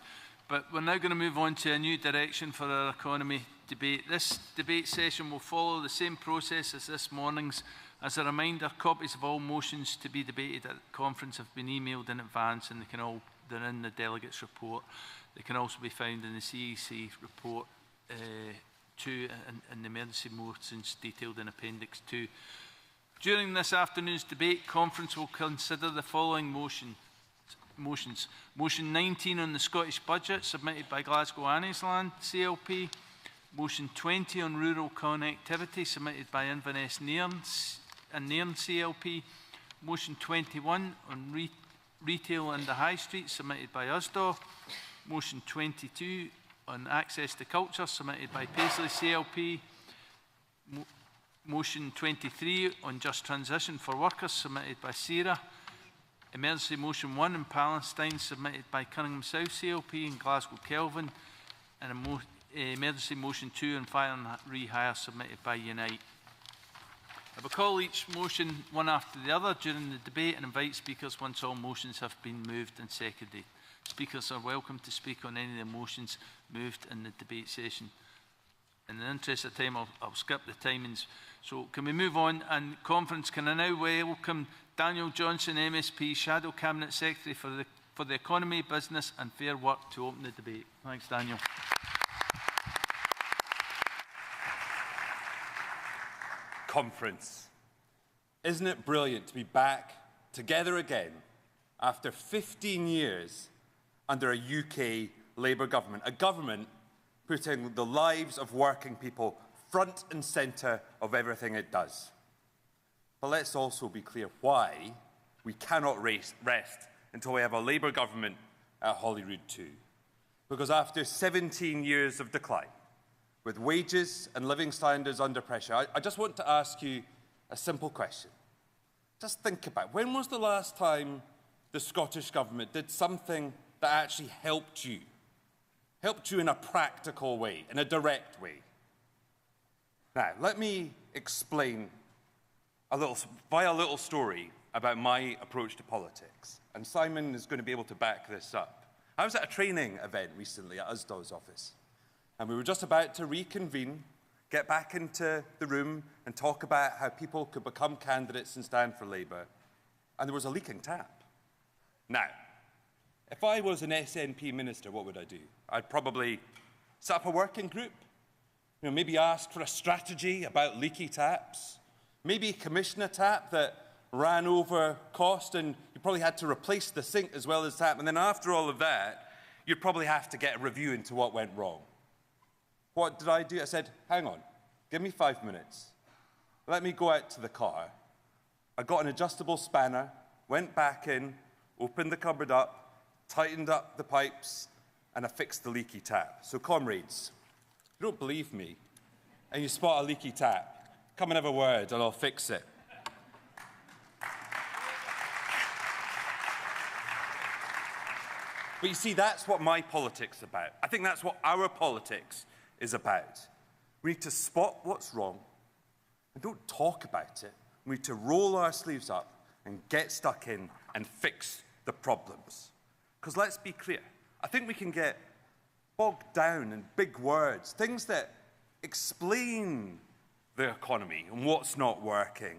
But we're now going to move on to a new direction for our economy debate. This debate session will follow the same process as this morning's. As a reminder, copies of all motions to be debated at the conference have been emailed in advance, and they're in the delegates' report. They can also be found in the CEC report 2 and the emergency motions detailed in Appendix 2. During this afternoon's debate, conference will consider the following motions. Motion 19 on the Scottish budget, submitted by Glasgow Anniesland CLP. Motion 20 on rural connectivity, submitted by Inverness Nairn CLP. Motion 21 on retail in the High Street, submitted by USDAW. Motion 22 on access to culture, submitted by Paisley CLP. Motion 23 on just transition for workers, submitted by SERA. Emergency Motion 1 in Palestine, submitted by Cunningham South CLP and Glasgow Kelvin. And Emergency Motion 2 on fire and rehire, submitted by Unite. I will call each motion one after the other during the debate and invite speakers once all motions have been moved and seconded. Speakers are welcome to speak on any of the motions moved in the debate session. In the interest of time, I'll skip the timings. So can we move on? And conference, can I now welcome Daniel Johnson, MSP, Shadow Cabinet Secretary for the Economy, Business and Fair Work, to open the debate. Thanks, Daniel. Conference. Isn't it brilliant to be back together again after 15 years under a UK Labour government, a government putting the lives of working people front and centre of everything it does. But let's also be clear why we cannot rest until we have a Labour government at Holyrood too. Because after 17 years of decline, with wages and living standards under pressure, I just want to ask you a simple question. Just think about, when was the last time the Scottish Government did something that actually helped you in a practical way, in a direct way? Now, let me explain via a little story about my approach to politics. And Simon is going to be able to back this up. I was at a training event recently at USDAW's office. And we were just about to reconvene, get back into the room and talk about how people could become candidates and stand for Labour. And there was a leaking tap. Now, if I was an SNP minister, what would I do? I'd probably set up a working group, maybe ask for a strategy about leaky taps, maybe commission a tap that ran over cost and you probably had to replace the sink as well as tap. And then after all of that, you'd probably have to get a review into what went wrong. What did I do? I said, hang on, Give me 5 minutes. Let me go out to the car. I got an adjustable spanner, went back in, opened the cupboard up, tightened up the pipes, and I fixed the leaky tap. So comrades, if you don't believe me, and you spot a leaky tap, come and have a word and I'll fix it. But you see, that's what my politics is about. I think that's what our politics is about. We need to spot what's wrong and don't talk about it. We need to roll our sleeves up and get stuck in and fix the problems. Because let's be clear, I think we can get bogged down in big words, things that explain the economy and what's not working,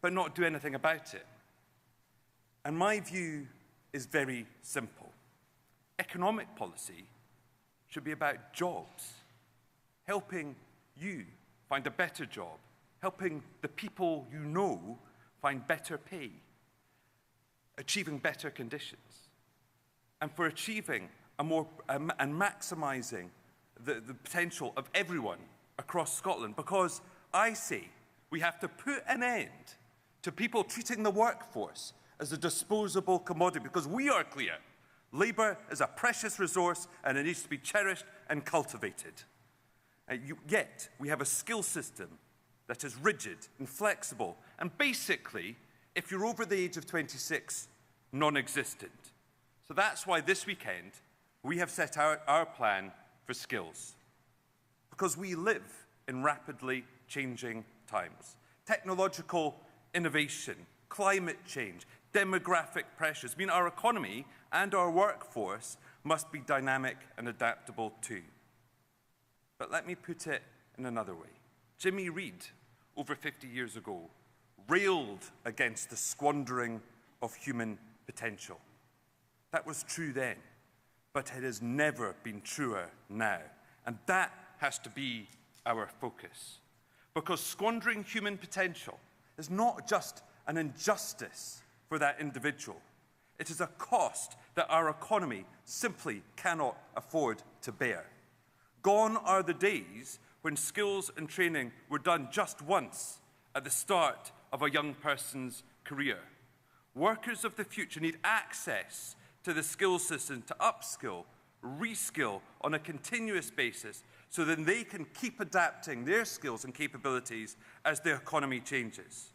but not do anything about it. And my view is very simple. Economic policy should be about jobs, helping you find a better job, helping the people you know find better pay, achieving better conditions. And for achieving and maximising the potential of everyone across Scotland, because I say we have to put an end to people treating the workforce as a disposable commodity, because we are clear, labour is a precious resource and it needs to be cherished and cultivated. Yet, we have a skill system that is rigid, inflexible, and basically, if you're over the age of 26, non-existent. So that's why this weekend, we have set out our plan for skills. Because we live in rapidly changing times. Technological innovation, climate change, demographic pressures mean our economy and our workforce must be dynamic and adaptable too. But let me put it in another way. Jimmy Reid, over 50 years ago, railed against the squandering of human potential. That was true then, but it has never been truer now. And that has to be our focus. Because squandering human potential is not just an injustice for that individual. It is a cost that our economy simply cannot afford to bear. Gone are the days when skills and training were done just once at the start of a young person's career. Workers of the future need access to the skills system to upskill, reskill on a continuous basis so that they can keep adapting their skills and capabilities as the economy changes.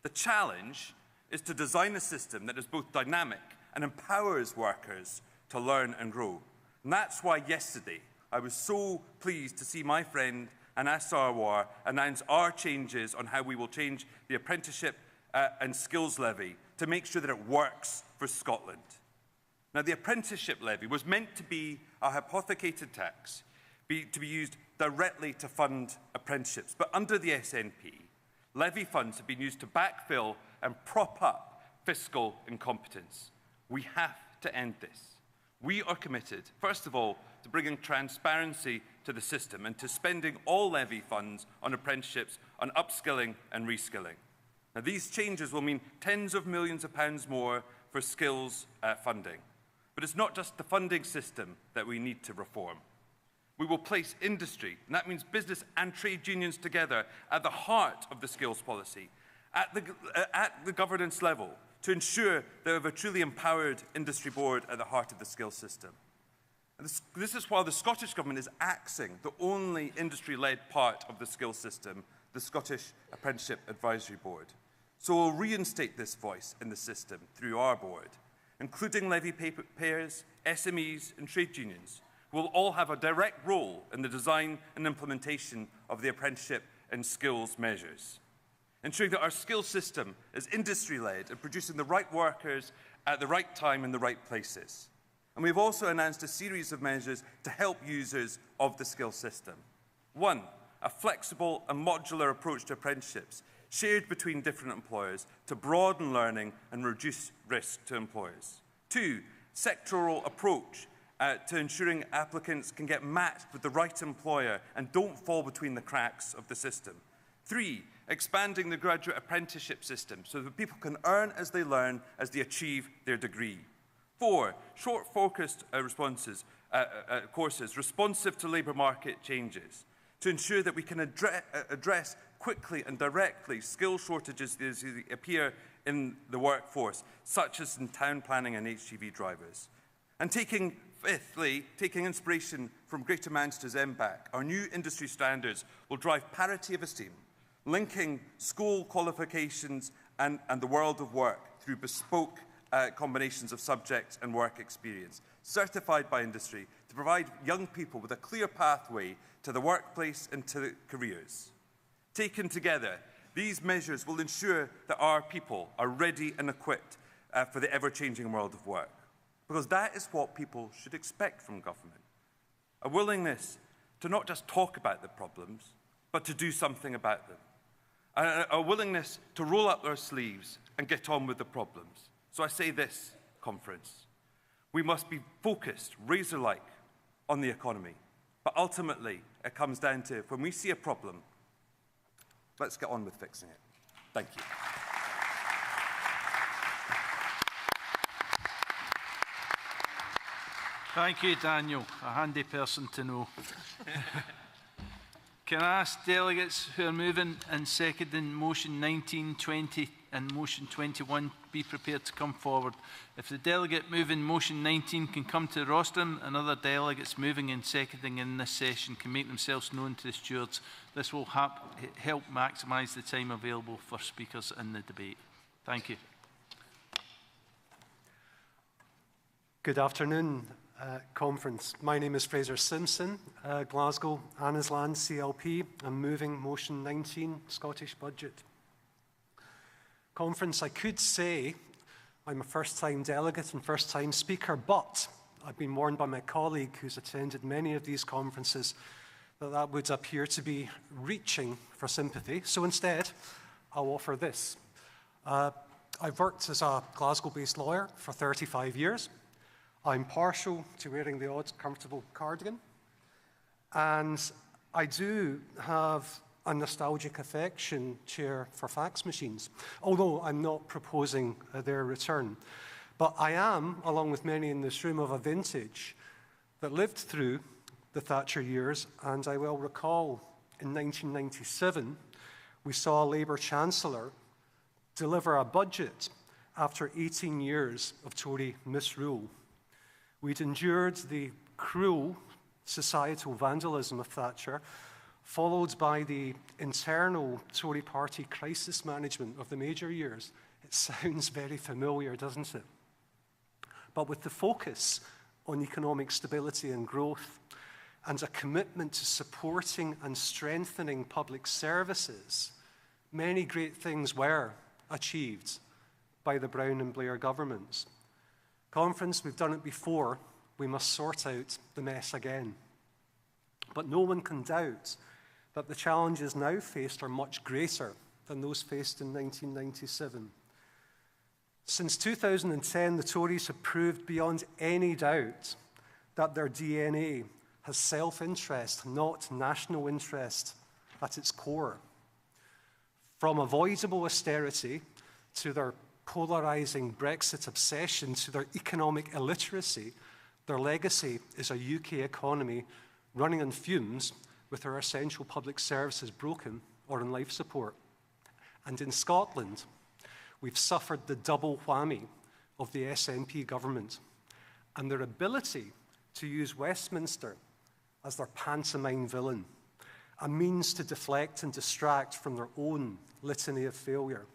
The challenge is to design a system that is both dynamic and empowers workers to learn and grow. And that's why yesterday I was so pleased to see my friend Anas Sarwar announce our changes on how we will change the apprenticeship and skills levy to make sure that it works for Scotland. Now, the apprenticeship levy was meant to be a hypothecated tax, to be used directly to fund apprenticeships. But under the SNP, levy funds have been used to backfill and prop up fiscal incompetence. We have to end this. We are committed, first of all, to bringing transparency to the system and to spending all levy funds on apprenticeships, on upskilling and reskilling. Now, these changes will mean tens of millions of pounds more for skills funding. But it's not just the funding system that we need to reform. We will place industry, and that means business and trade unions together, at the heart of the skills policy, at the governance level, to ensure that we have a truly empowered industry board at the heart of the skills system. And this is while the Scottish Government is axing the only industry-led part of the skills system, the Scottish Apprenticeship Advisory Board. So we'll reinstate this voice in the system through our board, including levy payers, SMEs and trade unions, who will all have a direct role in the design and implementation of the apprenticeship and skills measures, ensuring that our skills system is industry-led and producing the right workers at the right time in the right places. And we've also announced a series of measures to help users of the skills system. One, a flexible and modular approach to apprenticeships, shared between different employers to broaden learning and reduce risk to employers. Two, sectoral approach to ensuring applicants can get matched with the right employer and don't fall between the cracks of the system. Three, expanding the graduate apprenticeship system so that people can earn as they learn as they achieve their degree. Four, short-focused courses responsive to labour market changes. to ensure that we can address quickly and directly skill shortages as they appear in the workforce, such as in town planning and HGV drivers. And fifthly, taking inspiration from Greater Manchester's MBAC, our new industry standards will drive parity of esteem, linking school qualifications and the world of work through bespoke combinations of subject and work experience, certified by industry to provide young people with a clear pathway to the workplace and to careers. Taken together, these measures will ensure that our people are ready and equipped for the ever-changing world of work. Because that is what people should expect from government. A willingness to not just talk about the problems, but to do something about them. A willingness to roll up their sleeves and get on with the problems. So I say this, conference, we must be focused, razor-like, on the economy. But ultimately, it comes down to, when we see a problem, let's get on with fixing it. Thank you. Thank you, Daniel. A handy person to know. Can I ask delegates who are moving and seconding motion 19, 20 and motion 21 be prepared to come forward? If the delegate moving motion 19 can come to the rostrum and other delegates moving and seconding in this session can make themselves known to the stewards, this will help maximise the time available for speakers in the debate. Thank you. Good afternoon, conference. My name is Fraser Simpson, Glasgow, Annisland, CLP. I'm moving motion 19, Scottish Budget. Conference, I could say I'm a first-time delegate and first-time speaker, but I've been warned by my colleague who's attended many of these conferences that that would appear to be reaching for sympathy. So instead, I'll offer this. I've worked as a Glasgow-based lawyer for 35 years. I'm partial to wearing the odd comfortable cardigan, and I do have a nostalgic affection, Chair, for fax machines, although I'm not proposing their return. But I am, along with many in this room, of a vintage that lived through the Thatcher years, and I will recall in 1997, we saw a Labour Chancellor deliver a budget after 18 years of Tory misrule. We'd endured the cruel societal vandalism of Thatcher, followed by the internal Tory party crisis management of the major years. It sounds very familiar, doesn't it? But with the focus on economic stability and growth, and a commitment to supporting and strengthening public services, many great things were achieved by the Brown and Blair governments. Conference, we've done it before, we must sort out the mess again. But no one can doubt that the challenges now faced are much greater than those faced in 1997. Since 2010, the Tories have proved beyond any doubt that their DNA has self-interest, not national interest, at its core. From avoidable austerity to their polarising Brexit obsession to their economic illiteracy, their legacy is a UK economy running on fumes with our essential public services broken or on life support. And in Scotland, we've suffered the double whammy of the SNP government and their ability to use Westminster as their pantomime villain, a means to deflect and distract from their own litany of failure.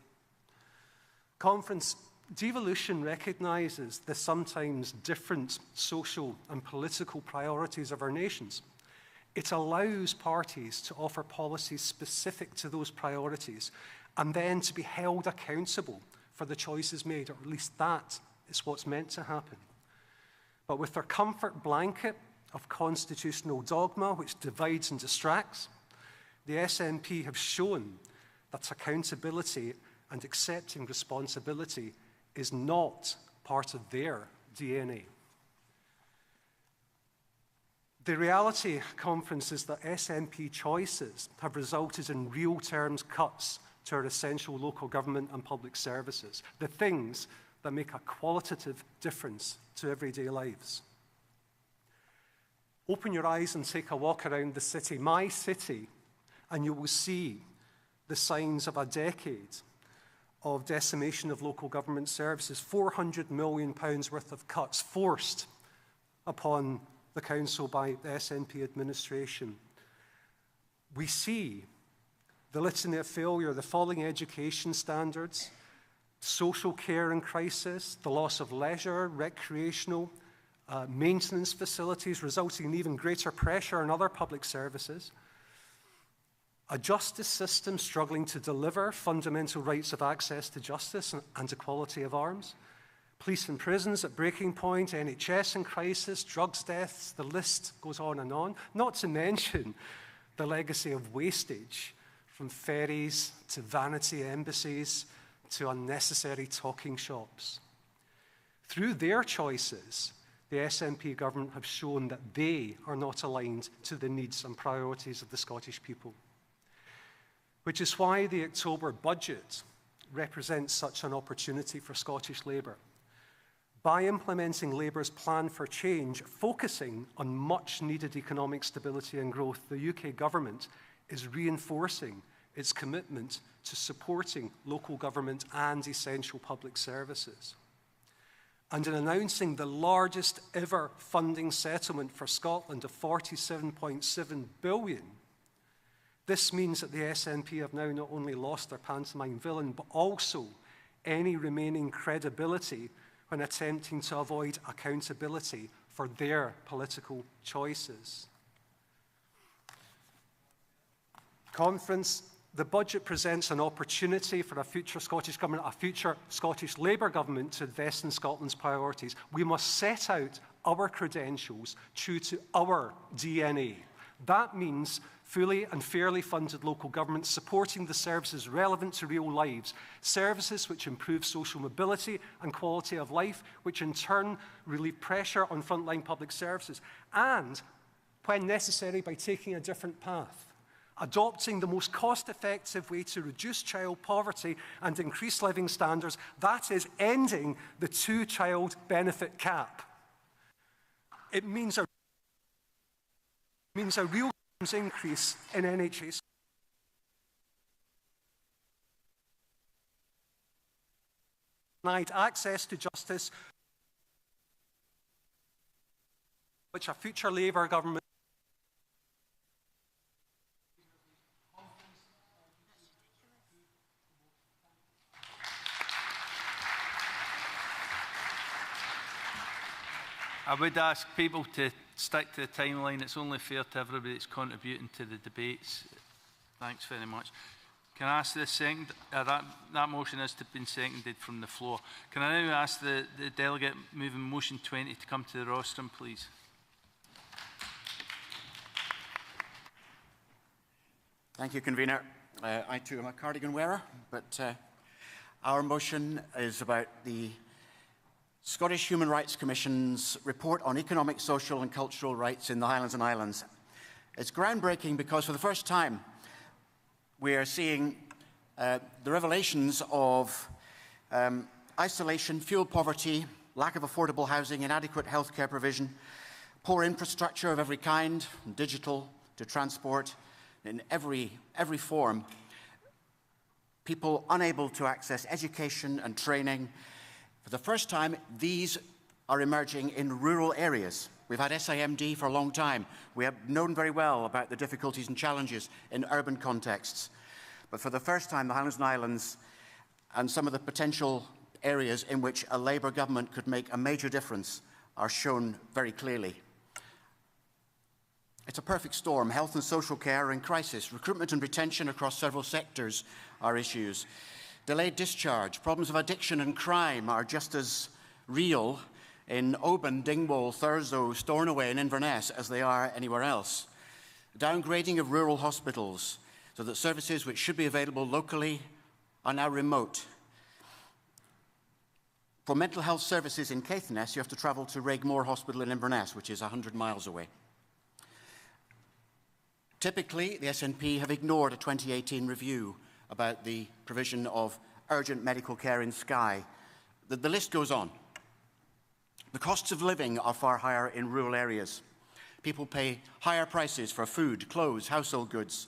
Conference, devolution recognises the sometimes different social and political priorities of our nations. It allows parties to offer policies specific to those priorities and then to be held accountable for the choices made, or at least that is what's meant to happen. But with their comfort blanket of constitutional dogma which divides and distracts, the SNP have shown that accountability and accepting responsibility is not part of their DNA. The reality, conference, is that SNP choices have resulted in real terms cuts to our essential local government and public services, the things that make a qualitative difference to everyday lives. Open your eyes and take a walk around the city, my city, and you will see the signs of a decade of decimation of local government services, £400 million worth of cuts forced upon the council by the SNP administration. We see the litany of failure, the falling education standards, social care in crisis, the loss of leisure, recreational, maintenance facilities, resulting in even greater pressure on other public services, a justice system struggling to deliver fundamental rights of access to justice and equality of arms, police and prisons at breaking point, NHS in crisis, drugs deaths, the list goes on, not to mention the legacy of wastage, from ferries to vanity embassies to unnecessary talking shops. Through their choices, the SNP government have shown that they are not aligned to the needs and priorities of the Scottish people. Which is why the October budget represents such an opportunity for Scottish Labour. By implementing Labour's plan for change, focusing on much-needed economic stability and growth, the UK government is reinforcing its commitment to supporting local government and essential public services. And in announcing the largest ever funding settlement for Scotland of £47.7 billion, this means that the SNP have now not only lost their pantomime villain, but also any remaining credibility when attempting to avoid accountability for their political choices. Conference, the budget presents an opportunity for a future Scottish Government, a future Scottish Labour Government to invest in Scotland's priorities. We must set out our credentials true to our DNA. That means fully and fairly funded local government supporting the services relevant to real lives, services which improve social mobility and quality of life, which in turn relieve pressure on frontline public services, and, when necessary, by taking a different path, adopting the most cost-effective way to reduce child poverty and increase living standards, that is, ending the two-child benefit cap. It means a real increase in NHS denied access to justice, which a future Labour government I would ask people to stick to the timeline. It's only fair to everybody that's contributing to the debates. Thanks very much. Can I ask the second? That motion has been seconded from the floor. Can I now ask the delegate moving motion 20 to come to the rostrum, please? Thank you, Convener. I too am a cardigan wearer, but our motion is about the Scottish Human Rights Commission's report on economic, social and cultural rights in the Highlands and Islands. It's groundbreaking because for the first time we are seeing the revelations of isolation, fuel poverty, lack of affordable housing, inadequate healthcare provision, poor infrastructure of every kind, from digital to transport, in every form, people unable to access education and training. For the first time, these are emerging in rural areas. We've had SIMD for a long time. We have known very well about the difficulties and challenges in urban contexts. But for the first time, the Highlands and Islands and some of the potential areas in which a Labour government could make a major difference are shown very clearly. It's a perfect storm. Health and social care are in crisis. Recruitment and retention across several sectors are issues. Delayed discharge, problems of addiction and crime are just as real in Oban, Dingwall, Thurso, Stornoway and Inverness as they are anywhere else. Downgrading of rural hospitals so that services which should be available locally are now remote. For mental health services in Caithness, you have to travel to Raigmore Hospital in Inverness, which is 100 miles away. Typically, the SNP have ignored a 2018 review about the provision of urgent medical care in Skye. The list goes on. The costs of living are far higher in rural areas. People pay higher prices for food, clothes, household goods.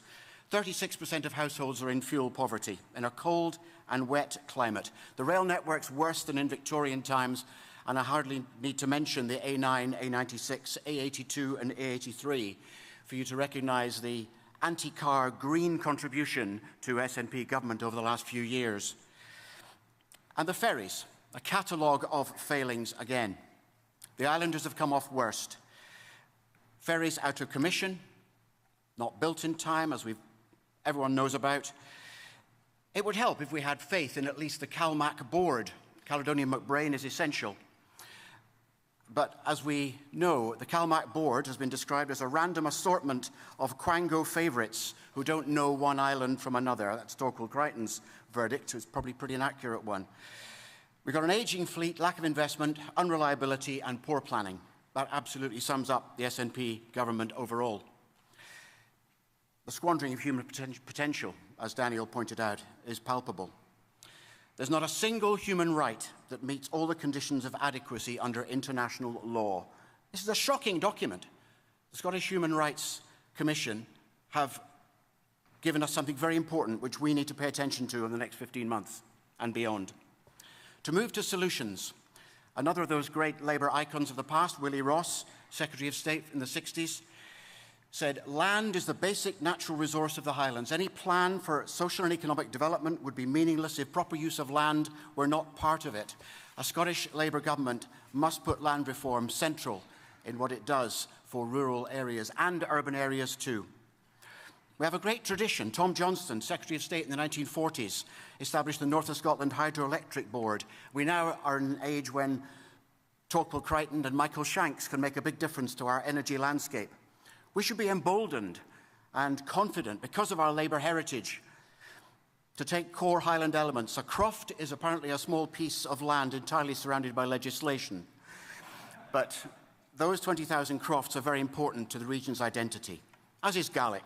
36% of households are in fuel poverty in a cold and wet climate. The rail network's worse than in Victorian times, and I hardly need to mention the A9, A96, A82 and A83 for you to recognise the anti-car green contribution to SNP government over the last few years. And the ferries, a catalogue of failings again. The islanders have come off worst. Ferries out of commission, not built in time, as everyone knows about. It would help if we had faith in at least the CalMac board. Caledonian McBrain is essential. But as we know, the CalMac board has been described as a random assortment of Quango favourites who don't know one island from another. That's Torquil Crichton's verdict. It's probably a pretty inaccurate one. We've got an ageing fleet, lack of investment, unreliability and poor planning. That absolutely sums up the SNP government overall. The squandering of human potential, as Daniel pointed out, is palpable. There's not a single human right that meets all the conditions of adequacy under international law. This is a shocking document. The Scottish Human Rights Commission have given us something very important which we need to pay attention to in the next 15 months and beyond. To move to solutions, another of those great Labour icons of the past, Willie Ross, Secretary of State in the 60s, said, "Land is the basic natural resource of the Highlands. Any plan for social and economic development would be meaningless if proper use of land were not part of it." A Scottish Labour government must put land reform central in what it does for rural areas and urban areas too. We have a great tradition. Tom Johnston, Secretary of State in the 1940s, established the North of Scotland Hydroelectric Board. We now are in an age when Torquil Crichton and Michael Shanks can make a big difference to our energy landscape. We should be emboldened and confident because of our Labour heritage to take core Highland elements. A croft is apparently a small piece of land entirely surrounded by legislation. But those 20,000 crofts are very important to the region's identity, as is Gaelic.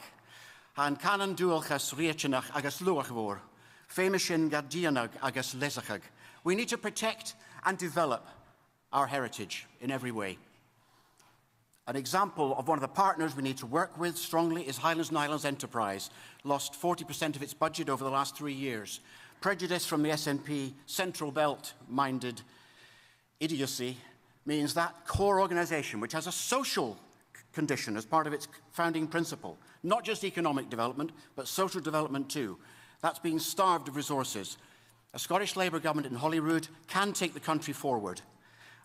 Han canan dualchas riachinach agus luachvor, famous-in gardianag agus lesachag. We need to protect and develop our heritage in every way. An example of one of the partners we need to work with strongly is Highlands and Islands Enterprise, lost 40% of its budget over the last 3 years. Prejudice from the SNP Central Belt-minded idiocy means that core organisation, which has a social condition as part of its founding principle, not just economic development, but social development too, that's being starved of resources. A Scottish Labour government in Holyrood can take the country forward.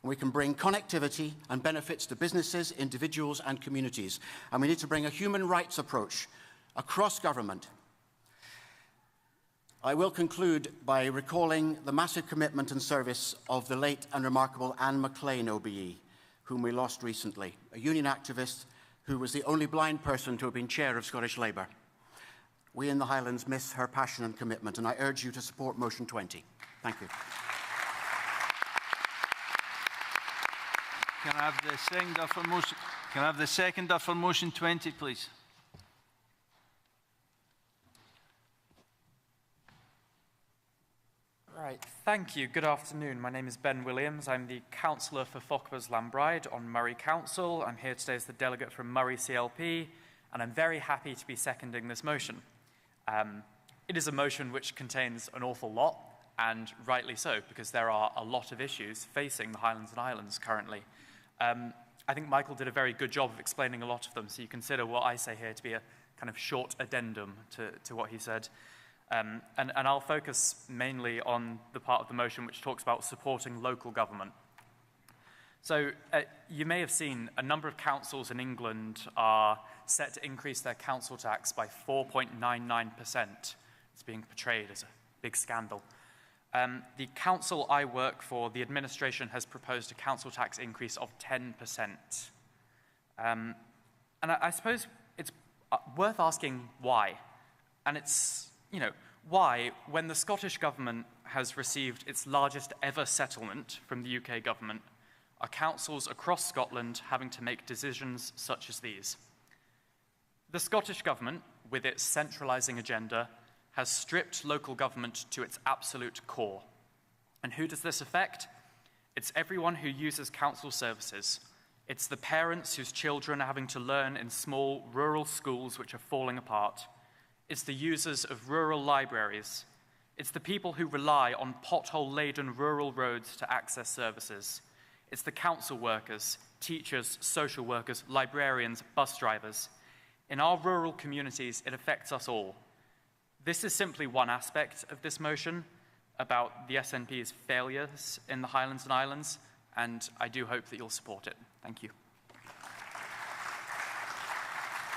And we can bring connectivity and benefits to businesses, individuals and communities. And we need to bring a human rights approach across government. I will conclude by recalling the massive commitment and service of the late and remarkable Anne McLean OBE, whom we lost recently, a union activist who was the only blind person to have been chair of Scottish Labour. We in the Highlands miss her passion and commitment, and I urge you to support motion 20. Thank you. Can I have the seconder for motion? Can I have the seconder for motion 20, please? Right, thank you. Good afternoon. My name is Ben Williams. I'm the councillor for Fochabers Lambride on Murray Council. I'm here today as the delegate from Murray CLP, and I'm very happy to be seconding this motion. It is a motion which contains an awful lot, and rightly so, because there are a lot of issues facing the Highlands and Islands currently. I think Michael did a very good job of explaining a lot of them, so you consider what I say here to be a kind of short addendum to what he said. And I'll focus mainly on the part of the motion which talks about supporting local government. So you may have seen a number of councils in England are set to increase their council tax by 4.99%. It's being portrayed as a big scandal. The council I work for, the administration has proposed a council tax increase of 10%. And I suppose it's worth asking why. And it's, you know, why, when the Scottish government has received its largest ever settlement from the UK government, are councils across Scotland having to make decisions such as these? The Scottish government, with its centralising agenda, has stripped local government to its absolute core. And who does this affect? It's everyone who uses council services. It's the parents whose children are having to learn in small rural schools which are falling apart. It's the users of rural libraries. It's the people who rely on pothole-laden rural roads to access services. It's the council workers, teachers, social workers, librarians, bus drivers. In our rural communities, it affects us all. This is simply one aspect of this motion about the SNP's failures in the Highlands and Islands, and I do hope that you'll support it. Thank you.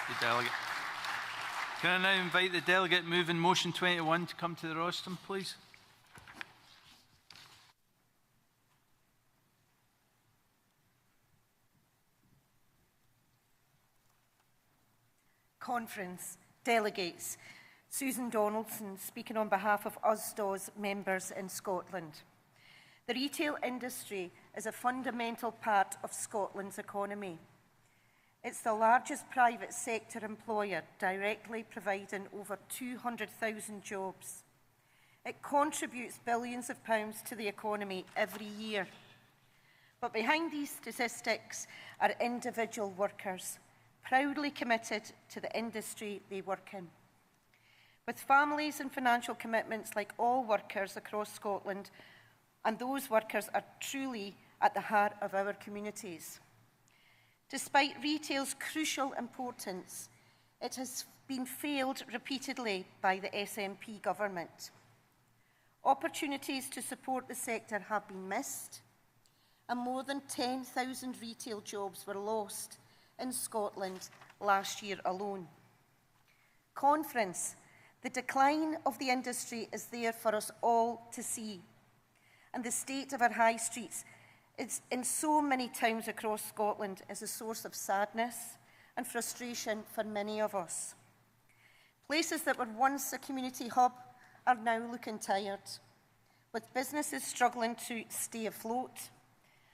The delegate. Can I now invite the delegate moving motion 21 to come to the rostrum, please? Conference, delegates, Susan Donaldson speaking on behalf of USDAW's members in Scotland. The retail industry is a fundamental part of Scotland's economy. It's the largest private sector employer, directly providing over 200,000 jobs. It contributes billions of pounds to the economy every year. But behind these statistics are individual workers, proudly committed to the industry they work in. With families and financial commitments like all workers across Scotland, and those workers are truly at the heart of our communities. Despite retail's crucial importance, it has been failed repeatedly by the SNP government. Opportunities to support the sector have been missed, and more than 10,000 retail jobs were lost in Scotland last year alone. Conference, the decline of the industry is there for us all to see, and the state of our high streets is, in so many towns across Scotland, is a source of sadness and frustration for many of us. Places that were once a community hub are now looking tired, with businesses struggling to stay afloat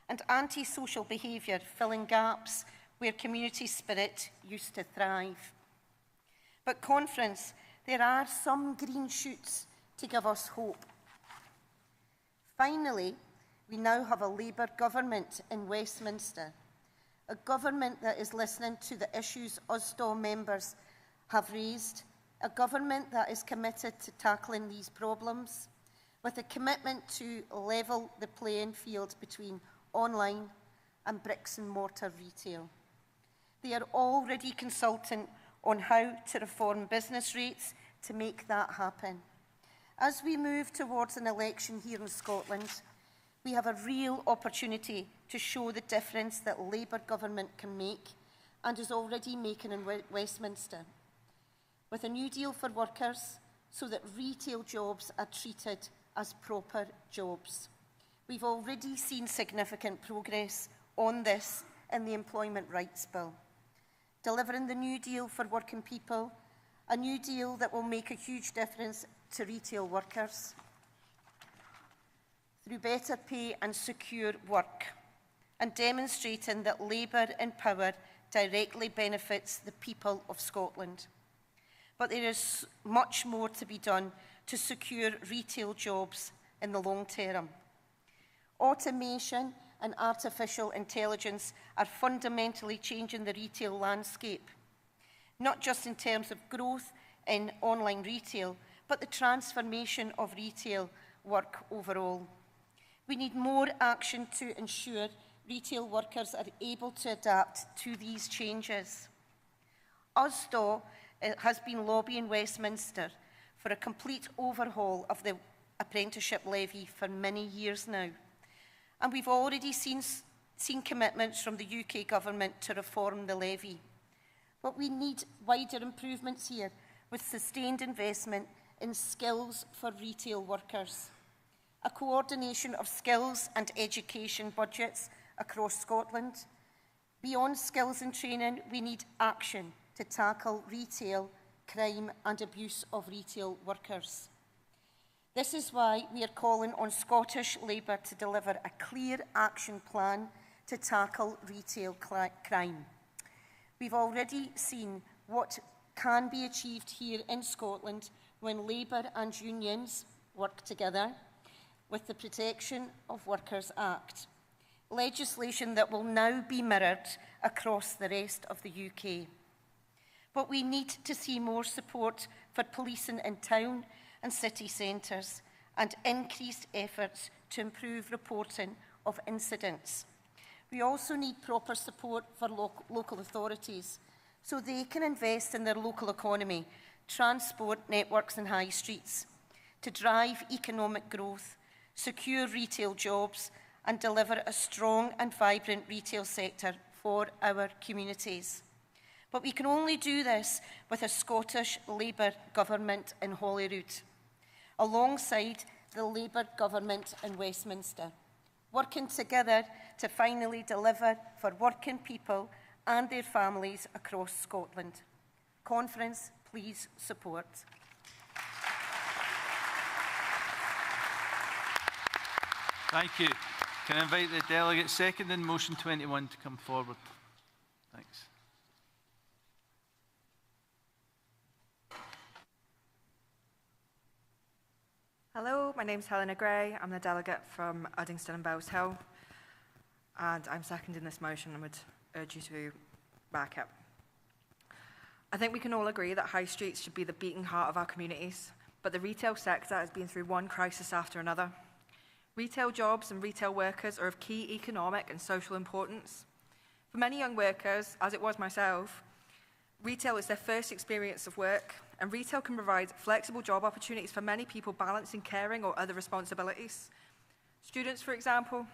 and antisocial behaviour filling gaps where community spirit used to thrive. But Conference, there are some green shoots to give us hope. Finally, we now have a Labour government in Westminster, a government that is listening to the issues USDAW members have raised, a government that is committed to tackling these problems, with a commitment to level the playing field between online and bricks and mortar retail. They are already consulting on how to reform business rates to make that happen. As we move towards an election here in Scotland, we have a real opportunity to show the difference that Labour government can make and is already making in Westminster, with a new deal for workers so that retail jobs are treated as proper jobs. We've already seen significant progress on this in the Employment Rights Bill, delivering the new deal for working people, a new deal that will make a huge difference to retail workers through better pay and secure work, and demonstrating that Labour in power directly benefits the people of Scotland. But there is much more to be done to secure retail jobs in the long term. Automation and artificial intelligence are fundamentally changing the retail landscape, not just in terms of growth in online retail, but the transformation of retail work overall. We need more action to ensure retail workers are able to adapt to these changes. USDAW has been lobbying Westminster for a complete overhaul of the apprenticeship levy for many years now. And we've already seen commitments from the UK government to reform the levy. But we need wider improvements here, with sustained investment in skills for retail workers, a coordination of skills and education budgets across Scotland. Beyond skills and training, we need action to tackle retail crime and abuse of retail workers. This is why we are calling on Scottish Labour to deliver a clear action plan to tackle retail crime. We've already seen what can be achieved here in Scotland when Labour and unions work together with the Protection of Workers Act. legislation that will now be mirrored across the rest of the UK. But we need to see more support for policing in town and city centres and increased efforts to improve reporting of incidents. We also need proper support for local authorities so they can invest in their local economy, transport networks and high streets, to drive economic growth, secure retail jobs and deliver a strong and vibrant retail sector for our communities. But we can only do this with a Scottish Labour government in Holyrood, alongside the Labour government in Westminster, working together to finally deliver for working people and their families across Scotland. Conference, please support. Thank you. Can I invite the delegate seconding motion 21 to come forward? Thanks. Hello, my name's Helena Gray. I'm the delegate from Uddingston and Bells Hill, and I'm seconding this motion and would urge you to back it. I think we can all agree that high streets should be the beating heart of our communities, but the retail sector has been through one crisis after another. Retail jobs and retail workers are of key economic and social importance. For many young workers, as it was myself, retail is their first experience of work, and retail can provide flexible job opportunities for many people balancing caring or other responsibilities. Students, for example.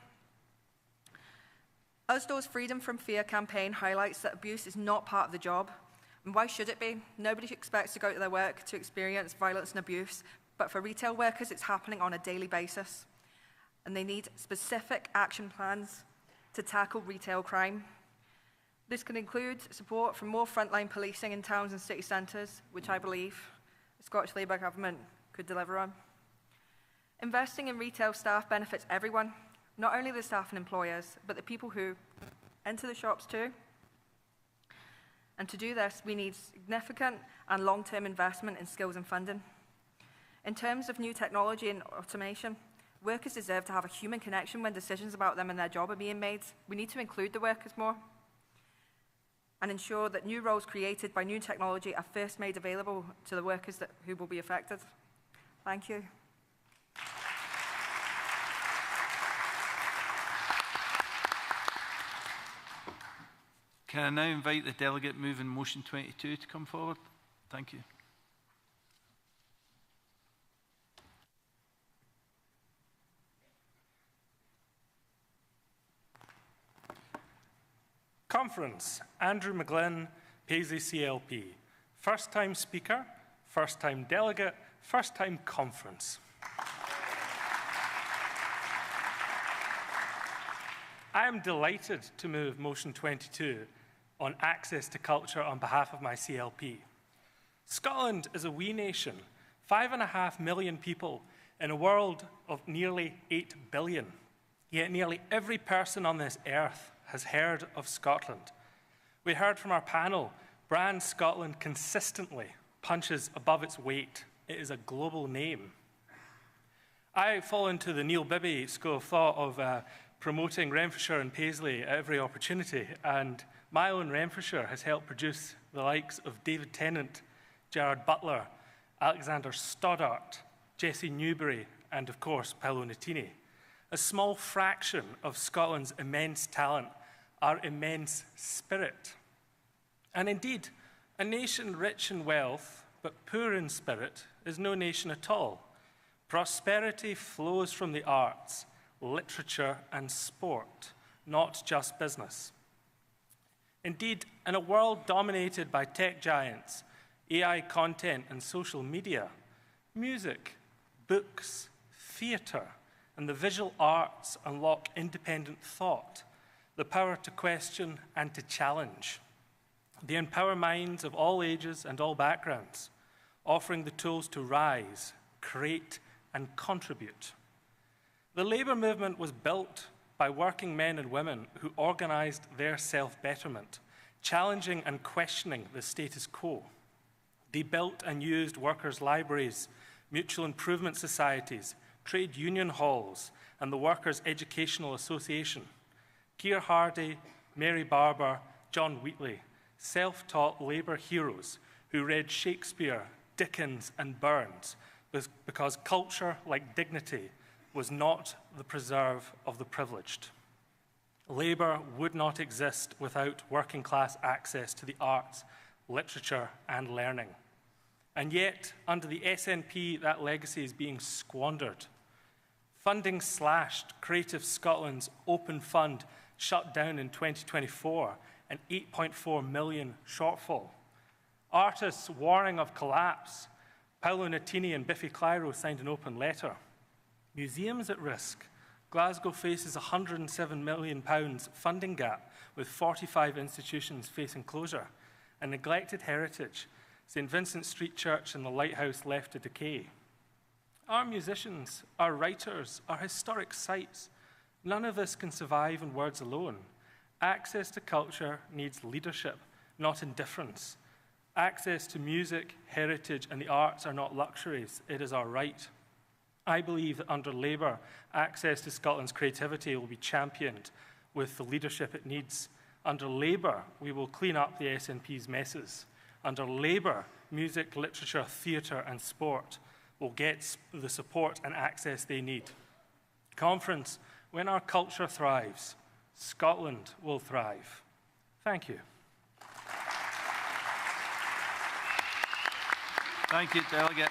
Usdaws' Freedom from Fear campaign highlights that abuse is not part of the job. And why should it be? Nobody expects to go to their work to experience violence and abuse, but for retail workers, it's happening on a daily basis. And they need specific action plans to tackle retail crime. This can include support for more frontline policing in towns and city centres, which I believe the Scottish Labour government could deliver on. Investing in retail staff benefits everyone, not only the staff and employers, but the people who enter the shops too. And to do this, we need significant and long-term investment in skills and funding. In terms of new technology and automation, workers deserve to have a human connection when decisions about them and their job are being made. We need to include the workers more and ensure that new roles created by new technology are first made available to the workers who will be affected. Thank you. Can I now invite the delegate moving motion 22 to come forward? Thank you. Conference, Andrew McGlynn, Paisley CLP. First time speaker, first time delegate, first time conference. I am delighted to move motion 22 on access to culture on behalf of my CLP. Scotland is a wee nation, 5.5 million people in a world of nearly 8 billion. Yet nearly every person on this earth has heard of Scotland. We heard from our panel, Brand Scotland consistently punches above its weight. It is a global name. I fall into the Neil Bibby school of thought of promoting Renfrewshire and Paisley at every opportunity, and my own Renfrewshire has helped produce the likes of David Tennant, Gerard Butler, Alexander Stoddart, Jesse Newbury, and of course Paolo Nutini. A small fraction of Scotland's immense talent, our immense spirit. And indeed, a nation rich in wealth, but poor in spirit, is no nation at all. Prosperity flows from the arts, literature and sport, not just business. Indeed, in a world dominated by tech giants, AI content and social media, music, books, theatre, and the visual arts unlock independent thought, the power to question and to challenge. They empower minds of all ages and all backgrounds, offering the tools to rise, create, and contribute. The labour movement was built by working men and women who organised their self-betterment, challenging and questioning the status quo. They built and used workers' libraries, mutual improvement societies, trade union halls, and the Workers' Educational Association. Keir Hardie, Mary Barber, John Wheatley, self-taught Labour heroes who read Shakespeare, Dickens and Burns because culture, like dignity, was not the preserve of the privileged. Labour would not exist without working-class access to the arts, literature and learning. And yet, under the SNP, that legacy is being squandered. Funding slashed, Creative Scotland's open fund shut down in 2024, an 8.4 million shortfall. Artists warning of collapse. Paolo Nutini and Biffy Clyro signed an open letter. Museums at risk. Glasgow faces a £107 million funding gap with 45 institutions facing closure. A neglected heritage. St Vincent Street Church and the Lighthouse left to decay. Our musicians, our writers, our historic sites, none of this can survive in words alone. Access to culture needs leadership, not indifference. Access to music, heritage, and the arts are not luxuries, it is our right. I believe that under Labour, access to Scotland's creativity will be championed with the leadership it needs. Under Labour, we will clean up the SNP's messes. Under Labour, music, literature, theatre, and sport will get the support and access they need. Conference, when our culture thrives, Scotland will thrive. Thank you. Thank you, Delegate.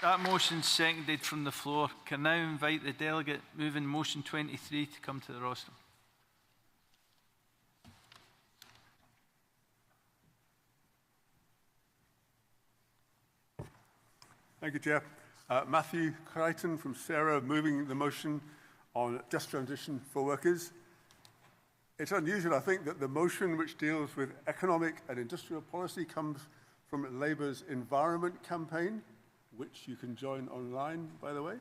That motion seconded from the floor. Can now invite the delegate moving motion 23 to come to the rostrum. Thank you, Chair. Matthew Crichton from Sarah, moving the motion on just transition for workers. It's unusual, I think, that the motion which deals with economic and industrial policy comes from Labour's Environment Campaign, which you can join online, by the way.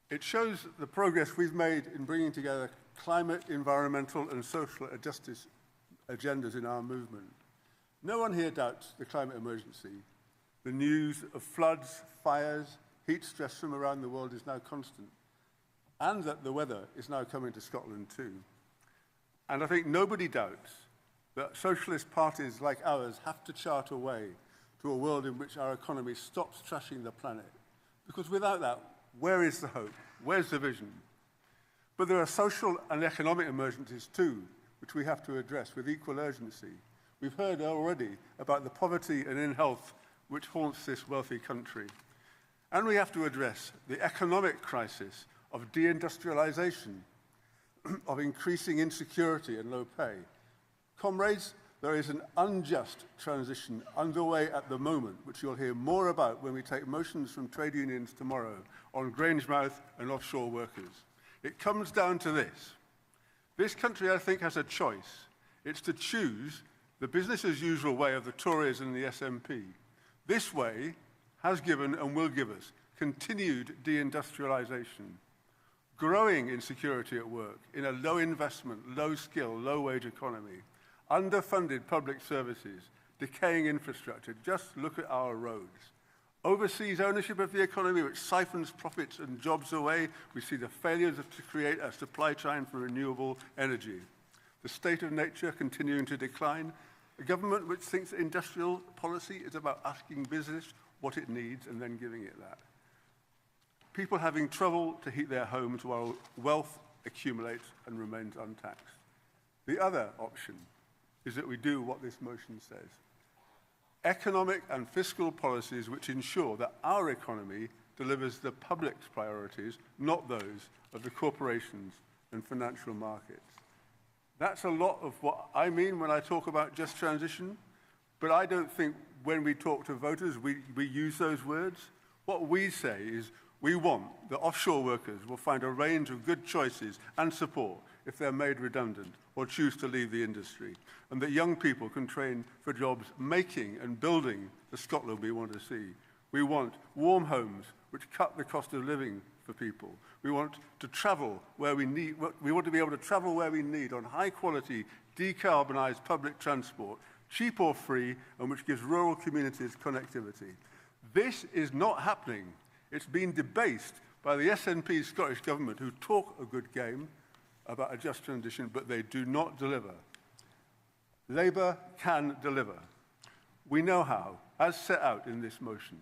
It shows the progress we've made in bringing together climate, environmental and social justice agendas in our movement. No one here doubts the climate emergency. The news of floods, fires, heat stress from around the world is now constant, and that the weather is now coming to Scotland too. And I think nobody doubts that socialist parties like ours have to chart a way to a world in which our economy stops trashing the planet. Because without that, where is the hope? Where's the vision? But there are social and economic emergencies too, which we have to address with equal urgency. We've heard already about the poverty and ill-health which haunts this wealthy country. And we have to address the economic crisis of deindustrialization, of increasing insecurity and low pay. Comrades, there is an unjust transition underway at the moment, which you'll hear more about when we take motions from trade unions tomorrow on Grangemouth and offshore workers. It comes down to this. This country, I think, has a choice. It's to choose the business-as-usual way of the Tories and the SNP. This way has given and will give us continued deindustrialization, growing insecurity at work in a low-investment, low-skill, low-wage economy, underfunded public services, decaying infrastructure. Just look at our roads. Overseas ownership of the economy, which siphons profits and jobs away. We see the failures to create a supply chain for renewable energy. The state of nature continuing to decline. A government which thinks that industrial policy is about asking business what it needs and then giving it that. People having trouble to heat their homes while wealth accumulates and remains untaxed. The other option is that we do what this motion says. Economic and fiscal policies which ensure that our economy delivers the public's priorities, not those of the corporations and financial markets. That's a lot of what I mean when I talk about just transition, but I don't think when we talk to voters we use those words. What we say is we want that offshore workers will find a range of good choices and support if they're made redundant or choose to leave the industry, and that young people can train for jobs making and building the Scotland we want to see. We want warm homes which cut the cost of living for people. We want to travel where we need. We want to be able to travel where we need on high-quality, decarbonised public transport, cheap or free, and which gives rural communities connectivity. This is not happening. It's been debased by the SNP Scottish Government, who talk a good game, about a just transition, but they do not deliver. Labour can deliver. We know how, as set out in this motion.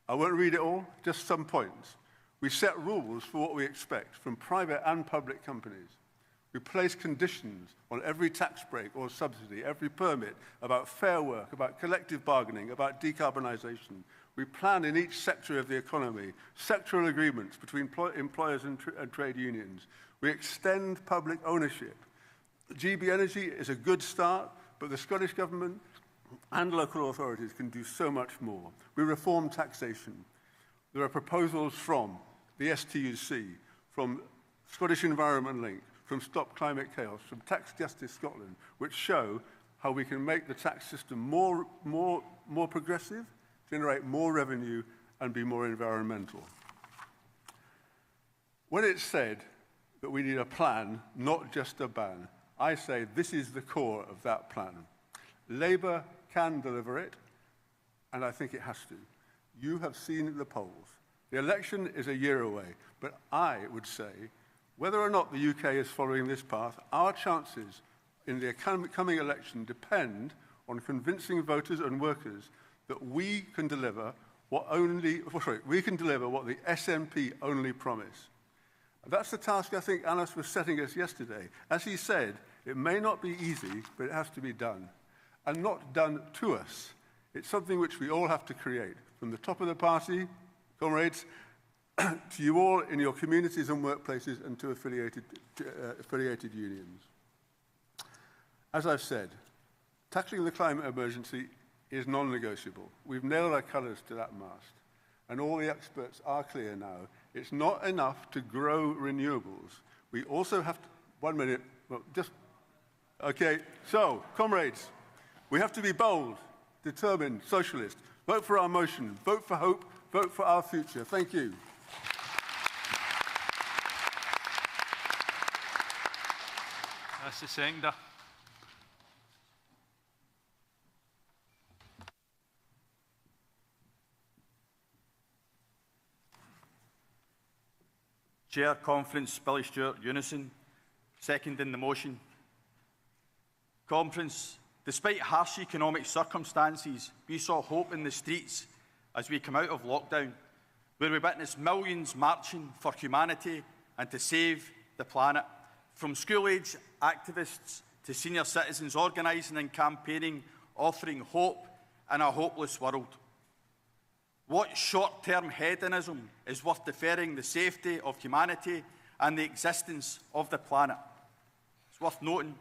I won't read it all, just some points. We set rules for what we expect from private and public companies. We place conditions on every tax break or subsidy, every permit, about fair work, about collective bargaining, about decarbonisation. We plan in each sector of the economy, sectoral agreements between employers and trade unions. We extend public ownership. GB Energy is a good start, but the Scottish Government and local authorities can do so much more. We reform taxation. There are proposals from the STUC, from Scottish Environment Link, from Stop Climate Chaos, from Tax Justice Scotland, which show how we can make the tax system more progressive, generate more revenue, and be more environmental. When it's said that we need a plan, not just a ban, I say this is the core of that plan. Labour can deliver it, and I think it has to. You have seen the polls. The election is a year away, but I would say, whether or not the UK is following this path, our chances in the coming election depend on convincing voters and workers that we can deliver what the SNP only promise. And that's the task I think Anas was setting us yesterday. As he said, it may not be easy, but it has to be done. And not done to us. It's something which we all have to create, from the top of the party, comrades, to you all in your communities and workplaces and to affiliated unions. As I've said, tackling the climate emergency is non-negotiable. We've nailed our colours to that mast. And all the experts are clear now. It's not enough to grow renewables. We also have to, 1 minute, well, just, okay, so, comrades, we have to be bold, determined, socialist. Vote for our motion, vote for hope, vote for our future. Thank you. That's the seconder. Chair, Conference, Billy Stewart, Unison. Seconding the motion. Conference, despite harsh economic circumstances, we saw hope in the streets as we come out of lockdown, where we witnessed millions marching for humanity and to save the planet, from school-age activists to senior citizens organising and campaigning, offering hope in a hopeless world. What short-term hedonism is worth deferring the safety of humanity and the existence of the planet? It's worth noting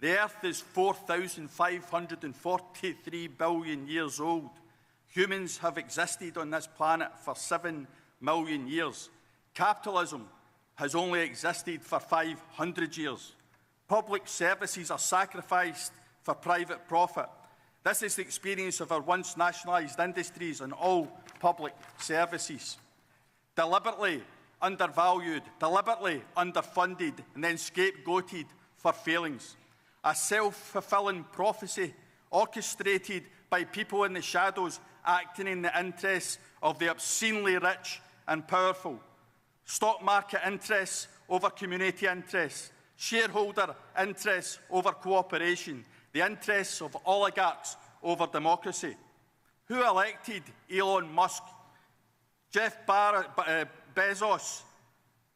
the Earth is 4,543 billion years old. Humans have existed on this planet for 7 million years. Capitalism has only existed for 500 years. Public services are sacrificed for private profit. This is the experience of our once nationalised industries and all public services. Deliberately undervalued, deliberately underfunded, and then scapegoated for failings. A self-fulfilling prophecy orchestrated by people in the shadows acting in the interests of the obscenely rich and powerful. Stock market interests over community interests. Shareholder interests over cooperation. The interests of oligarchs over democracy. Who elected Elon Musk, Jeff Bezos,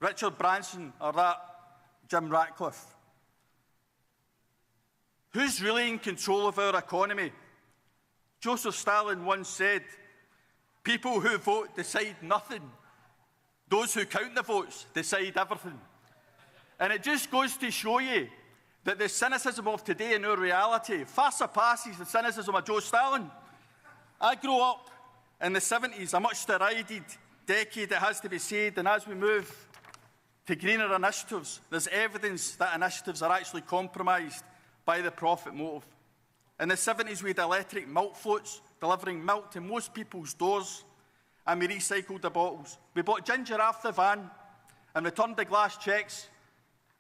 Richard Branson, or that Jim Ratcliffe? Who's really in control of our economy? Joseph Stalin once said, people who vote decide nothing. Those who count the votes decide everything. And it just goes to show you that the cynicism of today in our reality far surpasses the cynicism of Joe Stalin. I grew up in the 70s, a much derided decade, it has to be said, and as we move to greener initiatives, there's evidence that initiatives are actually compromised by the profit motive. In the 70s, we had electric milk floats delivering milk to most people's doors, and we recycled the bottles. We bought ginger off the van and returned the glass cheques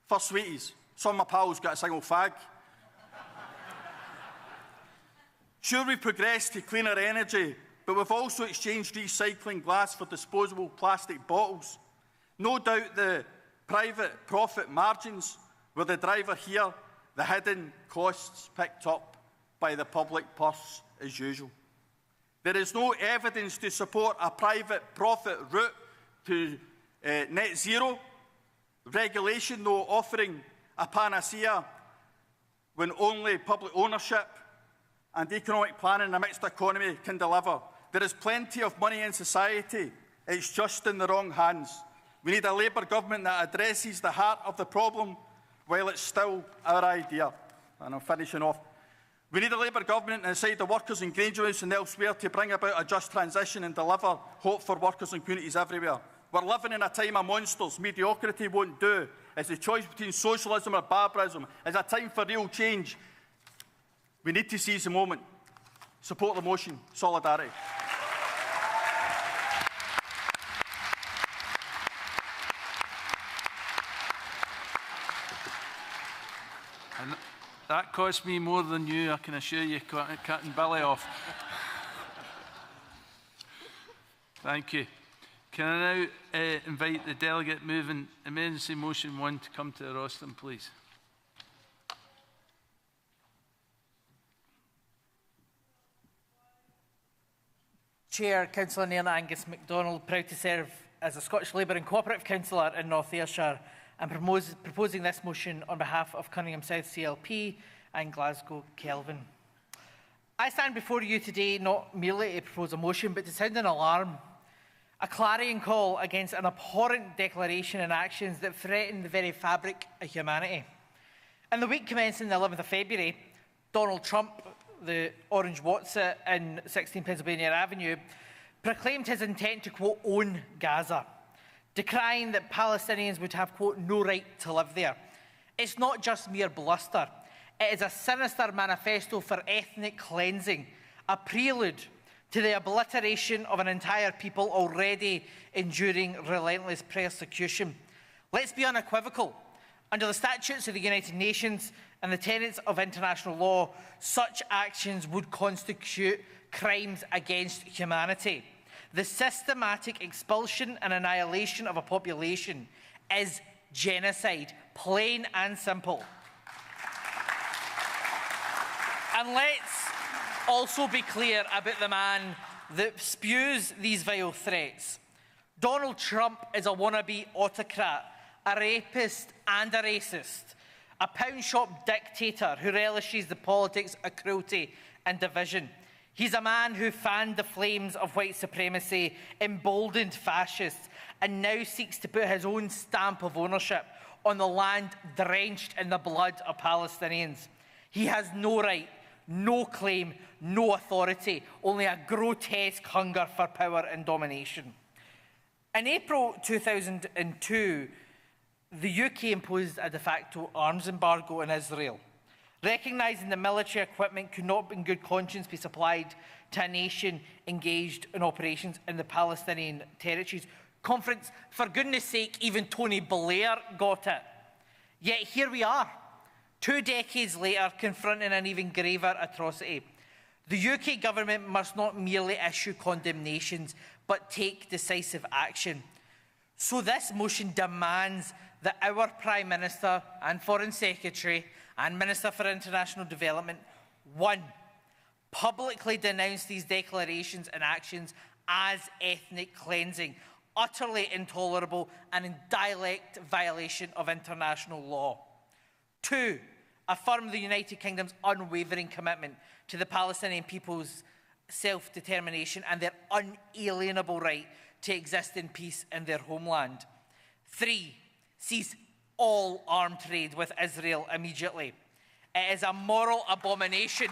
for sweeties. Some of my pals got a single fag. Sure, we've progressed to cleaner energy, but we've also exchanged recycling glass for disposable plastic bottles. No doubt the Private profit margins were the driver here, the hidden costs picked up by the public purse as usual. There is no evidence to support a private profit route to net zero. Regulation, though, offering a panacea when only public ownership and economic planning in a mixed economy can deliver. There is plenty of money in society. It's just in the wrong hands. We need a Labour government that addresses the heart of the problem while it's still our idea. And I'm finishing off. We need a Labour government inside the workers in Grangehouse and elsewhere to bring about a just transition and deliver hope for workers and communities everywhere. We're living in a time of monsters. Mediocrity won't do. It's the choice between socialism or barbarism. It's a time for real change. We need to seize the moment. Support the motion. Solidarity. And that cost me more than you, I can assure you, cutting Billy off. Thank you. Can I now invite the delegate moving emergency motion 1 to come to the rostrum, please? Chair, Councillor Nairn Angus MacDonald, proud to serve as a Scottish Labour and Co-operative Councillor in North Ayrshire, and proposing this motion on behalf of Cunningham South CLP and Glasgow Kelvin. I stand before you today not merely to propose a motion, but to sound an alarm, a clarion call against an abhorrent declaration and actions that threaten the very fabric of humanity. In the week commencing the 11th of February, Donald Trump, the Orange Watson in 16 Pennsylvania Avenue, proclaimed his intent to, quote, own Gaza, decrying that Palestinians would have, quote, no right to live there. It's not just mere bluster. It is a sinister manifesto for ethnic cleansing, a prelude to the obliteration of an entire people already enduring relentless persecution. Let's be unequivocal. Under the statutes of the United Nations and the tenets of international law, such actions would constitute crimes against humanity. The systematic expulsion and annihilation of a population is genocide, plain and simple. And let's also be clear about the man that spews these vile threats. Donald Trump is a wannabe autocrat, a rapist and a racist, a pound-shop dictator who relishes the politics of cruelty and division. He's a man who fanned the flames of white supremacy, emboldened fascists, and now seeks to put his own stamp of ownership on the land drenched in the blood of Palestinians. He has no right, no claim, no authority, only a grotesque hunger for power and domination. In April 2002, the UK imposed a de facto arms embargo on Israel, recognising that military equipment could not in good conscience be supplied to a nation engaged in operations in the Palestinian territories. Conference, for goodness sake, even Tony Blair got it. Yet here we are, 2 decades later, confronting an even graver atrocity. The UK government must not merely issue condemnations, but take decisive action. So this motion demands that our Prime Minister and Foreign Secretary and Minister for International Development, 1, publicly denounce these declarations and actions as ethnic cleansing, utterly intolerable and in direct violation of international law. 2, affirm the United Kingdom's unwavering commitment to the Palestinian people's self-determination and their unalienable right to exist in peace in their homeland. 3, cease all armed trade with Israel immediately. It is a moral abomination.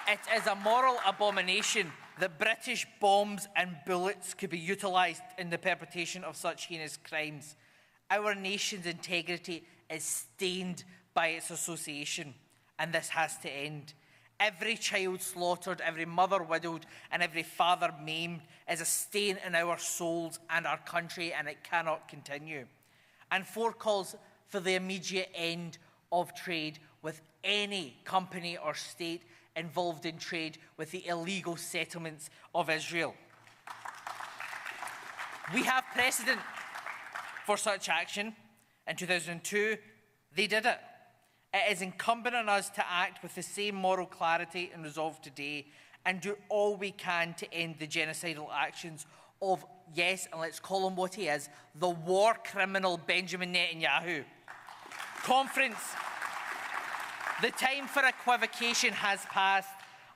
It is a moral abomination that British bombs and bullets could be utilised in the perpetration of such heinous crimes. Our nation's integrity is stained by its association, and this has to end. Every child slaughtered, every mother widowed, and every father maimed is a stain in our souls and our country, and it cannot continue. And 4, calls for the immediate end of trade with any company or state involved in trade with the illegal settlements of Israel. We have precedent for such action. In 2002, they did it. It is incumbent on us to act with the same moral clarity and resolve today and do all we can to end the genocidal actions of, yes, and let's call him what he is, the war criminal Benjamin Netanyahu. Conference, the time for equivocation has passed.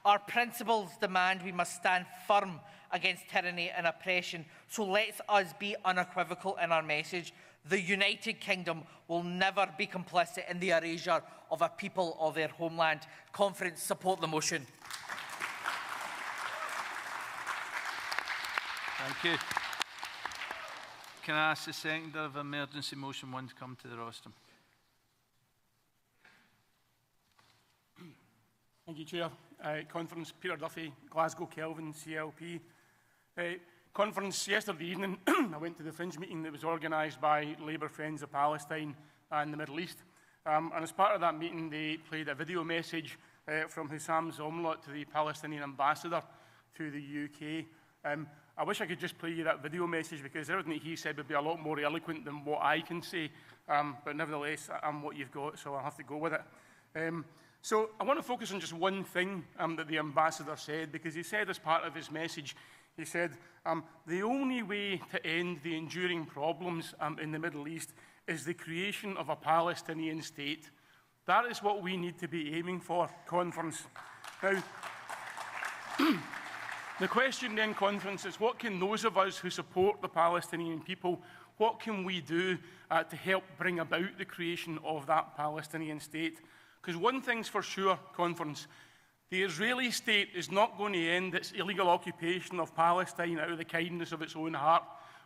Our principles demand we must stand firm against tyranny and oppression. So let us be unequivocal in our message. The United Kingdom will never be complicit in the erasure of a people of their homeland. Conference, support the motion. Thank you. Can I ask the seconder of emergency motion 1 to come to the rostrum? Thank you, Chair. Conference, Peter Duffy, Glasgow Kelvin, CLP. Conference, yesterday evening, I went to the fringe meeting that was organised by Labour Friends of Palestine and the Middle East. And as part of that meeting, they played a video message from Hussam Zomlot to the Palestinian ambassador to the UK. I wish I could just play you that video message because everything that he said would be a lot more eloquent than what I can say. But nevertheless, I'm what you've got, so I'll have to go with it. So I want to focus on just one thing that the ambassador said, because he said as part of his message, he said, the only way to end the enduring problems in the Middle East is the creation of a Palestinian state. That is what we need to be aiming for, Conference. Now, the question then, Conference, is what can those of us who support the Palestinian people, what can we do to help bring about the creation of that Palestinian state? Because one thing's for sure, Conference, the Israeli state is not going to end its illegal occupation of Palestine out of the kindness of its own heart.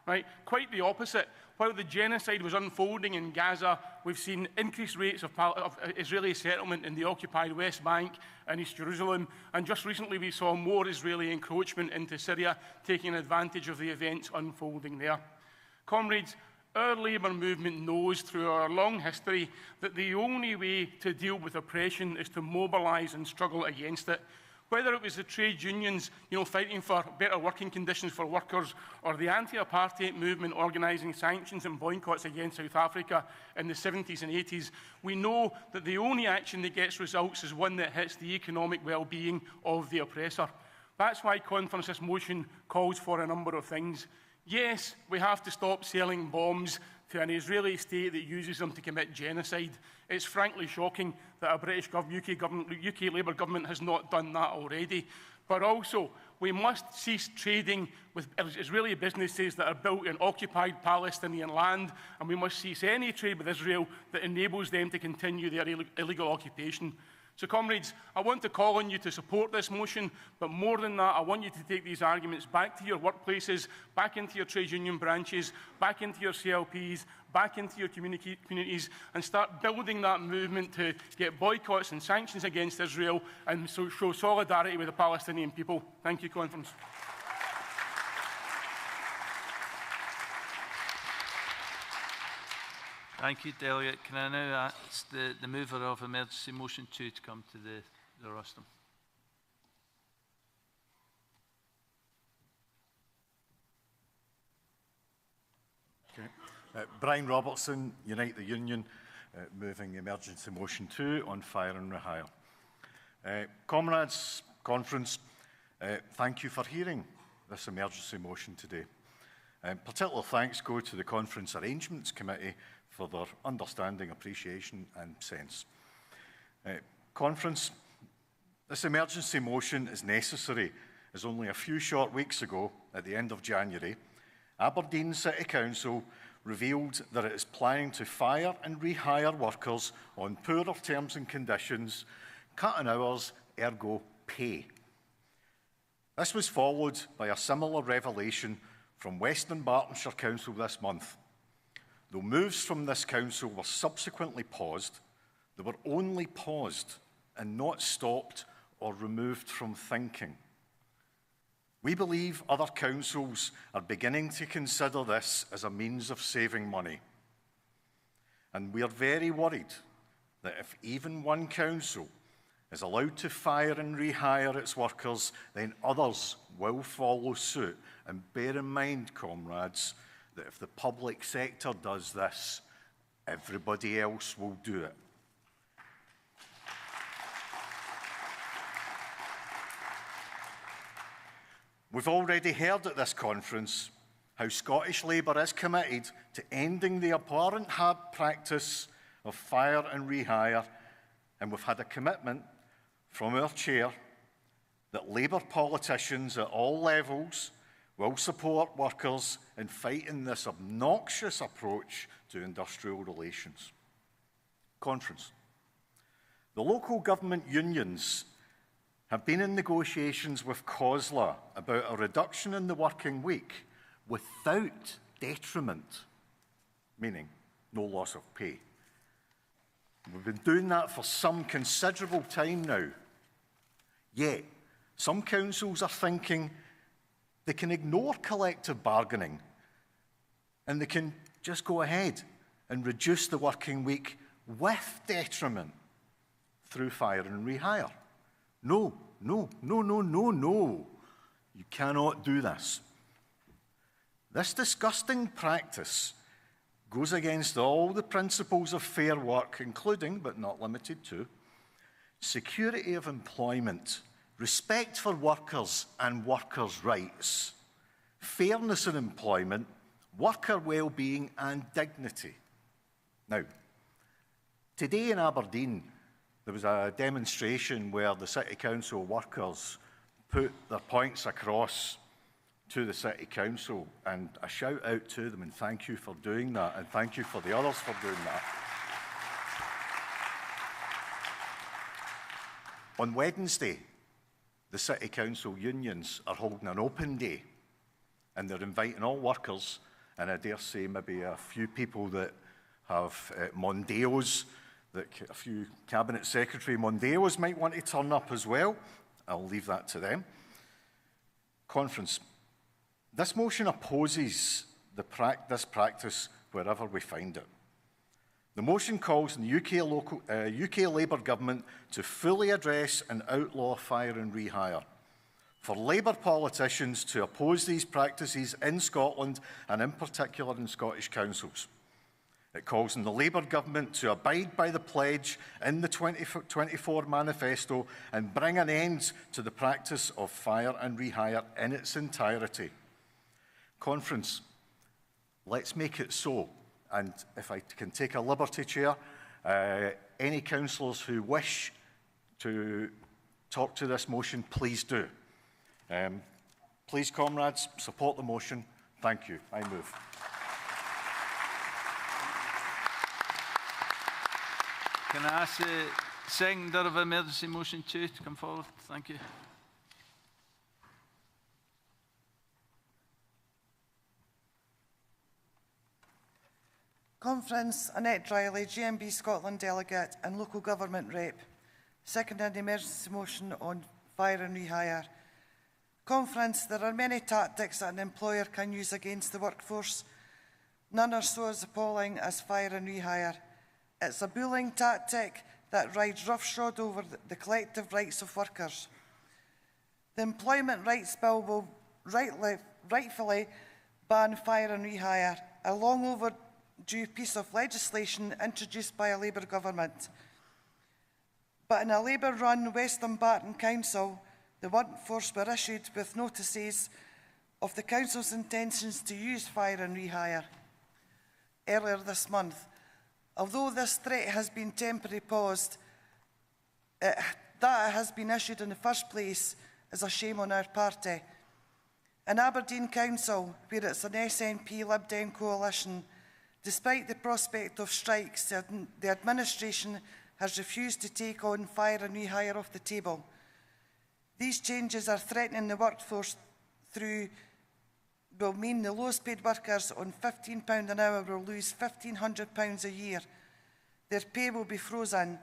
Right? Quite the opposite. While the genocide was unfolding in Gaza, we've seen increased rates of Israeli settlement in the occupied West Bank and East Jerusalem, and just recently we saw more Israeli encroachment into Syria, taking advantage of the events unfolding there. Comrades, our Labour movement knows through our long history that the only way to deal with oppression is to mobilise and struggle against it. Whether it was the trade unions, fighting for better working conditions for workers, or the anti-apartheid movement organising sanctions and boycotts against South Africa in the 70s and 80s, we know that the only action that gets results is one that hits the economic well-being of the oppressor. That's why Conference, this motion calls for a number of things. Yes, we have to stop selling bombs to an Israeli state that uses them to commit genocide. It's frankly shocking that a British UK Labour government has not done that already. But also, we must cease trading with Israeli businesses that are built in occupied Palestinian land, and we must cease any trade with Israel that enables them to continue their illegal occupation. So, comrades, I want to call on you to support this motion, but more than that, I want you to take these arguments back to your workplaces, back into your trade union branches, back into your CLPs, back into your communities, and start building that movement to get boycotts and sanctions against Israel and so show solidarity with the Palestinian people. Thank you, Conference. Thank you, Delegate. Can I now ask the mover of emergency motion 2 to come to the rostrum? Okay. Brian Robertson, Unite the Union, moving emergency motion 2 on fire and rehire. Comrades, Conference, thank you for hearing this emergency motion today. Particular thanks go to the Conference Arrangements Committee for their understanding, appreciation and sense. Conference, this emergency motion is necessary as only a few short weeks ago, at the end of January, Aberdeen City Council revealed that it is planning to fire and rehire workers on poorer terms and conditions, cutting hours, ergo pay. This was followed by a similar revelation from Western Bartonshire Council this month. Though moves from this council were subsequently paused, they were only paused and not stopped or removed from thinking. We believe other councils are beginning to consider this as a means of saving money. And we are very worried that if even one council is allowed to fire and rehire its workers, then others will follow suit. And bear in mind, comrades, that if the public sector does this, everybody else will do it. We've already heard at this conference how Scottish Labour is committed to ending the abhorrent practice of fire and rehire, and we've had a commitment from our chair that Labour politicians at all levels will support workers in fighting this obnoxious approach to industrial relations. Conference. The local government unions have been in negotiations with COSLA about a reduction in the working week without detriment, meaning no loss of pay. We've been doing that for some considerable time now. Yet, some councils are thinking they can ignore collective bargaining and they can just go ahead and reduce the working week with detriment through fire and rehire. No, no, no, no, no, no. You cannot do this. This disgusting practice goes against all the principles of fair work, including, but not limited to, security of employment, respect for workers and workers' rights, fairness in employment, worker well-being and dignity. Now, today in Aberdeen, there was a demonstration where the City Council workers put their points across to the City Council, and a shout out to them and thank you for doing that, and thank you for the others for doing that. On Wednesday, the City Council unions are holding an open day, and they're inviting all workers, and I dare say maybe a few people that have Mondeos, that a few Cabinet Secretary Mondeos might want to turn up as well. I'll leave that to them. Conference. This motion opposes this practice wherever we find it. The motion calls on the UK Labour government to fully address and outlaw fire and rehire, for Labour politicians to oppose these practices in Scotland and in particular in Scottish councils. It calls on the Labour government to abide by the pledge in the 2024 manifesto and bring an end to the practice of fire and rehire in its entirety. Conference, let's make it so. And if I can take a liberty, Chair, any councillors who wish to talk to this motion, please do. Please, comrades, support the motion. Thank you. I move. Can I ask the seconder of emergency motion 2 to come forward? Thank you. Conference, Annette Riley, GMB Scotland delegate and local government rep. Second and emergency motion on fire and rehire. Conference, there are many tactics that an employer can use against the workforce. None are so as appalling as fire and rehire. It's a bullying tactic that rides roughshod over the collective rights of workers. The Employment Rights Bill will rightfully ban fire and rehire, a long overdue piece of legislation introduced by a Labour government. But in a Labour-run Western Barton Council, the workforce were issued with notices of the Council's intentions to use fire and rehire earlier this month. Although this threat has been temporarily paused, that it has been issued in the first place is a shame on our party. In Aberdeen Council, where it's an SNP Lib Dem coalition, despite the prospect of strikes, the administration has refused to take on fire and rehire off the table. These changes are threatening the workforce will mean the lowest paid workers on £15 an hour will lose £1,500 a year. Their pay will be frozen.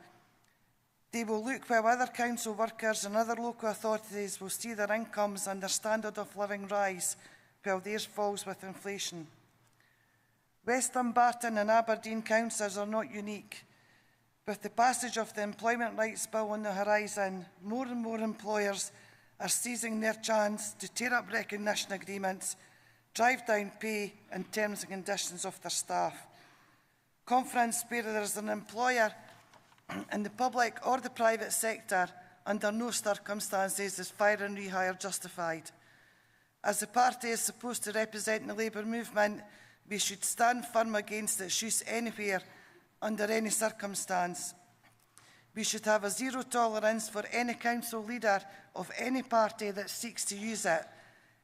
They will look while other council workers and other local authorities will see their incomes and their standard of living rise while theirs falls with inflation. Western Barton and Aberdeen councils are not unique. With the passage of the Employment Rights Bill on the horizon, more and more employers are seizing their chance to tear up recognition agreements, drive down pay and terms and conditions of their staff. Conference where there is an employer in the public or the private sector, under no circumstances is fire and rehire justified. As the party is supposed to represent the Labour movement, we should stand firm against its use anywhere, under any circumstance. We should have a zero tolerance for any council leader of any party that seeks to use it.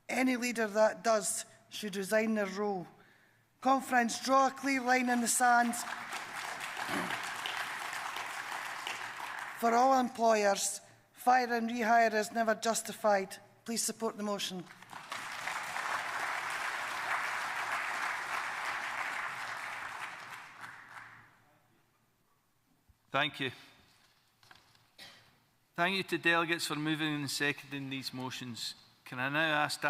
Any leader that does should resign their role. Conference, draw a clear line in the sand for all employers. Fire and rehire is never justified. Please support the motion. Thank you. Thank you to delegates for moving and seconding these motions. Can I now ask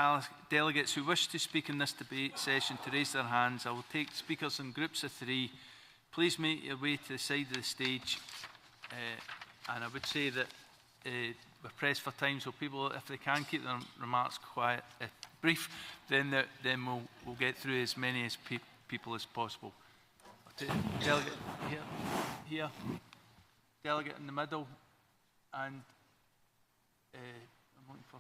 delegates who wish to speak in this debate session to raise their hands? I will take speakers in groups of 3. Please make your way to the side of the stage. And I would say that we're pressed for time, so people, if they can keep their remarks quiet, brief, then we'll get through as many as people as possible. Delegate here, delegate in the middle, and I'm looking for.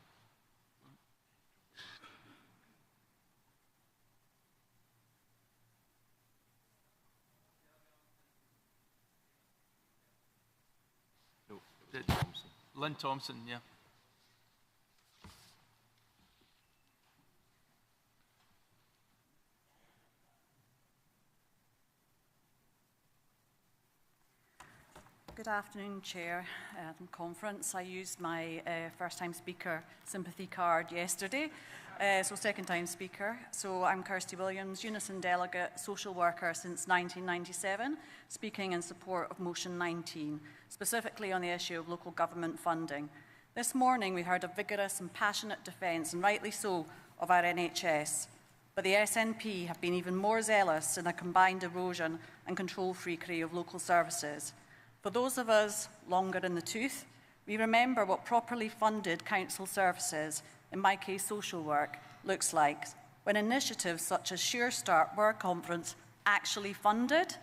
Lynn Thompson, yeah. Good afternoon, Chair and Conference. I used my first-time speaker sympathy card yesterday, so second-time speaker. So I'm Kirsty Williams, Unison Delegate, social worker since 1997, speaking in support of Motion 19, specifically on the issue of local government funding. This morning we heard a vigorous and passionate defence, and rightly so, of our NHS. But the SNP have been even more zealous in a combined erosion and control freakery of local services. For those of us longer in the tooth, we remember what properly funded council services, in my case social work, looks like when initiatives such as Sure Start were a conference actually funded.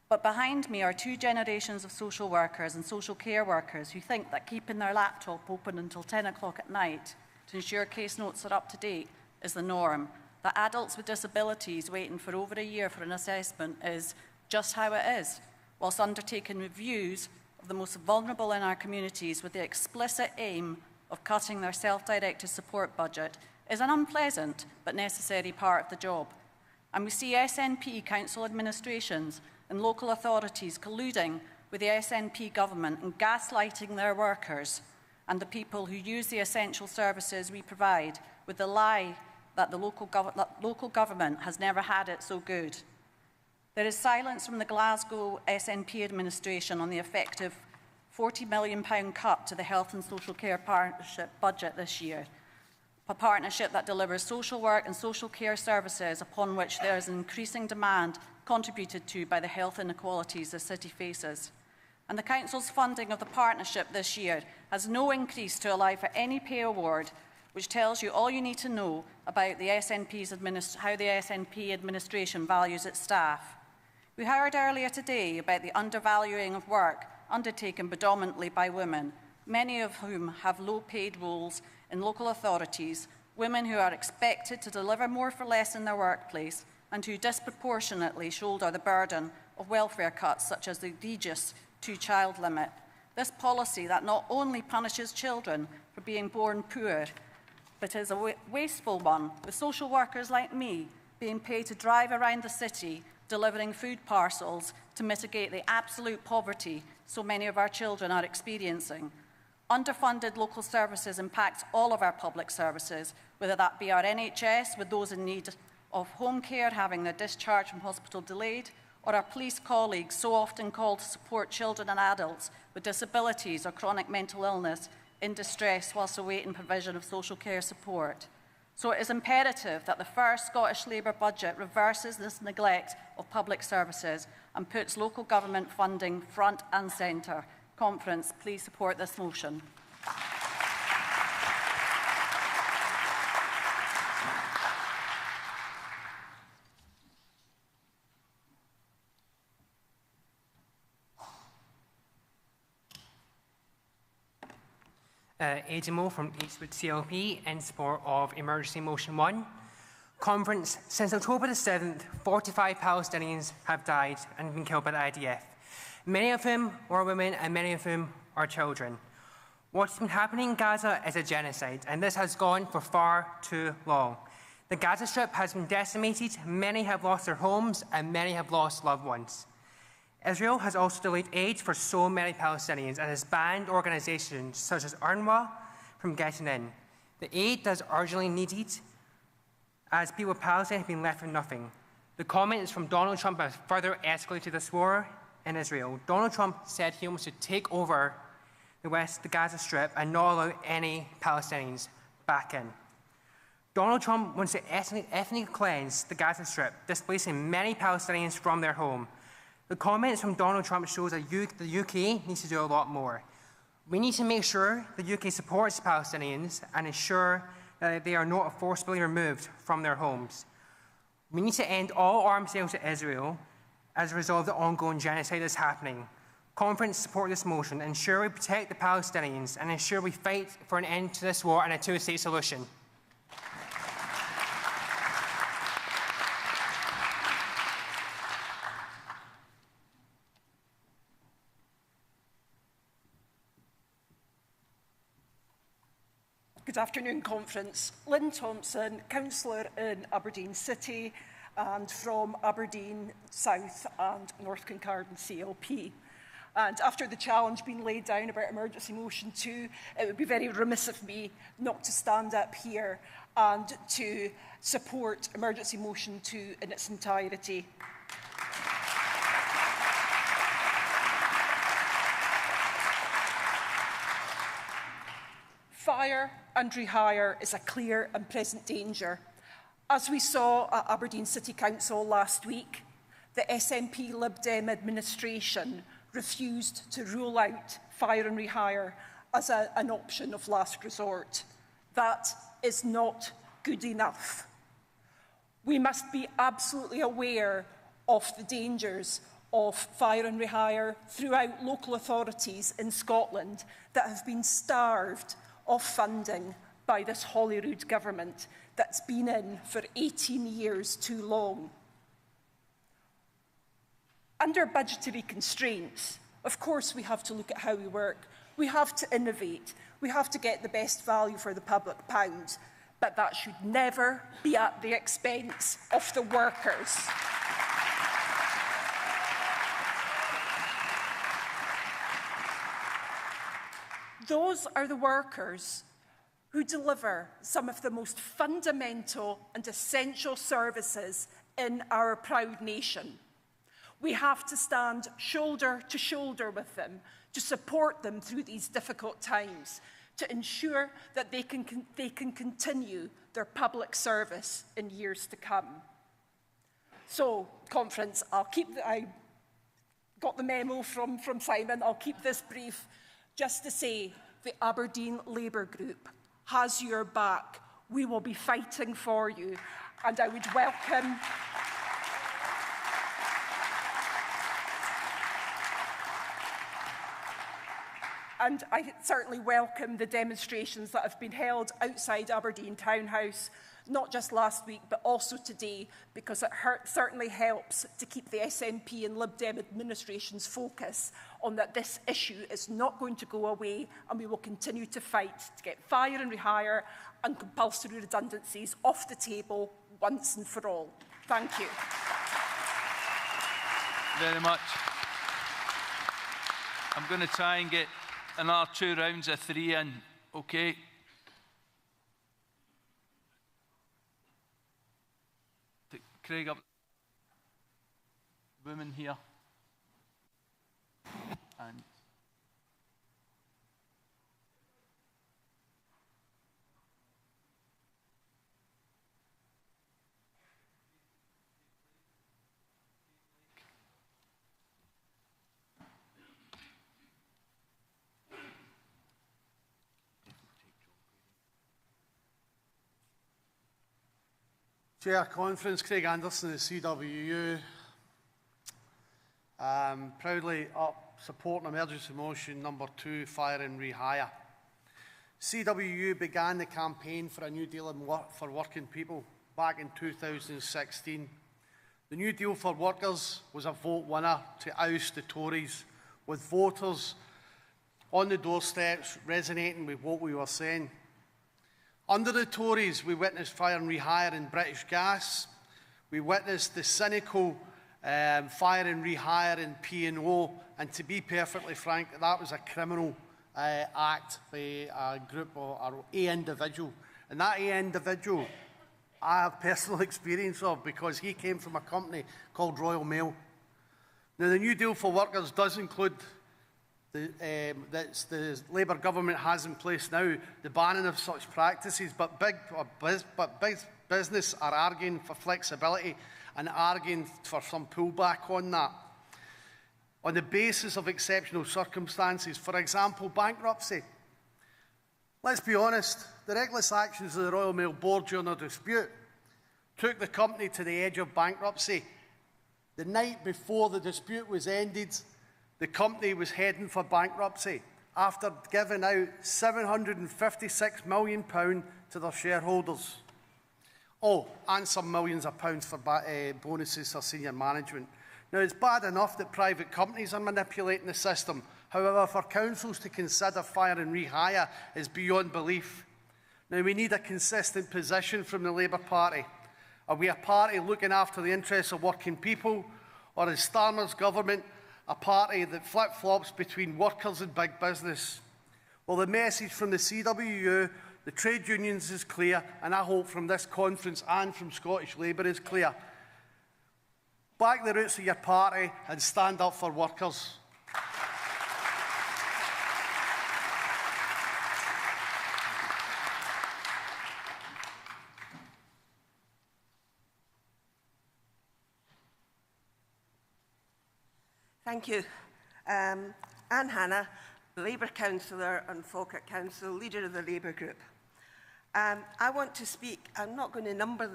But behind me are 2 generations of social workers and social care workers who think that keeping their laptop open until 10 o'clock at night to ensure case notes are up to date is the norm, that adults with disabilities waiting for over a year for an assessment is just how it is, whilst undertaking reviews of the most vulnerable in our communities with the explicit aim of cutting their self-directed support budget is an unpleasant but necessary part of the job. And we see SNP council administrations and local authorities colluding with the SNP government and gaslighting their workers and the people who use the essential services we provide with the lie that the local government has never had it so good. There is silence from the Glasgow SNP administration on the effective £40 million cut to the Health and Social Care Partnership budget this year, a partnership that delivers social work and social care services upon which there is an increasing demand contributed to by the health inequalities the city faces. And the Council's funding of the partnership this year has no increase to allow for any pay award, which tells you all you need to know about the how the SNP administration values its staff. We heard earlier today about the undervaluing of work undertaken predominantly by women, many of whom have low-paid roles in local authorities, women who are expected to deliver more for less in their workplace and who disproportionately shoulder the burden of welfare cuts such as the egregious 2-child limit. This policy that not only punishes children for being born poor, but is a wasteful one, with social workers like me being paid to drive around the city delivering food parcels to mitigate the absolute poverty so many of our children are experiencing. Underfunded local services impacts all of our public services, whether that be our NHS, with those in need of home care having their discharge from hospital delayed, or our police colleagues so often called to support children and adults with disabilities or chronic mental illness in distress whilst awaiting provision of social care support. So it is imperative that the first Scottish Labour budget reverses this neglect of public services and puts local government funding front and centre. Conference, please support this motion. Ademo from Eastwood CLP in support of Emergency Motion 1. Conference, since October the 7th, 45 Palestinians have died and been killed by the IDF. Many of whom were women and many of whom are children. What's been happening in Gaza is a genocide, and this has gone for far too long. The Gaza Strip has been decimated, many have lost their homes, and many have lost loved ones. Israel has also delayed aid for so many Palestinians and has banned organizations such as UNRWA from getting in. The aid that is urgently needed, as people of Palestine have been left with nothing. The comments from Donald Trump have further escalated this war in Israel. Donald Trump said he wants to take over the Gaza Strip and not allow any Palestinians back in. Donald Trump wants to ethnically cleanse the Gaza Strip, displacing many Palestinians from their home. The comments from Donald Trump shows that the UK needs to do a lot more. We need to make sure the UK supports Palestinians and ensure that they are not forcibly removed from their homes. We need to end all arms sales to Israel as a result of the ongoing genocide that's happening. Conference support this motion, ensure we protect the Palestinians and ensure we fight for an end to this war and a two-state solution. Good afternoon, Conference. Lynn Thompson, Councillor in Aberdeen City and from Aberdeen South and North Kincardine CLP. And after the challenge being laid down about Emergency Motion 2, it would be very remiss of me not to stand up here and to support Emergency Motion 2 in its entirety. Fire and rehire is a clear and present danger. As we saw at Aberdeen City Council last week, the SNP Lib Dem administration refused to rule out fire and rehire as an option of last resort. That is not good enough. We must be absolutely aware of the dangers of fire and rehire throughout local authorities in Scotland that have been starved of funding by this Holyrood government that's been in for 18 years too long. Under budgetary constraints, of course we have to look at how we work. We have to innovate. We have to get the best value for the public pound, but that should never be at the expense of the workers. Those are the workers who deliver some of the most fundamental and essential services in our proud nation. We have to stand shoulder to shoulder with them to support them through these difficult times, to ensure that they can continue their public service in years to come. So, Conference, I got the memo from Simon, I'll keep this brief. Just to say, the Aberdeen Labour Group has your back. We will be fighting for you. And I would welcome and I certainly welcome the demonstrations that have been held outside Aberdeen Townhouse, not just last week, but also today, because it certainly helps to keep the SNP and Lib Dem administration's focus on that this issue is not going to go away, and we will continue to fight to get fire and rehire and compulsory redundancies off the table once and for all. Thank you. Very much. I'm going to try and get another 2 rounds of 3 in, okay? Craig, up. Women here. And Chair, Conference, Craig Anderson, the CWU. Proudly up supporting Emergency Motion number 2, fire and rehire. CWU began the campaign for a New Deal for working people back in 2016. The New Deal for Workers was a vote winner to oust the Tories, with voters on the doorsteps resonating with what we were saying. Under the Tories, we witnessed fire and rehire in British Gas. We witnessed the cynical fire and rehire in P&O, and to be perfectly frank, that was a criminal act by a group or a individual. And that individual I have personal experience of, because he came from a company called Royal Mail. Now, the New Deal for Workers does include that the Labour government has in place now, the banning of such practices, but business are arguing for flexibility and arguing for some pullback on that, on the basis of exceptional circumstances, for example, bankruptcy. Let's be honest, the reckless actions of the Royal Mail Board during a dispute took the company to the edge of bankruptcy. The night before the dispute was ended, the company was heading for bankruptcy after giving out £756 million to their shareholders. Oh, and some millions of pounds for bonuses for senior management. Now, it's bad enough that private companies are manipulating the system. However, for councils to consider fire and rehire is beyond belief. Now, we need a consistent position from the Labour Party. Are we a party looking after the interests of working people, or is Starmer's government a party that flip-flops between workers and big business? Well, the message from the CWU, the trade unions is clear, and I hope from this conference and from Scottish Labour is clear. Back the roots of your party and stand up for workers. Thank you. Anne Hannah, Labour Councillor and Falkirk Council, leader of the Labour Group. I want to speak, I'm not going to number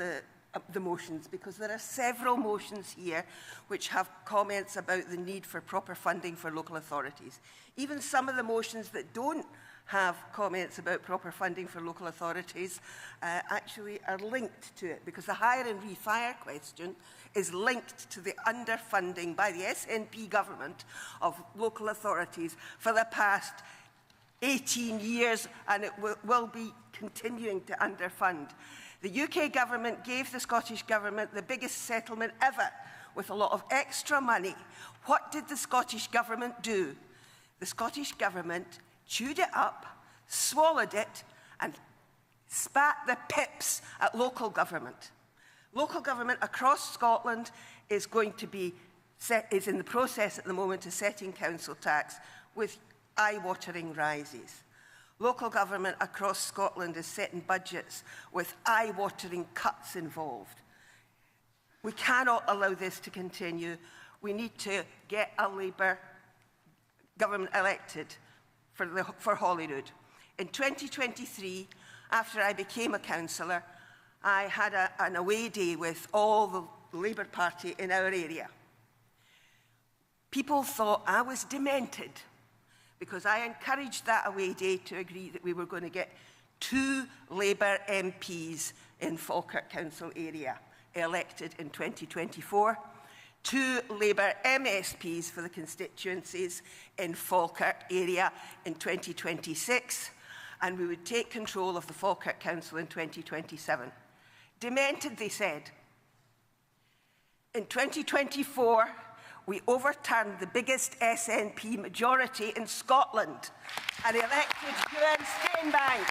the motions because there are several motions here which have comments about the need for proper funding for local authorities. Even some of the motions that don't have comments about proper funding for local authorities actually are linked to it, because the hire and refire question is linked to the underfunding by the SNP government of local authorities for the past 18 years, and it will be continuing to underfund. The UK government gave the Scottish government the biggest settlement ever with a lot of extra money. What did the Scottish government do? The Scottish government chewed it up, swallowed it, and spat the pips at local government. Local government across Scotland is in the process at the moment of setting council tax with eye-watering rises. Local government across Scotland is setting budgets with eye-watering cuts involved. We cannot allow this to continue. We need to get a Labour government elected for Holyrood. In 2023, after I became a councillor, I had an away day with all the Labour Party in our area. People thought I was demented because I encouraged that away day to agree that we were going to get 2 Labour MPs in Falkirk Council area elected in 2024, 2 Labour MSPs for the constituencies in Falkirk area in 2026, and we would take control of the Falkirk Council in 2027. Demented, they said. In 2024, we overturned the biggest SNP majority in Scotland and elected Ewan Steinbank.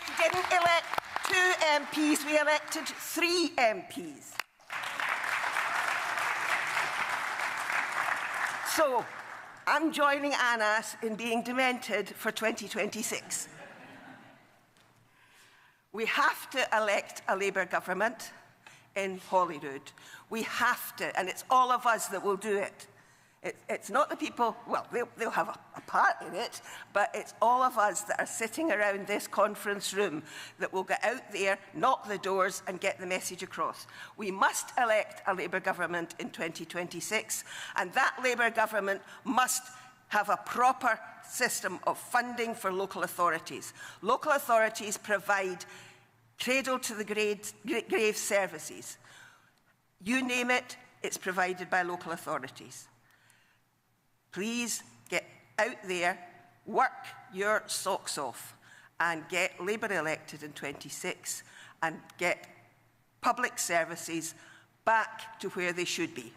We didn't elect 2 MPs, we elected 3 MPs. So, I'm joining Annas in being demented for 2026. We have to elect a Labour government in Holyrood. We have to, and it's all of us that will do it. It's not the people, well, they'll have a part in it, but it's all of us that are sitting around this conference room that will get out there, knock the doors, and get the message across. We must elect a Labour government in 2026, and that Labour government must have a proper system of funding for local authorities. Local authorities provide cradle-to-the-grave services. You name it, it's provided by local authorities. Please get out there, work your socks off, and get Labour elected in 26 and get public services back to where they should be.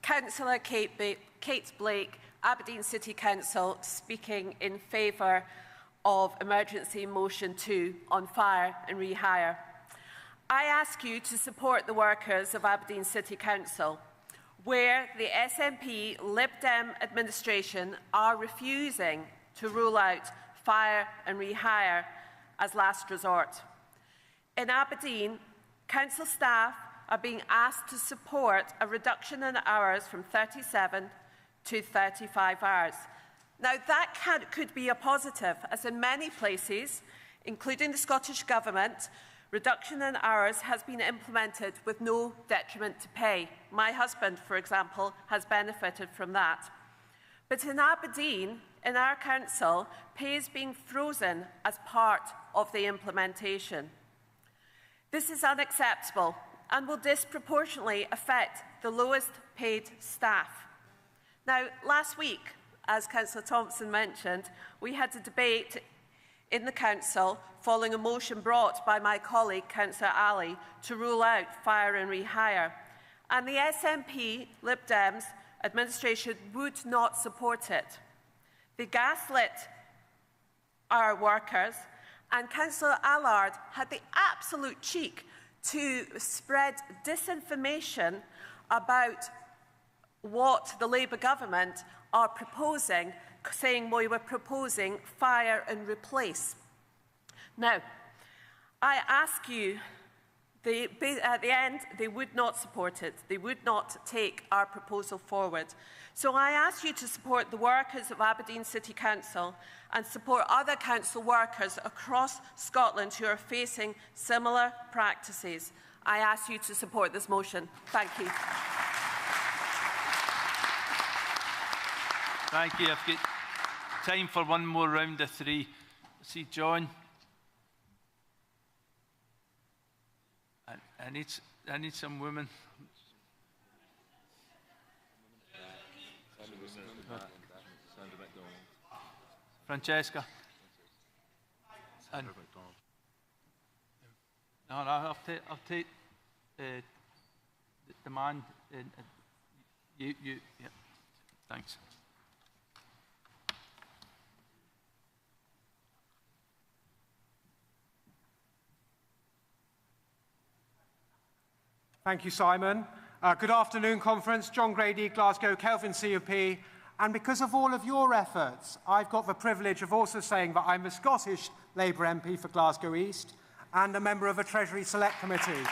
Councillor Kate Blake, Aberdeen City Council, speaking in favour of Emergency Motion 2 on fire and rehire. I ask you to support the workers of Aberdeen City Council, where the SNP Lib Dem administration are refusing to rule out fire and rehire as last resort. In Aberdeen, council staff are being asked to support a reduction in hours from 37 to 35 hours. Now, that could be a positive, as in many places, including the Scottish Government, reduction in hours has been implemented with no detriment to pay. My husband, for example, has benefited from that. But in Aberdeen, in our council, pay is being frozen as part of the implementation. This is unacceptable and will disproportionately affect the lowest paid staff. Now, last week, as Councillor Thompson mentioned, we had a debate in the Council following a motion brought by my colleague, Councillor Ali, to rule out fire and rehire. And the SNP Lib Dems administration would not support it. They gaslit our workers, and Councillor Allard had the absolute cheek to spread disinformation about what the Labour government are proposing, saying we were proposing fire and replace. Now, I ask you, at the end, they would not support it. They would not take our proposal forward. So I ask you to support the workers of Aberdeen City Council and support other council workers across Scotland who are facing similar practices. I ask you to support this motion. Thank you. Thank you. I've got time for one more round of three. See, John. I need some women. Francesca. And no, I'll take the man. You. Yeah. Thanks. Thank you, Simon. Good afternoon, conference. John Grady, Glasgow, Kelvin CUP. And because of all of your efforts, I've got the privilege of also saying that I'm a Scottish Labour MP for Glasgow East and a member of a Treasury Select Committee.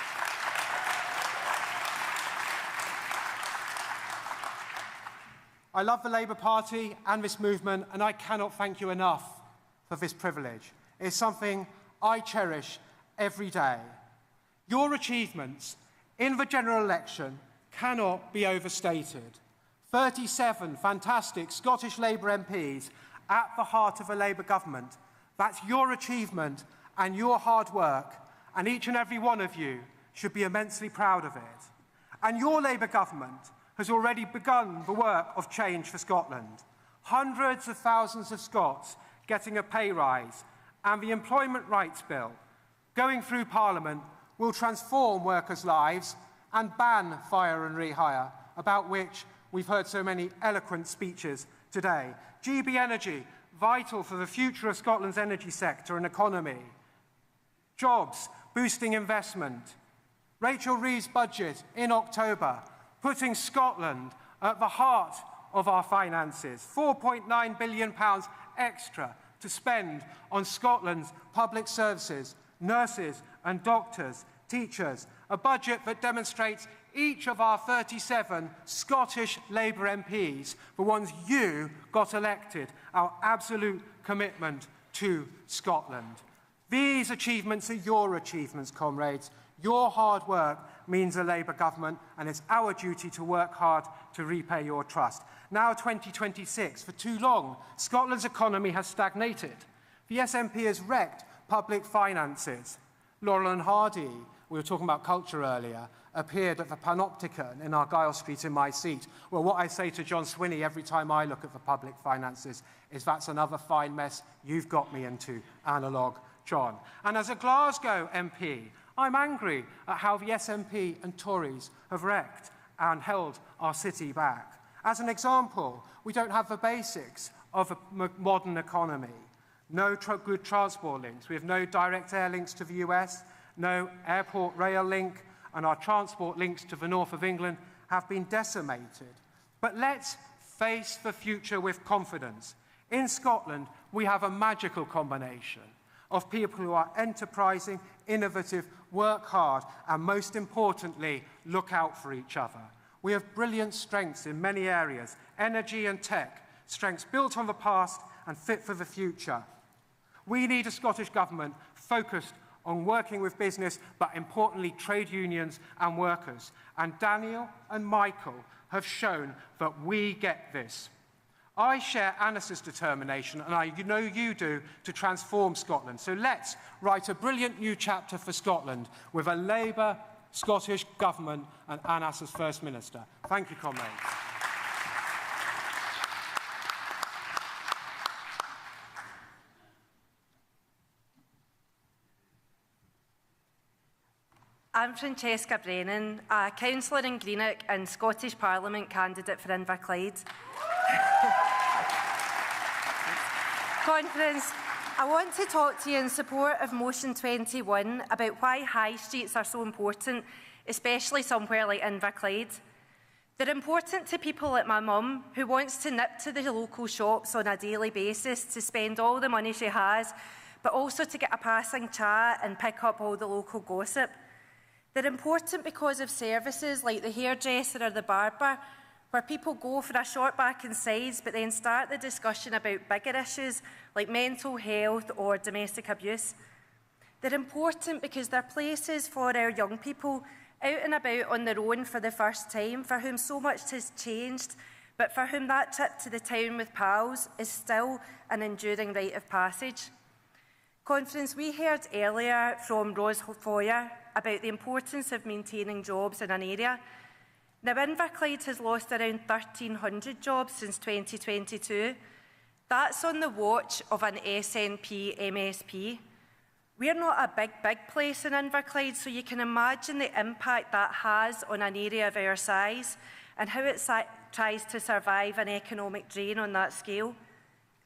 I love the Labour Party and this movement, and I cannot thank you enough for this privilege. It's something I cherish every day. Your achievements in the general election cannot be overstated. 37 fantastic Scottish Labour MPs at the heart of a Labour government. That's your achievement and your hard work, and each and every one of you should be immensely proud of it. And your Labour government has already begun the work of change for Scotland. Hundreds of thousands of Scots getting a pay rise, and the Employment Rights Bill going through Parliament will transform workers' lives and ban fire and rehire, about which we've heard so many eloquent speeches today. GB Energy, vital for the future of Scotland's energy sector and economy. Jobs, boosting investment. Rachel Reeves' budget in October, putting Scotland at the heart of our finances. £4.9 billion extra to spend on Scotland's public services, nurses and doctors, teachers. A budget that demonstrates each of our 37 Scottish Labour MPs for once you got elected, our absolute commitment to Scotland. These achievements are your achievements, comrades. Your hard work means a Labour government, and it's our duty to work hard to repay your trust. Now 2026, for too long, Scotland's economy has stagnated. The SNP has wrecked public finances. Laurel and Hardy, we were talking about culture earlier, appeared at the Panopticon in Argyle Street in my seat. Well, what I say to John Swinney every time I look at the public finances is that's another fine mess you've got me into, analogue John. And as a Glasgow MP, I'm angry at how the SNP and Tories have wrecked and held our city back. As an example, we don't have the basics of a modern economy. No good transport links. We have no direct air links to the US, no airport rail link, and our transport links to the north of England have been decimated. But let's face the future with confidence. In Scotland, we have a magical combination of people who are enterprising, innovative, work hard, and most importantly, look out for each other. We have brilliant strengths in many areas, energy and tech, strengths built on the past and fit for the future. We need a Scottish government focused on working with business, but importantly, trade unions and workers. And Daniel and Michael have shown that we get this. I share Anna's determination, and I know you do, to transform Scotland. So let's write a brilliant new chapter for Scotland with a Labour Scottish government and Anna's as First Minister. Thank you, comrades. I'm Francesca Brennan, a councillor in Greenock and Scottish Parliament candidate for Inverclyde. Conference, I want to talk to you in support of Motion 21 about why high streets are so important, especially somewhere like Inverclyde. They're important to people like my mum, who wants to nip to the local shops on a daily basis to spend all the money she has, but also to get a passing chat and pick up all the local gossip. They're important because of services like the hairdresser or the barber, where people go for a short back and sides, but then start the discussion about bigger issues like mental health or domestic abuse. They're important because they're places for our young people out and about on their own for the first time, for whom so much has changed, but for whom that trip to the town with pals is still an enduring rite of passage. Conference, we heard earlier from Ros Foyer about the importance of maintaining jobs in an area. Now, Inverclyde has lost around 1,300 jobs since 2022. That's on the watch of an SNP MSP. We're not a big place in Inverclyde, so you can imagine the impact that has on an area of our size and how it tries to survive an economic drain on that scale.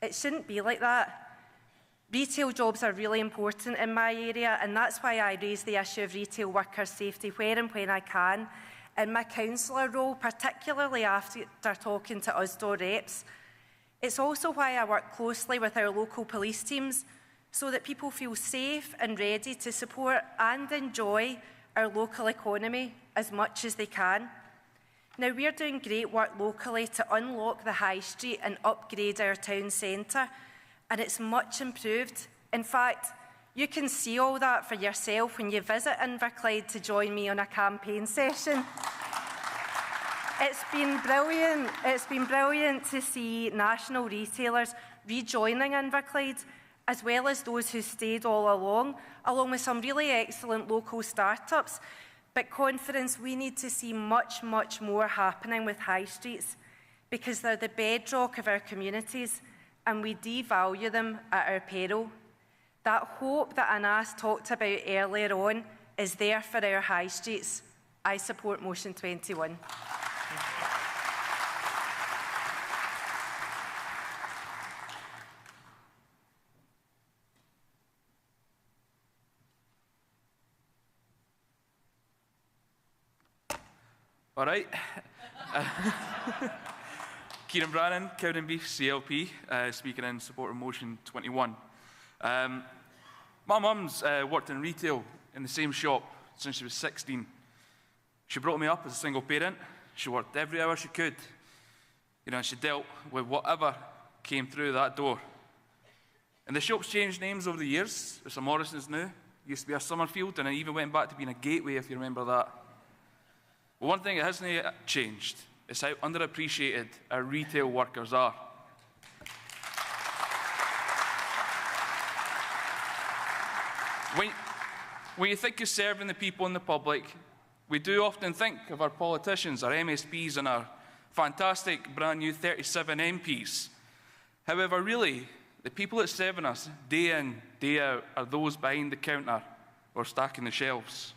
It shouldn't be like that. Retail jobs are really important in my area, and that's why I raise the issue of retail workers' safety where and when I can in my councillor role, particularly after talking to USDO reps. It's also why I work closely with our local police teams so that people feel safe and ready to support and enjoy our local economy as much as they can. Now, we're doing great work locally to unlock the high street and upgrade our town centre, and it's much improved. In fact, you can see all that for yourself when you visit Inverclyde to join me on a campaign session. It's been brilliant. It's been brilliant to see national retailers rejoining Inverclyde, as well as those who stayed all along with some really excellent local startups. But Conference, we need to see much more happening with high streets because they're the bedrock of our communities, and we devalue them at our peril. That hope that Anas talked about earlier on is there for our high streets. I support Motion 21. All right. Kieran Brannan, Cowdenbeath, CLP, speaking in support of Motion 21. My mum's worked in retail in the same shop since she was 16. She brought me up as a single parent. She worked every hour she could. And she dealt with whatever came through that door. And the shop's changed names over the years. There's a Morrison's now. It used to be a Summerfield, and it even went back to being a Gateway, if you remember that. But one thing that hasn't changed is how underappreciated our retail workers are. When you think of serving the people and the public, we do often think of our politicians, our MSPs, and our fantastic brand new 37 MPs. However, really, the people that serve us day in, day out are those behind the counter or stacking the shelves.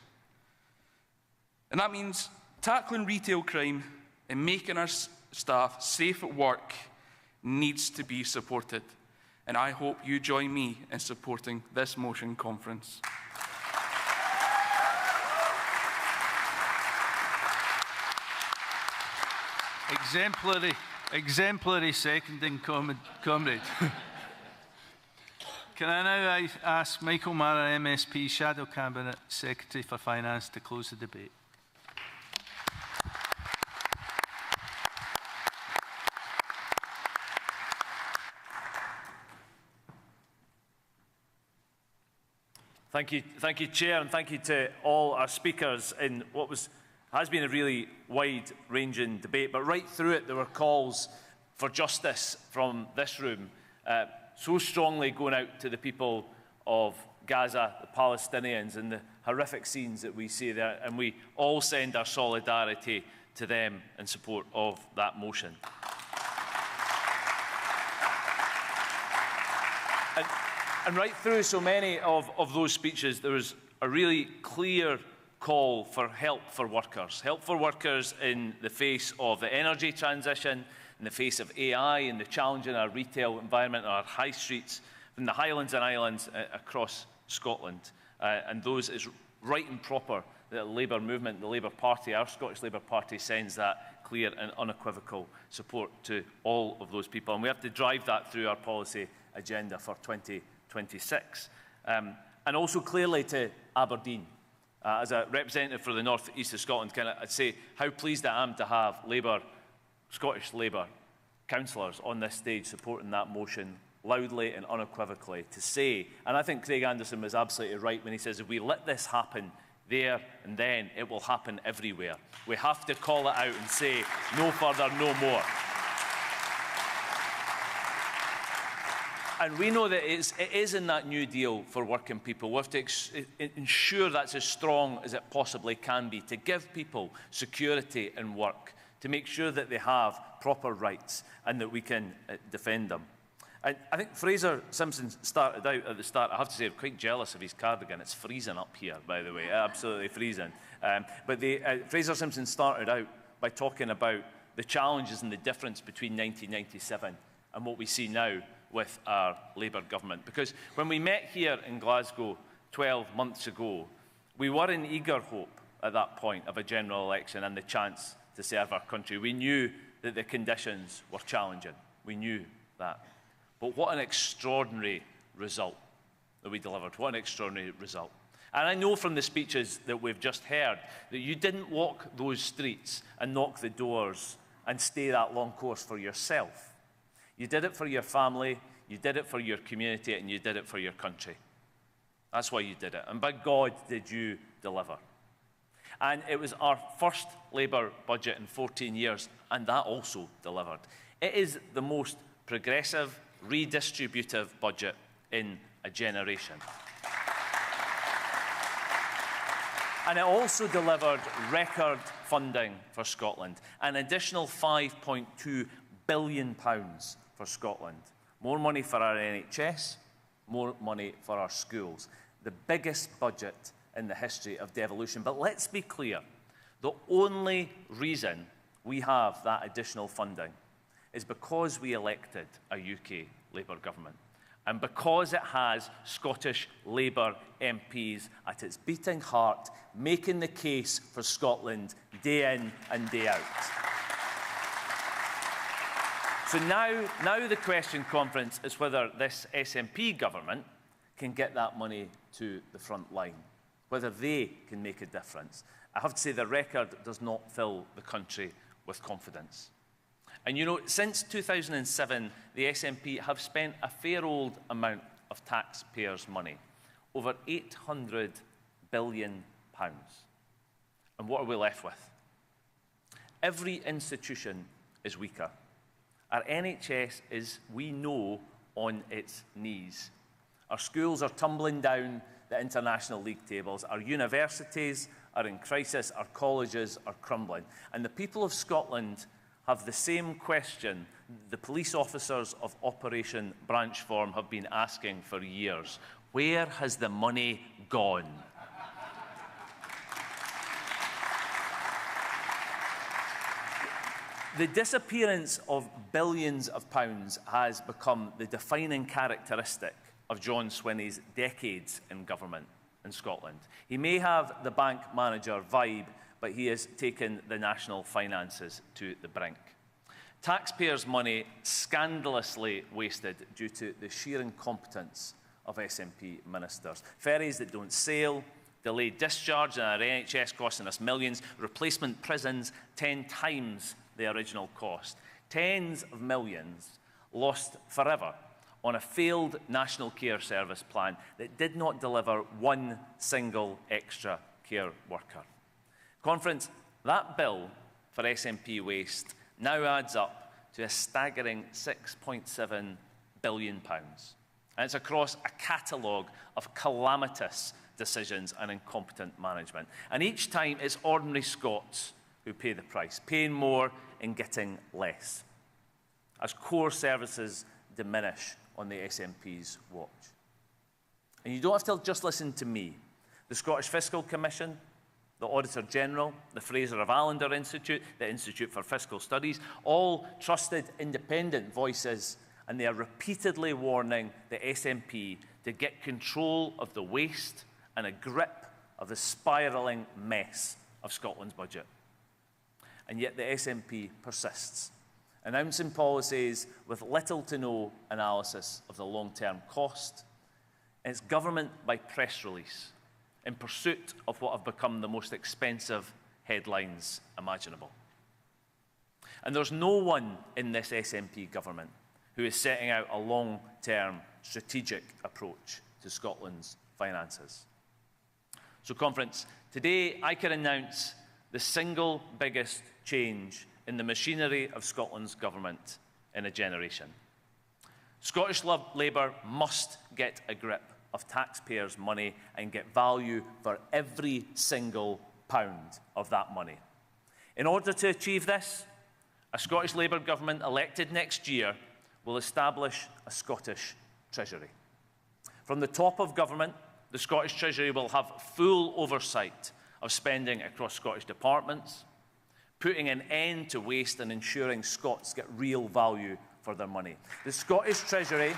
And that means tackling retail crime and making our staff safe at work needs to be supported. And I hope you join me in supporting this motion conference. Exemplary seconding, comrade. Can I now ask Michael Mara, MSP, Shadow Cabinet Secretary for Finance, to close the debate? Thank you, Chair, and thank you to all our speakers in what has been a really wide-ranging debate. But right through it, there were calls for justice from this room, so strongly going out to the people of Gaza, the Palestinians, and the horrific scenes that we see there. And we all send our solidarity to them in support of that motion. And right through so many of those speeches, there was a really clear call for help for workers in the face of the energy transition, in the face of AI, and the challenge in our retail environment, our high streets, in the Highlands and Islands across Scotland. And those is right and proper that the Labour movement, the Labour Party, our Scottish Labour Party, sends that clear and unequivocal support to all of those people. And we have to drive that through our policy agenda for 2026. And also clearly to Aberdeen. As a representative for the North East of Scotland, I'd say how pleased I am to have Scottish Labour councillors on this stage supporting that motion loudly and unequivocally to say, and I think Craig Anderson was absolutely right when he says if we let this happen there and then, it will happen everywhere. We have to call it out and say no further, no more. And we know that it is in that New Deal for working people. We have to ensure that's as strong as it possibly can be, to give people security in work, to make sure that they have proper rights and that we can defend them. And I think Fraser Simpson started out at the start. I have to say, I'm quite jealous of his cardigan. It's freezing up here, by the way, absolutely freezing. But Fraser Simpson started out by talking about the challenges and the difference between 1997 and what we see now with our Labour government. Because when we met here in Glasgow 12 months ago, we were in eager hope at that point of a general election and the chance to serve our country. We knew that the conditions were challenging. We knew that. But what an extraordinary result that we delivered. What an extraordinary result. And I know from the speeches that we've just heard that you didn't walk those streets and knock the doors and stay that long course for yourself. You did it for your family, you did it for your community, and you did it for your country. That's why you did it. And by God, did you deliver. And it was our first Labour budget in 14 years, and that also delivered. It is the most progressive, redistributive budget in a generation. And it also delivered record funding for Scotland, an additional £5.2 billion for Scotland. More money for our NHS, more money for our schools. The biggest budget in the history of devolution. But let's be clear, the only reason we have that additional funding is because we elected a UK Labour government and because it has Scottish Labour MPs at its beating heart, making the case for Scotland day in and day out. So now the question, Conference, is whether this SNP government can get that money to the front line. whether they can make a difference. I have to say the record does not fill the country with confidence. And you know, since 2007, the SNP have spent a fair old amount of taxpayers' money, over £800 billion. And what are we left with? Every institution is weaker. Our NHS is, we know, on its knees. Our schools are tumbling down the international league tables. Our universities are in crisis. Our colleges are crumbling. And the people of Scotland have the same question the police officers of Operation Branchform have been asking for years. Where has the money gone? The disappearance of billions of pounds has become the defining characteristic of John Swinney's decades in government in Scotland. He may have the bank manager vibe, but he has taken the national finances to the brink. Taxpayers' money scandalously wasted due to the sheer incompetence of SNP ministers. Ferries that don't sail, delayed discharge in our NHS costing us millions, replacement prisons 10 times the original cost. Tens of millions lost forever on a failed National Care Service plan that did not deliver one single extra care worker. Conference, that bill for SNP waste now adds up to a staggering £6.7 billion. And it's across a catalogue of calamitous decisions and incompetent management. And each time it's ordinary Scots who pay the price, paying more and getting less, as core services diminish on the SNP's watch. And you don't have to just listen to me. The Scottish Fiscal Commission, the Auditor General, the Fraser of Allender Institute, the Institute for Fiscal Studies, all trusted independent voices, and they are repeatedly warning the SNP to get control of the waste and a grip of the spiralling mess of Scotland's budget. And yet the SNP persists, announcing policies with little to no analysis of the long-term cost. And it's government by press release, in pursuit of what have become the most expensive headlines imaginable. And there's no one in this SNP government who is setting out a long-term strategic approach to Scotland's finances. So, Conference, today I can announce the single biggest change in the machinery of Scotland's government in a generation. Scottish Labour must get a grip of taxpayers' money and get value for every single pound of that money. In order to achieve this, a Scottish Labour government elected next year will establish a Scottish Treasury. From the top of government, the Scottish Treasury will have full oversight of spending across Scottish departments, putting an end to waste and ensuring Scots get real value for their money. The Scottish Treasury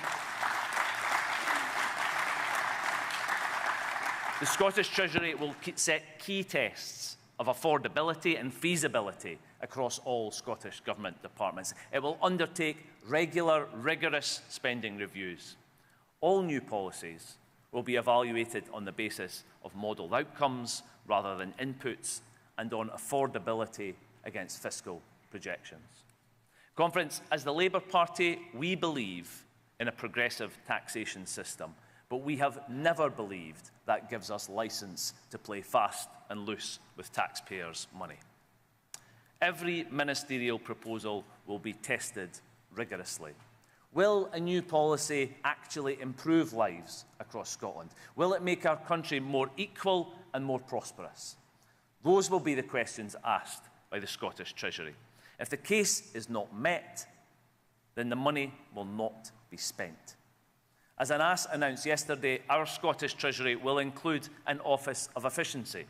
will set key tests of affordability and feasibility across all Scottish government departments. It will undertake regular, rigorous spending reviews. All new policies will be evaluated on the basis of modelled outcomes rather than inputs, and on affordability against fiscal projections. Conference, as the Labour Party, we believe in a progressive taxation system, but we have never believed that gives us licence to play fast and loose with taxpayers' money. Every ministerial proposal will be tested rigorously. Will a new policy actually improve lives across Scotland? Will it make our country more equal and more prosperous? Those will be the questions asked by the Scottish Treasury. If the case is not met, then the money will not be spent. As Anas announced yesterday, our Scottish Treasury will include an Office of Efficiency.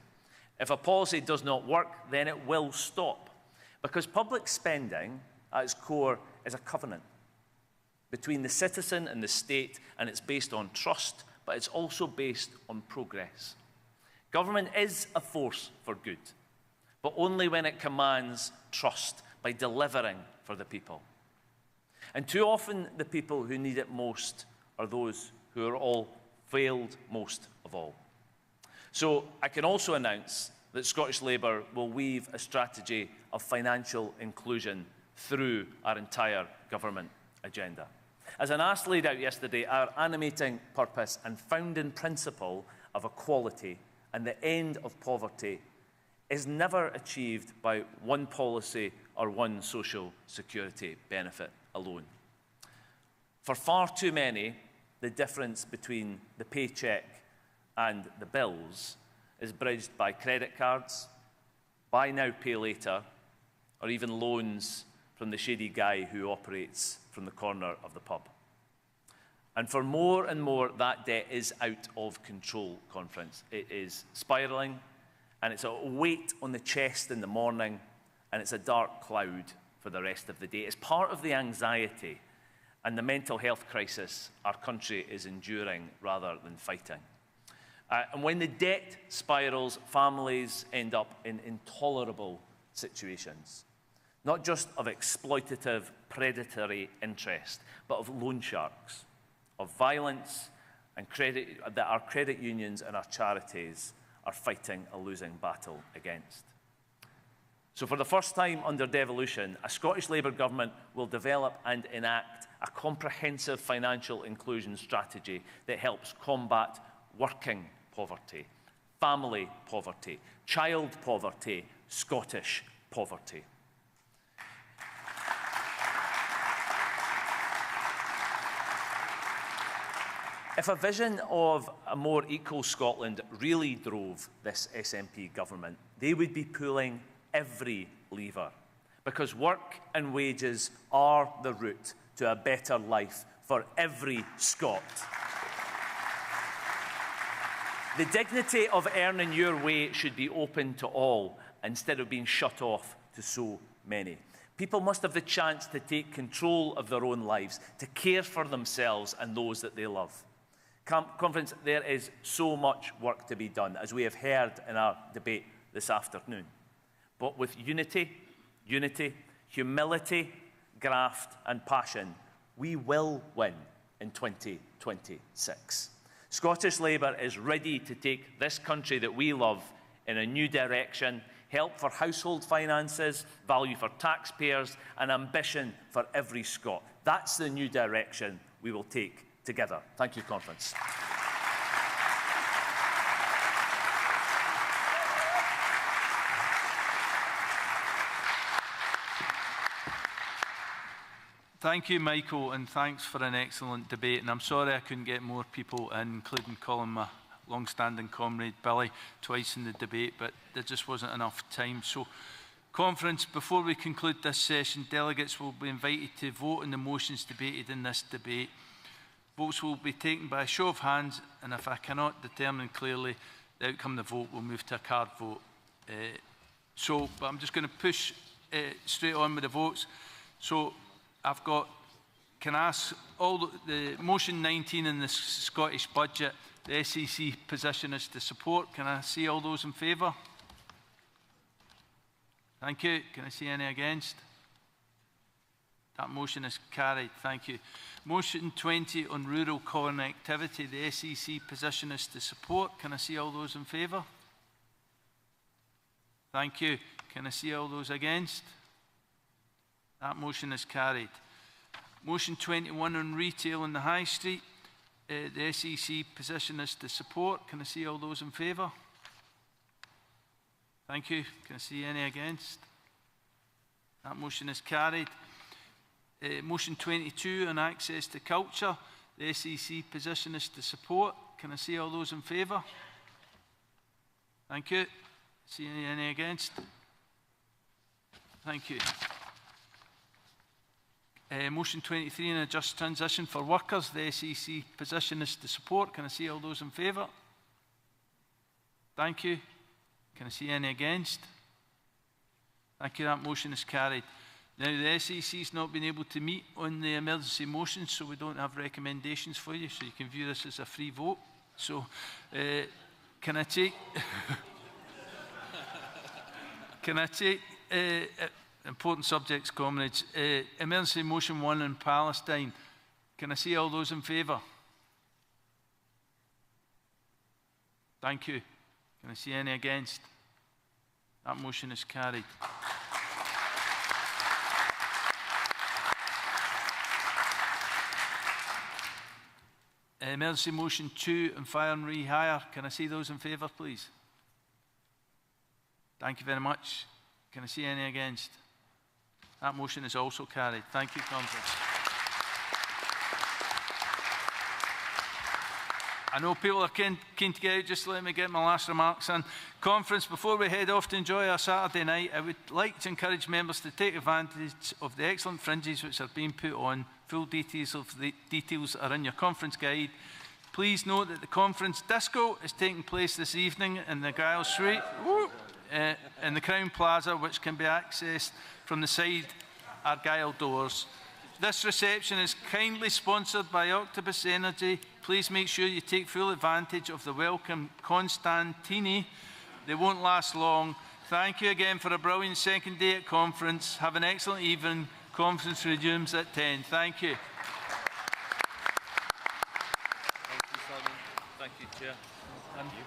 If a policy does not work, then it will stop. Because public spending, at its core, is a covenant between the citizen and the state, and it's based on trust, but it's also based on progress. Government is a force for good, but only when it commands trust by delivering for the people. And too often, the people who need it most are those who are all failed most of all. So I can also announce that Scottish Labour will weave a strategy of financial inclusion through our entire government agenda. As Anas laid out yesterday, our animating purpose and founding principle of equality and the end of poverty is never achieved by one policy or one social security benefit alone. For far too many, the difference between the paycheck and the bills is bridged by credit cards, buy now, pay later, or even loans from the shady guy who operates from the corner of the pub. And for more and more, that debt is out of control, Conference. It is spiralling, and it's a weight on the chest in the morning, and it's a dark cloud for the rest of the day. It's part of the anxiety and the mental health crisis our country is enduring rather than fighting. And when the debt spirals, families end up in intolerable situations, not just of exploitative, predatory interest, but of loan sharks, of violence and credit that our credit unions and our charities are fighting a losing battle against. So for the first time under devolution, a Scottish Labour government will develop and enact a comprehensive financial inclusion strategy that helps combat working poverty, family poverty, child poverty, Scottish poverty. If a vision of a more equal Scotland really drove this SNP government, they would be pulling every lever, because work and wages are the route to a better life for every Scot. The dignity of earning your way should be open to all instead of being shut off to so many. People must have the chance to take control of their own lives, to care for themselves and those that they love. Conference, there is so much work to be done, as we have heard in our debate this afternoon. But with unity, humility, graft and passion, we will win in 2026. Scottish Labour is ready to take this country that we love in a new direction, help for household finances, value for taxpayers, and ambition for every Scot. That's the new direction we will take together. Thank you, Conference. Thank you, Michael, and thanks for an excellent debate. And I'm sorry I couldn't get more people in, including calling my long-standing comrade Billy twice in the debate, but there just wasn't enough time. So, Conference, before we conclude this session, delegates will be invited to vote on the motions debated in this debate. Votes will be taken by a show of hands, and if I cannot determine clearly the outcome of the vote, we'll move to a card vote. But I'm just going to push straight on with the votes. So I've got, can I ask all the motion 19 in the Scottish budget, the SEC position is to support. Can I see all those in favour? Thank you. Can I see any against? That motion is carried. Thank you. Motion 20 on rural connectivity, the SEC position is to support. Can I see all those in favour? Thank you. Can I see all those against? That motion is carried. Motion 21 on retail in the high street, the SEC position is to support. Can I see all those in favour? Thank you. Can I see any against? That motion is carried. Motion 22 on access to culture, the SEC position is to support. Can I see all those in favour? Thank you. See any against? Thank you. Motion 23 on a just transition for workers, the SEC position is to support. Can I see all those in favour? Thank you. Can I see any against? Thank you. That motion is carried. Now, the SEC has not been able to meet on the emergency motions, so we don't have recommendations for you, so you can view this as a free vote. So, can I take... can I take... important subjects, comrades. Emergency motion 1 in Palestine. Can I see all those in favour? Thank you. Can I see any against? That motion is carried. Emergency motion 2 on fire and rehire. Can I see those in favour, please? Thank you very much. Can I see any against? That motion is also carried. Thank you, Conference. I know people are keen to get out. Just let me get my last remarks in. Conference, before we head off to enjoy our Saturday night, I would like to encourage members to take advantage of the excellent fringes which are being put on. Full details are in your conference guide. Please note that the conference disco is taking place this evening in the Gile Suite in the Crown Plaza, which can be accessed from the side Argyle doors. This reception is kindly sponsored by Octopus Energy. Please make sure you take full advantage of the welcome Constantini. They won't last long. Thank you again for a brilliant second day at conference. Have an excellent evening. Conference resumes at 10. Thank you. Thank you, Simon. Thank you, Chair. And you.